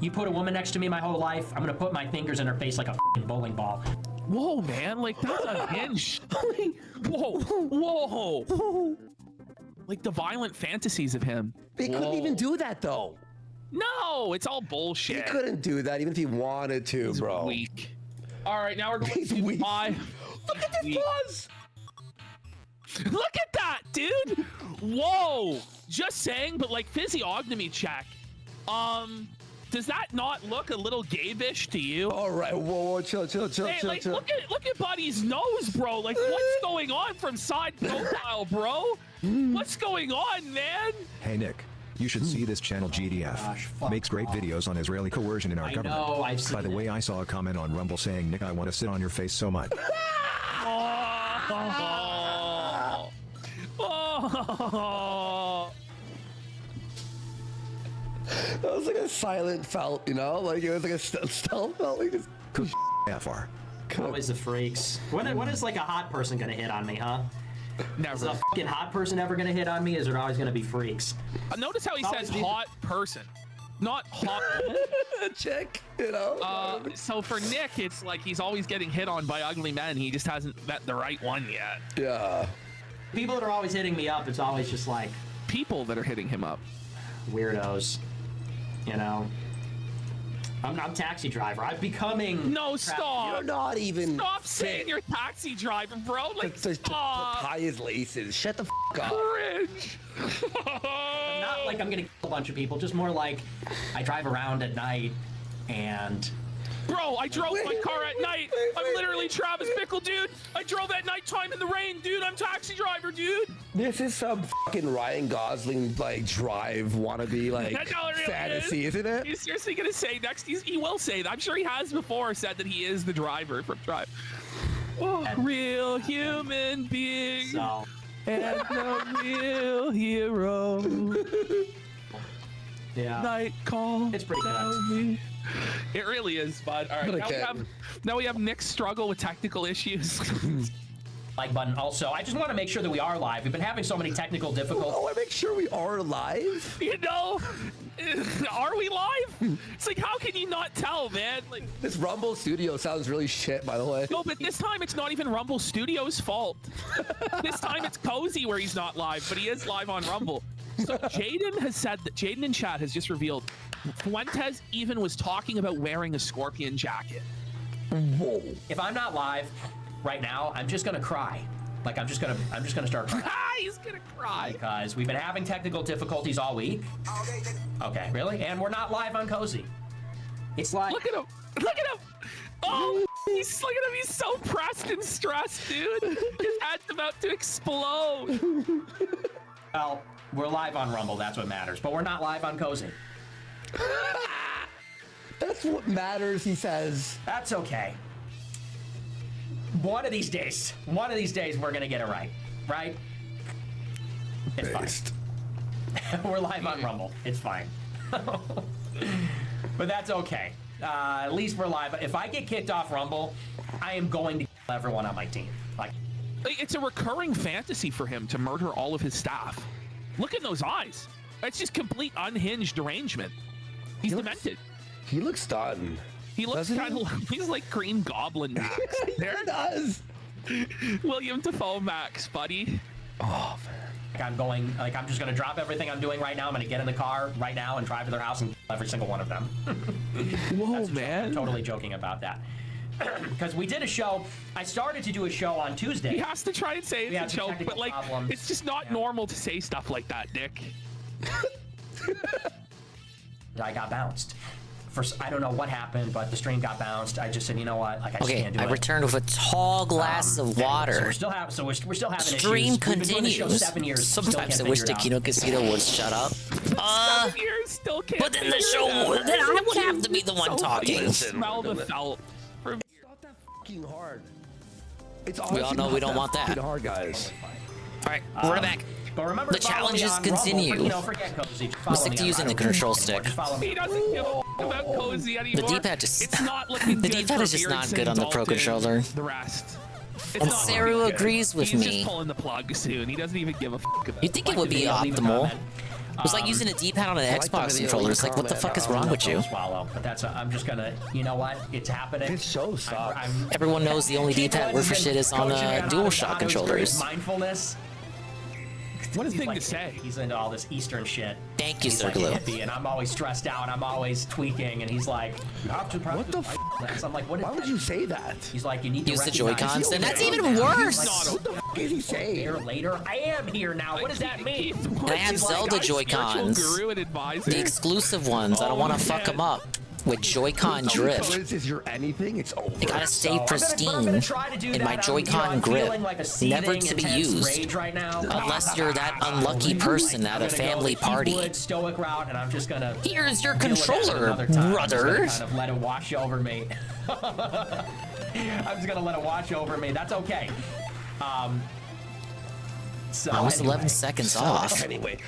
you put a woman next to me my whole life. I'm gonna put my fingers in her face like a f***ing bowling ball. Whoa, man! Like that's unhinged. Whoa! Like the violent fantasies of him. They couldn't even do that though. No, it's all bullshit. He couldn't do that even if he wanted to, He's bro. Weak. All right, now we're going to buy. Look at this pause. Look at that, dude! Whoa! Just saying, but like physiognomy check. Does that not look a little gay-ish to you? All right, whoa, chill. Hey, like, chill. Look at Buddy's nose, bro. Like, what's going on from side profile, bro? What's going on, man? Hey Nick, you should see this channel GDF. Makes great videos on Israeli coercion in our government. know, I've seen By the way, I saw a comment on Rumble saying, Nick, I want to sit on your face so much. That was like a silent felt, you know? Like it was like a stealth felt. Like just FR. Always the freaks. When is like a hot person gonna hit on me, huh? Never. Is a fucking hot person ever gonna hit on me? Is there always gonna be freaks? Notice how he says hot person, not hot chick, you know? So for Nick, it's like he's always getting hit on by ugly men. He just hasn't met the right one yet. Yeah. People that are always hitting me up, it's always just like people that are hitting him up. Weirdos. You know? I'm taxi driver. I'm becoming... No, stop! You're not even... Stop saying you're taxi driver, bro! Like, stop! Tie his laces. Shut the f*** up. Cringe! Not like I'm gonna kill a bunch of people, just more like I drive around at night and... Bro, I drove my car at night. I'm literally Travis Bickle, dude. I drove at nighttime in the rain, dude. I'm taxi driver, dude. This is some fucking Ryan Gosling like drive wannabe like Really fantasy, isn't it? He's seriously gonna say next. He will say that. I'm sure he has before said that he is the driver from Drive. Oh, real human being and a real hero. Yeah. Night call. It's pretty good. It really is, bud. All right, now we have Nick's struggle with technical issues. Like button. Also, I just want to make sure that we are live. We've been having so many technical difficulties. Oh, I make sure we are live. You know, are we live? It's like, how can you not tell, man? Like this Rumble Studio sounds really shit, by the way. No, but this time it's not even Rumble Studios' fault. This time it's Cozy where he's not live, but he is live on Rumble. So Jaden has said that Jaden in chat has just revealed Fuentes even was talking about wearing a scorpion jacket. Whoa. If I'm not live right now, I'm just gonna cry. Like I'm just gonna start crying. He's gonna cry. Because we've been having technical difficulties all week. Okay, really? And we're not live on Cozy. It's like Look at him! Look at him! Oh, look at him! He's so pressed and stressed, dude. His head's about to explode. Well, we're live on Rumble. That's what matters. But we're not live on Cozy. That's what matters, he says. That's okay. One of these days, we're gonna get it right. Right? It's fine. We're live on Rumble. It's fine. But that's okay. At least we're live. If I get kicked off Rumble, I am going to kill everyone on my team. Like, it's a recurring fantasy for him to murder all of his staff. Look at those eyes. That's just complete unhinged derangement. He's demented. He looks done. He looks kind of he's like Green Goblin Max. There it does. William Dafoe Max, buddy. Oh man. Like I'm just gonna drop everything I'm doing right now. I'm gonna get in the car right now and drive to their house and kill every single one of them. Whoa, man. I'm totally joking about that. Because we did a show. I started to do a show on Tuesday. He has to try and say it's a joke, but like it's just not normal to say stuff like that, Nick. I got bounced. I don't know what happened, but the stream got bounced. I just said, you know what? Like I just can't do it. I returned with a tall glass of water. So we're still having. We're still having Stream issues. continues. We've been doing the show 7 years. Sometimes I wish the Kino Casino would shut up. years still can't. But then the show, then I would have to be the one talking. Smell the felt. It's not that fucking hard. It's We all know we don't want that. hard, guys. All right, run it back. But remember, The challenges continue. Forget Cozy. Just We'll follow stick me to on using the Rumble. control stick. Just follow me. He doesn't give a about Cozy anymore. The D-pad just It's not looking the good D-pad for is just not Beardson, good on the Pro Dalton, controller. The rest. It's And not Saru looking good. agrees with He's me. just pulling the plug soon. He doesn't even give a fuck about You'd think it would be optimal. It's like using a D-pad on an like the Xbox video controller. you It's like, what the fuck is I'm wrong not with you? gonna Swallow, but that's. I'm just gonna. You know what? It's happening. This show sucks. Everyone knows the only D-pad worth for shit is on DualShock controllers. Mindfulness. What a He's thing like, to say. He's into all this Eastern shit. Thank you, He's Sir like a Glue. hippie, and I'm always stressed out. I'm always tweaking, and he's like, "You have to practice." What the f? I'm like, "What? Why would you say that? He's like, "You need Use to the recognize Joy-Cons, you." and that's even He's worse. like, What the fuck is he saying? Here later, I am here now. What does that mean? I have He's like, Zelda "I'm Joy-Cons. Guru and advisor. The exclusive ones. I don't want to fuck them up with Joy-Con So drift. this is your anything? It's over. They gotta stay I'm gonna pristine try to do in that. my Joy-Con I'm grip. feeling like a seething, Never to be intense used. rage right now. Unless you're that unlucky person at a family party. Wood, stoic route, and I'm just gonna. Here's your deal with that controller, another time. I'm just brother. gonna kind of let it wash over me. I'm just gonna let it wash over me. That's okay. So Almost anyway. 11 seconds off. Anyway.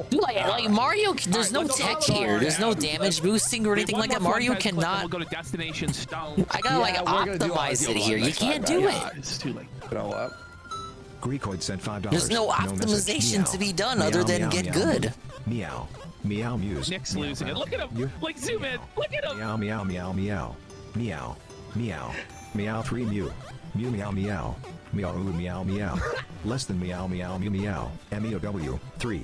Dude, like Mario, there's no tech here. There's no damage boosting or anything like that. Mario We'll cannot. go to Destination Stone. I gotta like we're gonna do all optimize this it here. You next time, can't right? do Yeah. it. It's too late. You know what? Greekoid sent $5. There's no message. optimization Meow. to be done Meow, other than meow, get meow. good. Meow. Meow Muse. Nick's Meow, losing it. meow. Look at him. You- Like, zoom in. Look at him. Meow meow meow meow. Meow. Meow. Meow 3 mew. Mew meow meow. Meow ooh, meow meow. Less than meow meow mew meow. MEOW 3.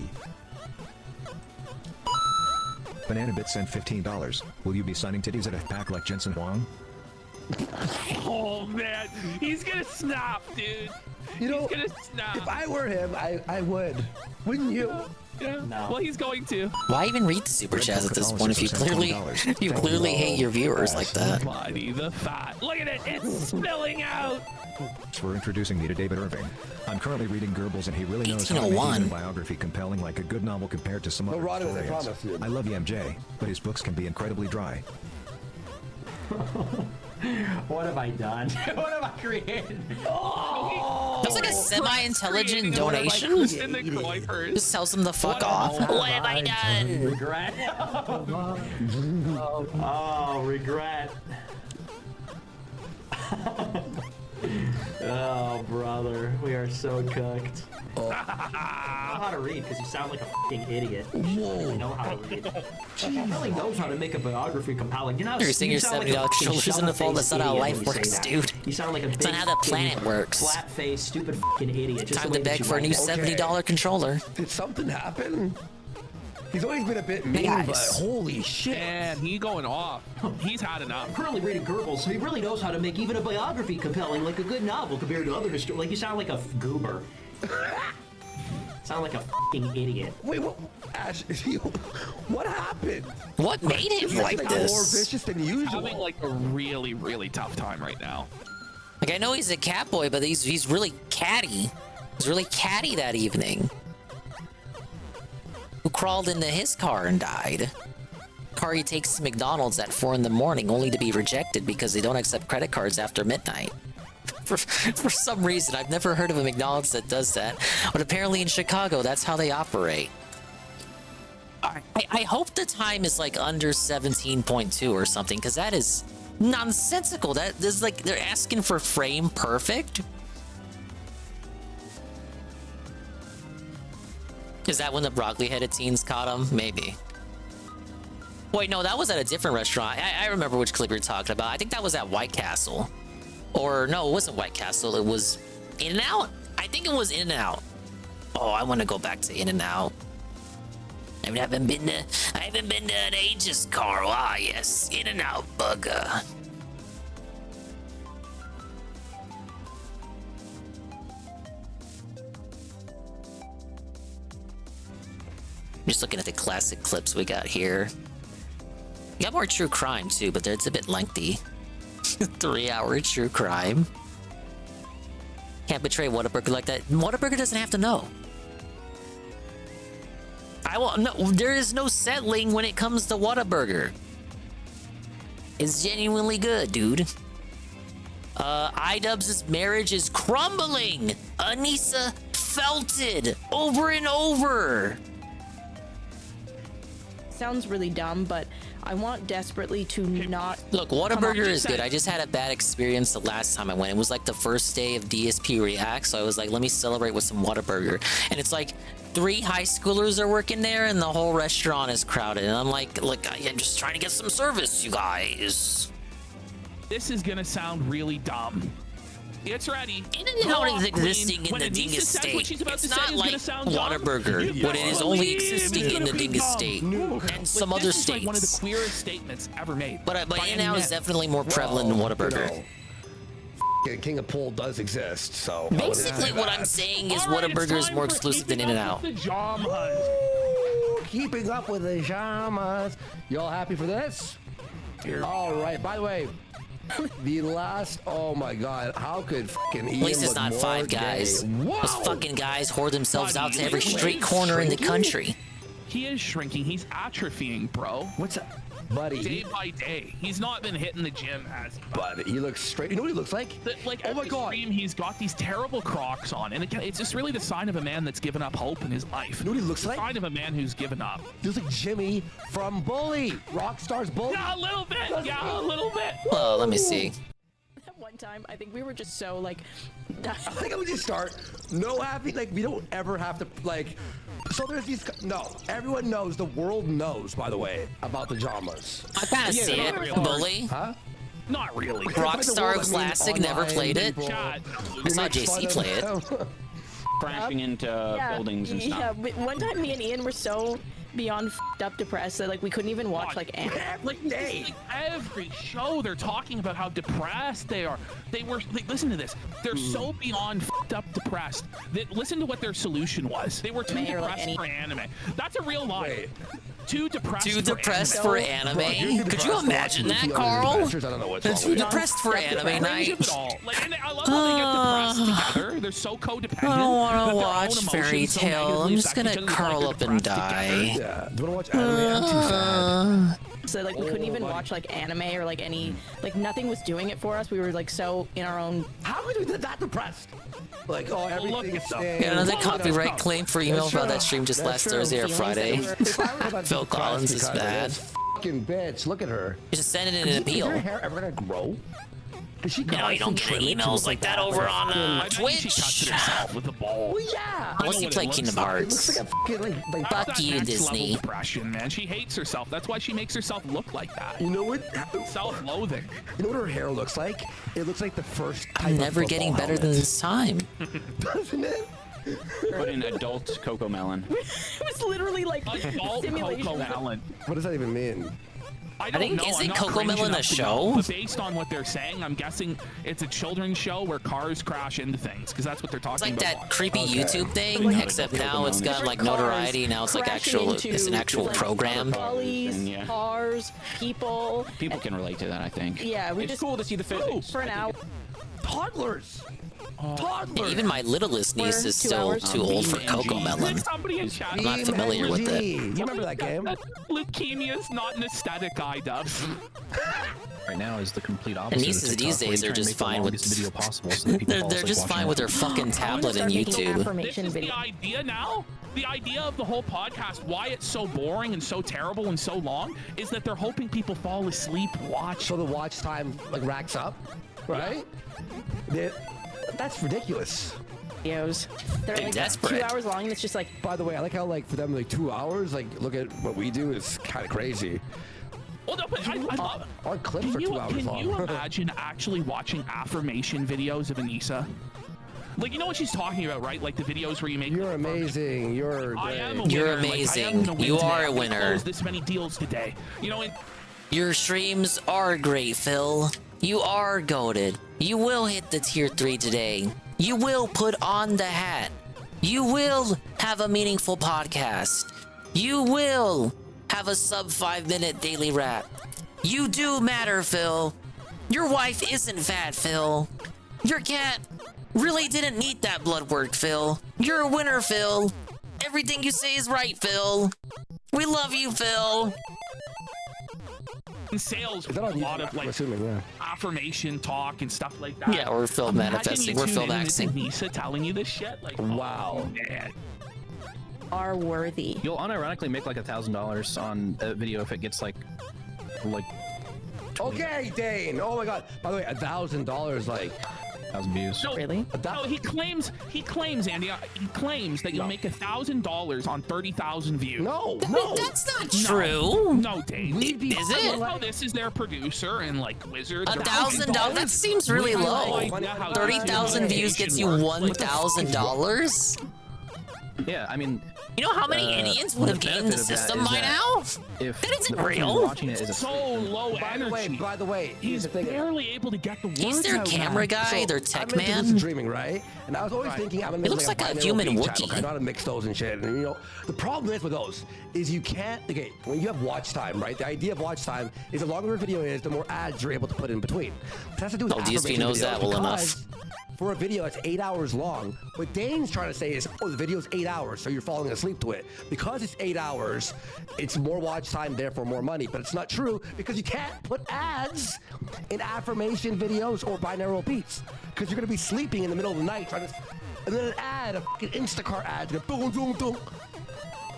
Bananabit sent $15. Will you be signing titties at a pack like Jensen Huang? Oh, man. He's gonna snap, dude. You know, He's gonna snap. if I were him, I would. Wouldn't you? Yeah. No. Well, he's going to. Why even read the super chats at this point if you clearly hate your viewers like that? Buddy the fat. Look at it. It's spilling out. Thanks for introducing me to David Irving. I'm currently reading Goebbels and he really knows how to make 1801. even a biography compelling like a good novel compared to some No, other Rodimus, I historians. promise you. I love you, MJ, but his books can be incredibly dry. What have I done? What have I created? Oh, That's like a semi-intelligent Creating donation. in the Croy purse. Just tells them to fuck off. What have I done? regret. Oh, regret. Oh, brother, we are so cooked. I don't know how to read because you sound like a fucking idiot. You should really know how to read. He really knows how to make a biography compelling. You know, You're saying your $70 controllers in the phone. That's not how life works, dude. You sound like a It's not how the planet works. flat-faced, stupid fucking idiot. Just Time the to way that beg you for a write new it. $70 controller. Did something happen? He's always been a bit mean, Guys. but holy shit. And he going off. He's had enough. I'm currently reading Goebbels, so he really knows how to make even a biography compelling, like a good novel compared to other historians. Like, you sound like a goober. Sound like a fucking idiot. Wait, what? Ash, what happened? What made it He's like more this? vicious than usual. Having like a really, really tough time right now. Like, I know he's a cat boy, but he's really catty. He's really catty that evening. Who crawled into his car and died. Car he takes to McDonald's at 4 in the morning only to be rejected because they don't accept credit cards after midnight. For some reason, I've never heard of a McDonald's that does that, but apparently in Chicago, that's how they operate. I hope the time is like under 17.2 or something, because that is nonsensical. That is like they're asking for frame perfect. Is that when the broccoli-headed teens caught him? Maybe. Wait, no, that was at a different restaurant. I remember which clip you're talking about. I think that was at White Castle. Or, no, it wasn't White Castle. It was In-N-Out? I think it was In-N-Out. Oh, I want to go back to In-N-Out. I haven't been to an ages, Carl. Ah, yes. In-N-Out burger. Just looking at the classic clips we got here. We got more true crime too, but it's a bit lengthy. 3-hour true crime. Can't betray Whataburger like that. Whataburger doesn't have to know. I will no. There is no settling when it comes to Whataburger. It's genuinely good, dude. iDubbbz's marriage is crumbling. Anissa felt it over and over. Sounds really dumb, but I want desperately to not. Look, Whataburger is good. I just had a bad experience the last time I went. It was like the first day of DSP React, so I was like, let me celebrate with some Whataburger. And it's like 3 high schoolers are working there, and the whole restaurant is crowded. And I'm like, look, I'm just trying to get some service, you guys. This is gonna sound really dumb. It's ready. Internet is existing in the dingus state. It's not like Whataburger, but it is only existing in the dingus state and some other this is states. like one of the queerest statements ever made. But In-N-Out is definitely more prevalent than Whataburger. King of Pool does exist, so Basically, what I'm saying is Whataburger is more exclusive than In-N-Out. Keeping up with the Jamas. Y'all happy for this? All right. By the way, the last. Oh my God! How could fucking Ian At least it's look not more 5 guys. gay? Wow. Those fucking guys whore themselves out to every street corner in the country. He is shrinking. He's atrophying, bro. What's up, buddy? Day by day. He's not been hitting the gym as. But he looks straight. You know what he looks like? Oh my God! Stream, he's got these terrible Crocs on, and it's just really the sign of a man that's given up hope in his life. You know what he looks like? The sign of a man who's given up. He looks like Jimmy from Bully, Rockstar's Bully. Yeah, a little bit. Yeah, a little bit. Well, let me see. One time, I think we were just so like. I think we just start. No happy. Like we don't ever have to like. So there's these. No, everyone knows. The world knows. By the way, about the Jamas. I kind of see it. really. Bully. Huh? Not really. Rockstar Classic, never played it. Chad. I saw JC play it. Crashing into buildings and stuff. Yeah, one time me and Ian were so beyond up depressed that like we couldn't even watch like anime. Every show they're talking about how depressed they are. They were listen to this. They're so beyond up depressed that listen to what their solution was. They were too depressed for anime. That's a real lie. Too depressed for anime? Could you imagine that, Carl? Too depressed for anime night. I love how they get depressed together. They're so codependent. I don't want that to their watch own Fairy emotions so Tale. I'm negatively just gonna affect each other, curl like up they're and depressed die. together. Yeah. Do you want to watch anime? I'm too sad. So like we couldn't even watch like anime or like any like nothing was doing it for us. We were like so in our own. How could we be that depressed? Like everything is staying. Yeah, another copyright claim for email about that stream just last Thursday or Friday. Phil Collins is bad. Fucking bitch, look at her. You should send it in an appeal. Is her hair ever gonna grow? Does she No, you don't get emails like that over on Twitch. She touched it herself with a ball. Well, yeah. Unless you play Kingdom Hearts. It looks like a fucking like Fuck you, Level Disney. depression, man. She hates herself. That's why she makes herself look like that. You know what? Self-loathing. You know what her hair looks like? It looks like the first. I'm never getting better than this time. Doesn't it? Put in adult Coco Melon. It was literally like Adult simulation. Coco Melon. What does that even mean? I think- don't know. isn't I'm not Coco cringe Melon enough a to show? know, but based on what they're saying, I'm guessing it's a children's show where cars crash into things because that's what they're talking It's like about. that creepy YouTube thing, except now it's got like notoriety. Now it's like it's an actual program. Trolleys, Yeah. cars, people. People can relate to that, I think. Yeah, we It's just cool to see the physics. for an hour. Toddlers. Yeah, even my littlest niece is 2 still hours. too old for Coco Melon. Somebody in chat. I'm not familiar with it. You remember that game? Leukemia is not an aesthetic, iDubbbz. Right now is the complete opposite. And of nieces TikTok, these where days you are try and just make the fine with. longest video possible so that people fall They're asleep just watching fine it. with their fucking tablet and YouTube. This is the idea now. The idea of the whole podcast, why it's so boring and so terrible and so long, is that they're hoping people fall asleep watch. So the watch time like racks up, right? That's ridiculous. Videos. They're like desperate. 2 hours long and it's just like. By the way, I like how like for them like 2 hours. Like look at what we do. It's kind of crazy. Well, no, but I love it. Our clips are 2 hours long. Can you imagine actually watching affirmation videos of Anissa? Like, you know what she's talking about, right? Like the videos where you make. You're amazing. You're I great. am a winner. You're Like, I am amazing. gonna win You today. are a I'm gonna winner. close this many deals today. You know, Your streams are great, Phil. You are goated. You will hit the tier 3 today. You will put on the hat. You will have a meaningful podcast. You will have a sub 5-minute daily rap. You do matter, Phil. Your wife isn't fat, Phil. Your cat really didn't need that blood work, Phil. You're a winner, Phil. Everything you say is right, Phil. We love you, Phil. In sales, Is that a on lot YouTube? of like I'm assuming, yeah. affirmation talk and stuff like that. Yeah, we're Phil manifesting. We're Phil maxing. Nisa telling you this shit. Like, wow. Oh, man. Are worthy. You'll unironically make like $1,000 on a video if it gets like. Okay, Dane. Oh my God. By the way, $1,000 like. 1,000 views. No, really? No, he claims, Andy. He claims that you'll make $1,000 on 30,000 views. No, that's not true. No, Dave. Is it? Oh, this is their producer and like Wizard. $1,000? That seems really low. 30,000 views gets you $1,000. Yeah, I mean. You know how many Indians would have gamed the system by now? If that isn't the person real. Watching it is a so low energy. By the way, here's the thing. Barely able to get the words He's their out. camera guy, So, their tech I'm into man. lucid dreaming, right? And I was always thinking I'm gonna He looks like a human Wookiee. I know how to mix those and shit. And you know, the problem is with those is you can't. Okay, when you have watch time, right? The idea of watch time is the longer a video is, the more ads you're able to put in between. It has to do with DSP affirmation knows videos that well because enough. For a video that's 8 hours long, what Dane's trying to say is, oh, the video's 8 hours, so you're falling asleep to it. Because it's 8 hours, it's more watch time, therefore more money. But it's not true because you can't put ads in affirmation videos or binaural beats because you're gonna be sleeping in the middle of the night trying to, and then an ad, a fucking Instacart ad, boom, boom, boom.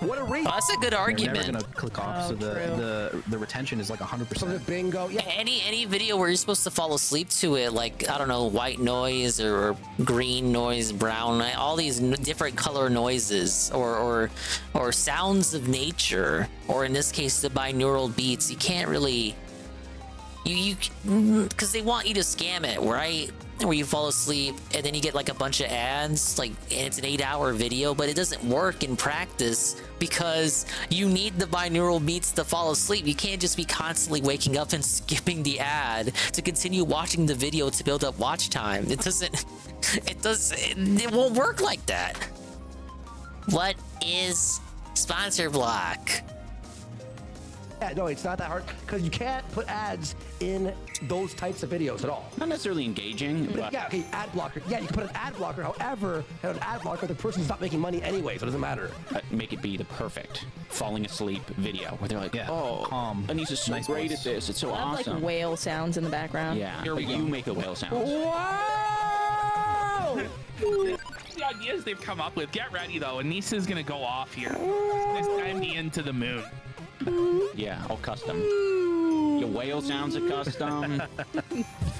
What a rate! Oh, that's a good You're argument. never gonna click off, so the retention is like 100%. So the bingo, yeah. Any video where you're supposed to fall asleep to it, like I don't know, white noise or green noise, brown, all these different color noises, or sounds of nature, or in this case the binaural beats. You can't really, because they want you to scam it, right? Where you fall asleep and then you get like a bunch of ads, like, and it's an 8-hour video, but it doesn't work in practice because you need the binaural beats to fall asleep. You can't just be constantly waking up and skipping the ad to continue watching the video to build up watch time. It won't work like that. What is sponsor block? Yeah, no, it's not that hard because you can't put ads in those types of videos at all. Not necessarily engaging. But Yeah, okay, ad blocker. Yeah, you can put an ad blocker. However, an ad blocker, the person's not making money anyway, so it doesn't matter. make it be the perfect falling asleep video where they're like, Yeah. oh, Anissa's so Nice great voice. at this. It's so I have awesome. like whale sounds in the background. Yeah, Here we but go. you make the whale sounds. Wow! The ideas they've come up with. Get ready though. Anissa's gonna go off here. It's time me into the moon. Yeah, all custom. Your whale sounds are custom.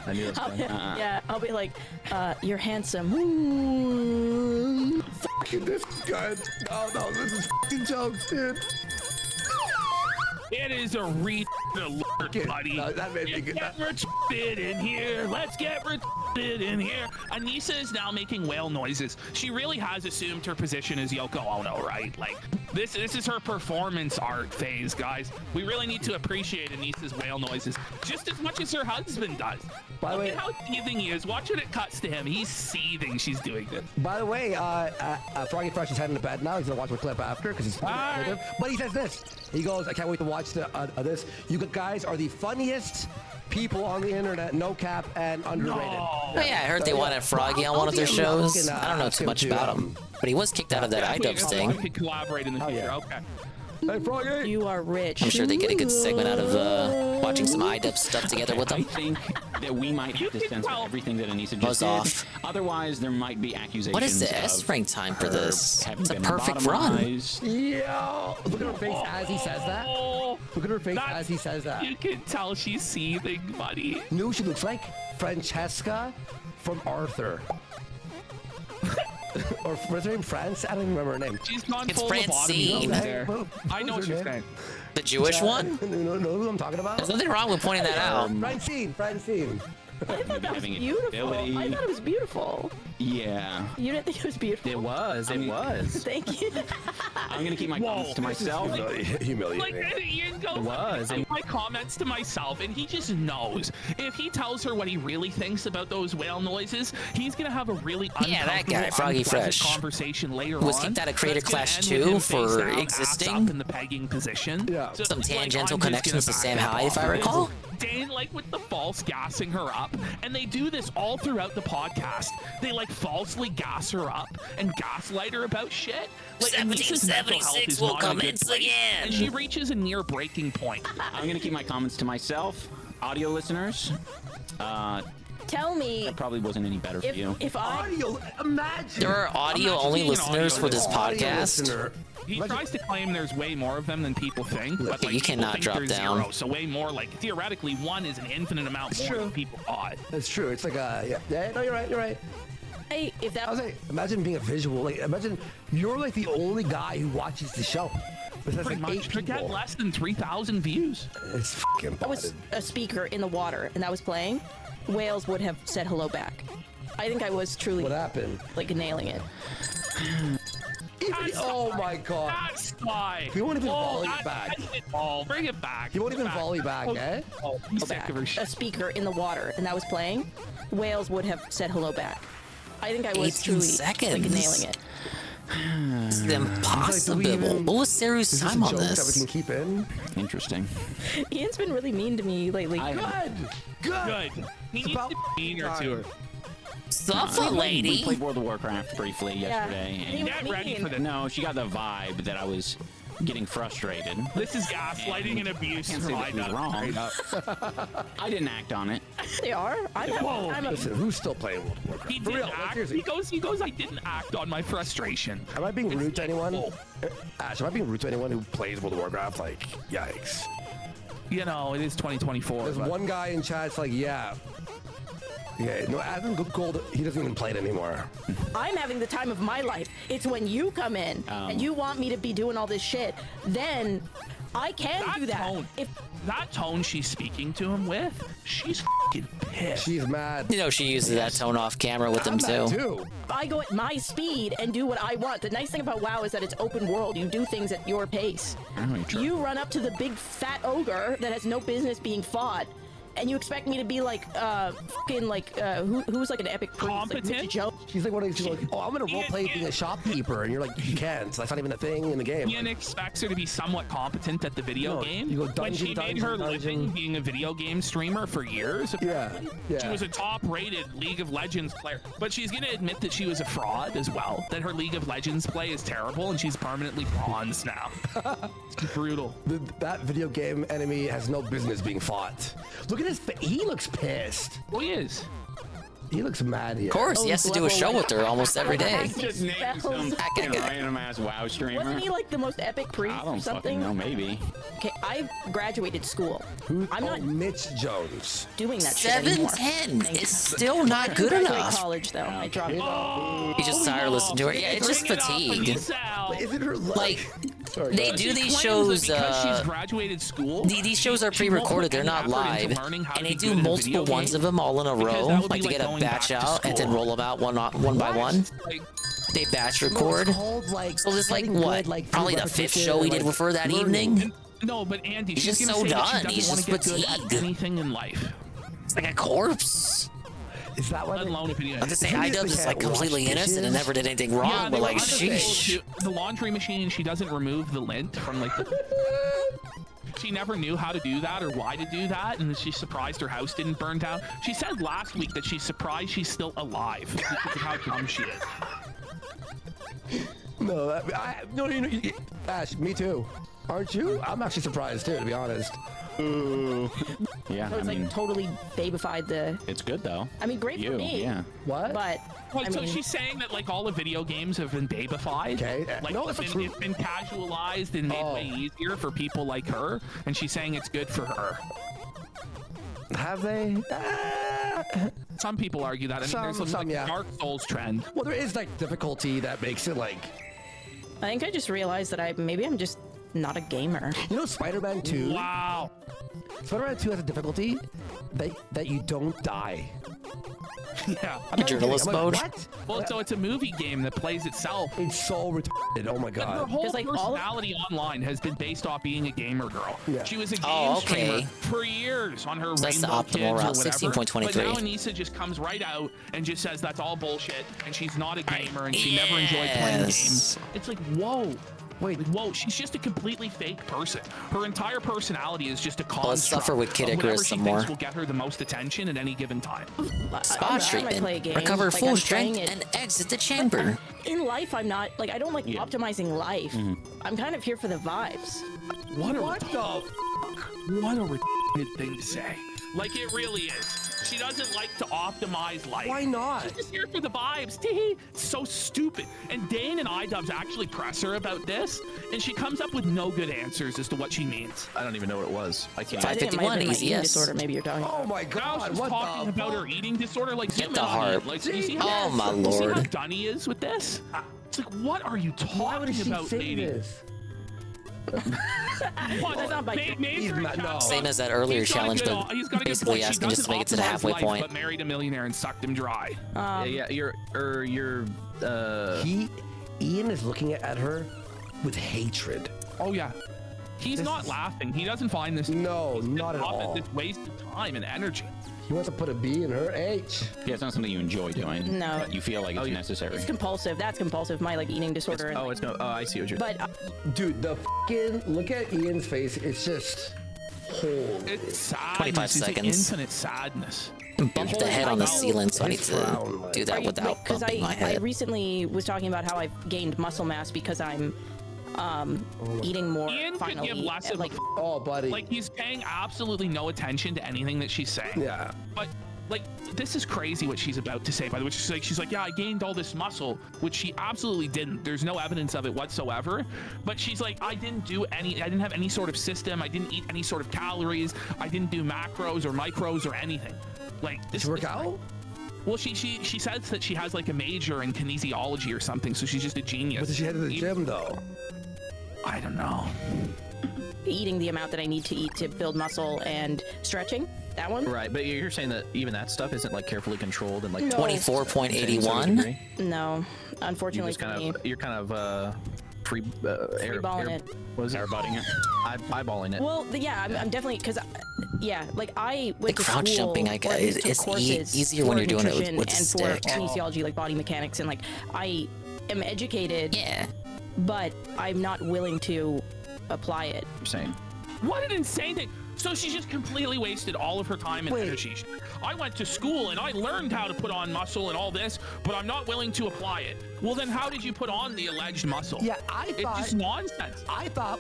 I knew this one. Yeah, I'll be like, you're handsome. Ooh. Fucking this guy. No, this is fucking jokes, dude. It is a alert, buddy. No, that made me good. Get retarded in here. Let's get retarded in here. Anissa is now making whale noises. She really has assumed her position as Yoko Ono, right? Like, this is her performance art phase, guys. We really need to appreciate Anissa's whale noises just as much as her husband does. By the Look way, at how seething he is. Watch when it cuts to him. He's seething. She's doing this. By the way, Froggy Fresh is heading to bed now. He's gonna watch my clip after because he's. Alright. But he says this. He goes, "I can't wait to watch this. You guys are the funniest people on the internet, no cap and underrated." Oh yeah, I heard they wanted Froggy on one of their shows. I don't know too much about him, but he was kicked out of that iDubbbz We thing. could collaborate in the future. Okay. Hey, Froggy! You are rich. I'm sure they get a good segment out of watching some iDubbbz stuff together with I them. think that we might have to censor everything that Anissa Buzz just did. off. Otherwise, there might be accusations. What is the of S rank time for her this? having It's a been perfect run. lobotomized. Yo! Look at her face as he says that. Look at her face as he says that. You can tell she's seething, buddy. No, she looks like Francesca from Arthur. Or what's her name? France? I don't even remember her name. She's gone It's full Francine. lobotomy there. Well, I know what who's her you're name? saying. The Jewish one? No, who I'm talking about? There's nothing wrong with pointing that out. Francine. I thought that was Having beautiful. ability. I thought it was beautiful. Yeah. You didn't think it was beautiful? It was. Thank you. I'm gonna keep my comments to myself. Humiliating. Like, Ian goes, It was. I keep my comments to myself, and he just knows. If he tells her what he really thinks about those whale noises, he's gonna have a really Yeah, that uncomfortable, guy, Froggy unpleasant Fresh, conversation later was on. kicked out of Creator That's gonna Clash end with 2 him for face down, ass existing. up in the pegging position. Yeah. So, Some like, tangential I'm just connections to gonna Sam back Hyde, if I off of recall. this. Dane, like with the false gassing her up, and they do this all throughout the podcast. They like falsely gas her up and gaslight her about shit. Like, Anissa's mental health is will not in a good commence place, again. and she reaches a near breaking point. I'm gonna keep my comments to myself. Audio listeners, Tell me. that probably wasn't any better for you. If I imagine There are audio-only being an listeners audio for this listener. podcast. He tries to claim there's way more of them than people think, but like, You people cannot think drop there's down. Zero, so way more. Like theoretically, one is an infinite amount more than people thought. That's true. It's like yeah. No, you're right. You're right. Hey, if that I was like, imagine being a visual. Like, imagine you're like the only guy who watches the show. Besides, Pretty like, much 8 to get people. less than 3,000 views. It's fucking I was a speaker in the water and that was playing, whales would have said hello back. I think I was truly. What happened? Like nailing it. Oh my god. That's why. He won't even volley it back. Bring it back. He won't even volley back, eh? I'm sick of her shit. A speaker in the water and that was playing, whales would have said hello back. I think I was 18 truly seconds. like nailing it. It's impossible. What was Saru's time on That we this? can keep in. Interesting. Ian's been really mean to me lately. Good. He needs to be meaner to her. Suffer, We lady. played World of Warcraft briefly Yeah. yesterday. He And was Get ready mean. for the. no, she got the vibe that I was getting frustrated. This is gaslighting and abuse. Can't say that right was up, wrong. straight up. I didn't act on it. They are. I'm a Listen, who's still playing World of Warcraft? He For did real, like, act. seriously. He goes. I didn't act on my frustration. Am I being rude to anyone? Ash, am I being rude to anyone who plays World of Warcraft? Like, yikes. You know, it is 2024. There's but- one guy in chat's like, yeah. Yeah, no, Adam Gold, he doesn't even play it anymore. I'm having the time of my life. It's when you come in and you want me to be doing all this shit, then I can do that. Tone, If that tone she's speaking to him with, she's fucking pissed. She's mad. You know she uses that tone off camera with them too. I go at my speed and do what I want. The nice thing about WoW is that it's open world. You do things at your pace. You run up to the big fat ogre that has no business being fought, and you expect me to be like, fucking like, who's like an epic priest, like Mr. Joe? She's like one of these people like, oh, I'm gonna roleplay being a shopkeeper, and you're like, you can't. That's not even a thing in the game. Ian expects her to be somewhat competent at the video No, game. you go when she dungeon, made her dungeon, living being a video game streamer for years. Yeah. She was a top-rated League of Legends player, but she's gonna admit that she was a fraud as well. That her League of Legends play is terrible, and she's permanently bronze now. It's brutal. That video game enemy has no business being fought. Look at his face. He looks pissed. Oh, he is. He looks mad here. Of course, he has to do a show with her almost every day. Just name some fucking random ass WoW streamer. Wasn't he like the most epic priest I or don't something? fucking know. Maybe. Okay, I graduated school. I'm not Mitch Jones. doing that shit anymore. 710 is still not good I graduated enough. college though. I dropped it. He's just tired of listening to her. Yeah, it's just fatigue. Isn't her Like, Sorry, they guys. do these Claims shows. that because she's graduated school. These shows are pre-recorded. They're not live, and they do multiple ones of them all in a row. Like they get a batch out and then roll them out one by one. They batch record. So there's like what? Probably the 5th show we did with her that evening. No, but Andy, He's she's just gonna so say that she done. He's doesn't want to just get good at fatigued. anything in life. It's like a corpse. Is that what? Let alone a video. I'm just saying, I was like completely innocent and never did anything wrong, Yeah, but like, they were sheesh. the laundry machine. She doesn't remove the lint from like. She never knew how to do that or why to do that, and she's surprised her house didn't burn down. She said last week that she's surprised she's still alive because of how dumb she is. No, no, Ash, me too. Aren't you? I'm actually surprised too, to be honest. Yeah, So it's like totally babified the. it's good though. I mean, great for me. Yeah. What? But Well, I so mean, she's saying that like all the video games have been babified. Okay. Like No, that's it's not been, true. it's been casualized and made way easier for people like her, and she's saying it's good for her. Have they? Some people argue that. I mean, there's Some, like yeah. Dark Souls trend. Well, there is like difficulty that makes it like. I think I just realized that maybe I'm just not a gamer. You know, Spider-Man 2. Wow. Spider-Man 2 has a difficulty that you don't die. Yeah. I'm not Journalist kidding. I'm mode. like, what? Well, so it's a movie game that plays itself. It's so retarded. Oh my Her god. whole like, all of- personality online has been based off being a gamer girl. Yeah. She was a game Oh, okay. streamer for years on her That's the Rainbow optimal Kids route, or whatever. 16.23. But now Anissa just comes right out and just says that's all bullshit, and she's not a gamer, and she never enjoyed playing Yes. games. It's like, whoa. Wait, whoa, she's just a completely fake person. Her entire personality is just a construct. Let's suffer with Kid of whatever Icarus she some thinks more. will get her the most attention at any given time. Spa treatment. Recover full strength and exit the chamber. In life, I'm not like I don't like optimizing life. I'm kind of here for the vibes. What a retarded thing to say. Like, it really is. She doesn't like to optimize life. Why not? She's just here for the vibes. It's so stupid. And Dane and iDubbbz actually press her about this, and she comes up with no good answers as to what she means. I don't even know what it was. I can't. 551 easy, yes. Disorder, maybe you're talking. Oh my Now god, she's what talking about her eating disorder. Like, Get zoom the in on heart. it. Like, you see how, Oh my you see how lord. done he is with this? It's like, what are you Why would talking she about, say lady? this? What? That's not my He's not- no. Same as that earlier He's got a challenge, good- but he's got a good basically point. She asking just to doesn't make it to the optimize halfway life, point. But married a millionaire and sucked him dry. Yeah, you're Ian is looking at her with hatred. Oh yeah. He's not laughing. He doesn't find this. No, he's not at off all. This waste of time and energy. He wants to put a B in her H. Yeah, it's not something you enjoy doing. No. But you feel like it's necessary. It's compulsive. That's compulsive. My like eating disorder. and, like, I see what you're. But Dude, the fucking look at Ian's face. It's just holy. It's sadness. 25 It's like seconds. infinite sadness. Bumped the head on the ceiling, so I need to do that Are you- without because bumping my I head. recently was talking about how I've gained muscle mass because I'm eating more. Ian could finally, give less and, of like Oh, buddy. Like, he's paying absolutely no attention to anything that she's saying. Yeah. But like, this is crazy what she's about to say, by the way. She's like, yeah, I gained all this muscle, which she absolutely didn't. There's no evidence of it whatsoever. But she's like, I didn't have any sort of system. I didn't eat any sort of calories. I didn't do macros or micros or anything. Like, this. Did she work out? Well, she says that she has like a major in kinesiology or something, so she's just a genius. But did she head to the gym though? I don't know. eating the amount that I need to eat to build muscle and stretching. That one. Right, but you're saying that even that stuff isn't like carefully controlled and like No. 24.81. No, unfortunately, you're kind of free Freeballing it. What is it? Airbutting it. Eyeballing it. Well, yeah, I'm definitely because, yeah, like I went The to crouch school jumping, I or at least took it's courses easier when for you're doing it nutrition with the and stick. for kinesiology, like body mechanics, and like I am educated. Yeah. But I'm not willing to apply it. Same. What an insane thing. So she's just completely wasted all of her time and energy. I went to school and I learned how to put on muscle and all this, but I'm not willing to apply it. Well, then how did you put on the alleged muscle? Yeah, I thought it's just nonsense. I thought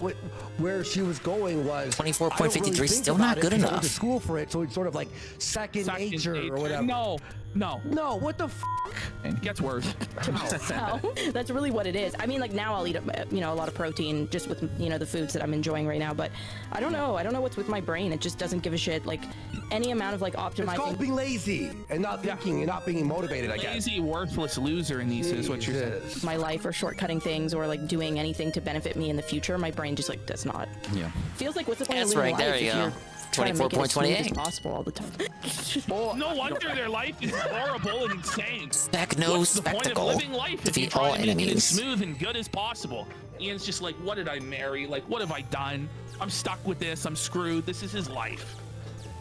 where she was going was 24.53 still not good She went enough. to school for it, so it's sort of like second nature or whatever. No. No, what the f? It gets worse. So, that's really what it is. I mean, like now I'll eat, a lot of protein just with, the foods that I'm enjoying right now. But I don't know. I don't know what's with my brain. It just doesn't give a shit. Like any amount of like optimizing. It's called being lazy and not thinking and not being motivated. I guess. Lazy, worthless loser in these is what you're saying. My life or shortcutting things or like doing anything to benefit me in the future. My brain just like does not. Yeah. Feels like what's the point That's of living right, there life you if go. you're trying to make it as smooth as 24.28. possible all the time. No wonder their life is horrible and insane. No What's the point of spectacle. living life if you Defeat try all to make it as enemies. smooth and good as possible? Ian's just like, what did I marry? Like, what have I done? I'm stuck with this. I'm screwed. This is his life.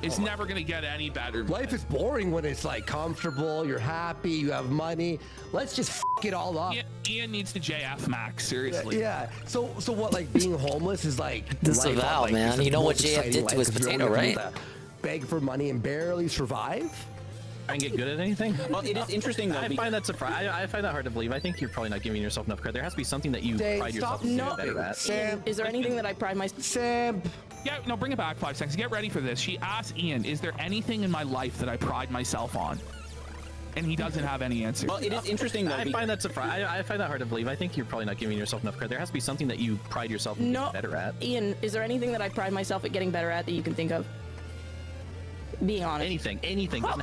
It's never gonna get any better. Life is boring when it's like comfortable, you're happy, you have money. Let's just f it all up. Ian needs to JF Max, seriously. Yeah. So what? Like being homeless is like Disavow, life, man. it's the You know what most JF exciting did life to his 'cause you're potato, only able right? to Beg for money and barely survive. I can get good at anything. Well, it is interesting though. I find that surprising. I find that hard to believe. I think you're probably not giving yourself enough credit. There has to be something that you pride yourself in getting better at. Sam, Is there anything that I pride myself? Sam. Yeah, no, bring it back 5 seconds. Get ready for this. She asked Ian, is there anything in my life that I pride myself on? And he doesn't have any answers. Well, it is interesting though. I find that surprising. I find that hard to believe. I think you're probably not giving yourself enough credit. There has to be something that you pride yourself in getting better at. Ian, is there anything that I pride myself at getting better at that you can think of? Being honest. Anything. Oh,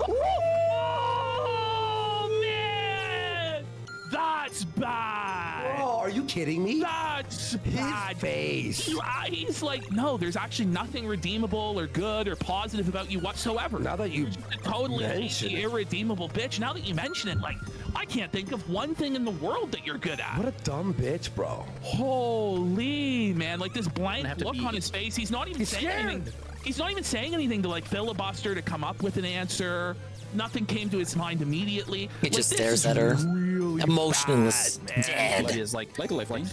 man! That's bad! Bro, are you kidding me? That's bad. Face. He's like, no, there's actually nothing redeemable or good or positive about you whatsoever. Now that you totally mention it. irredeemable bitch. Now that you mention it, like, I can't think of one thing in the world that you're good at. What a dumb bitch, bro. Holy man, like this blank have to look be- on his face. He's not even He's saying scared. anything. He's not even saying anything to like filibuster to come up with an answer. Nothing came to his mind immediately. He Like, just this stares is at her, really emotionless, bad, man. dead. But is like Like a lifeline.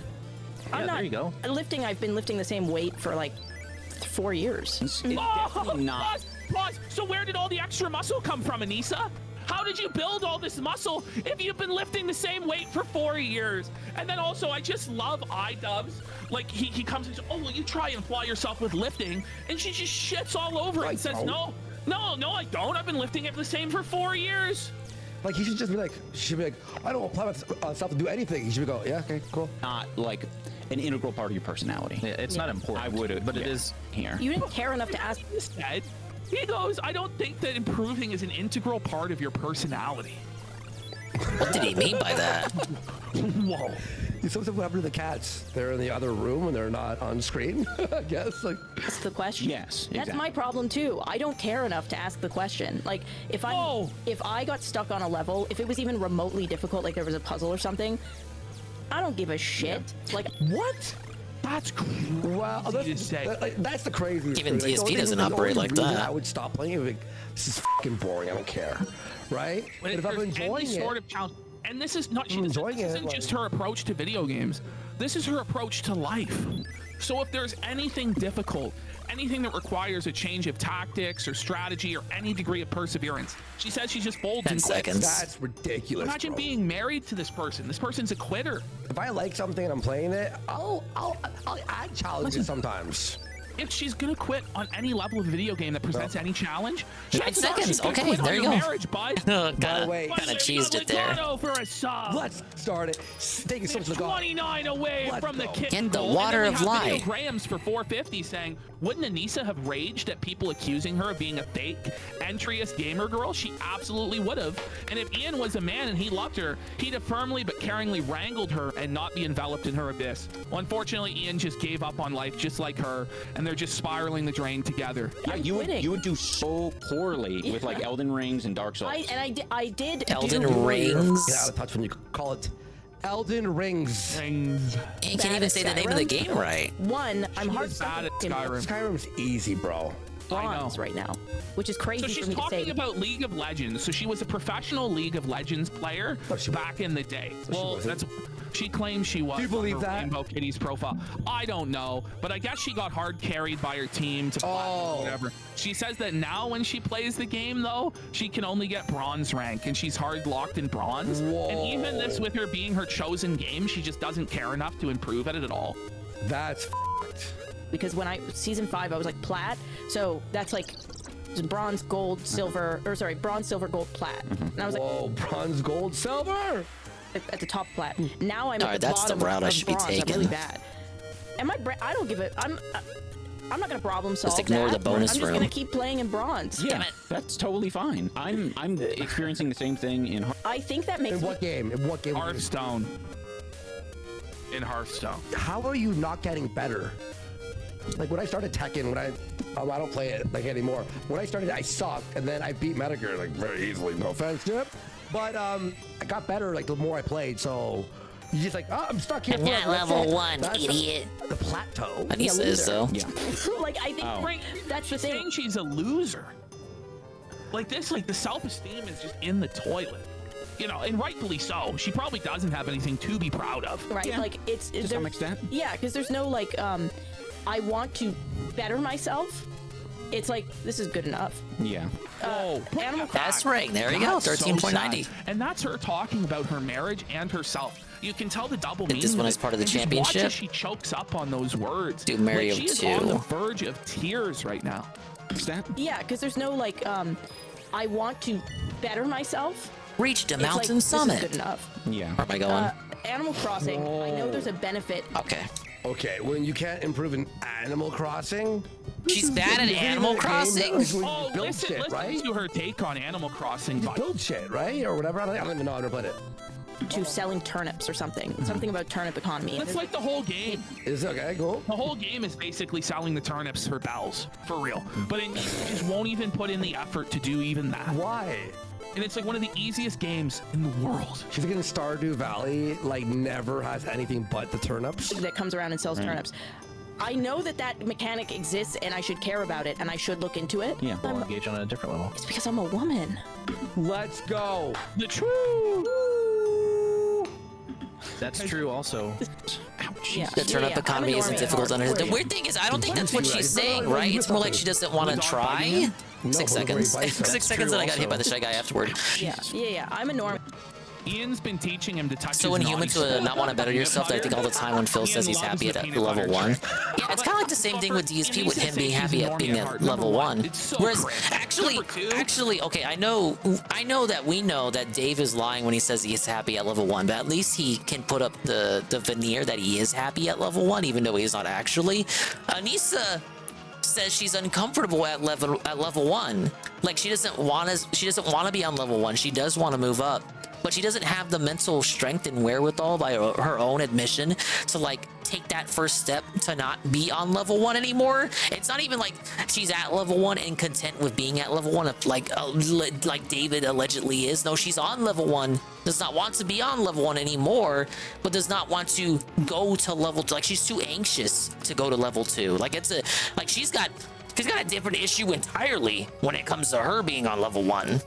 I'm not, there you go. Lifting, I've been lifting the same weight for like 4 years. It's definitely not. Pause. So where did all the extra muscle come from, Anissa? How did you build all this muscle if you've been lifting the same weight for 4 years? And then also, I just love iDubbbz. Like, he comes and says, oh, well, you try and fly yourself with lifting. And she just shits all over it and says, no, I don't. I've been lifting it the same for 4 years. Like, he should just be like, I don't apply myself to do anything. He should go, yeah, okay, cool. Not like an integral part of your personality. Yeah, it's not important. I would, but it is here. You didn't care enough to ask. Instead, he goes, I don't think that improving is an integral part of your personality. What did he mean by that? Whoa. Something what happened to the cats? They're in the other room and they're not on screen, I guess. Like, that's the question. Yes, That's exactly. my problem too. I don't care enough to ask the question. Like, if I got stuck on a level, if it was even remotely difficult, like there was a puzzle or something, I don't give a shit. Yeah. Like, what? That's crazy. Wow, that's the craziest. Even thing. DSP doesn't operate like that. I would stop playing it. Like, this is fucking boring. I don't care, right? But if I'm enjoying any it, sort of challenge, and this is not. This isn't just her approach to video games. This is her approach to life. So if there's anything difficult, anything that requires a change of tactics or strategy or any degree of perseverance, she says she just folds 10 and quits. seconds. That's ridiculous. Imagine being married to this person. This person's a quitter. If I like something and I'm playing it, I'll add challenges sometimes. If she's gonna quit on any level of video game that presents any challenge, 9 seconds. Okay, quit there on you your go. marriage, bud. Kind way, of cheesed it there. For a sub. Let's start it. Thank you so much for the call. 29 away from the kit. In the water of light. Grams for 450 saying, wouldn't Anissa have raged at people accusing her of being a fake, entryist gamer girl? She absolutely would have. And if Ian was a man and he loved her, he'd have firmly but caringly wrangled her and not be enveloped in her abyss. Well, unfortunately, Ian just gave up on life just like her, and they're just spiraling the drain together. Yeah, you would do so poorly with like Elden Rings and Dark Souls. I did. Elden Rings. Get out of touch when you call it Elden Rings. You can't even say the name of the game right. One, I'm hard bad at Skyrim. Skyrim's easy, bro. Bronze right now, which is crazy So she's for me to say. talking about League of Legends. So she was a professional League of Legends player back in the day. Well, she claims she was. Do you believe on her that? Rainbow Kitty's profile. I don't know, but I guess she got hard carried by her team to platinum or whatever. She says that now when she plays the game, though, she can only get bronze rank, and she's hard locked in bronze. Whoa. And even this, with her being her chosen game, she just doesn't care enough to improve at it at all. That's f***ed. Because when season 5, I was like plat, so that's like bronze, gold, silver, or sorry, bronze, silver, gold, plat. And I was like, whoa, bronze, gold, silver. At the top plat. Now I'm All at right, the that's the bottom route I of should be bronze. taking. I'm really bad. And I don't give it. I'm not gonna problem solve. Just ignore that. the bonus I'm just room. gonna keep playing in bronze. Yeah, that's totally fine. I'm experiencing the same thing in. I think that makes. In what game? In what game? Hearthstone. In Hearthstone. How are you not getting better? Like when I started Tekken, I don't play it like anymore. When I started, I sucked, and then I beat Metager like very easily. No offense, Chip, but I got better like the more I played. So you're just like, oh, I'm stuck here. I'm not level 1, idiot. The plateau. Anissa is though. Yeah. Like I think that's the thing. Saying she's a loser. Like this, like the self-esteem is just in the toilet. You know, and rightfully so. She probably doesn't have anything to be proud of. Right, Yeah. like it's To some extent. Yeah, because there's no like I want to better myself. It's like this is good enough. Yeah. Animal That's right. There you go. That's so 13.90. sad. And that's her talking about her marriage and herself. You can tell the double meaning. this one of is it. part of the And just watch championship? as she chokes up on those words. Do Mario like, she is 2. on the verge of tears right now. Yeah, because there's no like I want to better myself. Reached a It's mountain like, summit. This is good enough. Yeah. Where am I going? Animal Crossing. I know there's a benefit. Okay. Okay, when you can't improve in Animal Crossing. She's bad at Animal Crossing. Oh, build listen shit, right? to her take on Animal Crossing. You build shit, right, or whatever. I don't even know how to put it. To selling turnips or something. Something about turnip economy. That's like the whole game. Is okay, cool. The whole game is basically selling the turnips for bells, for real. But it just won't even put in the effort to do even that. Why? And it's like one of the easiest games in the world. She's like in Stardew Valley, like never has anything but the turnips. that comes around and sells turnips. I know that mechanic exists and I should care about it and I should look into it. Yeah, we'll engage on a different level. It's because I'm a woman. Let's go. The true. That's true also. Yeah. The turn up economy isn't difficult to understand. The weird thing is, I don't think that's what she's saying, right? It's more like she doesn't want to try. 6 seconds. 6 seconds, and I got hit by the Shy Guy afterward. Yeah. I'm a norm. Ian's been teaching him to touch So inhuman to not want to better yourself. I think all the time when Phil says he's happy at level 1. Yeah, it's kind of like the same thing with DSP, with him being happy at being at level 1. Whereas, actually, okay, I know that we know that Dave is lying when he says he is happy at level 1, but at least he can put up the veneer that he is happy at level 1, even though he's not actually. Anissa says she's uncomfortable at level 1. Like she doesn't want to be on level 1. She does want to move up, but she doesn't have the mental strength and wherewithal, by her own admission, to like take that first step to not be on level 1 anymore. It's not even like she's at level 1 and content with being at level 1, like David allegedly is. No, she's on level 1, does not want to be on level 1 anymore, but does not want to go to level 2. Like she's too anxious to go to level 2. Like she's got a different issue entirely when it comes to her being on level 1.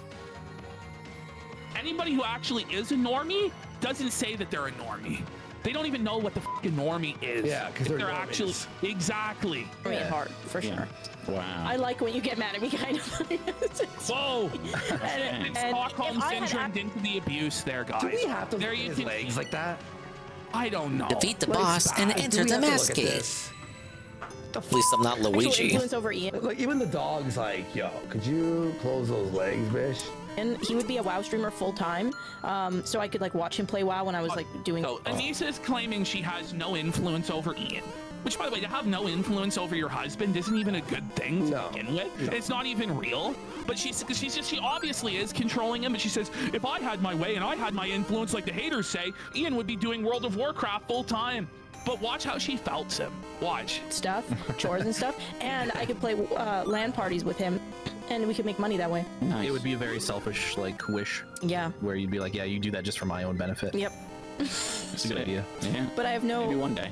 Anybody who actually is a normie doesn't say that they're a normie. They don't even know what the fucking normie is. Yeah, because they're actually I mean, hard for sure. Wow. I like when you get mad at me, kind of. Whoa! and Stockholm if I had syndrome into the abuse there, guys. Do we have to there look at you his can legs like that? I don't know. Defeat the boss and enter the mask gate. At least I'm not Luigi. Influence over Ian. Like even the dog's like, yo, could you close those legs, bitch? And he would be a WoW streamer full time, so I could like watch him play WoW when I was like doing. So Anissa is claiming she has no influence over Ian. Which, by the way, to have no influence over your husband isn't even a good thing to begin with. No. It's not even real. But she obviously is controlling him. And she says, if I had my way and I had my influence, like the haters say, Ian would be doing World of Warcraft full time. But watch how she felts him. Watch. Stuff, chores and stuff. And I could play LAN parties with him, and we could make money that way. Nice. It would be a very selfish, like, wish. Yeah. Where you'd be like, yeah, you do that just for my own benefit. Yep. It's a good idea. Yeah. But I have no... Maybe one day.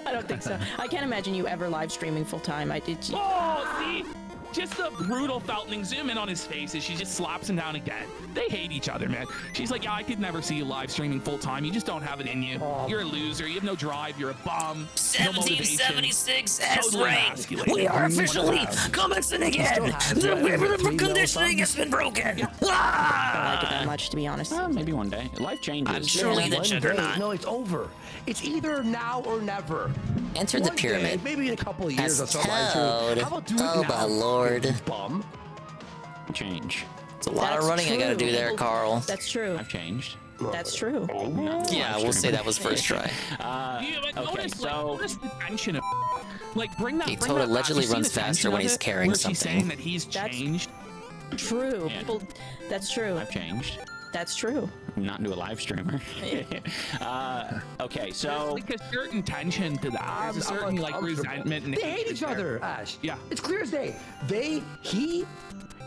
I don't think so. I can't imagine you ever live streaming full time. I did. Oh, see? Just the brutal felting. Zoom in on his face as she just slaps him down again. They hate each other, man. She's like, yeah, I could never see you live streaming full time. You just don't have it in you. You're a loser. You have no drive. You're a bum. 1776 S Totally rank. emasculating. We are officially commencing again. The river for conditioning has been broken. I don't like it that much, to be honest. Maybe one day. Life changes. I'm surely the juggernaut. No, it's over. It's either now or never. Enter the One pyramid. day, maybe in a couple of years. As I'll start told. How about do it Oh now? my lord. Bum. Change. It's a lot of running I gotta do there, Carl. That's true. I've changed. That's true. Yeah, we'll say that was first try. Notice the tension of like bring that. He bring totally that back. allegedly You see runs the tension faster when of he's it, carrying where she's something. saying that he's changed. True. Yeah. People. That's true. I've changed. That's true. I'm not into a live streamer. Okay, so There's like a certain tension to that. There's a certain like resentment. And They hate each other, Ash. Yeah. It's clear as day.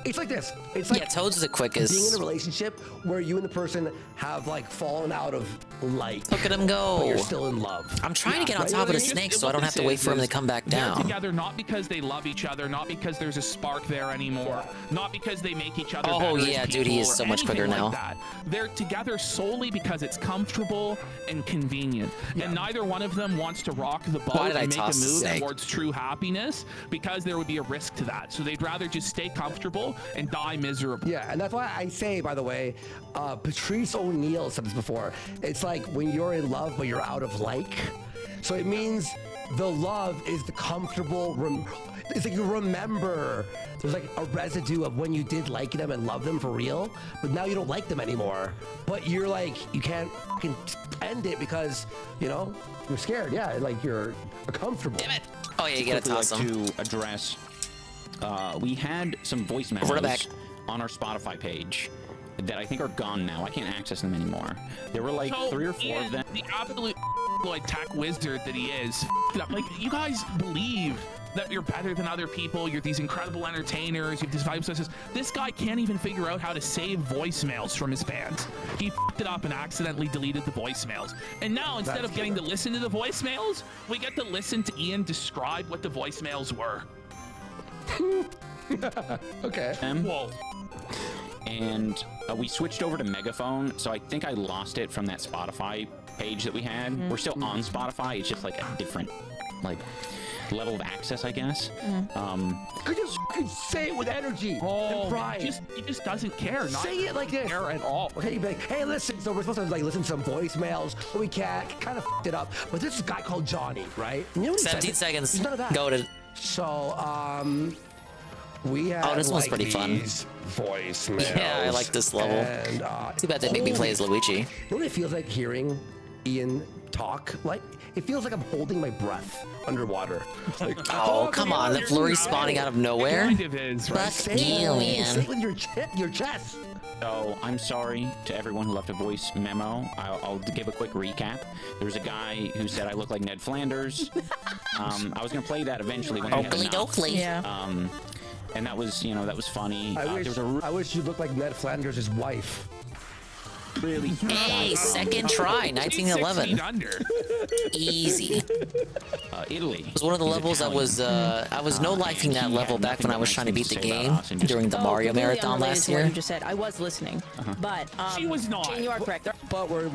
It's like this. It's like Toad's the quickest. being in a relationship where you and the person have like fallen out of like. Look at him go. But you're still in love. I'm trying to get on right? top of the It's just- snake so what I don't have this to wait for him to is come back they're down. together not because they love each other, not because there's a spark there anymore, not because they make each other Oh, better as yeah, dude, he people is or so much quicker anything like now. that. They're together solely because it's comfortable and convenient, and neither one of them wants to rock the boat Why did I and make a toss the move snake? towards true happiness because there would be a risk to that. So they'd rather just stay comfortable and die miserable. Yeah, and that's why I say, by the way, Patrice O'Neill said this before. It's like when you're in love, but you're out of like. So it means the love is the comfortable. It's like you remember. There's like a residue of when you did like them and love them for real, but now you don't like them anymore. But you're like, you can't fucking end it because, you know, you're scared. Yeah, like you're comfortable. Damn it. Oh, yeah, you gotta quickly toss like him. to address, we had some voice Over the back. memos on our Spotify page that I think are gone now. I can't access them anymore. There were like So 3 or 4 Ian, of them. the absolute like tech wizard that he is, like you guys believe that you're better than other people. You're these incredible entertainers. You have these vibe sources. This guy can't even figure out how to save voicemails from his fans. He f***ed it up and accidentally deleted the voicemails. And now instead of getting to listen to the voicemails, we get to listen to Ian describe what the voicemails were. Okay. Whoa. And We switched over to Megaphone, so I think I lost it from that Spotify page that we had. We're still on Spotify. It's just like a different, like, level of access, I guess. Could you fucking say it with energy and pride? He just doesn't care. Say it like this. Care at all. Okay, you'd be like, hey, listen. So we're supposed to like listen to some voicemails, but we can't. Kind of f***ed it up. But this is a guy called Johnny, right? And you know what he 17 said? seconds. He's none of that. Go to. So we have. Oh, this one's pretty fun. Voicemails. Yeah, I like this level. And, Too bad they make me play as Luigi. You know what it feels like hearing Ian talk? Like, it feels like I'm holding my breath underwater. Like, Oh, come on. The flurry spawning out of nowhere. Kind of is, right? Fuck you, man. Say it with your chest. So I'm sorry to everyone who left a voice memo. I'll give a quick recap. There's a guy who said I look like Ned Flanders. I was gonna play that eventually when I had enough. Yeah. And that was, you know, that was funny. I wish you looked like Ned Flanders' wife. Really? Hey, second try, 1911. Easy. Italy. It was one of the levels I was no-lifing that level back when I was trying to beat the game during the Mario completely Marathon unrelated last to what year. you just said. I was listening, but She was not. Jane, you are correct. But we're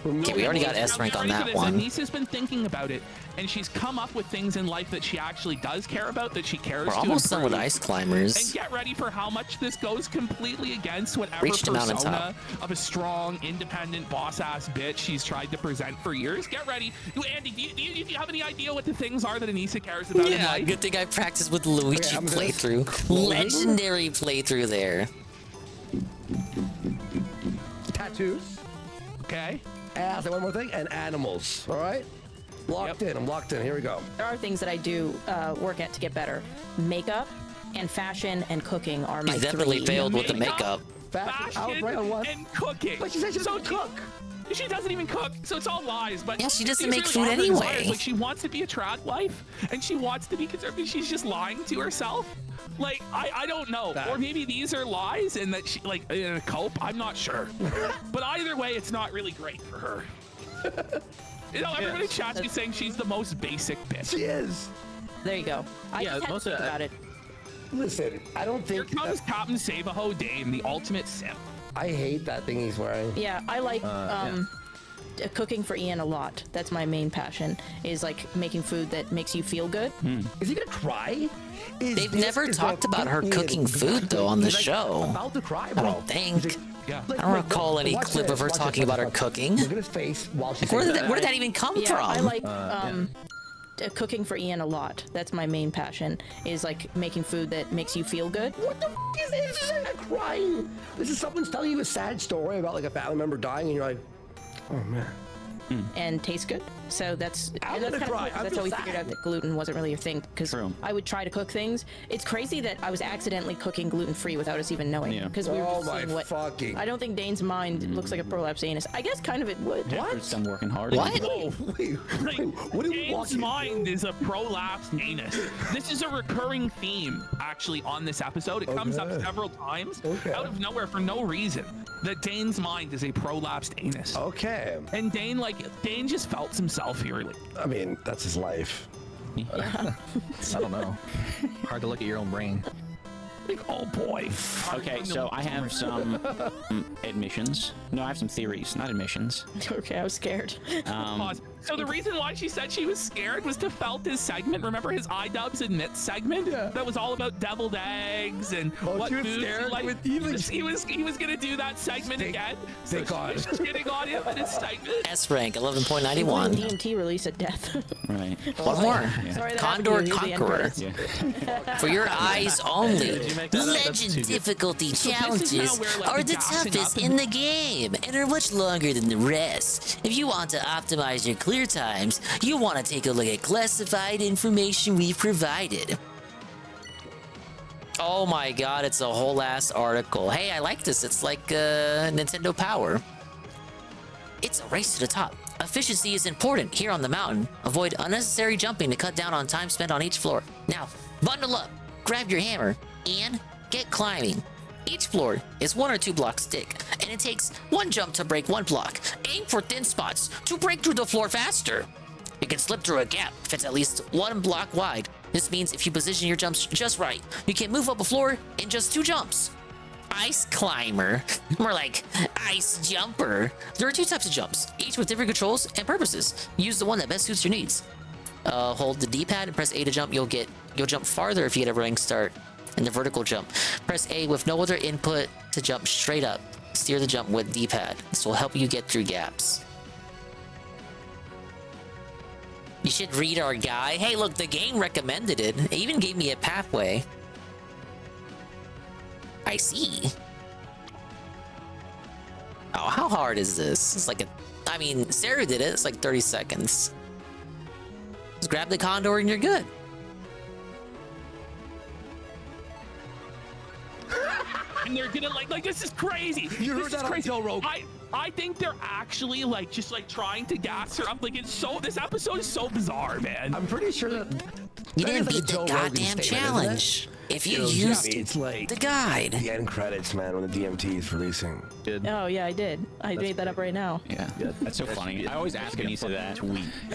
Okay, we already got S rank on that one. Anissa's been thinking about it, and she's come up with things in life that she actually does care about, that she cares We're to almost done with improve. Ice Climbers. And get ready for how much this goes completely against whatever Reach the persona mountaintop. of a strong, independent, boss-ass bitch she's tried to present for years. Get ready. Andy, do you have any idea what the things are that Anissa cares about in Yeah, life? good thing I practiced with Luigi playthrough. Legendary playthrough there. Tattoos. Okay. And I'll say one more thing. And animals. All right. Locked in. I'm locked in. Here we go. There are things that I do work at to get better. Makeup and fashion and cooking are my He's definitely three. failed with the makeup. I was right on one. And cooking. But she said she doesn't cook. She doesn't even cook, so it's all lies. But Yeah, she doesn't these make really food are her anyway. desires. Like, she wants to be a trad wife, and she wants to be conservative. She's just lying to herself. Like, I don't know. Or maybe these are lies and that she, like, in a cope. I'm not sure. But either way, it's not really great for her. You know, everybody in chat's be saying she's the most basic bitch. She is. There you go. I just had to think about it. Listen, I don't think. Here comes Captain Save-A-Ho Dame, the ultimate simp. I hate that thing he's wearing. Yeah, I like cooking for Ian a lot. That's my main passion. Is like making food that makes you feel good. Is he gonna cry? They've never talked about her cooking food though on the show. About to cry, I bro. don't think. Yeah. I don't recall any Watch clip this, of her watch talking this, about her watch this. cooking. Look at his face while she's Where saying did that even come Yeah, from? I like cooking for Ian a lot. That's my main passion. Is like making food that makes you feel good. What the f is this? This isn't crying. This is someone's telling you a sad story about like a family member dying, and you're like, oh man. And taste good. So that's I'm that's gonna kind of cry. cool, 'cause I that's feel how we sad. figured out that gluten wasn't really your thing. Because I would try to cook things. It's crazy that I was accidentally cooking gluten free without us even knowing. Yeah. Because we were Oh just my seeing what. fucking. I don't think Dane's mind looks like a prolapsed anus. I guess kind of it would. Jeffrey's done working hard. What? Whoa, wait, what are we James' walking? mind is a prolapsed anus. This is a recurring theme, actually, on this episode. It comes up several times out of nowhere for no reason. That Dane's mind is a prolapsed anus. Okay. And Dane just felt himself here. Like, I mean, that's his life. I don't know. Hard to look at your own brain. oh boy. Okay, so I have some admissions. No, I have some theories, not admissions. Okay, I was scared. Pause. So the reason why she said she was scared was to felt his segment. Remember his iDubbbz admits segment? Yeah. That was all about deviled eggs and what she was foods scared like. with He was gonna do that segment again. So thank God. she was shitting on him and his segment. S rank 11.91. DMT release at death. Right. One more. Sorry, that Condor happened to you. The end Conqueror. credits. For your eyes only. make that up? That's Legend too good. difficulty So this is challenges now where, like, are the the gassing toughest up in the game and are much longer than the rest. If you want to optimize your clear times, you want to take a look at classified information we've provided. Oh my god, it's a whole ass article. Hey, I like this. It's like Nintendo Power. It's a race to the top. Efficiency is important here on the mountain. Avoid unnecessary jumping to cut down on time spent on each floor. Now, bundle up, grab your hammer, and get climbing. Each floor is 1 or 2 blocks thick, and it takes 1 jump to break 1 block. Aim for thin spots to break through the floor faster. You can slip through a gap if it's at least 1 block wide. This means if you position your jumps just right, you can move up a floor in just 2 jumps. Ice climber. More like ice jumper. There are 2 types of jumps, each with different controls and purposes. Use the one that best suits your needs. Hold the D-pad and press A to jump. You'll jump farther if you get a running start in the vertical jump. Press A with no other input to jump straight up. Steer the jump with D-pad. This will help you get through gaps. You should read our guide. Hey, look, the game recommended it. It even gave me a pathway. I see. Oh, how hard is this? It's like I mean, Sarah did it. It's like 30 seconds. Just grab the condor and you're good. And they're gonna like this is crazy. You heard this that is crazy. on Joe Rogan. I think they're actually like just like trying to gas her up. Like it's so this episode is so bizarre, man. I'm pretty sure that You that didn't is like beat a the Joe Rogan goddamn statement, isn't it? challenge. If you Yeah, used it's like the guide. the end credits, man, when the DMT is releasing. Oh yeah, I did. I made that up right now. Yeah, that's so funny. I always ask Anissa that.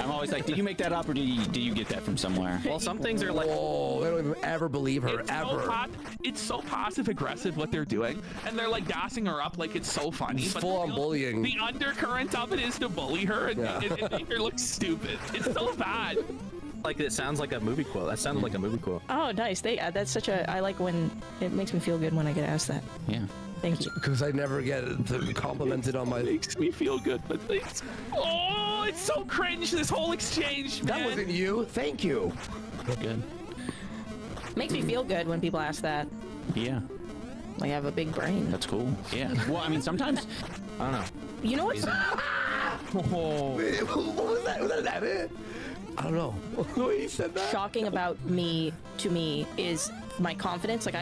I'm always like, did you make that up or did you get that from somewhere? Well, some things are like, oh, they don't even ever believe her, It's so passive aggressive what they're doing, and they're like gassing her up like it's so funny. It's But full on bullying. The undercurrent of it is to bully her and, and make her look stupid. It's so bad. like it sounds like a movie quote. That sounded like a movie quote. Oh, nice. That's such a. I like when it makes me feel good when I get asked that. Yeah. Thank you. Because I never get complimented on my. It makes me feel good, but oh, it's so cringe. This whole exchange. That man. wasn't you. Thank you. Good. Makes me feel good when people ask that. Yeah. Like I have a big brain. That's cool. Yeah. Well, I mean, sometimes I don't know. You know what? What was that? Was that it? I don't know. The way you said that. Shocking about me to me is my confidence. Like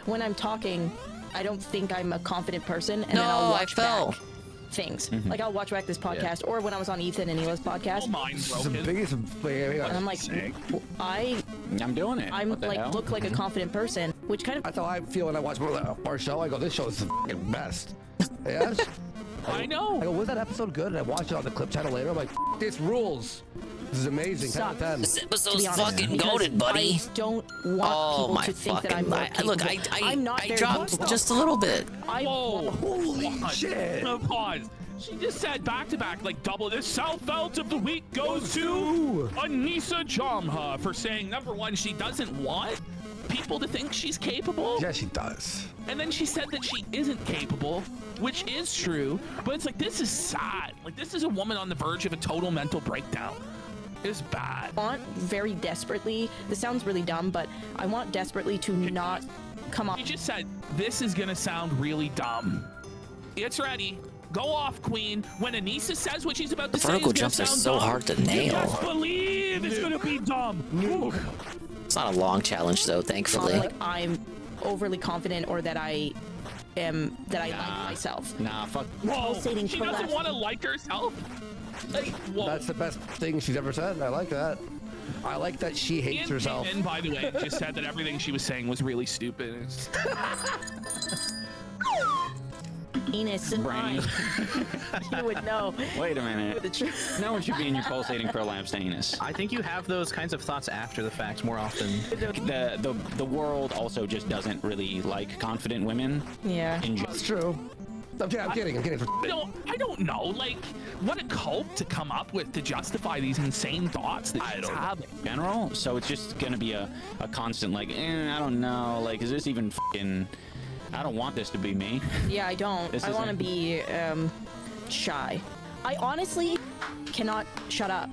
when I'm talking, I don't think I'm a confident person, and then I'll watch back things. Like I'll watch back this podcast, or when I was on Ethan and Hila's podcast. Mine's This is the biggest. And I'm like, I'm doing it. I'm What the like hell? look like a confident person, which kind of. That's how I feel when I watch our show. I go, this show is the fucking best. Yes. I know. I go, was that episode good? And I watch it on the clip channel later. I'm like, this rules. This is amazing. 10 out of 10. This episode's To be honest, fucking because goaded, buddy. I don't want people to think that I'm not capable. Look, I'm not I very dropped capable. just a little bit. Whoa! Holy shit! No, pause. She just said back to back, like double. The South Belt of the week goes to Anissa Jamha for saying number one, she doesn't want people to think she's capable. Yeah, she does. And then she said that she isn't capable, which is true. But it's like this is sad. Like this is a woman on the verge of a total mental breakdown. It's bad. I want very desperately. This sounds really dumb, but I want desperately to not come off. You just said this is gonna sound really dumb. It's ready. Go off, Queen. When Anissa says what she's about to say, Vertical it's gonna jumps are sound so dumb. hard to nail. You just believe it's gonna be dumb. It's not a long challenge though, thankfully. Like I'm overly confident, or that I like myself. Nah, fuck. Whoa, Pulsating she doesn't prolapse. want to like herself. Like, whoa. That's the best thing she's ever said. I like that. I like that she hates Ian herself. came in, by the way, just said that everything she was saying was really stupid. It's- Enos and Brain. you would know. Wait a minute. The truth. No one should be in your pulsating prolapse anus. I think you have those kinds of thoughts after the fact more often. The world also just doesn't really like confident women. Yeah. That's true. I'm kidding. I don't know. Like, what a cult to come up with to justify these insane thoughts that she's having. General, so it's just gonna be a constant like, I don't know, like, is this even fucking? I don't want this to be me. Yeah, I don't. This I want to isn't- be shy. I honestly cannot shut up.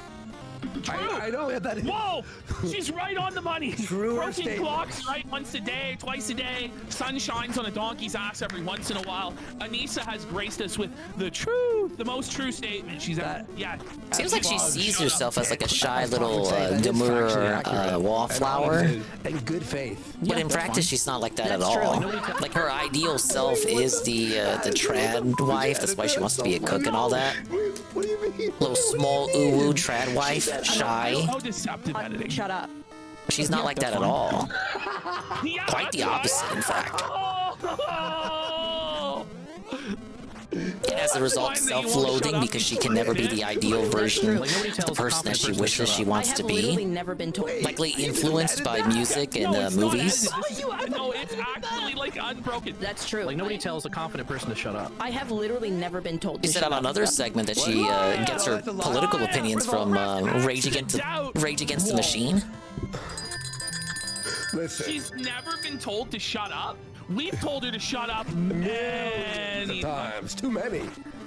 I know that. Whoa! She's right on the money. Truer Broken statement. clocks right once a day, twice a day. Sun shines on a donkey's ass every once in a while. Anissa has graced us with the most true statement she's ever. Yeah. Seems like she sees Shut herself up. as like a shy That's little what I'm saying. That is factually demure accurate. wallflower. And good faith. But in that's practice, fine. she's not like that That's at all. true. Like her ideal self is the trad wife. That's why she wants to be a cook and all that. What do you mean? Little small ooh trad wife, shy. How deceptive editing. Shut up. She's not like that at all. Yeah, Quite the that's opposite, in fact. Oh! And as a result, self-loathing because she can never be the ideal version of the person that she wishes she wants to I have literally be. never been told. Likely influenced by music and it's movies. Not edited. No, it's actually like unbroken. That's true. Like nobody tells a confident person to shut up. I have literally never been told to She said shut on up. another segment that she gets her political opinions from Rage Against the Machine. Listen. She's never been told to shut up. We've told her to shut up many times. Too many.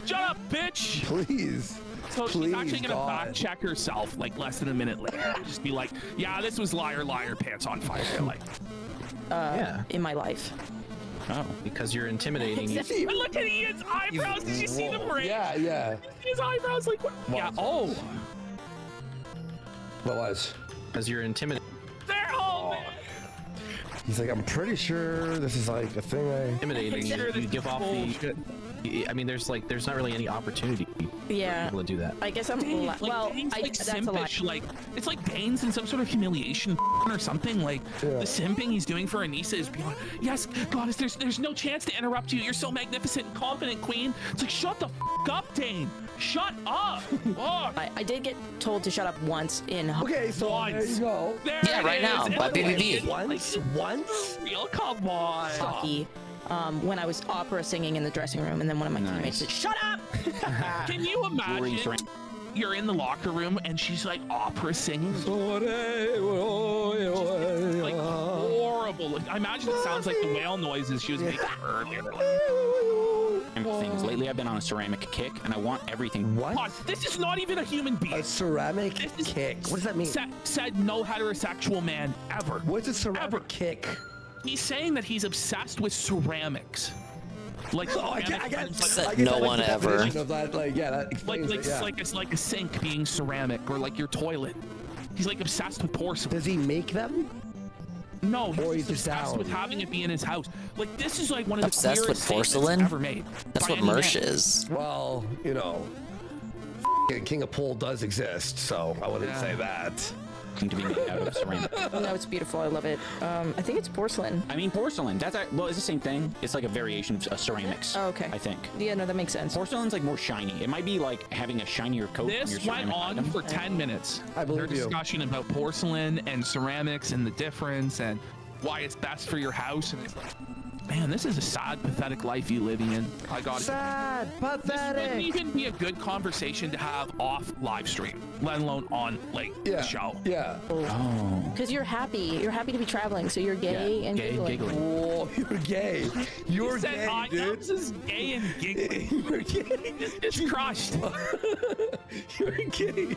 Shut up, bitch. Please. So she's Please, actually gonna God. fact check herself like less than a minute later. Just be like, yeah, this was liar, pants on fire. Like, Yeah. In my life. Oh, because you're intimidating. But look at Ian's eyebrows. Did you see them break? Yeah. His eyebrows, like, what? Yeah. Oh. What was? Because you're intimidating. They're home. He's like, I'm pretty sure this is like a thing I... Intimidating. You give off the... I mean, there's not really any opportunity for Yeah. people to do that. I guess I'm well. Dane's like that's a lie. simpish. Like it's like Dane's in some sort of humiliation or something. Like the simping he's doing for Anissa is beyond. Yes, Goddess. There's no chance to interrupt you. You're so magnificent and confident, Queen. It's like shut the up, Dane. Shut up. I did get told to shut up once in. Okay, so there you go. Yeah, right now by BBB. Once? Real come on. Hockey. When I was opera singing in the dressing room, and then one of my teammates said, "Shut up!" Can you imagine? You're in the locker room and she's like opera singing. Like horrible. Like, I imagine it sounds like the whale noises she was making earlier. Things. Lately, I've been on a ceramic kick, and I want everything. What? This is not even a human being. A ceramic kick? What does that mean? Said no heterosexual man ever. What's a ceramic kick? He's saying that he's obsessed with ceramics. Like, I guess no one ever. Of that, like, yeah, that explains it, yeah. It's like a sink being ceramic, or like your toilet. He's like obsessed with porcelain. Does he make them? No, he's obsessed with having it be in his house. Like this is like one of the Obsessed with clearest porcelain? ever made. That's by what any Mersh man. is. Well, you know, King of Pool does exist, so I wouldn't say that. To be made out of ceramic. No, it's beautiful. I love it. I think it's porcelain. I mean, porcelain. That's well, it's the same thing. It's like a variation of ceramics. Oh, okay. I think. Yeah, no, that makes sense. Porcelain's like more shiny. It might be like having a shinier coat on your This ceramic went on item. for 10 minutes. I believe Their you. discussion about porcelain and ceramics and the difference and why it's best for your house. And it's like, man, this is a sad, pathetic life you living in. I got sad, This pathetic. wouldn't even be a good conversation to have off live stream, let alone on like the show. Yeah. Oh. Because you're happy. You're happy to be traveling, so you're gay and giggling. Oh, you're gay. You're He said, gay, "I dude. This is gay and giggling. You're gay. It's crushed. You're gay.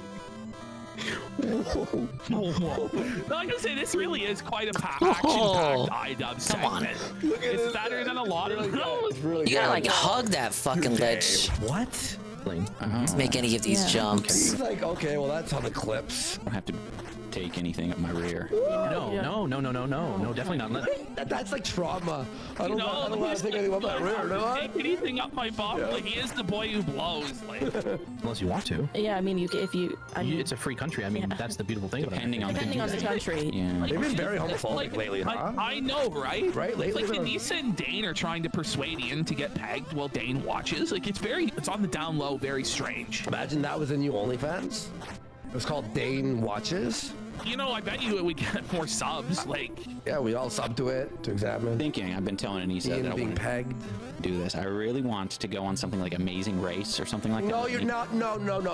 Whoa. Like I say, this really is quite a action-packed iDub segment. It's better than a lot of those. You gotta like hug that fucking ledge What? to make any of these jumps. He's like, okay, well, that's on the clips. I don't have to take anything up my rear. No, definitely not. That's like trauma. I don't No, want to take anything up that rear, do I? Take anything up my bum. Yeah. Like he is the boy who blows. Like Unless you want to. Yeah, I mean, if you, I mean, It's a free country. I mean, that's the beautiful thing about it. Depending depending on the country. Yeah. They've been very homophobic lately, huh? I know, right? Right, lately Like they're- Anissa and Dane are trying to persuade Ian to get pegged while Dane watches. Like it's on the down low, very strange. Imagine that was the new OnlyFans. It was called Dane Watches. You know, I bet you it would get more subs. Like Yeah, we all sub to it to examine. Thinking, I've been telling Anissa Ian that I being want to pegged. do this. I really want to go on something like Amazing Race or something like that. No, you're not. No. No, you're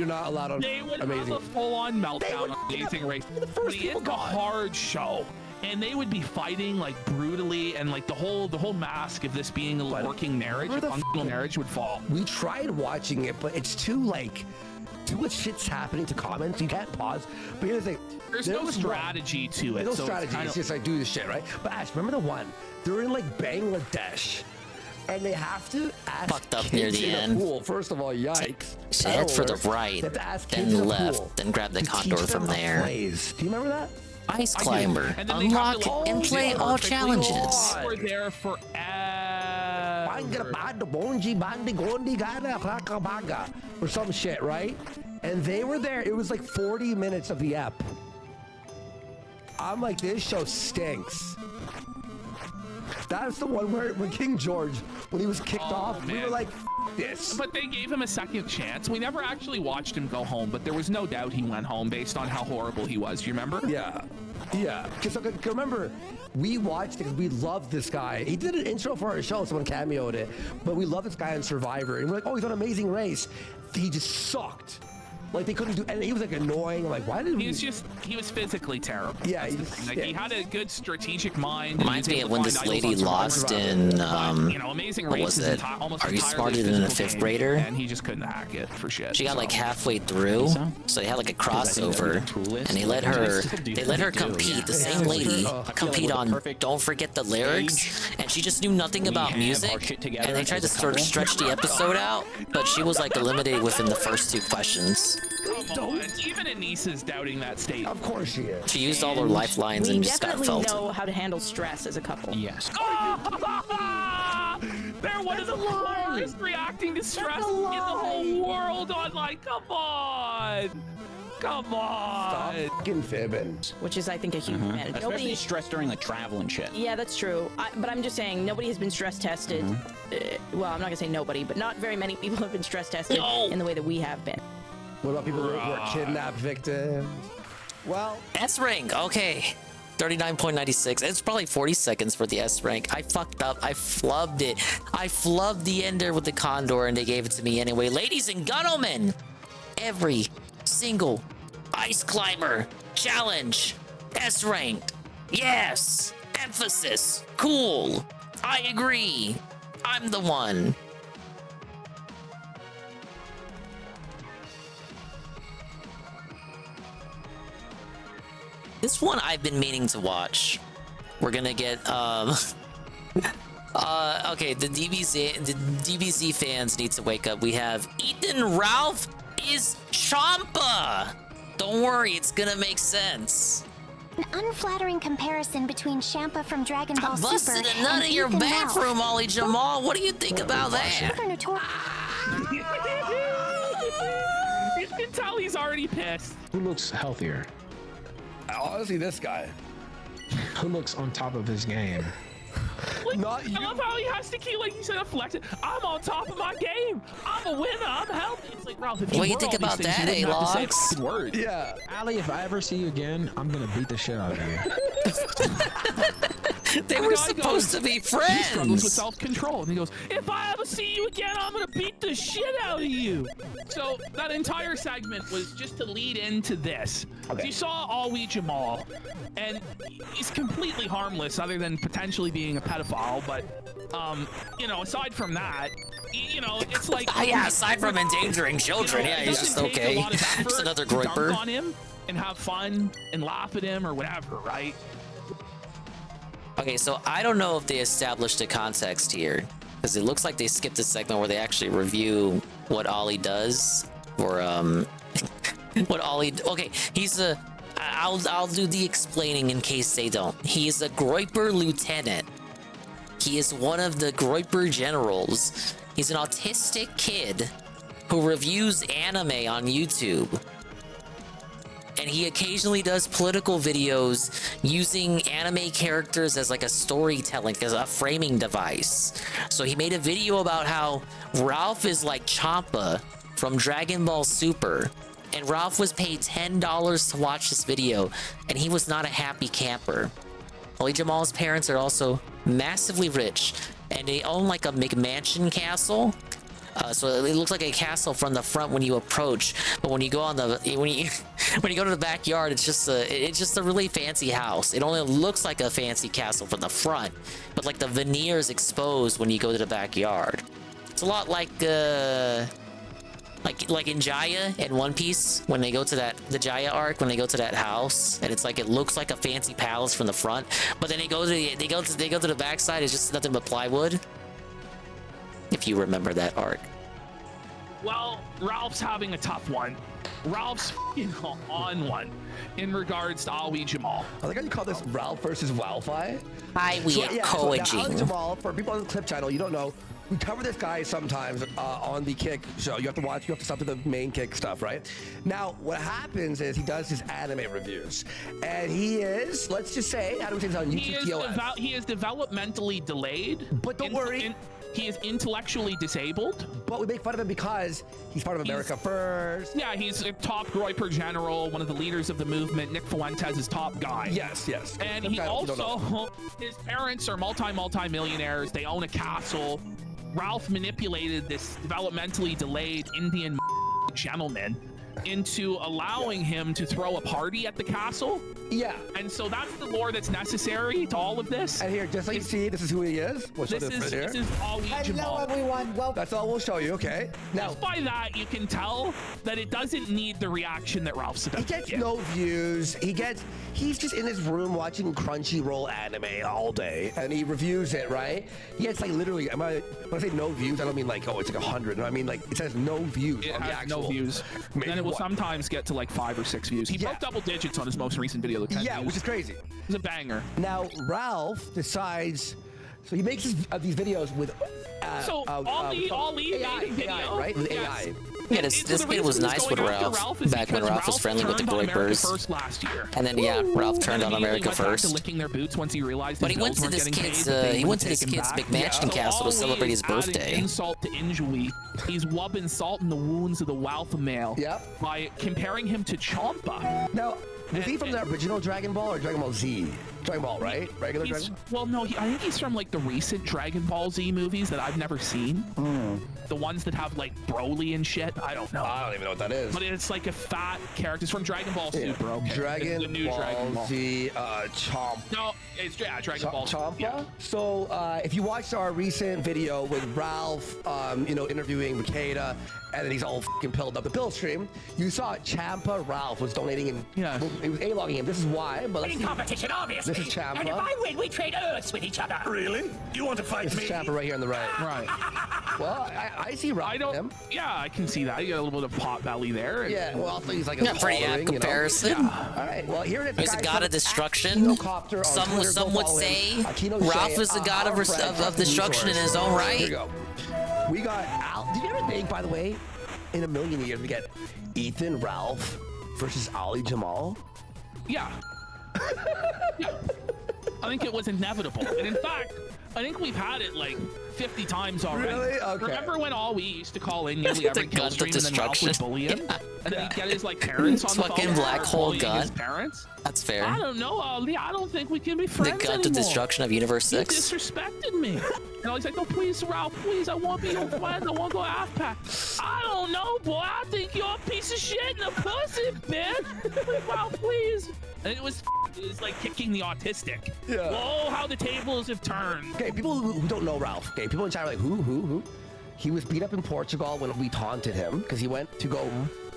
not allowed on they would Amazing. have a full-on meltdown on Amazing Race. But it's a hard show. And they would be fighting like brutally, and like the whole mask of this being a working marriage, a functional marriage would fall. We tried watching it, but it's too much shit's happening to comments. You can't pause. But here's the thing. There's no strategy to it. There's no so strategy. It's just like do this shit, right? But Ash, remember the one? They're in like Bangladesh. And they have to ask Fucked up kids near the in end. a pool. First of all, yikes. So head for the Alert. right, They have to ask then kids in a left, pool then grab the to condor teach them from a there. plays. Do you remember that? Ice climber. And then they have Unlock to, like, and play all challenges. We're there forever. Or some shit, right? And they were there. It was like 40 minutes of the ep. I'm like, this show stinks. That's the one where when King George, when he was kicked off, we man. were like, this. But they gave him a second chance. We never actually watched him go home, but there was no doubt he went home based on how horrible he was. You remember? Yeah. Yeah. Because remember, we watched it because we loved this guy. He did an intro for our show, someone cameoed it. But we love this guy on Survivor. And we're like, oh, he's on Amazing Race. He just sucked. Like, they couldn't do anything. He was like annoying. I'm like, why did he was physically terrible. Yeah, he had a good strategic mind. Reminds me of when this lady lost in Amazing what Race was it? almost Are you entirely smarter than a physical fifth game, grader? And he just couldn't hack it for shit. She got like halfway through, so they had like a crossover, and they let her compete. The same lady compete on Don't Forget the Lyrics, and she just knew nothing about music. And they tried to sort of stretch the episode out, but she was like eliminated within the first 2 questions. Even Anise is doubting that statement. Of course she is. She used all her lifelines We and just got definitely felt. know how to handle stress as a couple. Yes. They're one of the worst reacting to stress in the whole world. Online, come on. Come on. Stop fucking fibbing. Which is, I think, a huge advantage. Especially stress during like travel and shit. Yeah, that's true. But I'm just saying, nobody has been stress tested. Well, I'm not gonna say nobody, but not very many people have been stress tested in the way that we have been. What about people who are kidnapped victims? Well, S rank, okay. 39.96. It's probably 40 seconds for the S rank. I fucked up. I flubbed it. I flubbed the ender with the condor and they gave it to me anyway. Ladies and gentlemen, every single ice climber challenge S ranked. Yes. Emphasis. Cool. I agree. I'm the one. This one I've been meaning to watch. We're gonna get okay, the DBZ fans need to wake up. We have Ethan Ralph is Champa. Don't worry, it's gonna make sense. An unflattering comparison between Champa from Dragon Ball Super Busted a nut in your bathroom, Ollie Jamal. What do you think about that? You can tell he's already pissed. Who looks healthier? Honestly, this guy. Who looks on top of his game? Like, I love how he has to keep, like you said, flexing. I'm on top of my game. I'm a winner. I'm healthy. It's like, Ralph, if you What do you were think all about these things, that, you wouldn't have to say a A-Logs? fucking word. Yeah. Ali, if I ever see you again, I'm gonna beat the shit out of you. They were supposed to be He struggles with friends. self-control, and he goes, "If I ever see you again, I'm gonna beat the shit out of you." So that entire segment was just to lead into this. Okay. You saw Alwi Jamal, and he's completely harmless, other than potentially being a pedophile. But you know, aside from that, you know, it's like Yeah, aside from endangering children, you know, yeah, it he's doesn't just take a okay. lot of Just effort another to dunk groiper. on him and have fun and laugh at him or whatever, right? Okay, so I don't know if they established a context here, because it looks like they skipped a segment where they actually review what Ollie does, or what Ollie. Okay, he's a. I'll do the explaining in case they don't. He is a Groiper lieutenant. He is one of the Groiper generals. He's an autistic kid who reviews anime on YouTube. And he occasionally does political videos using anime characters as like a storytelling, as a framing device. So he made a video about how Ralph is like Champa from Dragon Ball Super. And Ralph was paid $10 to watch this video, and he was not a happy camper. Ollie Jamal's parents are also massively rich, and they own like a McMansion castle. So it looks like a castle from the front when you approach, but when you go on the when you go to the backyard, it's just a really fancy house. It only looks like a fancy castle from the front, but like the veneer is exposed when you go to the backyard. It's a lot like in Jaya in One Piece when they go to the Jaya arc, when they go to that house, and it's like it looks like a fancy palace from the front, but then they go to the backside, it's just nothing but plywood. If you remember that arc. Well, Ralph's having a tough one. Ralph's on one in regards to Alwi Jamal. I like how you call this Ralph versus Walfi. We are now, coaging. Alwi Jamal, for people on the Clip channel, you don't know, we cover this guy sometimes on the Kick show. You have to watch. You have to sub to the main Kick stuff, right? Now, what happens is he does his anime reviews, and he is, let's just say, how do we say this on YouTube? He is developmentally delayed. But don't worry. He is intellectually disabled. But we make fun of him because he's part of America First. Yeah, he's a top Groyper general, one of the leaders of the movement. Nick Fuentes is top guy. Yes, yes. And he also, his parents are multi-millionaires. They own a castle. Ralph manipulated this developmentally delayed Indian gentleman into allowing him to throw a party at the castle. Yeah. And so that's the lore that's necessary to all of this. And here, just like you see, this is who he is. We'll show this is Ali Jamal. Hello, everyone. Welcome. That's all we'll show you, okay? Now, just by that, you can tell that it doesn't need the reaction that Ralph's about. He gets no views. He's just in his room watching Crunchyroll anime all day, and he reviews it, right? He gets like literally, when I say no views, I don't mean like, oh, it's like 100. I mean like, it says no views on the actual. No views. Then it will sometimes get to like 5 or 6 views. He broke double digits on his most recent video. Yeah, which is crazy. It's a banger. Now, Ralph decides, so he makes these videos with Ali AI, right? With AI. Yeah, this kid was nice with Ralph back when Ralph was friendly with the Groypers. And then Ralph turned on America First. Licking their boots once he realized. But he went to this kid's big mansion castle to celebrate his birthday. Insult to injury. He's wubbing salt in the wounds of the wealth male. Yep. By comparing him to Champa. Now, was he from the original Dragon Ball or Dragon Ball Z? Dragon Ball, right? Regular Dragon Ball? Well, no, I think he's from like the recent Dragon Ball Z movies that I've never seen. The ones that have like Broly and shit. I don't know. I don't even know what that is. But it's like a fat character. It's from Dragon Ball Super. Okay. Dragon the new Ball Dragon Ball Z, Chomp. No, it's Dragon Ball Champa. Yeah. So if you watched our recent video with Ralph, interviewing Makeda, and then he's all fucking pilled up the pill stream, you saw Champa Ralph was donating him. Yeah. He was A-logging him. This is why. But in competition, obviously. This is Champa. And if I win, we trade Earths with each other. Really? You want to fight me? This is Champa right here on the right. Right. Well, I see Ralph in him. Yeah, I can see that. You got a little bit of pot belly there. Yeah, well, I think he's like a pretty apt comparison. Yeah. All right, well, here it is. He's a god of destruction. Some would say Ralph is a god of destruction in his own right. Here we go. We got Al. Did you ever think, by the way, in a million years, we get Ethan Ralph versus Ali Jamal? Yeah. Yeah. I think it was inevitable. And in fact, I think we've had it like 50 times already. Really? Okay. Remember when all we used to call in nearly every kill stream and then Ralph would bully him? Yeah. And then he'd get his like parents on the phone. Fucking black hole gun. His parents? That's fair. I don't know, Ali. I don't think we can be friends The gun anymore. to destruction of Universe 6. You disrespected me. And Ali's like, no, please, Ralph, please. I want to be your friend. I want to go half-pack. I don't know, boy. I think you're a piece of shit and a pussy, bitch. Ralph, please. And it was like kicking the autistic. Yeah. Whoa, how the tables have turned. Okay, people who don't know Ralph, okay, people in chat are like, who? He was beat up in Portugal when we taunted him because he went to go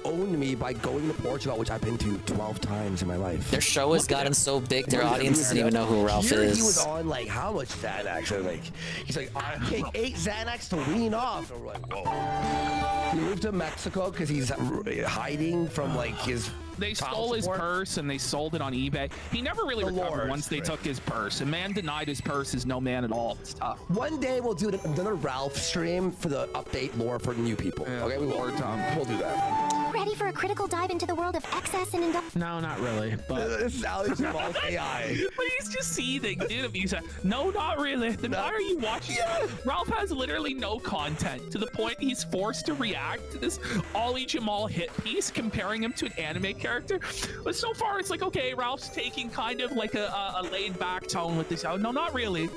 own me by going to Portugal, which I've been to 12 times in my life. Their show has gotten so big, their audience doesn't even know who Ralph is. He was on like how much Xanax? And like he's like, I take 8 Xanax to wean off. And we're like, whoa. He moved to Mexico because he's hiding from like his. They stole his purse and they sold it on eBay. He never really recovered once they took his purse. A man denied his purse is no man at all. It's tough. One day we'll do another Ralph stream for the update lore for new people. Yeah, okay, we'll do that. Ready for a critical dive into the world of excess and indulgence? No, not really. But this is Ali Jamal's AI. But he's just seething, dude. He's like, no, not really. Then why are you watching? Yeah. Ralph has literally no content to the point he's forced to react to this Ali Jamal hit piece, comparing him to an anime character. But so far, it's like, okay, Ralph's taking kind of like a laid-back tone with this. Oh, no, not really.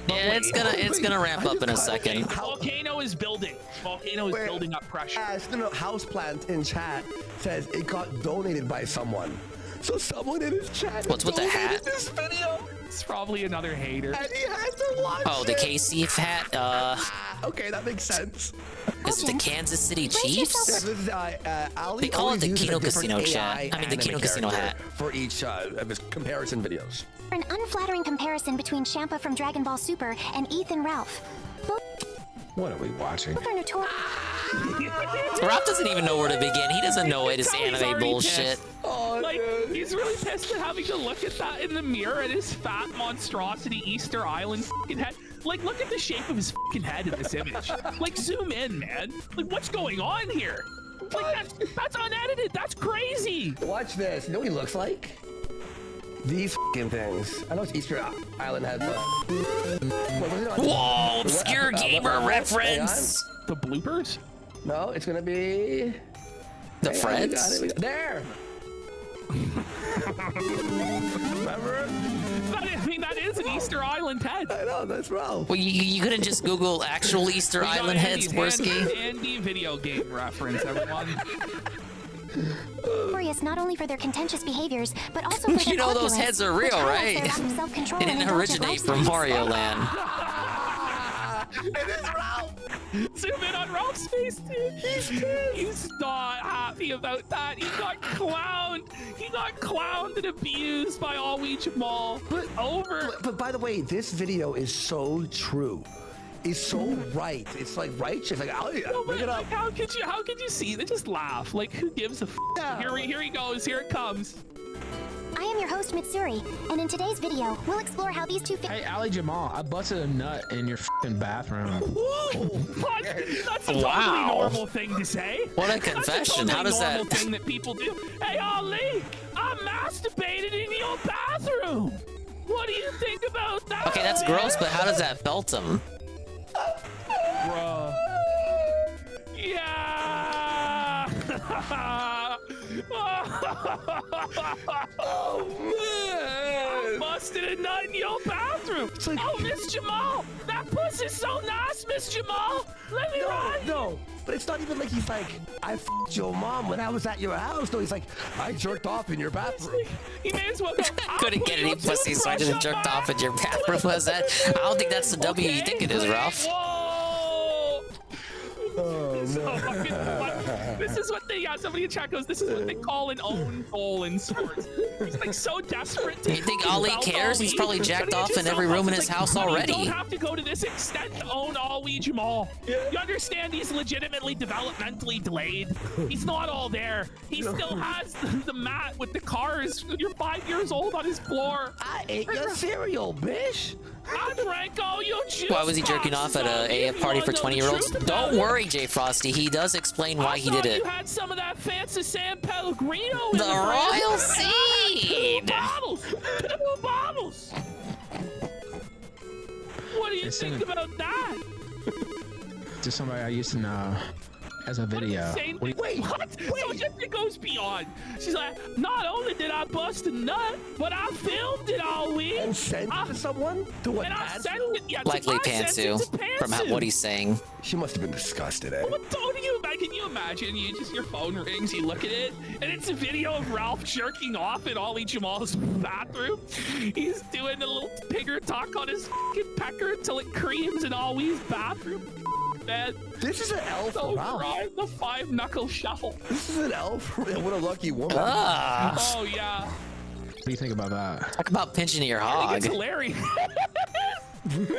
Yeah, it's gonna ramp up in a second. Volcano is building. Volcano is building up pressure. Houseplant in chat says it got donated by someone. So someone in his chat. What's with the hat? This video. It's probably another hater. And he had to watch Oh, the KC hat. Okay, that makes sense. Is it the Kansas City Chiefs? This is, Ali they call it the uses Kino a different Casino AI chat. I mean, the Kino Casino hat. For each of his comparison videos. An unflattering comparison between Champa from Dragon Ball Super and Ethan Ralph. what are we watching? Both are notorious. Ralph doesn't even know where to begin. He doesn't know this anime bullshit. Oh, like, he's really pissed at having to look at that in the mirror at his fat monstrosity Easter Island fucking head. Like, look at the shape of his fucking head in this image. Like, zoom in, man. Like, what's going on here? Like, that's unedited. That's crazy. Watch this. You know what he looks like? These fucking things. I know it's Easter Island has. Whoa, obscure gamer reference. The bloopers? No, it's gonna be the friends. There. Remember? That is an Easter Island head. I know, that's wrong. Well, you couldn't just Google actual Easter Island heads, worst game. Andy video game reference, everyone. Notorious not only for their contentious behaviors, but also for their You know those opulence, heads are real, which highlights right? their lack of self-control It and didn't indulgent originate from lifestyles. Mario Land. It is Ralph. Zoom in on Ralph's face, dude. He's not happy about that. He got clowned. He got clowned and abused by Alwee Jamal. But by the way, this video is so true. It's so right. It's like righteous. Like, oh yeah, look it up. Like, how could you see? They just laugh. Like, who gives a f? Yeah. Here he goes. Here it comes. I am your host, Mitsuri, and in today's video, we'll explore how these two Hey, Ali Jamal, I busted a nut in your f***ing bathroom. What? That's a totally Wow. normal thing to say. What a confession. That's a totally How does normal that? thing that people do. Hey, Ali, I masturbated in your bathroom. What do you think about that? Okay, that's gross, but how does that belt him? Bruh. Yeah. Oh man! I busted a nut in your bathroom. Like, oh, Miss Jamal, that pussy's so nice, Miss Jamal. Let me ride. No, but it's not even like he's like, I f***ed your mom when I was at your house. No, he's like, I jerked off in your bathroom. He may as well go. Couldn't get any pussy, so I just jerked off in your bathroom. Was that? I don't think that's the W you think it is, Ralph. Whoa. Oh, So fucking funny. This is what they, somebody in chat goes, this is what they call an own goal in sports. He's like so desperate to You think Ali develop cares? He's Alwee, probably but jacked he off just in every so room in much, his like, house honey, already. You don't have to go to this extent to own Alwee Jamal. You understand he's legitimately developmentally delayed. He's not all there. He still has the mat with the cars. You're 5 years old on his floor. I ate your cereal, bitch. I drank all your juice. Why was he jerking off at a party for 20-year-olds? Don't worry, Jay Frosty. He does explain why he did it. You had some of that fancy San Pellegrino in The Royal fridge. Seed. Two bottles. What do you think about that? To somebody I used to know as a video. Wait, what? So it goes beyond. She's like, not only did I bust a nut, but I filmed it all week. And sent it to someone? To what, and I Pantsu? sent it, yeah, Likely I sent it Pantsu, to from Pantsu. what he's saying. She must have been disgusted, eh? What do you imagine? Can you imagine? Your phone rings, you look at it, and it's a video of Ralph jerking off in Alwee Jamal's bathroom. He's doing a little pigger talk on his fucking pecker until it creams in Alwee's bathroom. Man, this is an elf, so Ralph. dry, the 5-knuckle shuffle. This is an elf. What a lucky woman. Oh yeah. What do you think about that? Talk about pinching your I think hog. it's hilarious.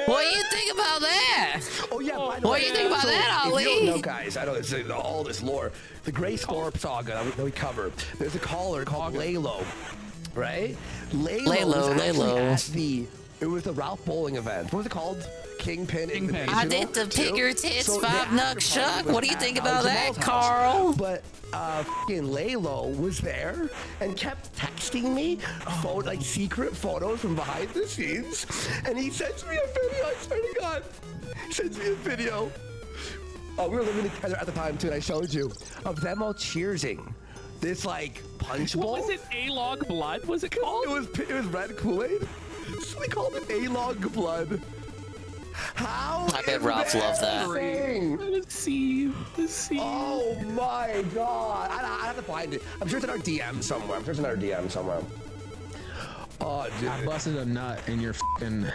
What do you think about that? Oh yeah, by the What way, do you think about that, if Ali? you don't know, guys, I know it's all this lore. The Grey Scorp saga that we cover. There's a caller called Lalo, right? Lalo. It was the Ralph Bowling event. What was it called? Kingpin. I did the pigger tits 5-knuck shuck. What do you think about that, Carl? But fucking Lalo was there and kept texting me like secret photos from behind the scenes, and he sends me a video. I swear to God, he sends me a video. Oh, we were living together at the time too, and I showed you of them all cheersing. This like punch bowl. What was it? A-Log Blood? Was it called? It was red Kool-Aid. So they called it A-Log Blood. How? I bet Ralph loved that. Let's see. Oh my God! I have to find it. I'm sure it's in our DM somewhere. Oh, dude. I busted a nut in your f***ing,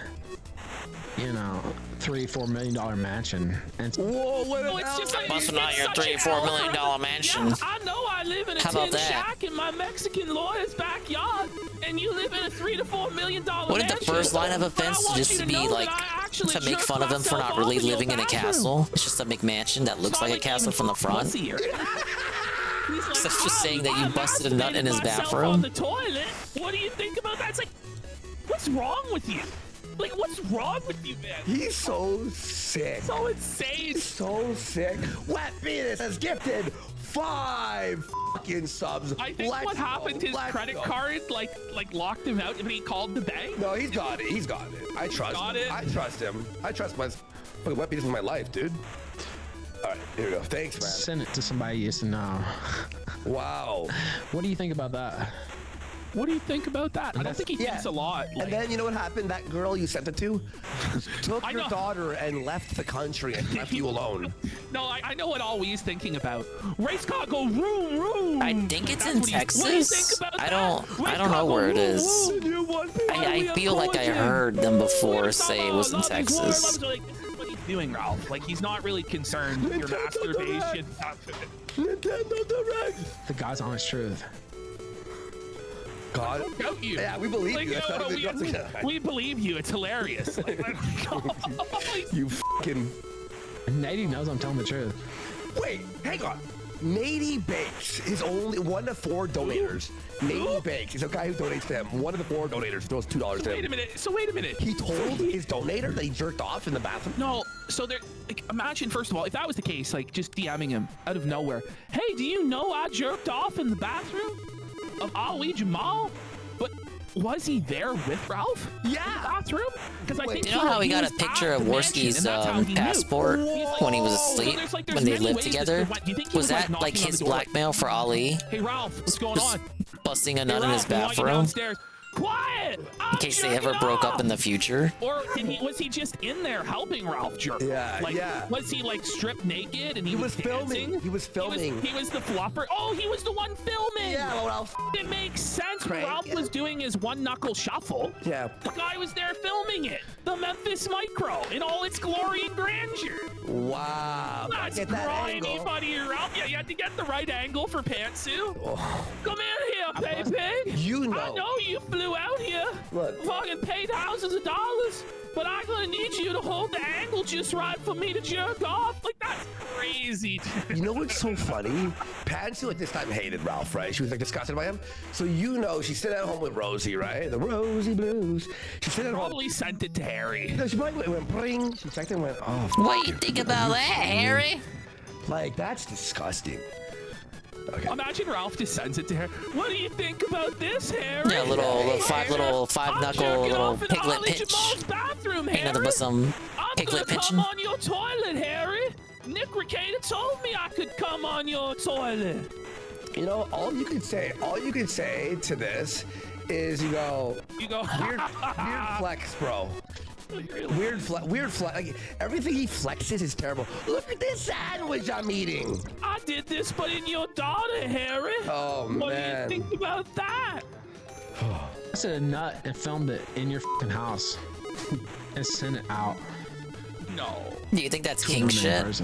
$3-4 million mansion. And whoa, what Oh, it's just like, Busting out it's your such an $3-4 million alpha. mansion. Yeah, I know I live in a How about tin that? shack in my Mexican lawyer's backyard, and you live in a $3 to $4 million Wouldn't the mansion. first line of But I offense want just you to to be know like that I actually to make jerked fun of him for myself not really off in your living in a bathroom. castle? It's just a McMansion that looks like a castle from the front. Pussier. He's like, So it's just saying that you I busted a nut in his masturbated myself bathroom? on the toilet. What do you think about that? It's like, what's wrong with you? Like, what's wrong with you, man? He's so sick. So insane. So sick. Wet Venus has gifted 5 fucking subs. I think what happened, his credit card, like locked him out, and he called the bank. No, he's got it. He's got it. I trust him. I trust him. I trust my fucking Wet Venus in my life, dude. All right, here we go. Thanks, man. Send it to somebody you used to know. Wow. What do you think about that? What do you think about that? I don't think he thinks a lot. And then you know what happened? That girl you sent it to took your know. daughter and left the country and left you alone. No, I know what Alwee's thinking about. Race car go room room. I think it's in What do you Texas. think about I that? don't know where it is. I feel like I heard them before say it was in Texas. Like, this is what he's doing, Ralph. Like, he's not really concerned with your masturbation. Nintendo Direct. The God's honest truth. God. Doubt you. Yeah, we believe Like, you. That's no, not no, even we believe you. It's hilarious. Like, you fucking. Nady knows I'm telling the truth. Wait, hang on. Nady Bakes is only 1 to 4 donators. Nady Bakes is a guy who donates to him. 1 of the 4 donators throws $2 to him. Wait a minute. So wait a minute. He told his donator that he jerked off in the bathroom. No, so there. Like, imagine first of all, if that was the case, like just DMing him out of nowhere. Hey, do you know I jerked off in the bathroom of Ali Jamal? But was he there with Ralph? Yeah. In the bathroom? Because I think Do you know how he got a picture of Worski's passport when he was asleep, when they lived together? Was that like his blackmail for Ali? Hey Ralph, what's going on? Busting a nut in his bathroom Downstairs. Quiet! in case they ever broke up in the future? Or was he just in there helping Ralph jerk? Yeah, like, yeah. Was he like stripped naked and he was filming? dancing? He was filming. He was the fluffer. Oh, he was the one filming. Yeah, Ralph. It makes sense. Crank, Ralph was doing his one knuckle shuffle. Yeah. The guy was there filming it. The Memphis Micro in all its glory and grandeur. Wow. That's Get that grimy, angle. buddy. Ralph, yeah, you had to get the right angle for Pantsu. Oh. Come in here, baby. You know. I know you flew out here. Look. Fucking paid thousands of dollars, but I'm gonna need you to hold the angle just right for me to jerk off. Like, that's crazy, dude. You know what's so funny? Pantsu at this time hated Ralph, right? She was like disgusted by him. So you know she's sitting at home with Rosie, right? The Rosie Blues. She's sitting at home. Probably sent it to Harry. No, she probably went bring. She checked it and went, oh. What do you think about that, Harry? Like, that's disgusting. Okay. Imagine Ralph just sends it to her. What do you think about this, Harry? Yeah, little five knuckle little piglet pitch. Bathroom, Ain't nothing but some I'm piglet gonna pitching. come on your toilet, Harry. Nick Ricada told me I could come on your toilet. You know, all you can say to this is you go weird flex, bro. Weird flex. Like, everything he flexes is terrible. Look at this sandwich I'm eating. I did this, but in your daughter, Harry. Oh, what man. do you think about that? I said a nut and filmed it in your fucking house and sent it out. No. Do you think that's king shit?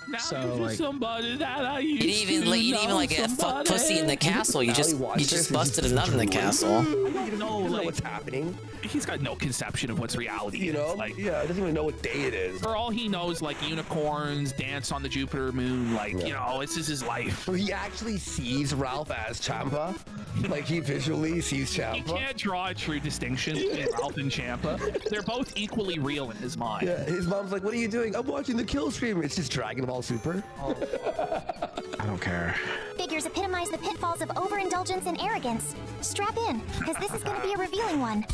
Now So, you're like- somebody that I used You didn't even like a fuck pussy in the castle. You just busted a nut in the castle. You don't know what's happening. He's got no conception of what's reality. You know, like, yeah, he doesn't even know what day it is. for all he knows, like unicorns dance on the Jupiter moon. Like, you know, this is his life. So he actually sees Ralph as Champa. Like, he visually sees You Champa. can't draw a true distinction between Ralph and Champa. They're both equally real in his mind. Yeah, his mom's like, what are you doing? I'm watching the kill stream. It's just Dragon Ball Super. I don't care. Figures epitomize the pitfalls of overindulgence and arrogance. Strap in, because this is going to be a revealing one.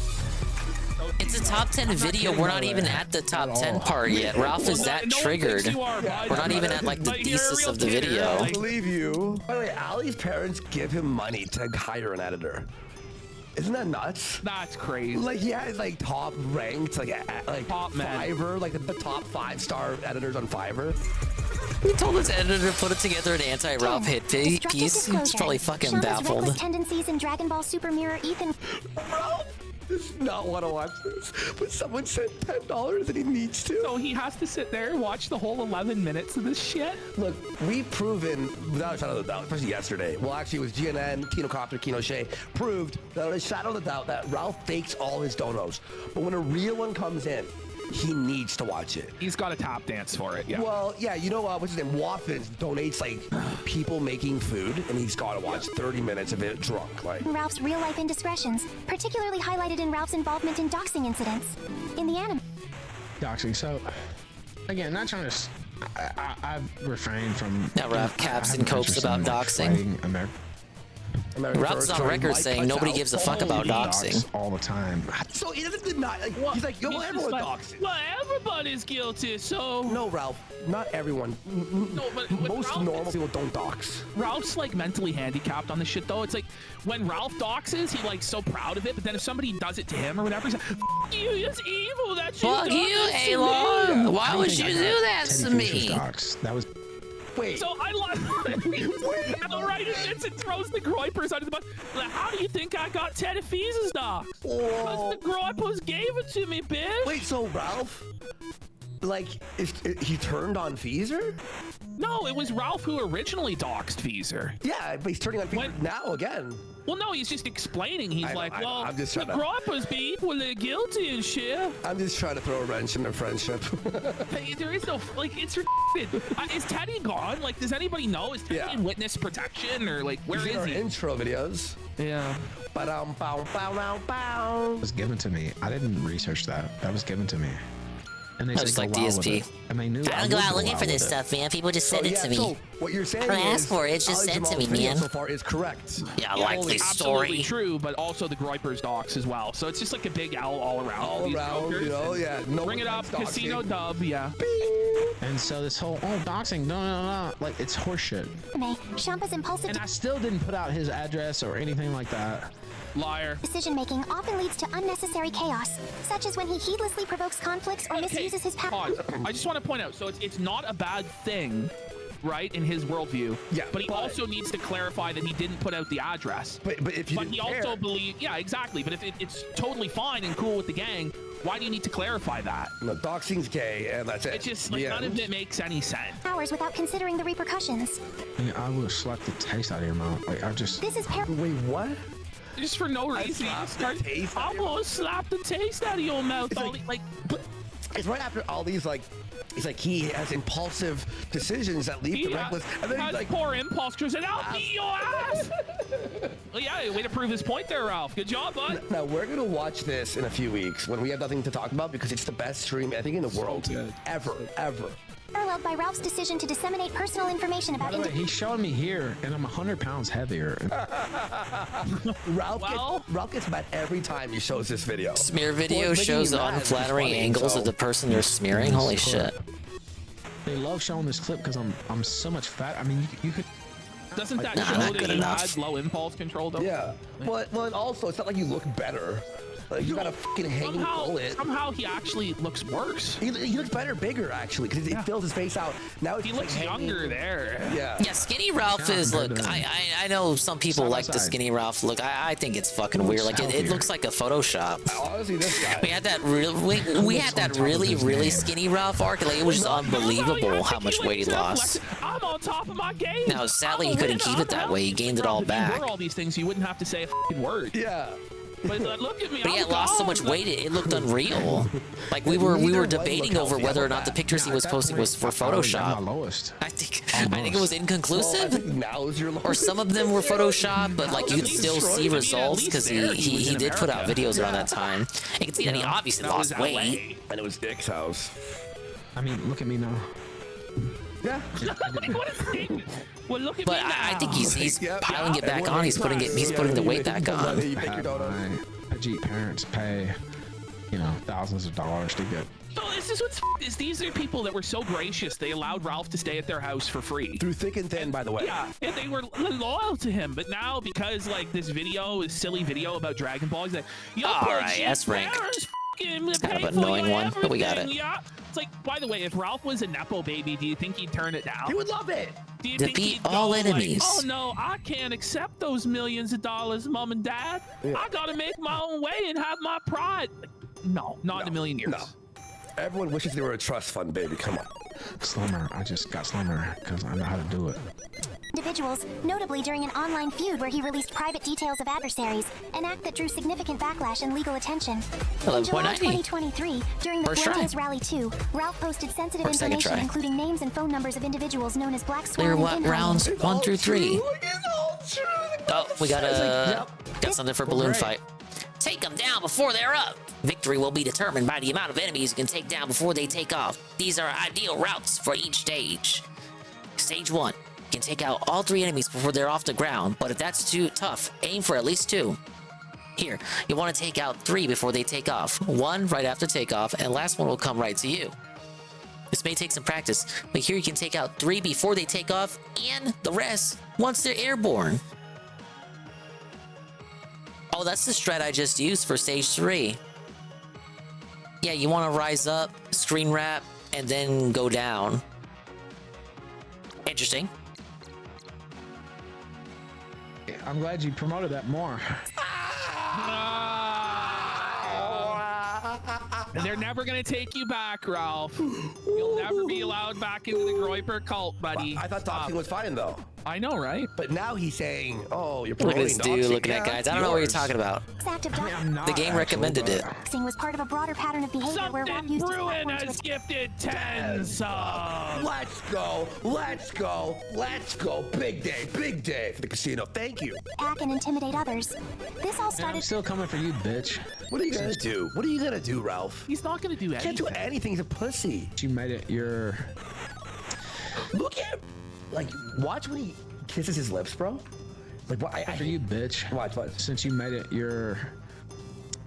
It's a top 10 video. We're not even at the top 10 part yet. Ralph is that triggered. We're not even at like the thesis of the video. I believe you. By the way, Ali's parents give him money to hire an editor. Isn't that nuts? That's crazy. Like, he has like top ranked, like Top man. Fiverr, like the top 5-star editors on Fiverr. He told his editor to put it together an anti-Ralph hit piece. He's probably fucking Shows baffled. reckless tendencies in Dragon Ball Super Mirror Ethan. Ralph does not want to watch this, but someone sent $10 and he needs to. So he has to sit there and watch the whole 11 minutes of this shit? Look, we've proven, without a shadow of a doubt, especially yesterday, well, actually, it was GNN, Kino Copter, Kino Shea, proved without a shadow of a doubt that Ralph fakes all his donos. But when a real one comes in, he needs to watch it. He's got a tap dance for it. Yeah. Well, yeah, you know what's his name? Waffins donates like people making food, and he's got to watch 30 minutes of it drunk. Like Ralph's real-life indiscretions, particularly highlighted in Ralph's involvement in doxing incidents. In the anime. Doxing. So, again, not trying to. I've refrained from. Now, Ralph caps and copes about doxing. Ralph's on record saying nobody gives a fuck about doxing all the time. So he doesn't deny. Like, he's like, yo, everyone doxing. Well, everybody's guilty. So no, Ralph, not everyone. No, but most normal people don't dox. Ralph's like mentally handicapped on this shit though. It's like when Ralph doxes, he like so proud of it, but then if somebody does it to him or whatever, he's like, "Fuck you, it's evil that you Fuck done you, this to Alon. me." Why would you do that to me? That was. Wait. So I love right Vincent throws the Groypers under the bus. Like, how do you think I got Teddy Fee's dox? Because the Groypers gave it to me, bitch. Wait, so Ralph, like, he turned on Feezer? No, it was Ralph who originally doxed Feezer. Yeah, but he's turning on Feezer now again. Well, no, he's just explaining. He's like, well, I'm just the trying to- Groypers be equally guilty and shit. I'm just trying to throw a wrench in their friendship. Hey, there is no, like, it's retarded. Is Teddy gone? Like, does anybody know? Is Teddy in witness protection or, like, where He's in is our he? intro videos. Yeah. It was given to me. I didn't research that. That was given to me. And they I said just go like wild with DSP. it. And they knew I don't go out looking for this stuff, man. People just send it to me. So what you're saying I don't is ask for it. It's just Ali sent to Jamal's me, video man. So far is correct. Yeah, likely Absolutely story. true, but also the Groypers docs as well. So it's just like a big L all around. All These around, jokers. you know, yeah. No Bring it one up, likes casino doxing. dub, yeah. And so this whole doxing, no, like it's horseshit. Shampa's impulsive And I still didn't put out his address or anything like that. Liar. decision-making often leads to unnecessary chaos, such as when he heedlessly provokes conflicts or misuses his power. Pause. I just want to point out, so it's not a bad thing, right, in his worldview. Yeah, but he also needs to clarify that he didn't put out the address. But if you But he didn't also care- believes, yeah, exactly. But if it's totally fine and cool with the gang, why do you need to clarify that? No, doxing's gay, and that's it. It's just like The none end. of it makes any sense. Hours without considering the repercussions. I mean, I will slap the taste out of your mouth. Like I just. This is Wait, what? Just for no reason. You just start, I'm gonna slap the taste out of your mouth. Like, It's right after all these, like, it's like he has impulsive decisions that lead to reckless. And then has he's like, poor impulse because I'll beat your ass. Well, yeah, way to prove his point there, Ralph. Good job, bud. now we're gonna watch this in a few weeks when we have nothing to talk about because it's the best stream I think in the world ever. Paralleled by Ralph's decision to disseminate personal information By about the way, he's showing me here, and I'm 100 pounds heavier. Ralph gets mad every time he shows this video. Smear video Well, it's making shows me the mad, it's unflattering funny, angles so- of the person you're smearing. Holy shit. They love showing this clip because I'm so much fat. I mean, you could. Doesn't that Nah, show not that good you enough. had low impulse control, though? Yeah. Well, and also, it's not like you look better. Like, you got a fucking hanging bullet. Somehow he actually looks worse. He looks better, bigger, actually, because it fills his face out. Now He looks younger there. Yeah. Yeah, Skinny Ralph is, look, I know some people Side by like the side. Skinny Ralph look. I think it's fucking weird. Like, it looks like a Photoshop. Honestly, this guy. We had that we had that really skinny Ralph arc. Like, it was just unbelievable how much weight he lost. I'm on top of my game. Now, sadly, he couldn't keep it that way. He gained it all If back. you were all these things, you wouldn't have to say a fucking word. Yeah. But look at me. But he I'm had lost so gone. much weight, it looked unreal. Like, we were debating over whether or not the pictures he was posting was for Photoshop. Lowest. I think it was inconclusive. Now is your Or some of them were Photoshop, but like you'd still see results because he did put out videos around that time. You can see that he obviously lost weight. And it was Dick's house. I mean, look at me now. Yeah. Well, look at But me now. I think he's piling it back on. He's putting the weight back on. My Ajit parents pay, thousands of dollars to get. So this is what's is these are people that were so gracious they allowed Ralph to stay at their house for free through thick and thin, by the way. Yeah, and they were loyal to him. But now because like this silly video about Dragon Ball, he's like, All right, S rank. It's kind of an annoying one, but we got it. Yeah, it's like, by the way, if Ralph was a nepo baby, do you think he'd turn it down? He would love it. Do you Defeat think he'd all go like, enemies. oh no, I can't accept those millions of dollars, Mom and Dad. I gotta make my own way and have my pride. No, not in a million years. No. Everyone wishes they were a trust fund baby. Come on. Slimmer. I just got slimmer because I know how to do it. individuals, notably during an online feud where he released private details of adversaries, an act that drew significant backlash and legal attention. In July 2023, during the Fuentes Rally 2, Ralph posted sensitive information including names and phone numbers of individuals known as Black Swan Clear and rounds 1 through 3. Oh, we got something for balloon fight. Take them down before they're up. Victory will be determined by the amount of enemies you can take down before they take off. These are ideal routes for each stage. Stage 1. You can take out all 3 enemies before they're off the ground, but if that's too tough, aim for at least 2. Here, you want to take out 3 before they take off. 1 right after takeoff, and last one will come right to you. This may take some practice, but here you can take out 3 before they take off, and the rest once they're airborne. Oh, that's the strat I just used for stage 3. Yeah, you want to rise up, screen wrap, and then go down. Interesting. I'm glad you promoted that more. They're never gonna take you back, Ralph. You'll never be allowed back into the Groiper cult, buddy. I thought Doxing was fine though. I know, right? But now he's saying, "Oh, you're Look at promoting this dude Doxing." looking at guys. I don't know what you're talking about. The game recommended it. Doxing was part of a broader pattern of behavior where Ralph used his Bruin platform to has gifted 10 subs. Let's go, let's go, let's go. Big day for the casino. Thank you. attack and intimidate others. This all Man, I'm started. still coming for you, bitch. What are you gonna do? What are you gonna do, Ralph? He's not gonna do anything. Can't do anything. He's a pussy. You made it your... Look at him. Like, watch when he kisses his lips, bro. Like, what? For you, bitch. Watch. Since you made it your...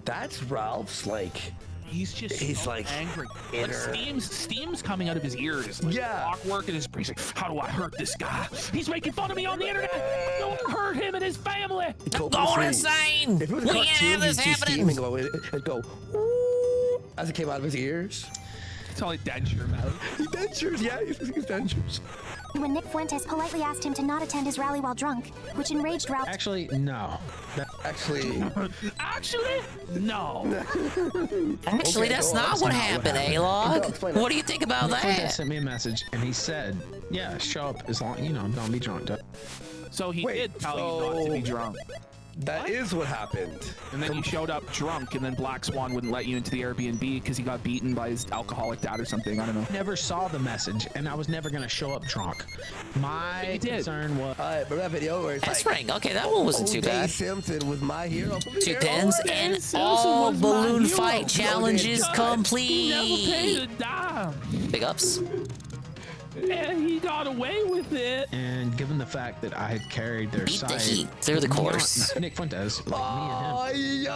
That's Ralph's, like... He's so like angry. Like steam's coming out of his ears. Like clockwork in his brain. Like, how do I hurt this guy? He's making fun of me on the internet. Don't hurt him and his family. Going insane. If it was We a can't cartoon, have this you'd see happening. Steam and go, "Ooh," as it came out of his ears. It's all like denture mouth. Dentures, yeah, he's dentures. When Nick Fuentes politely asked him to not attend his rally while drunk, which enraged Ralph. Actually, no. Actually, no. Actually, that's not what happened, A-Log. What do you think about Nick Fuentes that? sent me a message, and he said, yeah, show up as long, don't be drunk. So he did tell you not to be drunk. That is what happened. And then you showed up drunk, and then Black Swan wouldn't let you into the Airbnb because he got beaten by his alcoholic dad or something. I don't know. Never saw the message, and I was never going to show up drunk. My concern was... Remember that video where it's That's like... right. Okay, that one wasn't too O.J. bad. Simpson was my hero. 2 pins and all balloon fight challenges complete. Never paid a dime. Big ups. And he got away with it. And given the fact that I had carried their Beat the side... heat through the course. Nick Fuentes, like me and him.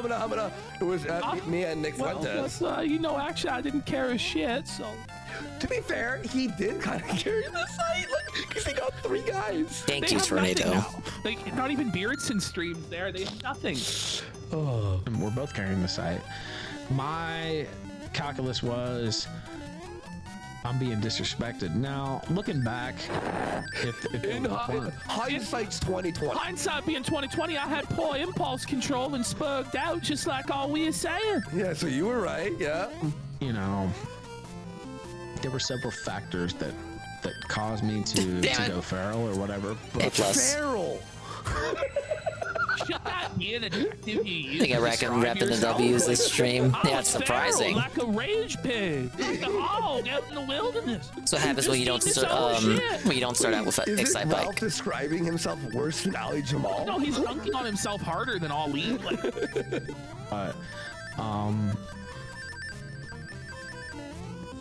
Hamana. It was me and Nick Fuentes. Actually, I didn't care a shit, so... To be fair, he did kind of carry the site, because they got 3 guys. Thank They you, have Tornado. nothing now. Like, not even Beardson streams there. They have nothing. And we're both carrying the site. My calculus was... I'm being disrespected. Now, looking back, if In hindsight's 2020. Hindsight being 2020, I had poor impulse control and spugged out, just like all we are saying. Yeah, so you were right, yeah. There were several factors that caused me to go feral or whatever. But Feral. Should that be an adjective you use? I think I reckon repping the W's this stream. Yeah, it's surprising. Like a rage pig, like a hog out in the wilderness. That's what happens when you don't start out with an Excite Ralph Bike. describing himself worse than Ali Jamal? No, he's dunking on himself harder than Ali.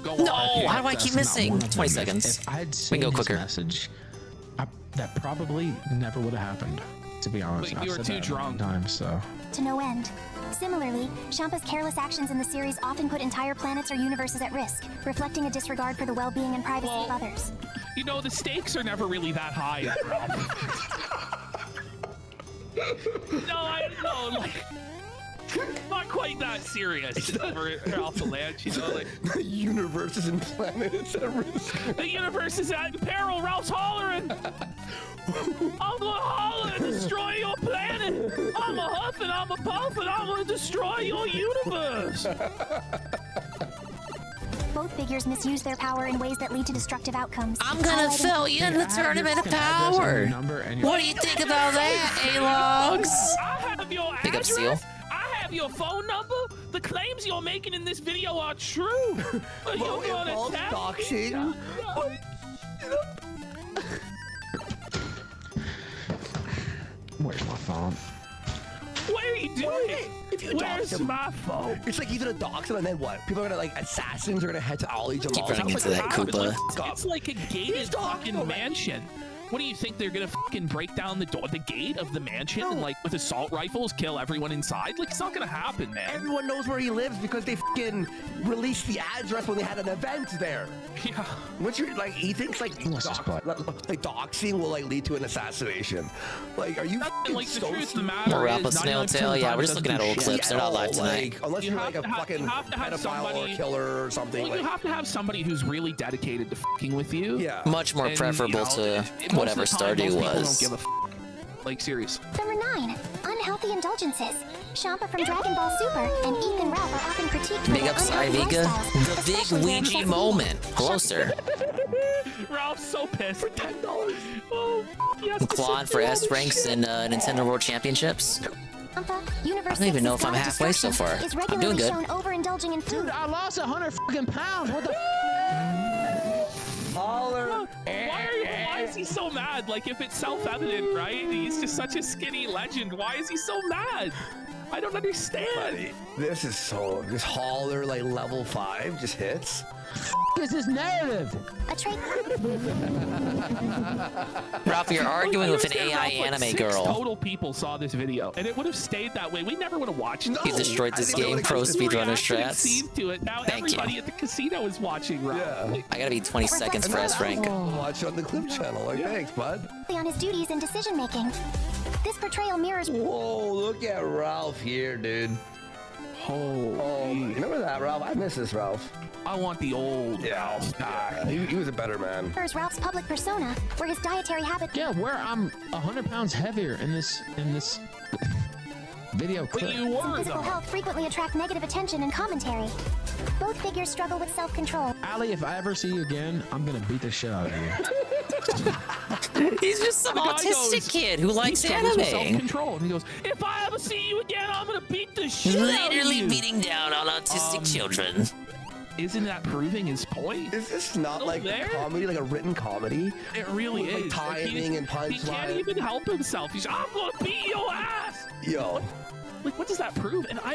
Go No, on. how do I keep missing? 20 seconds. If I had We seen can go his quicker. message, that probably never would have happened. To be honest, But you I've were said too that drunk. many times, so. To no end. Similarly, Shampa's careless actions in the series often put entire planets or universes at risk, reflecting a disregard for the well-being and privacy of others. The stakes are never really that high. No, I know, like, not quite that serious for Alpha Land, like. The universes and planets at risk. The universe is at peril, Ralph's hollering! I'm gonna holler and destroy your planet! I'm a huff and I'm a puff and I'm gonna destroy your universe! Both figures misuse their power in ways that lead to destructive outcomes. I'm gonna fill you in the tournament of power. What do you think about that, A-Logs? I have your Pick up address. Seal. I have your phone number. The claims you're making in this video are true. You're gonna tell me. Where's my phone? What are you doing? If you Where's dox him, my phone? It's like he's gonna dox him, and then what? People are gonna like assassins are gonna head to Ollie Jamal. Keep running into that Koopa. It's like a gated fucking mansion. What do you think they're gonna fucking break down the door, the gate of the mansion, and like with assault rifles kill everyone inside? Like it's not gonna happen, man. Everyone knows where he lives because they fucking released the address when they had an event there. Yeah. What's your like? He thinks like doxing will like lead to an assassination. Like, are you fucking like the so truth of the stupid? matter More Ralph is Snailtail. Yeah, we're just looking at old clips. They're not live tonight. Unless you're like a fucking pedophile or a killer or something. Well, you have to have somebody who's really dedicated to fucking with you. Yeah. Much more And, preferable to most whatever of the time, Stardew most people was. Don't give a like serious. Number 9. Unhealthy indulgences. Champa from Dragon Ball Super and Ethan Ralph are often critiqued for Big their ups, unhealthy Iviga. lifestyles, The especially big their Ouija excessive moment. Hello, sir. Ralph's so pissed. For $10. Oh, yes. Claude for S ranks in Nintendo World Championships. Champa, Universe I don't even know if 6's I'm God halfway so far. Destruction is I'm regularly doing good. shown overindulging in food. Dude, I lost 100 fucking pounds. What the? Why is he so mad? Like, if it's self-evident, right? He's just such a skinny legend. Why is he so mad? I don't understand. This is so. This hauler like level 5 just hits. Is this narrative? A trait. Ralph, you're arguing with an AI Ralph, like, anime 6 girl. total people saw this video, and it would have stayed that way. We never would have watched it. He destroyed this game, pro speedrunner strats. To it. Now Thank everybody you. at the casino is watching, Ralph. Yeah. I gotta be 20 seconds for S rank. Watch on the clip channel. Like, thanks, bud. On his duties and decision making. This portrayal mirrors. Whoa, look at Ralph here, dude. Oh, remember that, Ralph? I miss this, Ralph. I want the old Ralph back. Yeah, he was a better man. Mirrors Ralph's public persona, where his dietary habits. Yeah, where I'm 100 pounds heavier in this video clip. Physical health frequently attract negative attention and commentary. Both figures struggle with self-control. Ali, if I ever see you again, I'm gonna beat the shit out of you. He's just some autistic kid who likes anime. Self-control, and he goes, "If I ever see you again, I'm gonna beat the shit out of Literally you." beating down on autistic children. Isn't that proving his point? Is this not like a comedy, like a written comedy? It really With, like, is. timing and He can't punchline. even help himself. He's, I'm gonna beat your ass. Yo. Like, what does that prove? And I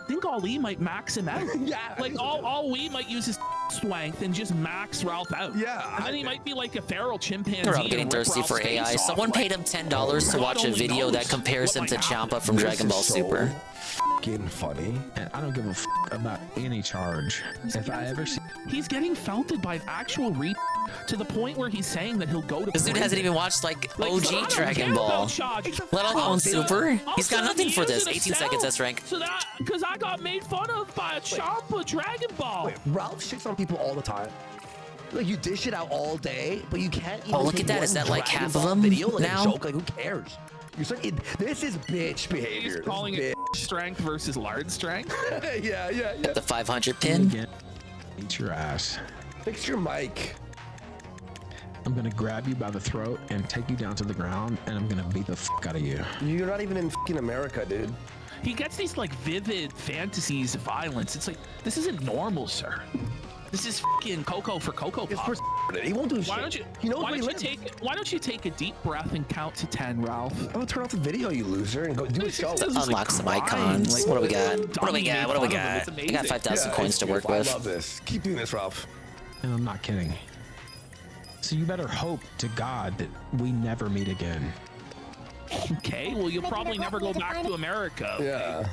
think Ali might max him out. Yeah. Like, all we might use his strength and just max Ralph out. Yeah. And then he might be like a feral chimpanzee. They're all and getting rip thirsty Ralph's for AI. face off. Someone paid him $10 to watch a video that compares him to Champa from Dragon Ball Super. Fucking funny. And I don't give a fuck about any charge. If I ever see. He's getting felted by an actual to the point where he's saying that he'll go to This dude prison. hasn't even watched like I OG don't Dragon care Ball, about charge. let alone Super. I'll He's got send nothing for you this. to the 18 cell. seconds S rank. So that, because I got made fun of by a Champa Dragon Ball. Wait, Ralph shits on people all the time. Like, you dish it out all day, but you can't even. Oh, look take at that. one Is that like Dragon half of Ball them video, like now? A joke. Like, who cares? You're saying this is bitch behavior. He's calling it strength versus lard strength. yeah. The 500 pin. Eat your ass. Fix your mic. I'm gonna grab you by the throat and take you down to the ground, and I'm gonna beat the fuck out of you. You're not even in fucking America, dude. He gets these like vivid fantasies of violence. It's like, this isn't normal, sir. This is fucking Cocoa for Cocoa Pop. He won't do shit. Why don't you? He knows why where he don't lives. you take? Why don't you take a deep breath and count to 10, Ralph? I'm gonna turn off the video, you loser, and go do a show. Unlock some icons. Like, what do we got? What do we Dummy got? What do we made fun of him. got? It's I amazing. got 5,000 Yeah, coins it's to work beautiful. with. I love this. Keep doing this, Ralph. And I'm not kidding. So you better hope to God that we never meet again. Okay, well, you'll probably never go back to America. Yeah.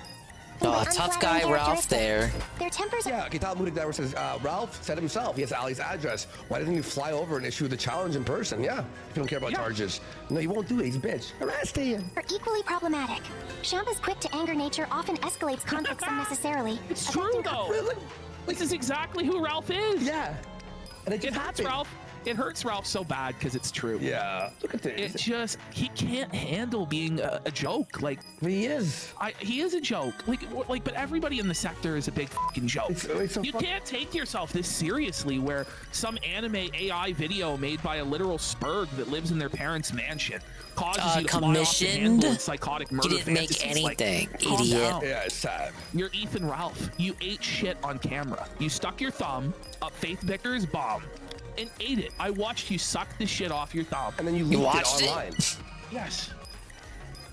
Oh, tough guy Ralph there. Their tempers. Yeah, Kital Mudik says, Ralph said himself, he has Ali's address. Why didn't you fly over and issue the challenge in person? Yeah, if you don't care about charges. No, he won't do it. He's a bitch. Arrest him. Are equally problematic. Champa's quick to anger nature often escalates conflicts unnecessarily. It's true, though. This is exactly who Ralph is. Yeah. And it just hurts happened. Ralph. it hurts Ralph so bad because it's true. Yeah. Look at this. It just, he can't handle being a joke. Like, he is. He is a joke. Like, but everybody in the sector is a big fucking joke. You can't take yourself this seriously where some anime AI video made by a literal spurg that lives in their parents' mansion causes you to fly off the handle in psychotic murder You didn't fantasies. make anything, Like, calm idiot. down. Yeah, it's sad. You're Ethan Ralph. You ate shit on camera. You stuck your thumb up Faith Victor's bum and ate it. I watched you suck the shit off your thumb. And then you leaked it online. Yes.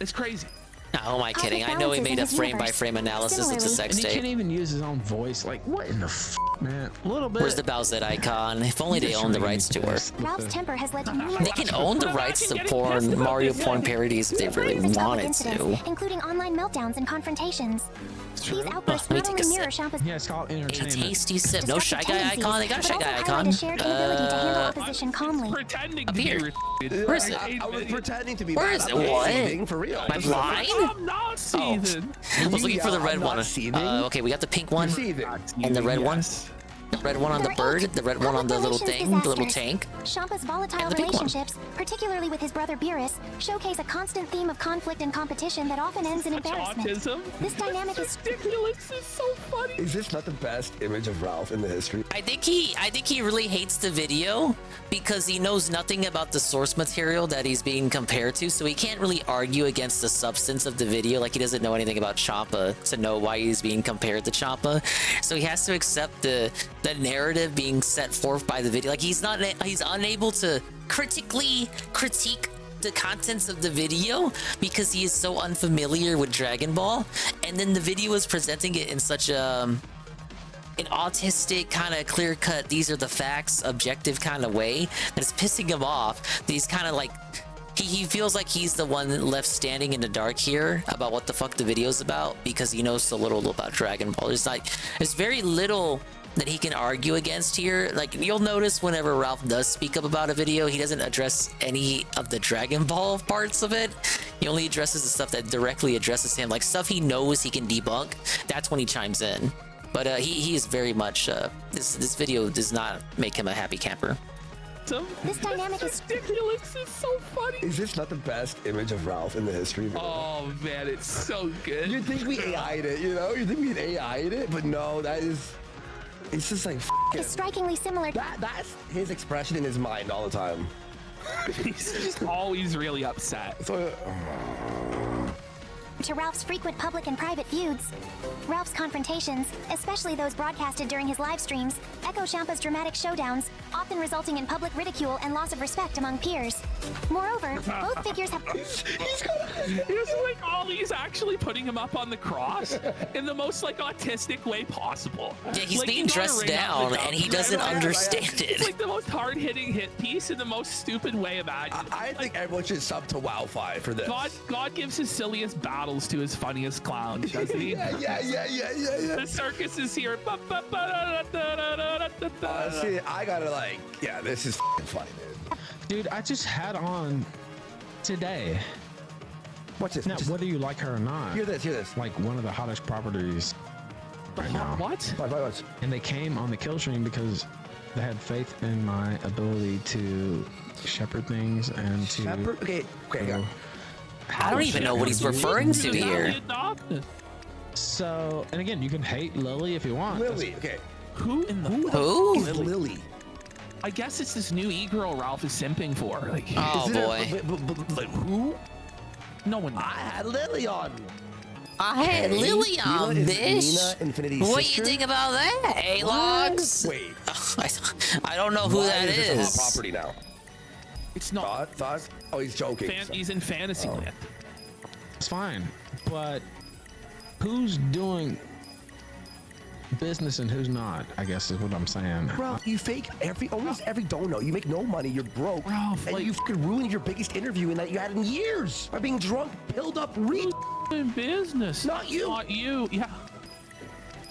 It's crazy. No, who am I kidding? I know he made a frame-by-frame analysis of the sex And he can't tape. even use his own voice. Like, what in the man? A little bit. Where's the Bowsette icon? If only they owned the rights to her. Ralph's temper has led to numerous They can own the rights to porn, Mario porn parodies if they really wanted to. including online meltdowns and confrontations. These outbursts not only mirror Champa's Yeah, it's called entertainment. A tasty sip. No Shy Guy icon? They got a Shy Guy icon. a shared inability to handle opposition calmly. Pretending Up here. Where is it? I was pretending to be Where mad. is it? I'm not What? seething, for real. Am I blind? I'm not seething. I was looking for the red one. Okay, we got the pink one and the red one. The red one on the bird, the red one on the little thing, the little tank. Champa's volatile And the pink one. relationships, particularly with his brother Beerus, showcase a constant theme of conflict and competition that often ends in embarrassment. Autism. This dynamic is ridiculous. It's so funny. Is this not the best image of Ralph in the history? I think he really hates the video because he knows nothing about the source material that he's being compared to, so he can't really argue against the substance of the video. Like, he doesn't know anything about Champa to know why he's being compared to Champa, so he has to accept the narrative being set forth by the video. Like, he's unable to critically critique the contents of the video because he is so unfamiliar with Dragon Ball, and then the video is presenting it in such an autistic kind of clear-cut, these are the facts, objective kind of way that it's pissing him off. He's kind of like, he feels like he's the one left standing in the dark here about what the fuck the video's about because he knows so little about Dragon Ball. There's very little that he can argue against here. Like, you'll notice whenever Ralph does speak up about a video, he doesn't address any of the Dragon Ball parts of it. He only addresses the stuff that directly addresses him, like stuff he knows he can debunk. That's when he chimes in. But he is very much this video does not make him a happy camper. This dynamic is ridiculous. It's so funny. Is this not the best image of Ralph in the history? Oh man, it's so good. You'd think we AI'd it, you know? You'd think we'd AI'd it, but no, that is... It's just like is strikingly similar. That's his expression in his mind all the time. He's just always really upset. To Ralph's frequent public and private feuds. Ralph's confrontations, especially those broadcasted during his live streams, echo Champa's dramatic showdowns, often resulting in public ridicule and loss of respect among peers. Moreover, both figures have... It's like he's actually putting him up on the cross in the most like autistic way possible. Yeah, he's like, being dressed down and he doesn't understand it. It's like the most hard-hitting hit piece in the most stupid way imaginable. I think everyone should sub to Wildfire for this. God gives his silliest battles to his funniest clowns, doesn't he? Yeah. The circus is here. See, I gotta this is funny, dude. I just had on today. What's this? Now, whether you like her or not. Hear this. Like one of the hottest properties right now. What? And they came on the kill stream because they had faith in my ability to shepherd things and to... Okay. I don't even know what he's referring to here. So, and again, you can hate Lily if you want. Lily, okay. Who in the Who? Is Lily? I guess it's this new e-girl Ralph is simping for. Like, oh boy. But who? No one. I had Lily on. I had Lily on, bitch. What do you think about that, A-Logs? Wait. I don't know who that is. It's a hot property now. It's not. Thoughts? Oh, he's joking. He's in fantasy land. It's fine, but who's doing business and who's not, I guess is what I'm saying. Bro, you fake almost every dono. You make no money, you're broke. Ralph, and you fucking ruined your biggest interview in that you had in years by being drunk, pilled up, in business. Not you. Not you. Yeah.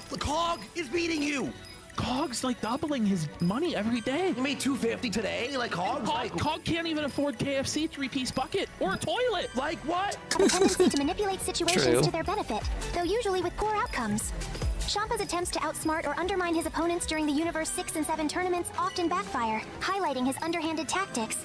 The Cog is beating you. Cog's like doubling his money every day. You made $250 today. Like Cog's Cog can't even afford KFC 3-piece bucket or a toilet. Like what? Have a tendency to manipulate situations to their benefit, though usually with poor outcomes. Champa's attempts to outsmart or undermine his opponents during the Universe 6 and 7 tournaments often backfire, highlighting his underhanded tactics.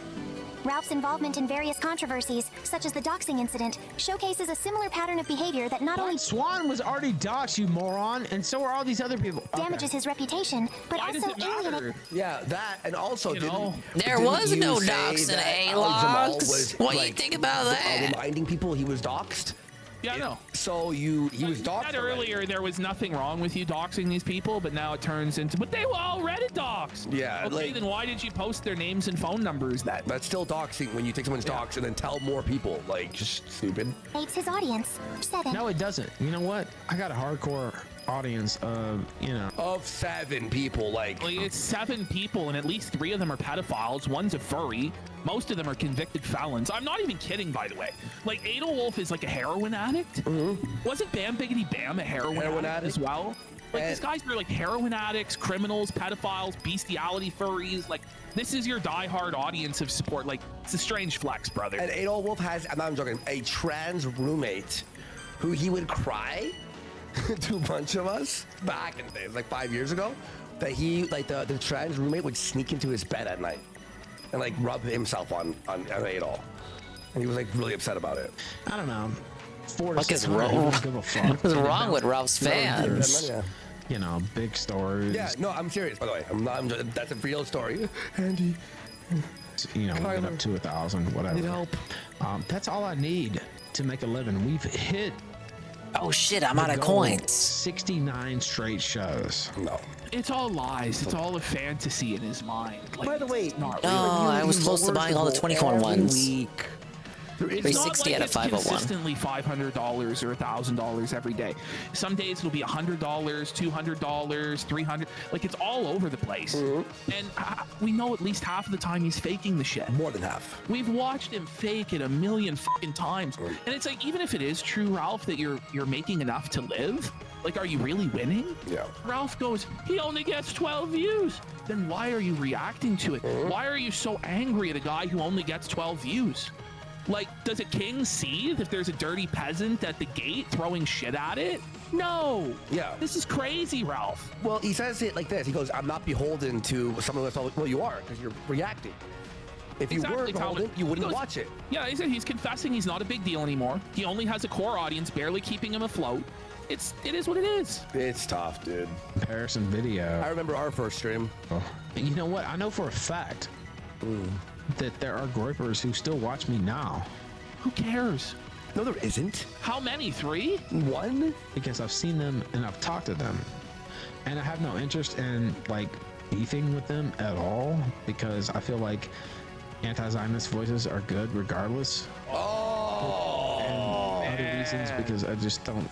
Ralph's involvement in various controversies, such as the doxing incident, showcases a similar pattern of behavior that not only Swan was already doxed, you moron, and so are all these other people. damages his reputation, but Why does also it matter? alienates. Yeah, that, and also There was no dox in A-Logs. What do you think about that? Reminding people he was doxed. Yeah, I know. So he was doxed. Said earlier there was nothing wrong with you doxing these people, but now it turns into, but they were already doxed. Yeah, Okay, like, then why did you post their names and phone numbers then? That's still doxing when you take someone's dox and then tell more people. Like, just stupid. Hates his audience. 7. No, it doesn't. You know what? I got a hardcore audience of, of 7 people. Like it's 7 people, and at least 3 of them are pedophiles. One's a furry. Most of them are convicted felons. I'm not even kidding, by the way. Like, Adelwolf is like a heroin addict. Wasn't Bam Biggity Bam a heroin addict as well? Like, these guys are like heroin addicts, criminals, pedophiles, bestiality furries. Like, this is your diehard audience of support. Like, it's a strange flex, brother. And Adelwolf has, I'm not joking, a trans roommate who he would cry to a bunch of us back in the days, like 5 years ago, that he, like, the trans roommate would sneak into his bed at night and like rub himself on Adol, and he was like really upset about it. I don't know. 4 to What is 6 wrong? give a fuck. What's wrong with Ralph's fans? Big stories. Yeah, no, I'm serious. By the way, that's a real story. Andy, get up to 1,000, whatever. Need help. That's all I need to make a living. We've hit. Oh shit! I'm out of coins. 69 straight shows. No. It's all lies. It's all a fantasy in his mind. Like, by the way, not No, I was close to buying all the 20 coin ones. Week. 360 out of 501. Consistently $500 or $1,000 every day. Some days it'll be $100, $200, $300. Like, it's all over the place. And we know at least half of the time he's faking the shit. More than half. We've watched him fake it a million fucking times. And it's like, even if it is true, Ralph, that you're making enough to live, like, are you really winning? Yeah. Ralph goes, he only gets 12 views. Then why are you reacting to it? Why are you so angry at a guy who only gets 12 views? Like, does a king seethe if there's a dirty peasant at the gate throwing shit at it? No. Yeah. This is crazy, Ralph. Well, he says it like this. He goes, I'm not beholden to someone that's all, well, you are, because you're reacting. If you were beholden, you wouldn't watch it. Yeah, he's confessing he's not a big deal anymore. He only has a core audience barely keeping him afloat. It is what it is. It's tough, dude. Comparison video. I remember our first stream. Oh. You know what? I know for a fact that there are groupers who still watch me now. Who cares? No, there isn't. How many? 3? 1? Because I've seen them and I've talked to them. And I have no interest in, like, beefing with them at all, because I feel like anti-Zionist voices are good regardless. And other reasons, because I just don't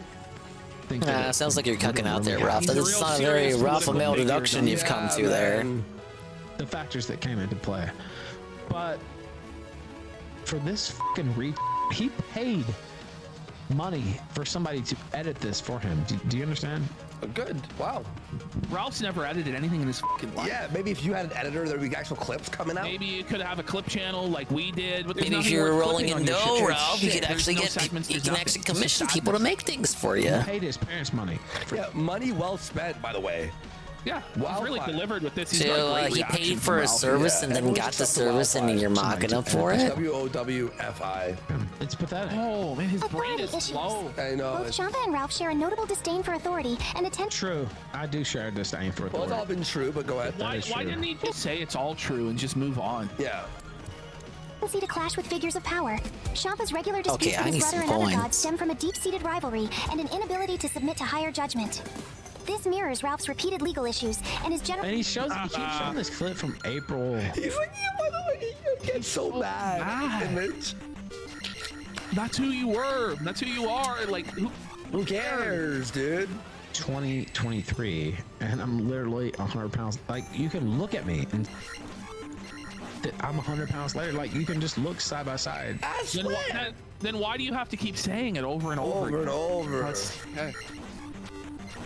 think that sounds like you're cucking out there, Ralph. That's not a very Ralph male deduction you've come to there. The factors that came into play. But for this fucking he paid money for somebody to edit this for him. Do you understand? Good. Wow. Ralph's never edited anything in his fucking life. Yeah, maybe if you had an editor, there would be actual clips coming out. Maybe you could have a clip channel like we did. But maybe if you were rolling in dough, Ralph, you could actually commission people to make things for you. He paid his parents money. Yeah, money well spent, by the way. Yeah, he's really delivered with this. He's So he paid for a service and then got the service, and you're mocking him for it. WOWFI. It's pathetic. Oh man, his brain is slow. I know. Both Champa and Ralph share a notable disdain for authority and attempt. True, I do share a disdain for authority. Well, it's all been true, but go ahead. Why didn't he just say it's all true and just move on? Yeah. To clash with figures of power. Champa's regular disputes Okay, with I his need brother some and other coins. gods stem from a deep-seated rivalry and an inability to submit to higher judgment. This mirrors Ralph's repeated legal issues and his general. And he keeps showing this clip from April. He's like, yeah, by the way, he gets so mad. That's who you were. That's who you are. Like, who cares, dude? 2023, and I'm literally 100 pounds. Like, you can look at me and I'm 100 pounds later. Like, you can just look side by side. Then why do you have to keep saying it over and over? Over and over.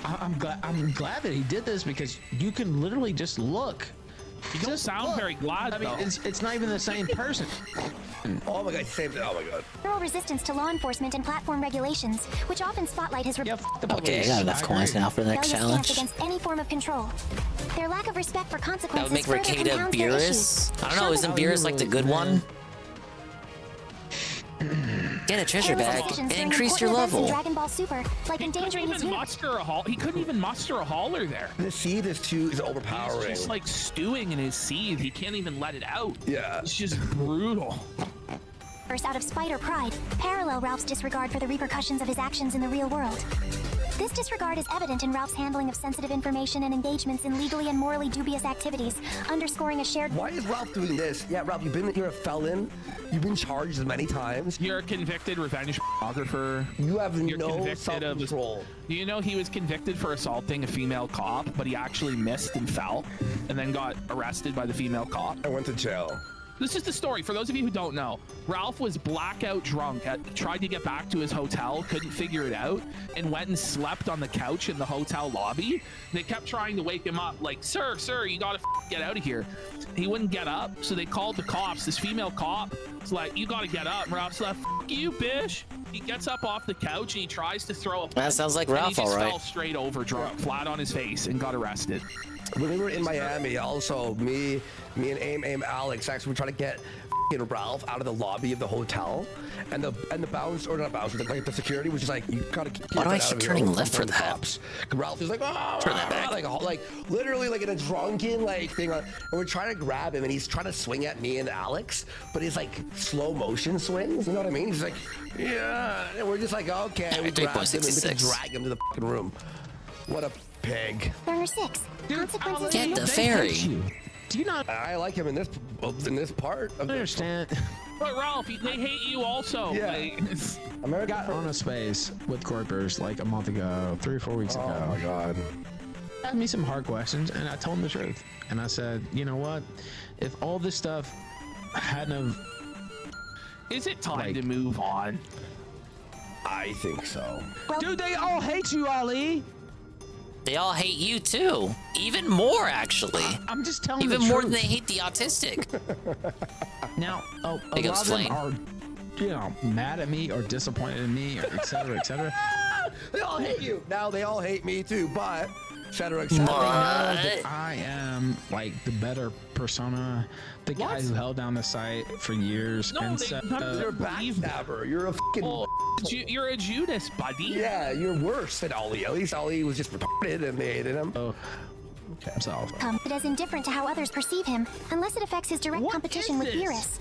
I'm glad that he did this, because you can literally just look. You don't sound very glad. I mean, though. it's not even the same person. Oh my god, saved it. Oh my god. General resistance to law enforcement and platform regulations, which often spotlight his Okay, I got enough coins now for the next rebellious stance challenge. against any form of control. Their lack of respect for That consequences would make further Ricada compounds their issues. Beerus. I don't know, isn't Beerus like the good one? Get a treasure bag and increase your level. Dragon Ball Super, like endangering his unit. He couldn't even muster a hauler there. The seed is overpowering. He's just like stewing in his seed. He can't even let it out. Yeah. It's just brutal. Out of spite or pride, parallel Ralph's disregard for the repercussions of his actions in the real world. This disregard is evident in Ralph's handling of sensitive information and engagements in legally and morally dubious activities, underscoring a shared... Why is Ralph doing this? Yeah, Ralph, you're a felon. You've been charged many times. You're a convicted revenge photographer. You have no self-control. Do you know he was convicted for assaulting a female cop, but he actually missed and fell, and then got arrested by the female cop? I went to jail. This is the story. For those of you who don't know, Ralph was blackout drunk, tried to get back to his hotel, couldn't figure it out, and went and slept on the couch in the hotel lobby. They kept trying to wake him up, like, sir, you gotta get out of here. He wouldn't get up, so they called the cops. This female cop was like, you gotta get up. And Ralph's like, F you, bitch. He gets up off the couch and he tries to throw a... That sounds like Ralph, all right. He just all fell straight over drunk, flat on his face, and got arrested. When we were in Miami, also, me and Aim Alex actually were trying to get Ralph out of the lobby of the hotel, and the bouncer, or not bouncer, like the security was just like, you gotta keep Why do I out keep of here turning or left for the that? cops. Ralph is like, oh, Turn that back. like literally like in a drunken like thing, and we're trying to grab him, and he's trying to swing at me and Alex, but he's like slow motion swings. You know what I mean? He's like, yeah, and we're just like, okay, we grab him and we can drag him to the fucking room. What a pig. Learner 6. Consequences. Get the ferry. Do you not? I like him in this part. I understand. But Ralph, they hate you also. Yeah. Like, I got on a space with Corpers like a month ago, 3 or 4 weeks ago. Oh my god. Asked me some hard questions, and I told him the truth. And I said, you know what? If all this stuff hadn't have... Is it time to move on? I think so. Dude, they all hate you, Ali. They all hate you too. Even more, actually. I'm just telling Even the more truth. than they hate the autistic. Now, a Big lot ups, of them Flame. are, you know, mad at me or disappointed in me, or et cetera, et cetera. They all hate you. Now they all hate me too, but et cetera, et They cetera. know that I am like the better persona, the guy who held down the site for years. No, and they- set none of up- them You're a backstabber. You're a fucking... You're a Judas, buddy. Yeah, you're worse than Ollie. At least Ollie was just retarded and they hated him. Oh, himself. But as indifferent to how others perceive him, unless it affects his direct competition with Beerus.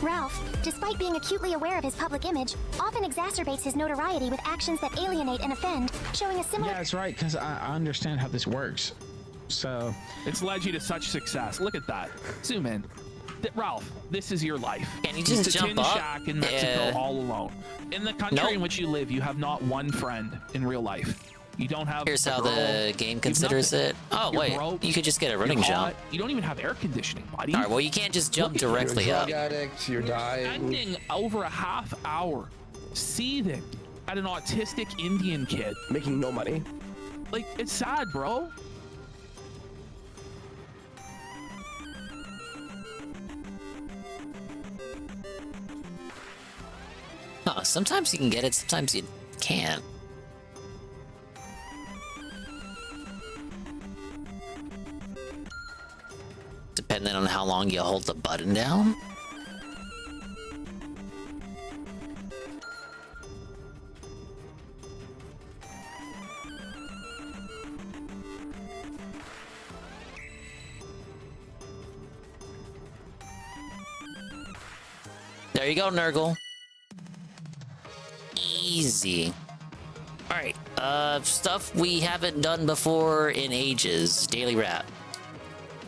Ralph, despite being acutely aware of his public image, often exacerbates his notoriety with actions that alienate and offend, showing a similar... Yeah, that's right, because I understand how this works. So... It's led you to such success. Look at that. Zoom in. Ralph, this is your life. Can you just It's a jump tin up? shack in Mexico Yeah. all alone. In the country Nope. in which you live, you have not one friend in real life. You don't have. Here's a how girl. the game You've considers nothing. it. Oh, You're wait. broke. You could just get a You're running hot. jump. You don't even have air conditioning, buddy. All right, well, you can't just jump directly You're a up. drug addict. You're dying. Spending over a half hour seething at an autistic Indian kid. Making no money. Like, it's sad, bro. Huh, sometimes you can get it, sometimes you can't. Depending on how long you hold the button down. There you go, Nurgle. Easy. Alright, stuff we haven't done before in ages. Daily Rap.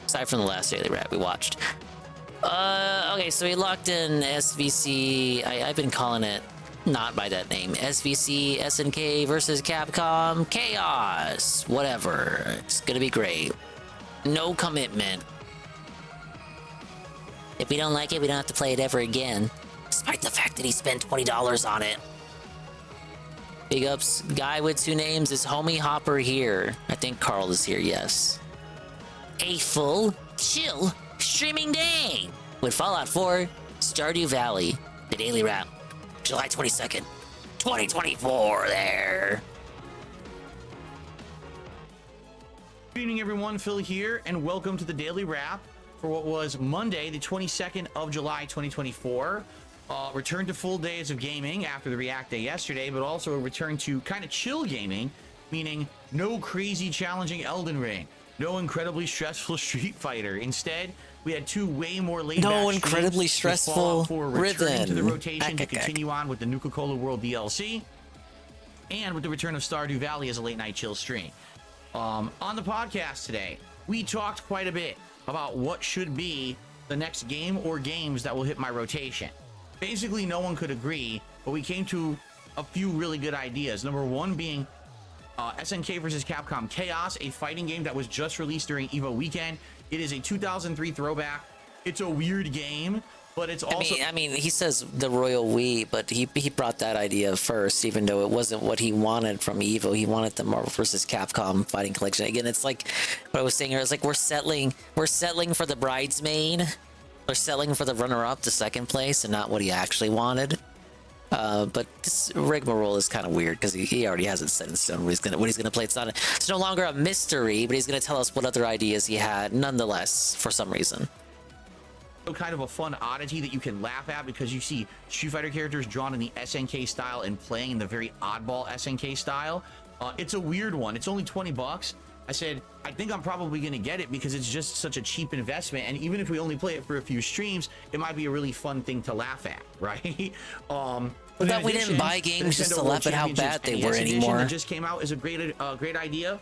Aside from the last Daily Rap we watched. Okay, so we locked in SVC. I've been calling it not by that name. SVC SNK versus Capcom Chaos. Whatever. It's gonna be great. No commitment. If we don't like it, we don't have to play it ever again. Despite the fact that he spent $20 on it. Big ups. Guy with 2 names is Homie Hopper here. I think Carl is here, yes. A full, chill, streaming day with Fallout 4 Stardew Valley, the Daily Wrap, July 22nd, 2024 there. Good evening, everyone. Phil here, and welcome to the Daily Wrap for what was Monday, the 22nd of July, 2024. Return to full days of gaming after the React Day yesterday, but also a return to kind of chill gaming, meaning no crazy challenging Elden Ring, no incredibly stressful Street Fighter. Instead, we had two way more laid back No incredibly stressful returning to the rhythm. rotation to continue on with the Nuka-Cola World DLC, and with the return of Stardew Valley as a late night chill stream. On the podcast today, we talked quite a bit about what should be the next game or games that will hit my rotation. Basically, no one could agree, but we came to a few really good ideas. Number one being SNK vs. Capcom Chaos, a fighting game that was just released during EVO weekend. It is a 2003 throwback. It's a weird game, but it's also... I mean, he says the Royal We, but he brought that idea first, even though it wasn't what he wanted from EVO. He wanted the Marvel vs. Capcom fighting collection. Again, it's like what I was saying here. It's like we're settling for the bridesmaid. We're settling for the runner-up to second place and not what he actually wanted. But this rigmarole is kind of weird because he already has it set in stone what he's gonna play. It's no longer a mystery, but he's gonna tell us what other ideas he had nonetheless for some reason. Kind of a fun oddity that you can laugh at because you see Street Fighter characters drawn in the SNK style and playing in the very oddball SNK style. It's a weird one. It's only $20. I said, I think I'm probably going to get it because it's just such a cheap investment. And even if we only play it for a few streams, it might be a really fun thing to laugh at, right? But that we didn't buy games just to laugh at how bad they were anymore. That just came out is a great idea.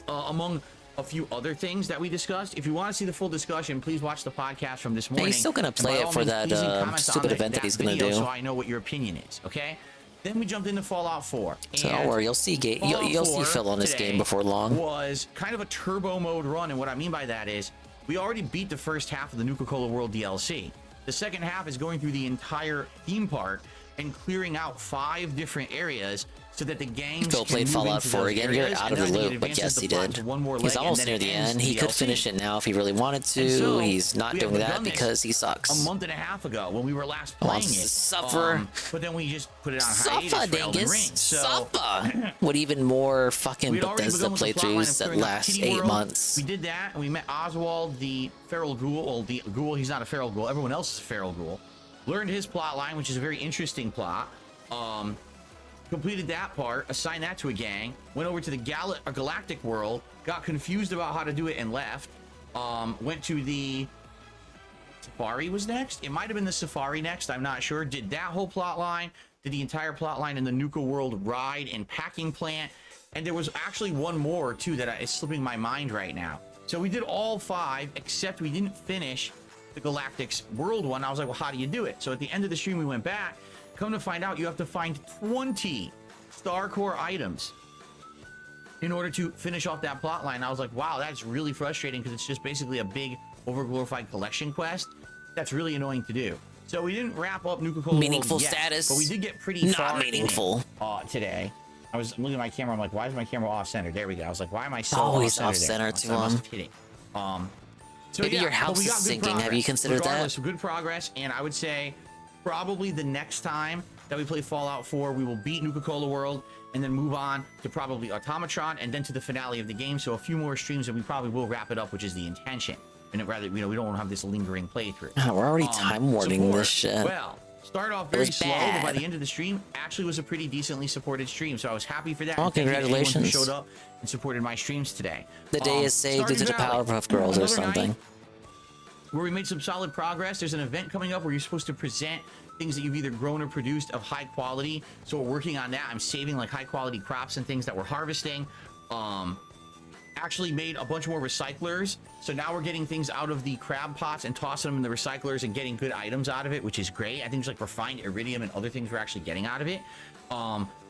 Among a few other things that we discussed. If you want to see the full discussion, please watch the podcast from this morning. He's still going to play it for that stupid event that he's going to do. So I know what your opinion is, okay? Then we jumped into Fallout 4. So don't worry, you'll see Phil on this game before long. Was kind of a turbo mode run, and what I mean by that is we already beat the first half of the Nuka-Cola World DLC. The second half is going through the entire theme park and clearing out 5 different areas so that the gangs Phil played Fallout 4 again. You're out of the loop, but yes, he did. He's almost near the end. He could finish it now if he really wanted to. He's not doing that because he sucks. A month and a half ago when we were last playing it. Suffer. But then we just put it on hiatus for Elden Ring. Suffer. With even more fucking Bethesda playthroughs that last 8 months. We did that, and we met Oswald, the feral ghoul. Well, the ghoul, he's not a feral ghoul. Everyone else is a feral ghoul. Learned his plot line, which is a very interesting plot. Completed that part, assigned that to a gang, went over to the galactic world, got confused about how to do it and left. Went to the Safari was next. It might have been the Safari next, I'm not sure. Did that whole plot line, did the entire plot line in the Nuka World ride and packing plant. And there was actually one more too that is slipping my mind right now. So we did all 5, except we didn't finish the Galactic's World one. I was like, well, how do you do it? So at the end of the stream, we went back. Come to find out, you have to find 20 Star Core items in order to finish off that plot line. I was like, wow, that's really frustrating because it's just basically a big overglorified collection quest. That's really annoying to do. So we didn't wrap up Nuka-Cola meaningful yet, status, but we did get pretty far not meaningful today. I'm looking at my camera. I'm like, why is my camera off center? There we go. I was like, why am I so always off center to him? Kidding. So maybe your house is sinking. Have you considered that? Good progress, and I would say probably the next time that we play Fallout 4, we will beat Nuka-Cola World and then move on to probably Automatron and then to the finale of the game. So a few more streams and we probably will wrap it up, which is the intention. And rather, we don't want to have this lingering playthrough. We're already time warning this shit. Well, start off very slow, but by the end of the stream, actually was a pretty decently supported stream. So I was happy for that. Oh, congratulations! Who showed up and supported my streams today. The day is saved due to the Powerpuff Girls or something. Where we made some solid progress. There's an event coming up where you're supposed to present things that you've either grown or produced of high quality. So we're working on that. I'm saving like high quality crops and things that we're harvesting. Actually made a bunch more recyclers. So now we're getting things out of the crab pots and tossing them in the recyclers and getting good items out of it, which is great. I think there's like refined iridium and other things we're actually getting out of it.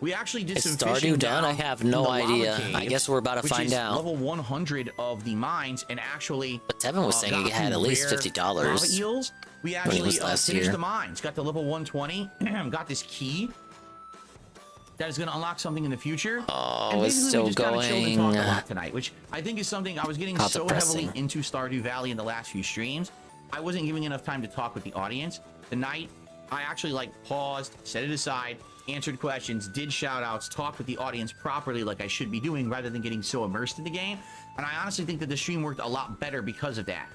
We actually did some fishing. Stardew done? I have no idea. I guess we're about to find out. Level 100 of the mines, and actually. But Tevin was saying he had at least $50. Eels. We actually finished the mines. Got to level 120. Got this key that is going to unlock something in the future. Oh, it's still going. A lot tonight, which I think is something I was getting so heavily into Stardew Valley in the last few streams I wasn't giving enough time to talk with the audience. Tonight, I actually like paused, set it aside, answered questions, did shout outs, talked with the audience properly like I should be doing rather than getting so immersed in the game. And I honestly think that the stream worked a lot better because of that.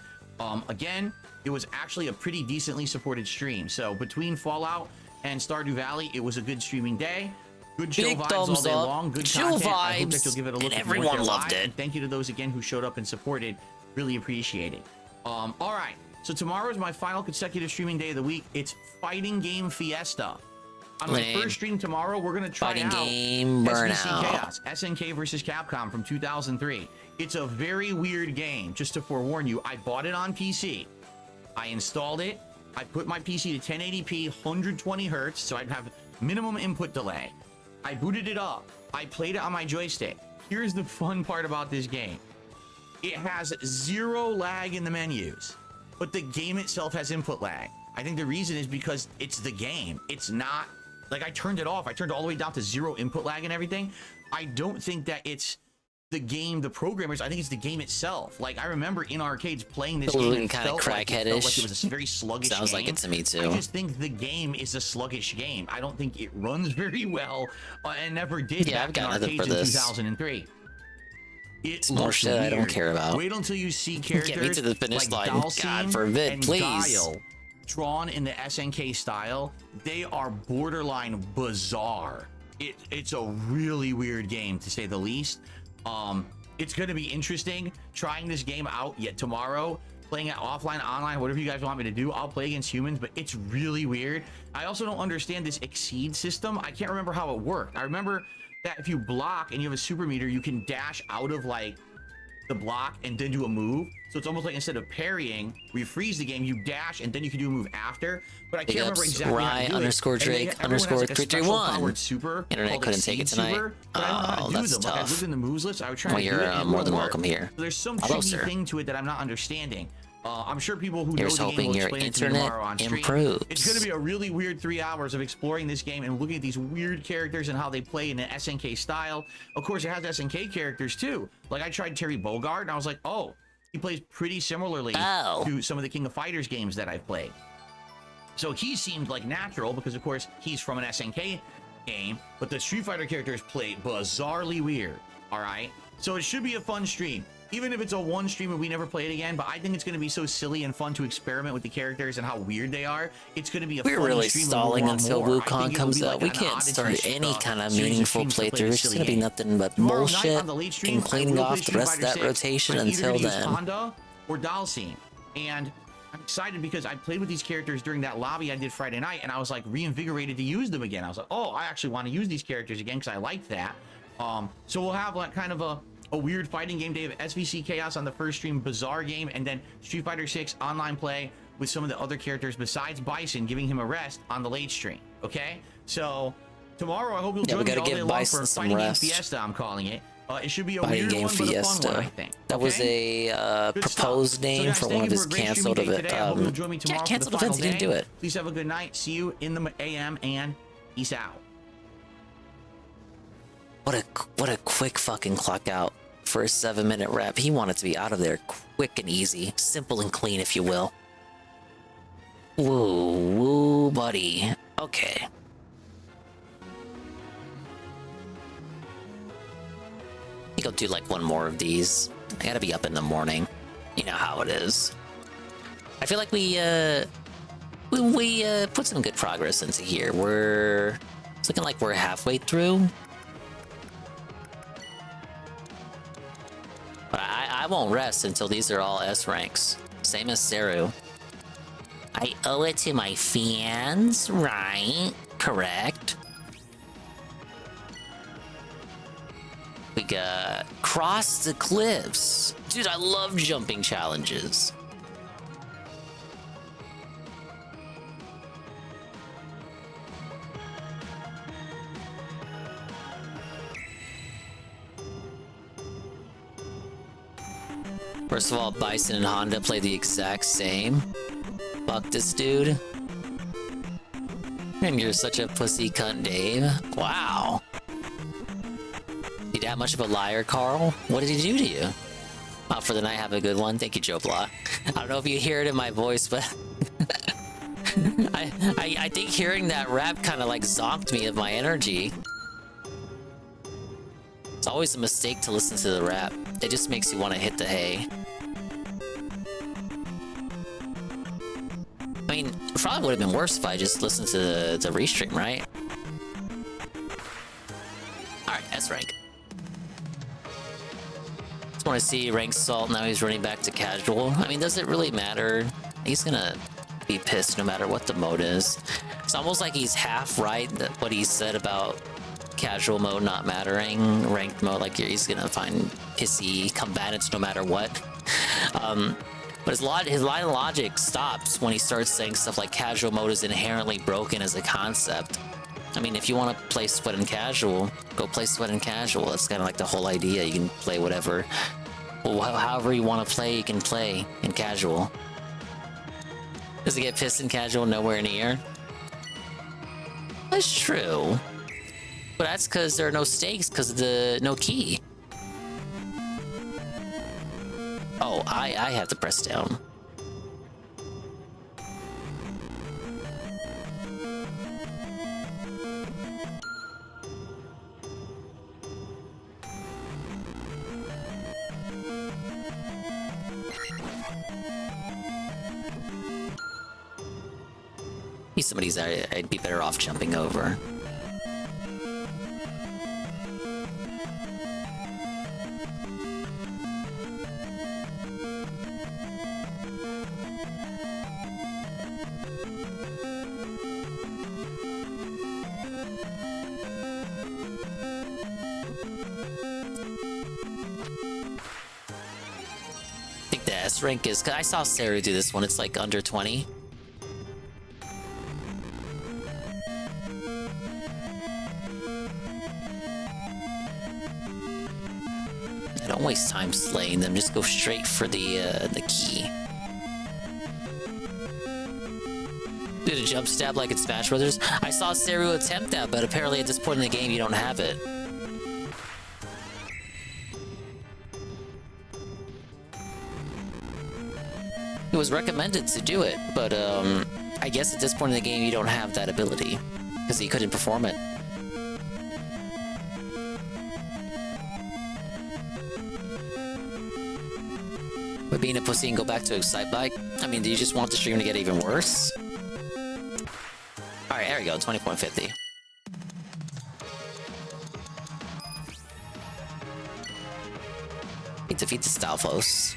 Again, it was actually a pretty decently supported stream. So between Fallout and Stardew Valley, it was a good streaming day. Good chill vibes all day long. Good content. I hope that you'll give it a look. And everyone loved it. And thank you to those again who showed up and supported. Really appreciate it. All right. So tomorrow is my final consecutive streaming day of the week. It's Fighting Game Fiesta. On my first stream tomorrow, we're going to try out SVC Chaos, SNK versus Capcom from 2003. It's a very weird game. Just to forewarn you, I bought it on PC. I installed it. I put my PC to 1080p, 120 hertz, so I'd have minimum input delay. I booted it up. I played it on my joystick. Here's the fun part about this game. It has zero lag in the menus, but the game itself has input lag. I think the reason is because it's the game. It's not, like I turned it off. I turned it all the way down to zero input lag and everything. I don't think that it's the game, the programmers. I think it's the game itself. Like I remember in arcades playing this game, it felt like it was a very sluggish Sounds game. like it to me too. I just think the game is a sluggish game. I don't think it runs very well and never did back in arcades in 2003. It more shit weird. I don't care about. Wait until you see characters Get me to the finish like line. Dalsim God forbid, and please. Guile, drawn in the SNK style. They are borderline bizarre. It's a really weird game to say the least. It's going to be interesting trying this game out yet tomorrow, playing it offline, online, whatever you guys want me to do. I'll play against humans, but it's really weird. I also don't understand this exceed system. I can't remember how it worked. I remember that if you block and you have a super meter, you can dash out of like the block and then do a move. So it's almost like instead of parrying, we freeze the game, you dash and then you can do a move after. But I can't remember exactly how to do it. Drake underscore 331. Super Internet couldn't take it tonight. Super, but I don't know how to do them. Tough. Like I looked in the moves list, I would try well, to do it. You're more than welcome here. So there's some tricky thing to it that I'm not understanding. I'm sure people who know the game will explain it to me tomorrow on stream. It's going to be a really weird 3 hours of exploring this game and looking at these weird characters and how they play in an SNK style. Of course, it has SNK characters too. Like I tried Terry Bogard and I was like, oh, he plays pretty similarly to some of the King of Fighters games that I've played. So he seemed like natural because, of course, he's from an SNK game, but the Street Fighter characters play bizarrely weird. All right, so it should be a fun stream. Even if it's a one stream and we never play it again, but I think it's going to be so silly and fun to experiment with the characters and how weird they are. It's going to be a fun stream. We're really stalling until Wukong comes out. We can't start any kind of meaningful playthrough. It's just going to be nothing but bullshit and cleaning off the rest of that rotation until then. Honda or Dalsim. And I'm excited because I played with these characters during that lobby I did Friday night, and I was like reinvigorated to use them again. I was like, oh, I actually want to use these characters again because I like that. So we'll have like kind of a weird fighting game day of SVC Chaos on the first stream, bizarre game, and then Street Fighter 6 online play with some of the other characters besides Bison, giving him a rest on the late stream. Okay, so tomorrow I hope you'll join me all day long for Fighting Game Fiesta. I'm calling it. It should be a weird one, but a fun one, I think. That was a proposed name for one of his canceled events. Yeah, canceled events. He didn't do it. Please have a good night. See you in the AM and peace out. What a quick fucking clock out for a 7-minute rep. He wanted to be out of there quick and easy, simple and clean, if you will. Woo, buddy. Okay. I think I'll do like one more of these. I gotta be up in the morning. You know how it is. I feel like we put some good progress into here. It's looking like we're halfway through. But I won't rest until these are all S ranks. Same as Seru. I owe it to my fans, right? Correct. We got Cross the Cliffs. Dude, I love jumping challenges. First of all, Bison and Honda play the exact same. Fuck this dude. And you're such a pussy cunt, Dave. Wow. You that much of a liar, Carl? What did he do to you? For the night, have a good one. Thank you, Joe Blah. I don't know if you hear it in my voice, but I think hearing that rap kind of like zonked me of my energy. It's always a mistake to listen to the rap. It just makes you want to hit the hay. I mean, it probably would have been worse if I just listened to the restream, right? Alright, S rank. Just want to see rank Salt. Now he's running back to casual. I mean, does it really matter? He's gonna be pissed no matter what the mode is. It's almost like he's half right that what he said about casual mode not mattering, ranked mode, like he's gonna find pissy combatants no matter what. But his line of logic stops when he starts saying stuff like casual mode is inherently broken as a concept. I mean, if you want to play Sweat and Casual, go play Sweat and Casual. That's kind of like the whole idea. You can play whatever, well, however you want to play, you can play in casual. Does it get pissed in casual? Nowhere near. That's true. But that's because there are no stakes because of the no key. Oh, I have to press down. Some of these I'd be better off jumping over. I think the S rank is, cause I saw Sarah do this one, it's like under 20. Don't waste time slaying them, just go straight for the key. Do the jump stab like in Smash Brothers. I saw Seru attempt that, but apparently at this point in the game you don't have it. It was recommended to do it, but I guess at this point in the game you don't have that ability, because he couldn't perform it. But being a pussy and go back to Excite Bike? I mean, do you just want the stream to get even worse? Alright, there we go, 20.50. We defeat the Stalfos.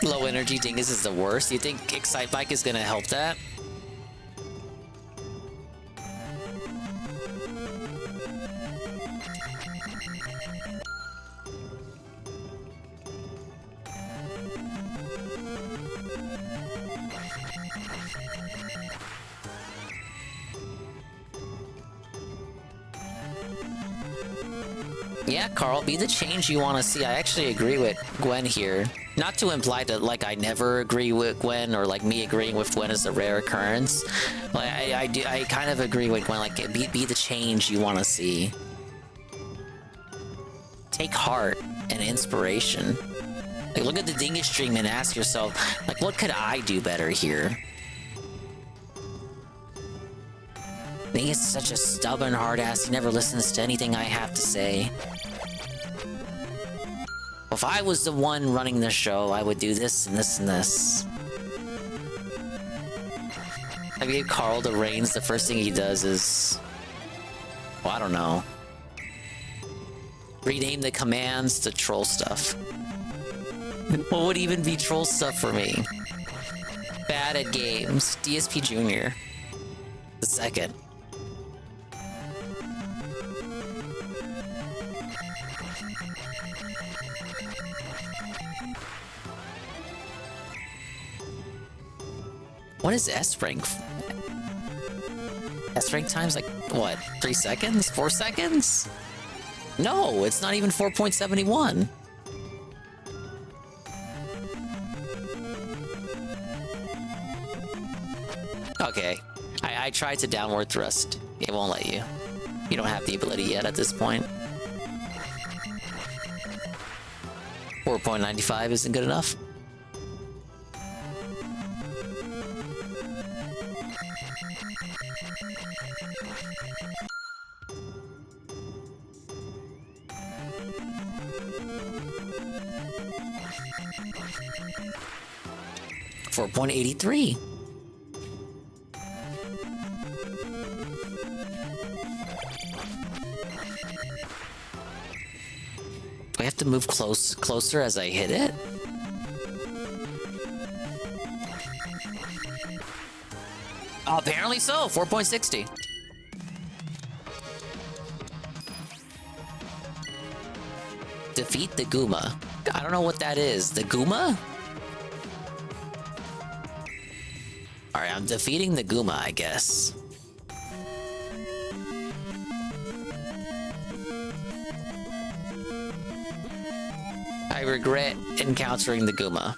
Low energy dingus is the worst. You think Excite Bike is gonna help that? Yeah, Carl, be the change you want to see. I actually agree with Gwen here. Not to imply that, like, I never agree with Gwen, or, like, me agreeing with Gwen is a rare occurrence. Like, I kind of agree with Gwen, like, be the change you want to see. Take heart and inspiration. Like, look at the Dingus stream and ask yourself, like, what could I do better here? Dingus is such a stubborn hard ass, he never listens to anything I have to say. If I was the one running the show, I would do this and this and this. I gave Carl the reins, the first thing he does is... well, I don't know. Rename the commands to troll stuff. What would even be troll stuff for me? Bad at games. DSP Jr. The second. What is S rank? S rank times like, what, 3 seconds? 4 seconds? No, it's not even 4.71. Okay. I tried to downward thrust. It won't let you. You don't have the ability yet at this point. 4.95 isn't good enough. $4.83. Do I have to move closer as I hit it? Apparently so. 4.60. Defeat the Guma. I don't know what that is. The Guma? Alright, I'm defeating the Guma, I guess. I regret encountering the Guma.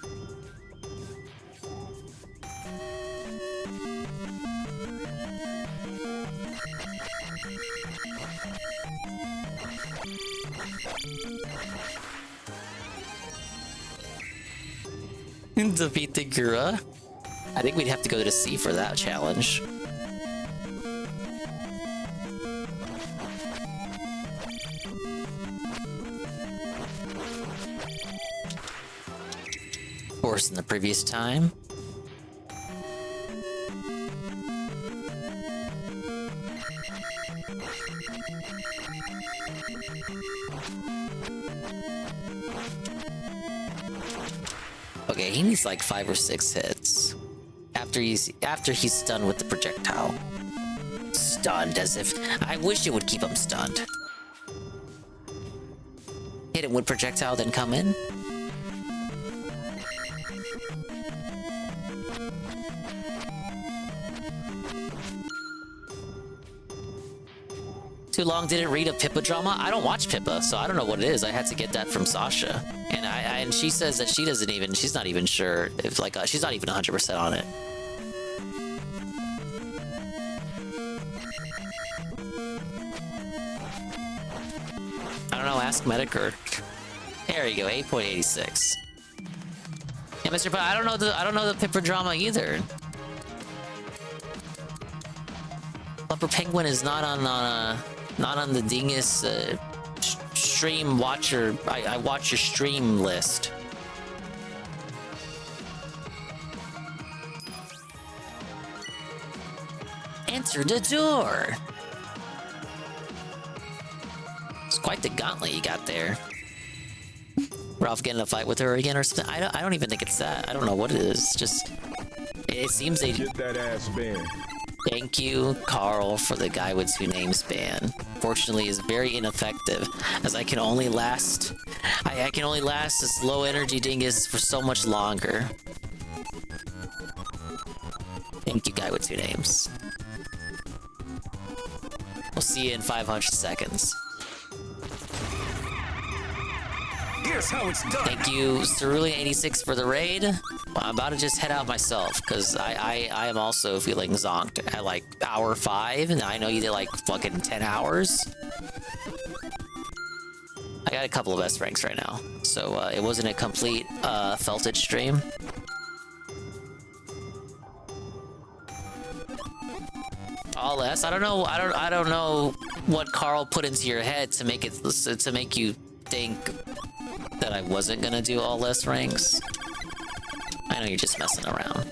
Defeat the Gura? I think we'd have to go to sea for that challenge. Worse than the previous time. Okay, he needs like 5 or 6 hits. After he's stunned with the projectile. Stunned as if... I wish it would keep him stunned. Hit him with projectile, then come in. Too long didn't read a Pippa drama? I don't watch Pippa, so I don't know what it is. I had to get that from Sasha. And she says that she's not even sure if like, she's not even 100% on it. I don't know, ask Medicare. There you go, 8.86. Yeah, Mr. But I don't know the Pippa drama either. Leopard Penguin is not on the Dingus stream watcher. I watch your stream list. Enter the door. It's quite the gauntlet you got there. Ralph getting in a fight with her again or something. I don't even think it's that. I don't know what it is. Just it seems they get that ass banned. Thank you, Carl, for the guy with 2 names ban. Fortunately, is very ineffective, as I can only last this low energy dingus for so much longer. Thank you, guy with 2 names. We'll see you in 500 seconds. Here's how it's done. Thank you, Cerulean86 for the raid. Well, I'm about to just head out myself, because I am also feeling zonked at like hour 5, and I know you did like fucking 10 hours. I got a couple of S ranks right now, so it wasn't a complete felted stream. All S? I don't know what Carl put into your head to make you think that I wasn't gonna do all S ranks. I know you're just messing around.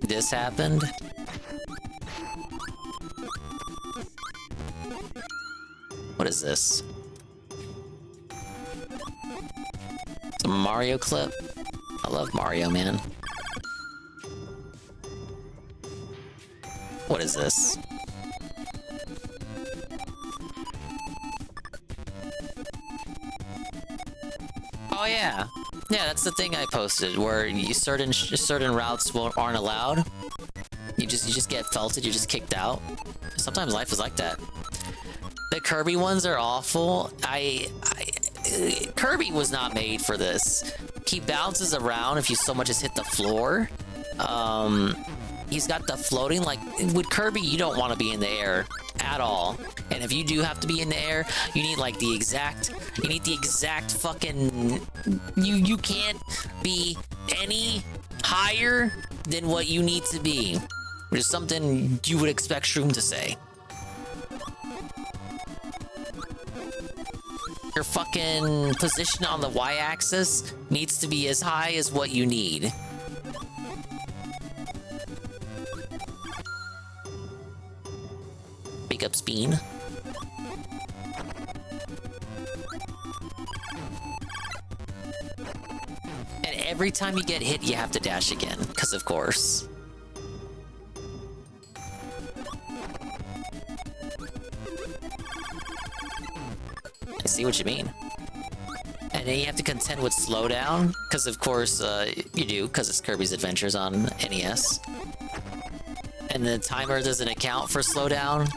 This happened? What is this? It's a Mario clip? I love Mario, man. What is this? Oh yeah. Yeah, that's the thing I posted, where certain routes aren't allowed. You just get felted, you're just kicked out. Sometimes life is like that. The Kirby ones are awful. Kirby was not made for this. He bounces around if you so much as hit the floor. He's got the floating, like with Kirby, you don't want to be in the air at all. And if you do have to be in the air, you need like the exact fucking, you can't be any higher than what you need to be, which is something you would expect Shroom to say. Your fucking position on the y-axis needs to be as high as what you need. Pick up spin. And every time you get hit, you have to dash again, because of course. I see what you mean. And then you have to contend with slowdown, because of course you do, because it's Kirby's Adventures on NES. And the timer doesn't account for slowdown.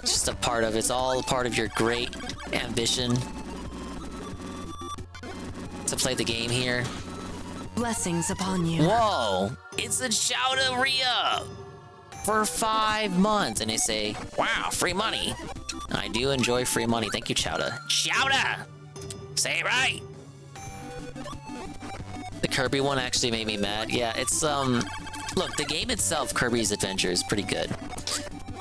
It's just a part of, it's all a part of your great ambition to play the game here. Blessings upon you. Whoa! It's a shout-out re-up for 5 months, and they say, wow, free money. I do enjoy free money. Thank you, Chowda. Chowda! Say it right! The Kirby one actually made me mad. Yeah, it's, look, the game itself, Kirby's Adventure, is pretty good.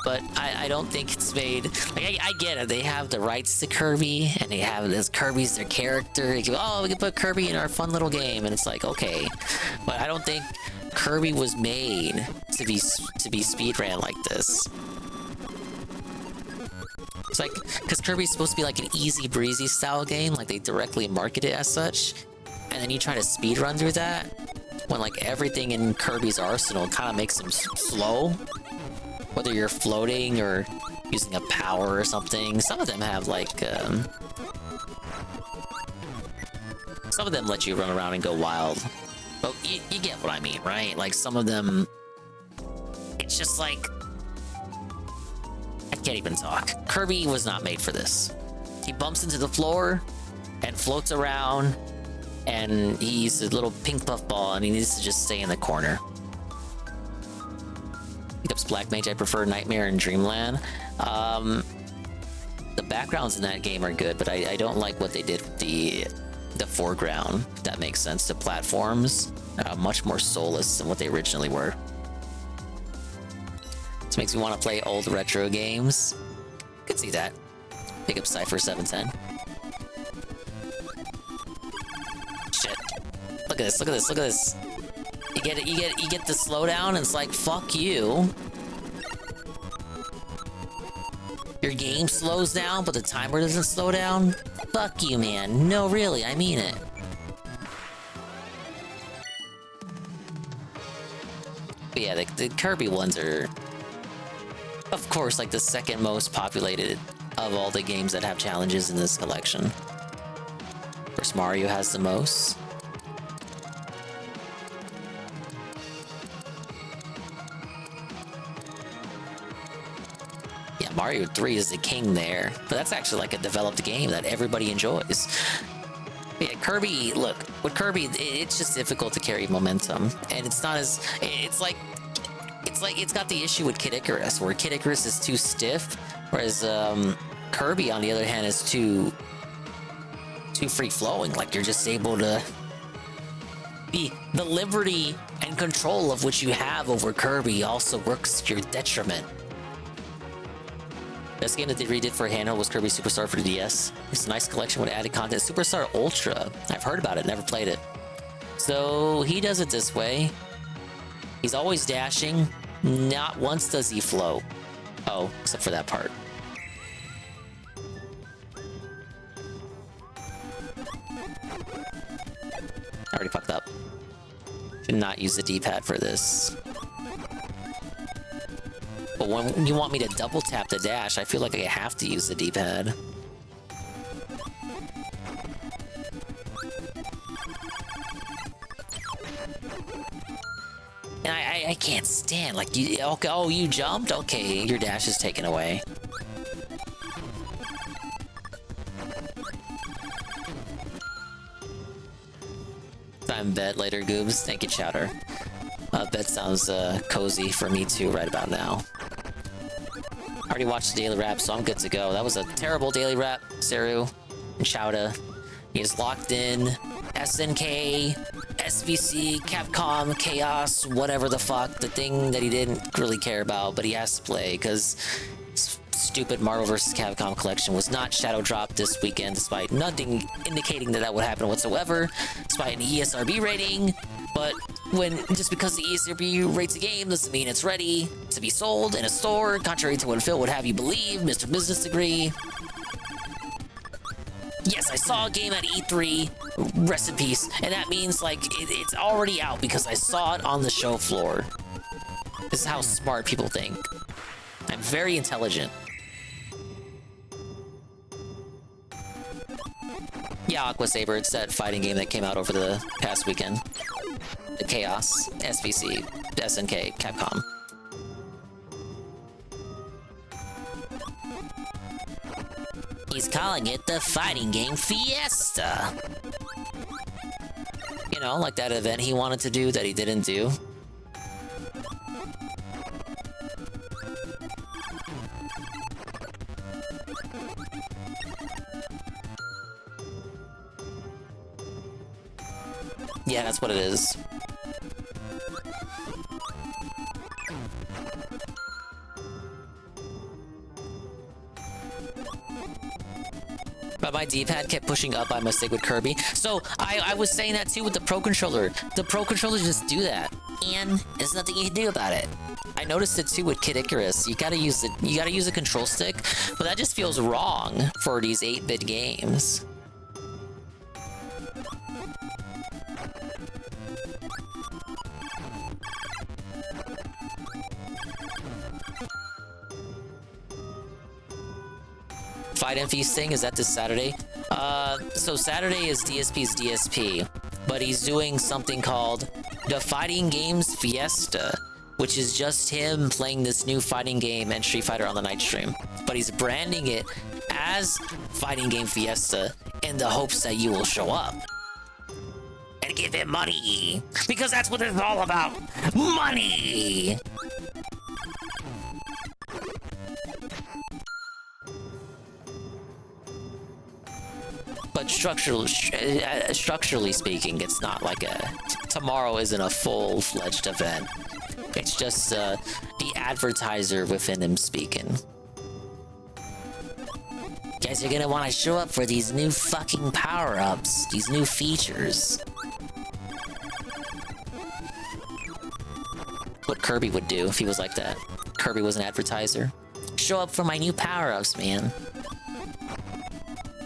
But I don't think it's made... Like, I get it. They have the rights to Kirby, and they have this Kirby's their character. They go, oh, we can put Kirby in our fun little game, and it's like, okay. But I don't think Kirby was made to be speedran like this. It's like, because Kirby's supposed to be like an easy breezy style game, like they directly market it as such, and then you try to speedrun through that, when like everything in Kirby's arsenal kind of makes them slow. Whether you're floating or using a power or something. Some of them have like, some of them let you run around and go wild. But you get what I mean, right? Like some of them, it's just like, I can't even talk. Kirby was not made for this. He bumps into the floor and floats around, and he's a little pink puffball, and he needs to just stay in the corner. Pickups Black Mage, I prefer Nightmare and Dreamland. The backgrounds in that game are good, but I don't like what they did with the foreground, if that makes sense. The platforms are much more soulless than what they originally were. This makes me want to play old retro games. Could see that. Pick up Cypher 710. Shit. Look at this, look at this, look at this. You get it, you get the slowdown, and it's like, fuck you. Your game slows down, but the timer doesn't slow down? Fuck you, man. No, really, I mean it. But yeah, the Kirby ones are, of course, like the second most populated of all the games that have challenges in this collection. Of course, Mario has the most. Yeah, Mario 3 is the king there, but that's actually like a developed game that everybody enjoys. But yeah, Kirby, look, with Kirby, it's just difficult to carry momentum, and it's not as, it's got the issue with Kid Icarus, where Kid Icarus is too stiff, whereas Kirby, on the other hand, is too free-flowing. Like, you're just able to be, the liberty and control of which you have over Kirby also works to your detriment. Best game that they redid for handheld was Kirby Superstar for the DS. It's a nice collection with added content. Superstar Ultra, I've heard about it, never played it. So he does it this way. He's always dashing. Not once does he float. Oh, except for that part. I already fucked up. Should not use the D-pad for this. But when you want me to double tap the dash, I feel like I have to use the D-pad. And I can't stand, like, you, okay, oh, you jumped? Okay, your dash is taken away. Time bet later, Goobs. Thank you, Chowder. Bet sounds cozy for me too right about now. I already watched the daily wrap, so I'm good to go. That was a terrible daily wrap, Seru and Chowda. He is locked in. SNK, SVC, Capcom, Chaos, whatever the fuck. The thing that he didn't really care about, but he has to play because stupid Marvel vs. Capcom collection was not shadow dropped this weekend, despite nothing indicating that that would happen whatsoever, despite an ESRB rating. But just because the ESRB rates a game doesn't mean it's ready to be sold in a store, contrary to what Phil would have you believe, Mr. Business Degree. Yes, I saw a game at E3, rest in peace, and that means, like, it's already out because I saw it on the show floor. This is how smart people think. I'm very intelligent. Yeah, Aqua Saber, it's that fighting game that came out over the past weekend. The Chaos, SVC, SNK, Capcom. He's calling it the fighting game Fiesta. You know, like that event he wanted to do that he didn't do. Yeah, that's what it is. But my D-pad kept pushing up by mistake with Kirby. So I was saying that too with the Pro Controller. The Pro Controller just do that. And there's nothing you can do about it. I noticed it too with Kid Icarus. You gotta use a control stick, but that just feels wrong for these 8-bit games. Fight and Feast thing, is that this Saturday? So Saturday is DSP's DSP, but he's doing something called the Fighting Games Fiesta, which is just him playing this new fighting game and Street Fighter on the night stream. But he's branding it as Fighting Game Fiesta in the hopes that you will show up and give him money, because that's what it's all about. Money! But structurally speaking, it's not like tomorrow isn't a full-fledged event. It's just the advertiser within him speaking. Guys are gonna want to show up for these new fucking power-ups, these new features. What Kirby would do if he was like that. Kirby was an advertiser. Show up for my new power-ups, man.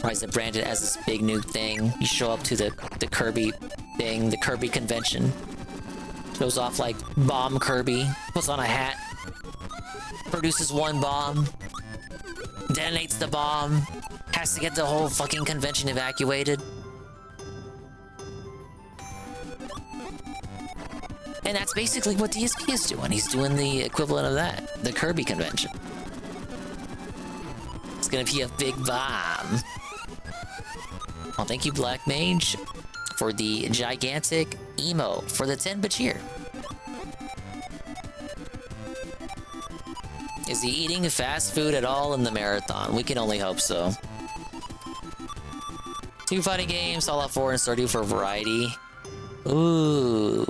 Or is it branded as this big new thing? You show up to the Kirby thing, the Kirby convention. Shows off like Bomb Kirby, puts on a hat, produces one bomb, detonates the bomb, has to get the whole fucking convention evacuated. And that's basically what DSP is doing. He's doing the equivalent of that, the Kirby convention. It's gonna be a big bomb. Well, thank you, Black Mage, for the gigantic emo for the 10-bit cheer. Is he eating fast food at all in the marathon? We can only hope so. 2 fighting games, all out 4 and Stardew for variety. Ooh.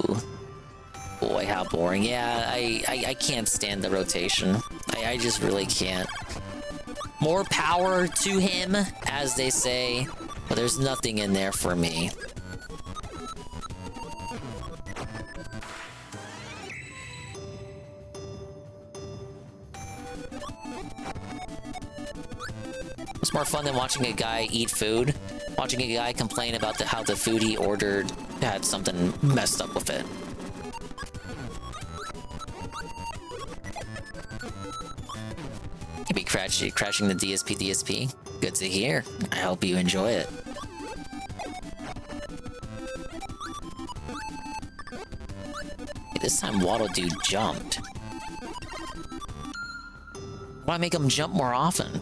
Boy, how boring. Yeah, I can't stand the rotation. I just really can't. More power to him, as they say. But there's nothing in there for me. It's more fun than watching a guy eat food. Watching a guy complain about how the food he ordered had something messed up with it. Maybe crashing the DSP. Good to hear. I hope you enjoy it. Hey, this time Waddle Dude jumped. Why make him jump more often?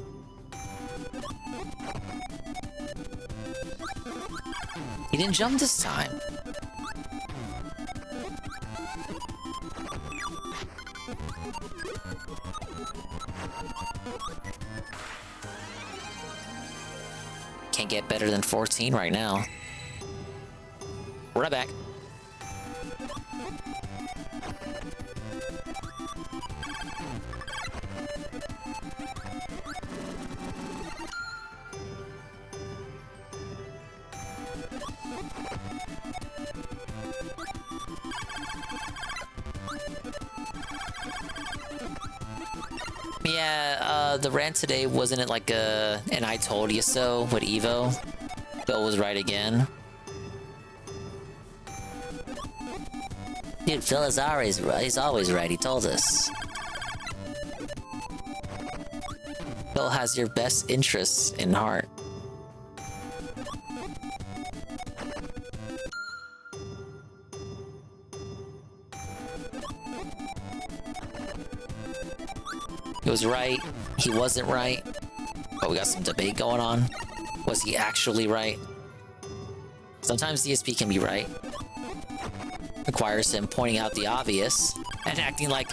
He didn't jump this time. Can't get better than 14 right now. Right back. Yeah, the rant today wasn't it like an I told you so with Evo? Bill was right again. Dude, Phil is always right. He's always right. He told us. Phil has your best interests in heart. He was right. He wasn't right. But we got some debate going on. Was he actually right? Sometimes DSP can be right. Requires him pointing out the obvious and acting like,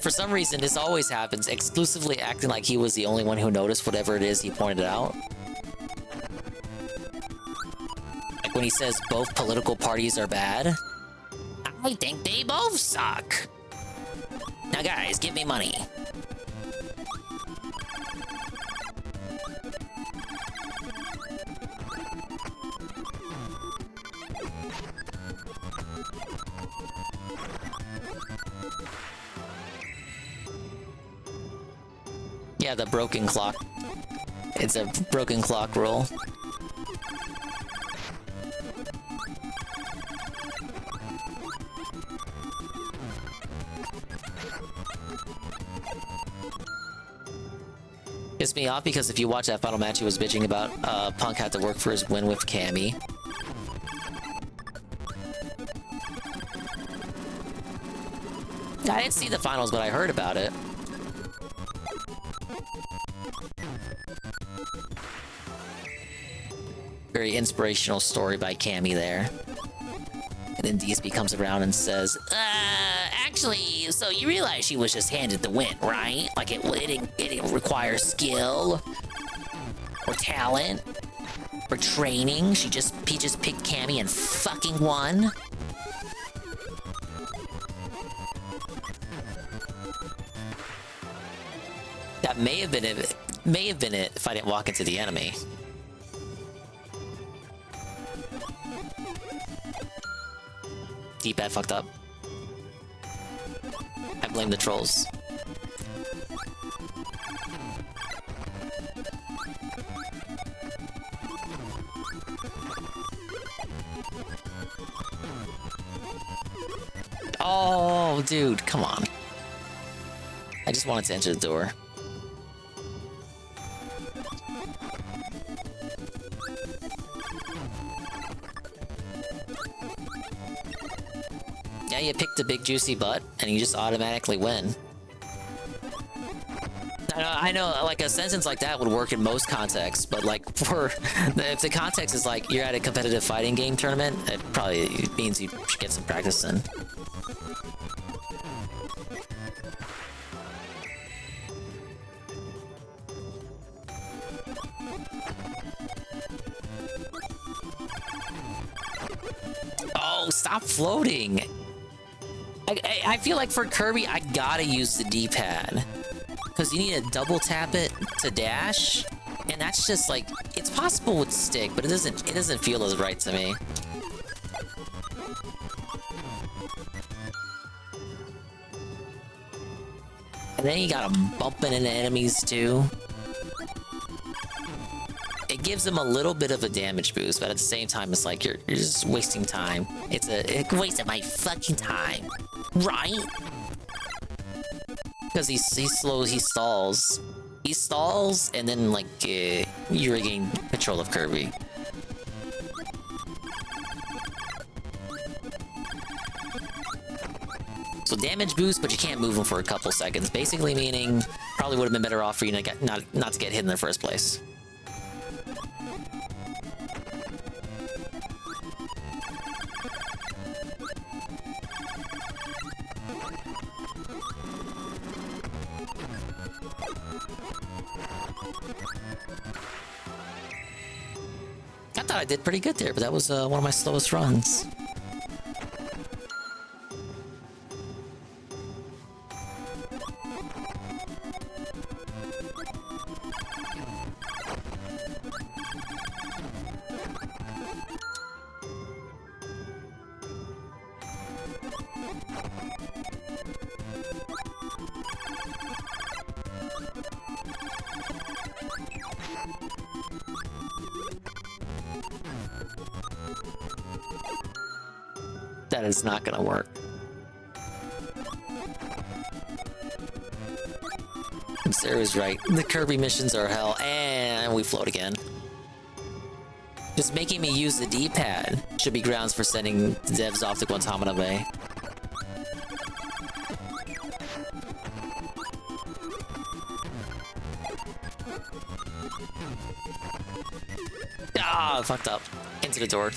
for some reason, this always happens, exclusively acting like he was the only one who noticed whatever it is he pointed out. Like when he says both political parties are bad. I think they both suck. Now guys, give me money. Yeah, the broken clock. It's a broken clock rule. Pissed me off because if you watch that final match, he was bitching about Punk had to work for his win with Cammy. I didn't see the finals, but I heard about it. Very inspirational story by Cammy there. And then DSP comes around and says, actually, so you realize she was just handed the win, right? Like it didn't require skill or talent or training. He just picked Cammy and fucking won. That may have been it. May have been it if I didn't walk into the enemy. D-pad fucked up. I blame the trolls. Oh, dude, come on. I just wanted to enter the door. Yeah, you picked a big juicy butt, and you just automatically win. I know, like, a sentence like that would work in most contexts, but, like, if the context is, like, you're at a competitive fighting game tournament, it probably means you should get some practice in. Oh, stop floating! I feel like for Kirby, I gotta use the D-pad. Because you need to double tap it to dash. And that's just like, it's possible with stick, but it doesn't feel as right to me. And then you gotta bumping into enemies too. It gives them a little bit of a damage boost, but at the same time, it's like you're just wasting time. It's a waste of my fucking time, right? Because he slows, he stalls. He stalls, and then like you regain control of Kirby. So damage boost, but you can't move him for a couple seconds. Basically meaning, probably would have been better off for you to get not to get hit in the first place. I thought I did pretty good there, but that was one of my slowest runs. That is not gonna work. Sarah's right. The Kirby missions are hell, and we float again. Just making me use the D-pad should be grounds for sending the devs off to Guantanamo Bay. Ah, fucked up. Into the door.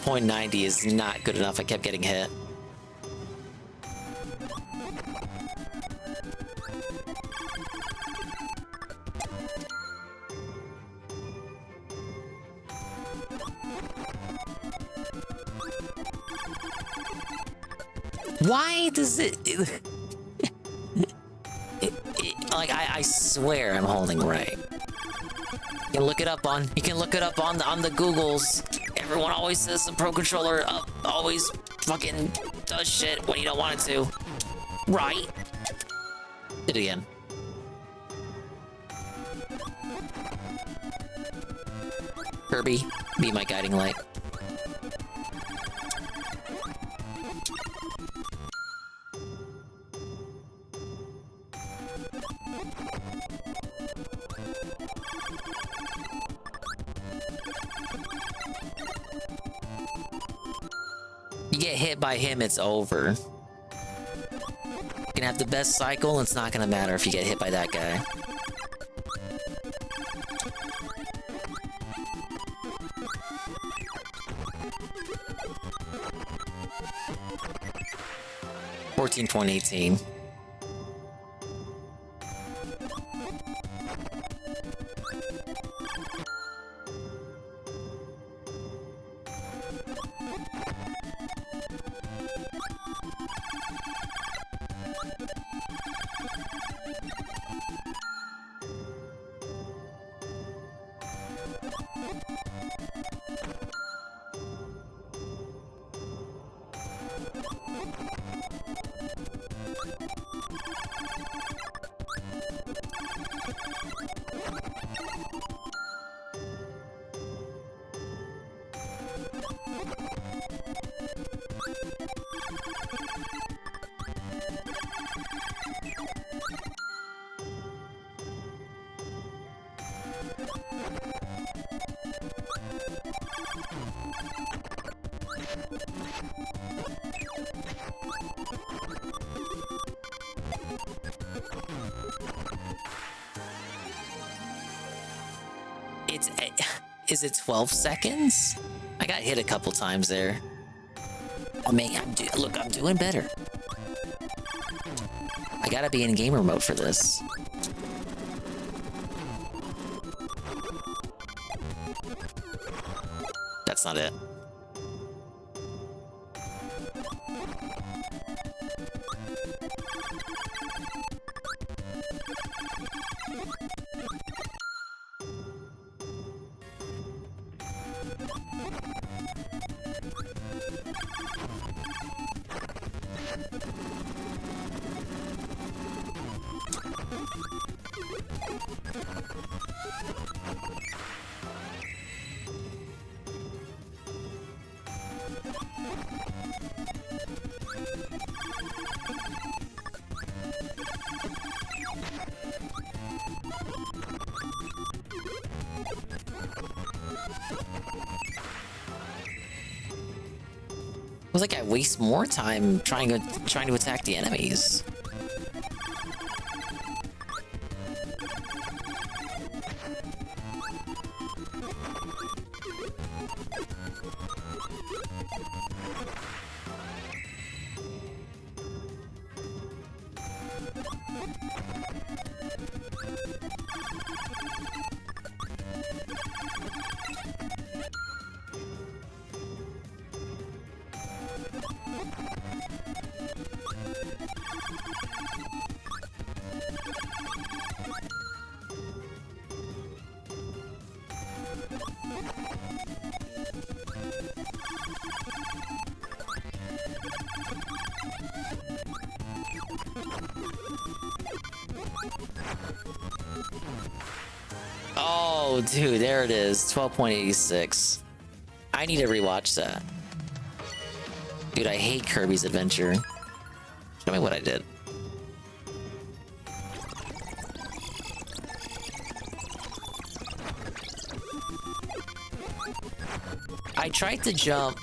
.90 is not good enough. I kept getting hit. Why does it... like, I swear I'm holding right. You can look it up on... You can look it up on the Googles. Everyone always says the Pro Controller always fucking does shit when you don't want it to. Right? Did it again. Kirby, be my guiding light. You get hit by him, it's over. You can have the best cycle, and it's not gonna matter if you get hit by that guy. .18. Is it 12 seconds? I got hit a couple times there. I mean, look, I'm doing better. I gotta be in gamer mode for this. That's not it. was like I waste more time trying to attack the enemies. Oh, dude, there it is. 12.86. I need to rewatch that. Dude, I hate Kirby's Adventure. Show me what I did. I tried to jump,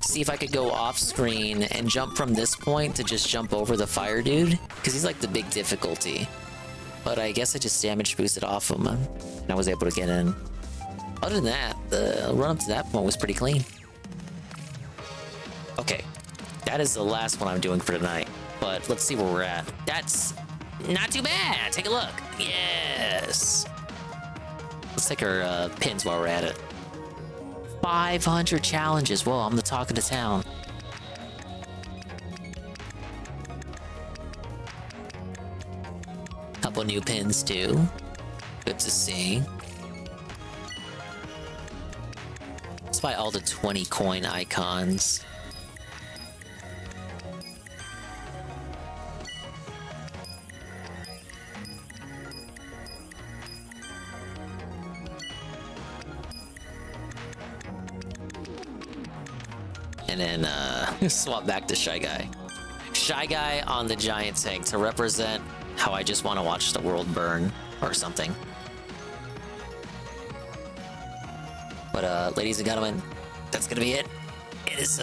see if I could go off screen and jump from this point to just jump over the fire dude, because he's like the big difficulty. But I guess I just damage boosted off him, and I was able to get in. Other than that, the run up to that point was pretty clean. Okay, that is the last one I'm doing for tonight. But let's see where we're at. That's not too bad. Take a look. Yes. Let's take our pins while we're at it. 500 challenges. Whoa, I'm the talk of the town. Couple new pins too. Good to see. Let's buy all the 20 coin icons. And then swap back to Shy Guy. Shy Guy on the giant tank to represent how I just want to watch the world burn or something. But ladies and gentlemen, that's gonna be it. It is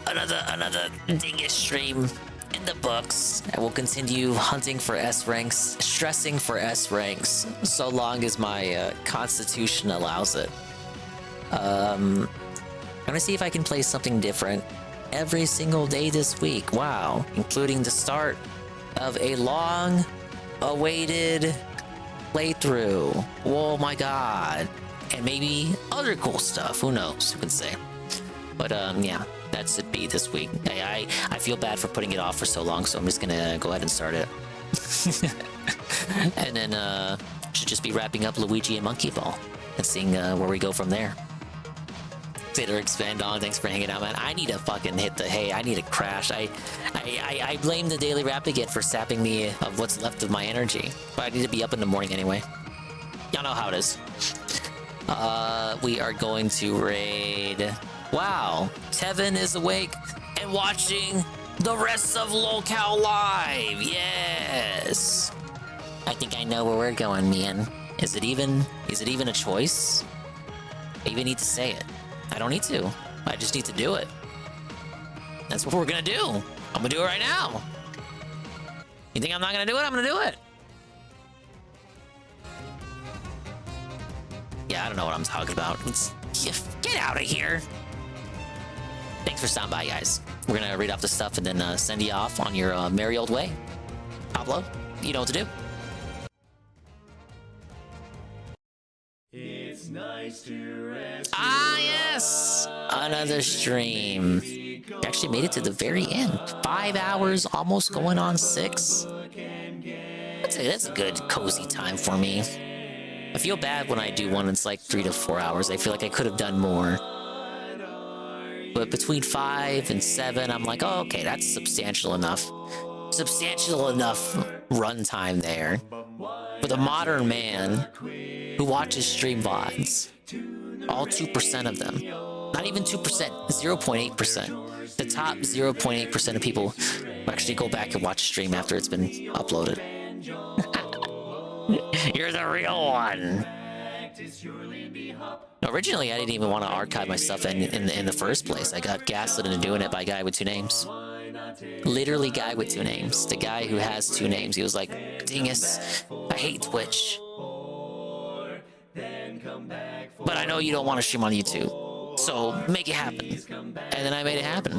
another dingus stream in the books. I will continue hunting for S ranks, stressing for S ranks, so long as my constitution allows it. I'm gonna see if I can play something different every single day this week. Wow, including the start of a long-awaited playthrough. Oh my god. And maybe other cool stuff. Who knows? Who can say? But yeah, that's it be this week. I feel bad for putting it off for so long, so I'm just gonna go ahead and start it. And then should just be wrapping up Luigi and Monkey Ball and seeing where we go from there. Later expand on. Thanks for hanging out, man. I need to fucking hit the hay. I need to crash. I blame the daily rap again for sapping me of what's left of my energy. But I need to be up in the morning anyway. Y'all know how it is. We are going to raid. Wow, Tevin is awake and watching the rest of Locale live. Yes. I think I know where we're going, man. Is it even a choice? I even need to say it. I don't need to. I just need to do it. That's what we're gonna do. I'm gonna do it right now. You think I'm not gonna do it? I'm gonna do it. Yeah, I don't know what I'm talking about. Let's get out of here. Thanks for stopping by, guys. We're gonna read off the stuff and then send you off on your merry old way. Pablo, you know what to do. It's nice to rest. Ah, yes! Another stream. Actually made it to the very end. 5 hours, almost going on 6. That's a good, cozy time for me. I feel bad when I do one that's like 3 to 4 hours. I feel like I could have done more. But between 5 and 7, I'm like, oh, okay, that's substantial enough. Substantial enough runtime there. For the modern man who watches stream VODs, all 2% of them, not even 2%, 0.8%. The top 0.8% of people who actually go back and watch a stream after it's been uploaded. You're the real one. No, originally, I didn't even want to archive my stuff in the first place. I got gaslit into doing it by a guy with 2 names. Literally guy with 2 names. The guy who has 2 names. He was like, Dingus, I hate Twitch. But I know you don't want to stream on YouTube. So make it happen. And then I made it happen.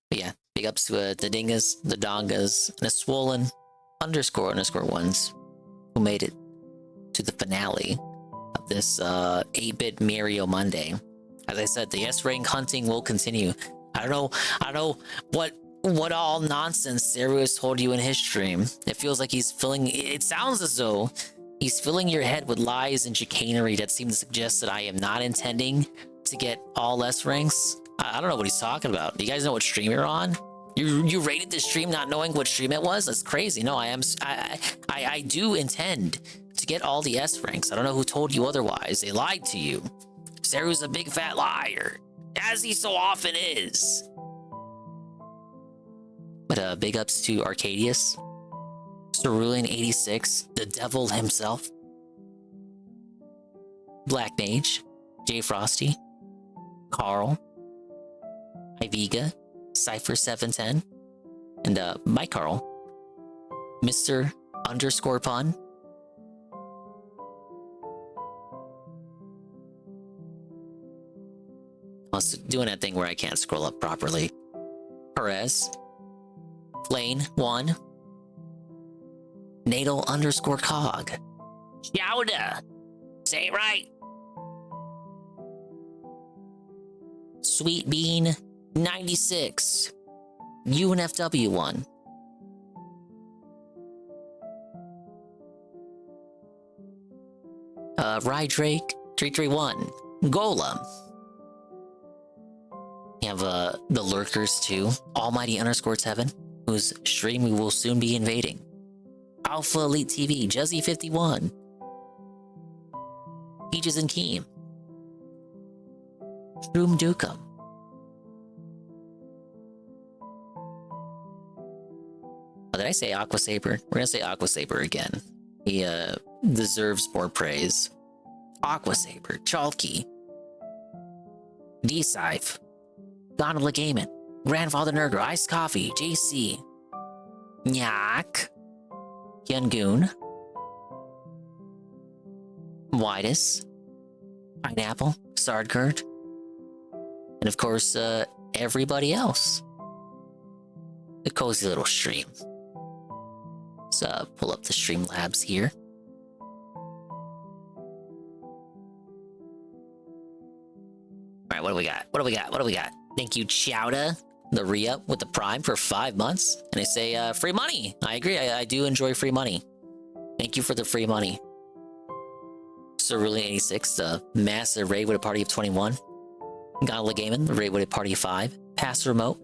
But yeah, big ups to the Dingas, the Dongas, and the Swollen __ones who made it to the finale of this 8-bit Mario Monday. As I said, the S-rank hunting will continue. I don't know what all nonsense Saru has told you in his stream. It feels like he's filling. It sounds as though he's filling your head with lies and chicanery that seem to suggest that I am not intending to get all S ranks. I don't know what he's talking about. Do you guys know what stream you're on? You rated the stream not knowing what stream it was? That's crazy. No, I do intend to get all the S ranks. I don't know who told you otherwise. They lied to you. Saru's a big fat liar, as he so often is. But big ups to Arcadius, Cerulean86, the devil himself, Black Mage, J Frosty, Carl, Iviga, Cypher710, and my Carl, Mr. _Pun. I was doing that thing where I can't scroll up properly. Perez, Lane1, Natal _Cog, Chowda, say it right, Sweet Bean 96, UNFW1, Rye Drake 331, Golem. We have the lurkers too, Almighty _7, whose stream we will soon be invading. Alpha Elite TV, Juzzy51, Peaches and Keem, Shroom Dukum, oh, did I say Aqua Saber? We're gonna say Aqua Saber again. He deserves more praise. Aqua Saber, Chalky, D-Scythe, Gondola Gaming, Grandfather Nerger, Iced Coffee, JC, Nyak, Yungoon, Whitus, Pineapple, Sardgurt, and of course, everybody else. The cozy little stream. Let's pull up the Streamlabs here. Alright, what do we got? What do we got? Thank you, Chowda, the re-up with the Prime for 5 months. And they say, free money. I agree, I do enjoy free money. Thank you for the free money. Cerulean86, the massive raid with a party of 21. Gondola Gaming, the raid with a party of 5. Pass Remote,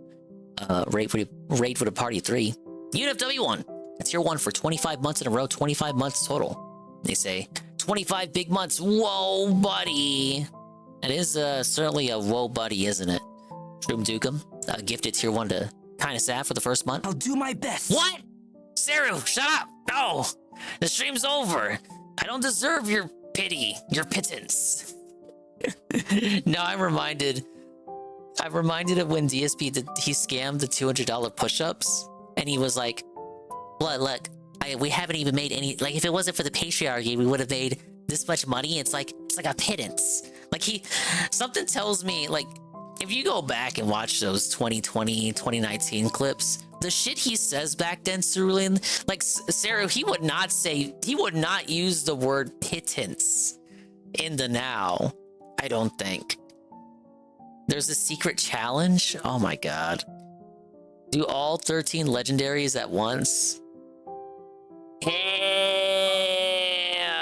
raid with a party of 3. UNFW1, that's your one for 25 months in a row, 25 months total. They say, 25 big months. Whoa, buddy. That is certainly a whoa, buddy, isn't it? Shroom Dukum, gifted tier 1 to Kinda Sad for the first month. I'll do my best. What? Saru, shut up. No, the stream's over. I don't deserve your pity, your pittance. No, I'm reminded of when DSP he scammed the $200 push-ups, and he was like, look, we haven't even made any, like, if it wasn't for the patriarchy, we would have made this much money. It's like a pittance. Like, something tells me, like, if you go back and watch those 2020, 2019 clips, the shit he says back then, Cerulean, like, Saru, he would not use the word pittance in the now, I don't think. There's a secret challenge? Oh my god. Do all 13 legendaries at once?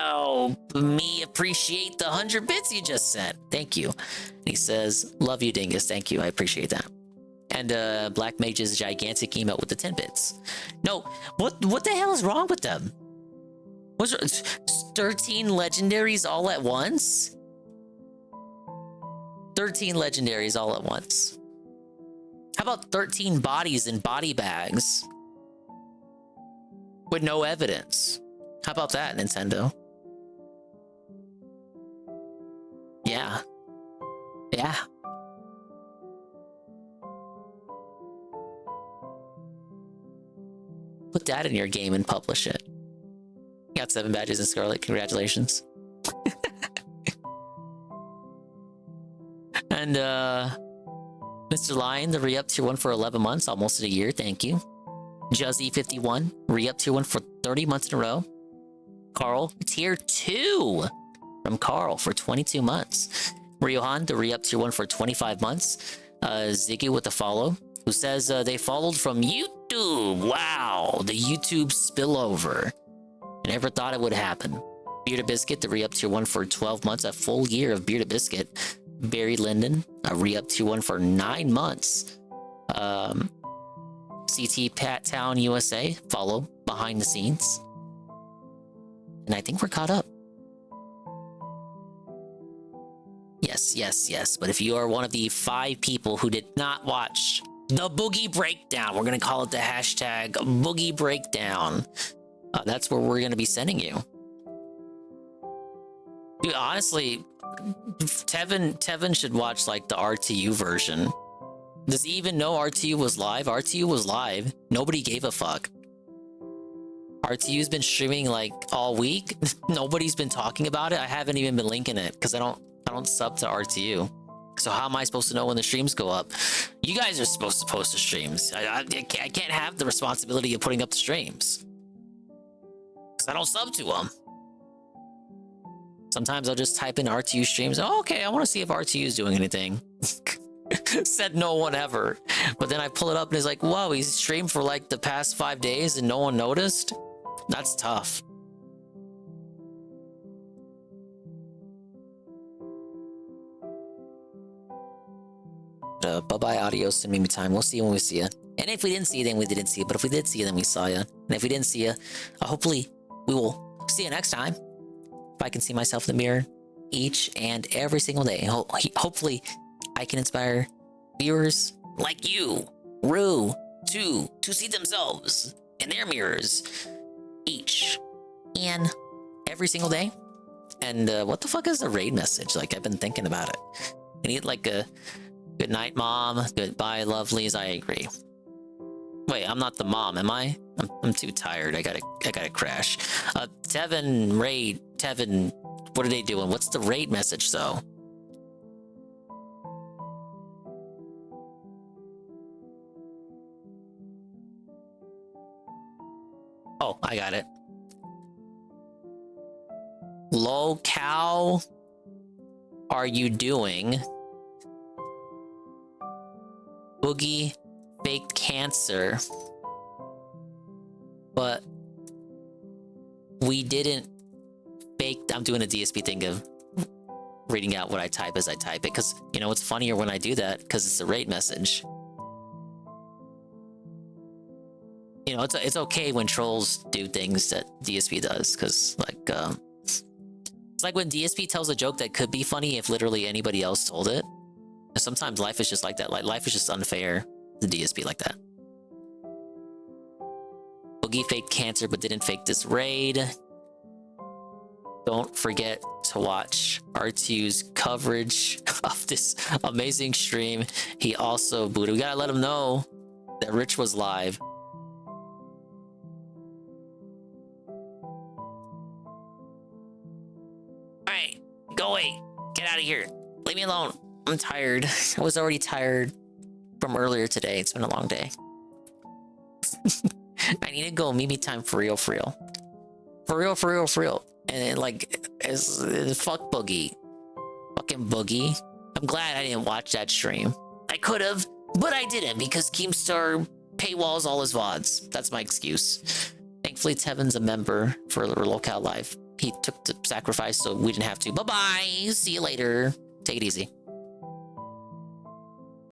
Help me appreciate the 100 bits you just sent. Thank you. And he says, love you, Dingus. Thank you. I appreciate that. And Black Mage's gigantic emote with the 10 bits. No, what the hell is wrong with them? Was 13 legendaries all at once? 13 legendaries all at once. How about 13 bodies in body bags? With no evidence. How about that, Nintendo? Yeah. Put that in your game and publish it. You got 7 badges in Scarlet. Congratulations. And Mr. Lion, the re-up tier 1 for 11 months, almost a year. Thank you. Juzzy51, re-up tier 1 for 30 months in a row. Carl, tier 2 from Carl for 22 months. Ryohan, the re-up tier 1 for 25 months. Ziggy with the follow, who says they followed from YouTube. Wow, the YouTube spillover. I never thought it would happen. Bearded Biscuit, the re-up tier 1 for 12 months, a full year of Bearded Biscuit. Barry Linden, a re-up tier 1 for 9 months. CT Pat Town USA, follow behind the scenes. And I think we're caught up. Yes, yes, yes. But if you are one of the 5 people who did not watch the Boogie Breakdown, we're going to call it the hashtag Boogie Breakdown. That's where we're going to be sending you. Dude, honestly, Tevin should watch like the RTU version. Does he even know RTU was live? RTU was live. Nobody gave a fuck. RTU's been streaming like all week. Nobody's been talking about it. I haven't even been linking it because I don't sub to RTU. So how am I supposed to know when the streams go up? You guys are supposed to post the streams. I can't have the responsibility of putting up the streams because I don't sub to them. Sometimes I'll just type in RTU streams. Oh, okay, I want to see if RTU is doing anything. Said no one ever. But then I pull it up and it's like, whoa, he's streamed for like the past 5 days and no one noticed? That's tough. Bye-bye, adios, and maybe time. We'll see you when we see you. And if we didn't see you, then we didn't see you. But if we did see you, then we saw you. And if we didn't see you, hopefully we will see you next time. If I can see myself in the mirror each and every single day. Hopefully I can inspire viewers like you, Rue, to see themselves in their mirrors each and every single day. And what the fuck is the raid message? Like, I've been thinking about it. I need like a good night, mom. Goodbye, lovelies. I agree. Wait, I'm not the mom, am I? I'm too tired. I gotta crash. Tevin, raid, Tevin, what are they doing? What's the raid message though? Oh, I got it. Low cow, are you doing? Boogie faked cancer, but we didn't fake. I'm doing a DSP thing of reading out what I type as I type it, because you know it's funnier when I do that because it's a raid message. You know, it's okay when trolls do things that DSP does, because like it's like when DSP tells a joke that could be funny if literally anybody else told it. Sometimes life is just like that. Like life is just unfair to DSP like that. Boogie faked cancer but didn't fake this raid. Don't forget to watch R2's coverage of this amazing stream. He also booted. We gotta let him know that Rich was live. Alright, go away. Get out of here. Leave me alone. I'm tired. I was already tired from earlier today. It's been a long day. I need to go. Meet me time for real, for real. For real, for real, for real. And like, it's fuck Boogie. Fucking Boogie. I'm glad I didn't watch that stream. I could have, but I didn't because Keemstar paywalls all his VODs. That's my excuse. Thankfully, Tevin's a member for Locale Live. He took the sacrifice so we didn't have to. Bye-bye. See you later. Take it easy.